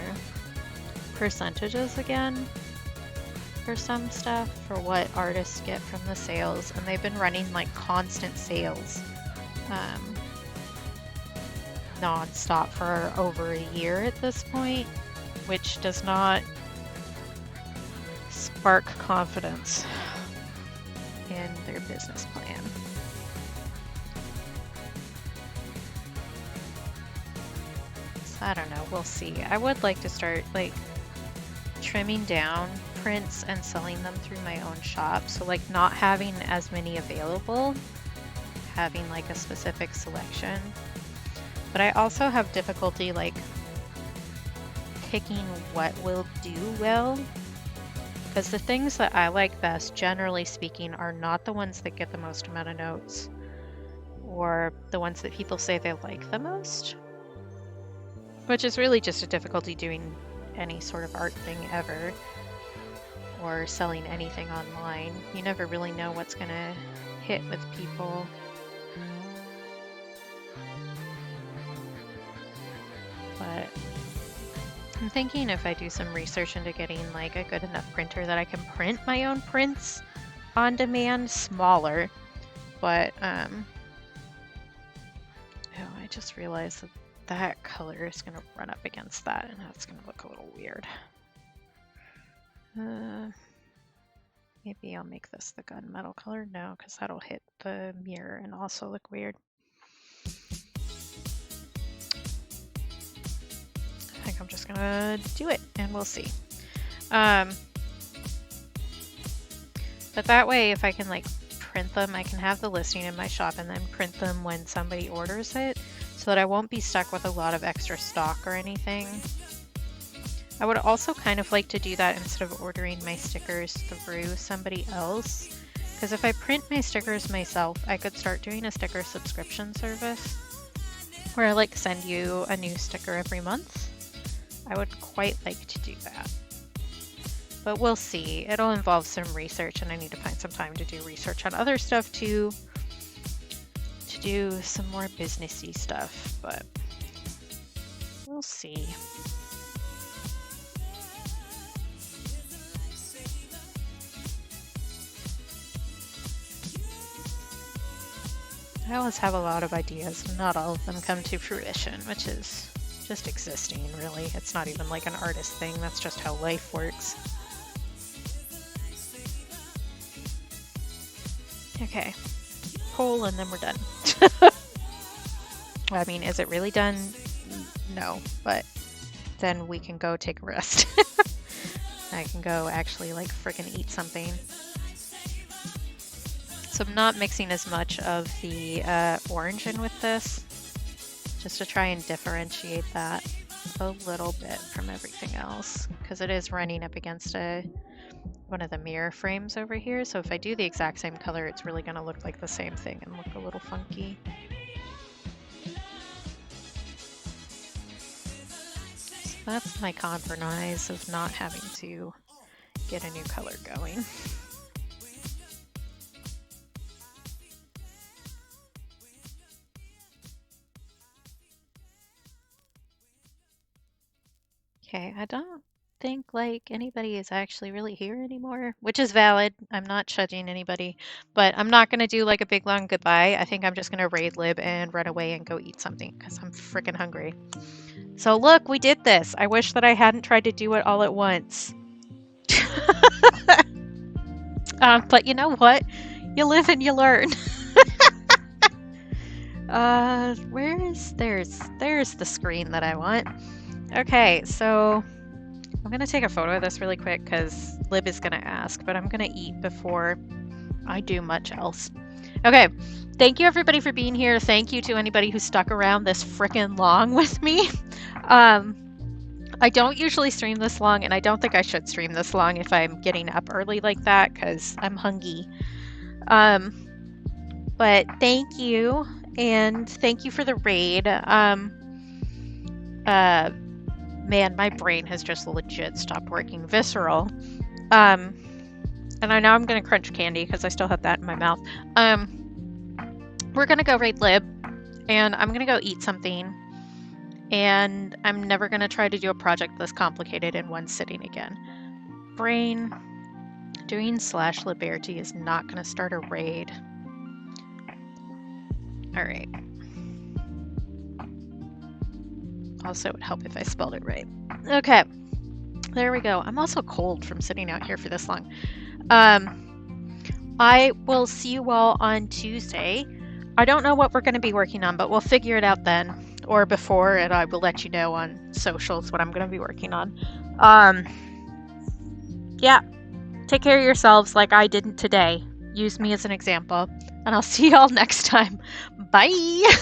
percentages again for some stuff, for what artists get from the sales. And they've been running like constant sales. Non-stop for over a year at this point, which does not spark confidence in their business plan. So I don't know, we'll see. I would like to start like trimming down prints and selling them through my own shop, so like not having as many available, having like a specific selection. But I also have difficulty like picking what will do well, because the things that I like best, generally speaking, are not the ones that get the most amount of notes or the ones that people say they like the most, which is really just a difficulty doing any sort of art thing ever or selling anything online. You never really know what's gonna hit with people. But I'm thinking if I do some research into getting like a good enough printer that I can print my own prints on demand, smaller. But oh, I just realized that that color is going to run up against that, and that's going to look a little weird. Maybe I'll make this the gunmetal color. No, because that'll hit the mirror and also look weird. I think I'm just gonna do it and we'll see. But that way, if I can like print them, I can have the listing in my shop and then print them when somebody orders it, so that I won't be stuck with a lot of extra stock or anything. I would also kind of like to do that instead of ordering my stickers through somebody else, because if I print my stickers myself, I could start doing a sticker subscription service where I like send you a new sticker every month. I would quite like to do that. But we'll see. It'll involve some research, and I need to find some time to do research on other stuff too, to do some more businessy stuff, but we'll see. I always have a lot of ideas, and not all of them come to fruition, which is just existing, really. It's not even like an artist thing, that's just how life works. Okay, pull and then we're done. I mean, is it really done? No, but then we can go take a rest. I can go actually like frickin' eat something. So I'm not mixing as much of the orange in with this, just to try and differentiate that a little bit from everything else, because it is running up against one of the mirror frames over here. So if I do the exact same color, it's really going to look like the same thing and look a little funky. So that's my compromise of not having to get a new color going. Okay, I don't think like anybody is actually really here anymore, which is valid. I'm not judging anybody, but I'm not gonna do like a big long goodbye. I think I'm just gonna raid lib and run away and go eat something because I'm freaking hungry. So look, we did this. I wish that I hadn't tried to do it all at once. But you know what? You live and you learn. There's the screen that I want. Okay, so I'm gonna take a photo of this really quick because Lib is gonna ask, but I'm gonna eat before I do much else. Okay, thank you everybody for being here. Thank you to anybody who stuck around this frickin' long with me. I don't usually stream this long, and I don't think I should stream this long if I'm getting up early like that because I'm hungry. But thank you, and thank you for the raid. Man, my brain has just legit stopped working. Visceral. And I know I'm gonna crunch candy because I still have that in my mouth. We're gonna go raid lib, and I'm gonna go eat something, and I'm never gonna try to do a project this complicated in one sitting again. Brain, doing /liberty is not gonna start a raid. All right. Also, it would help if I spelled it right. Okay, there we go. I'm also cold from sitting out here for this long. I will see you all on Tuesday. I don't know what we're going to be working on, but we'll figure it out then or before, and I will let you know on socials what I'm going to be working on. Yeah, take care of yourselves like I didn't today. Use me as an example, and I'll see y'all next time. Bye!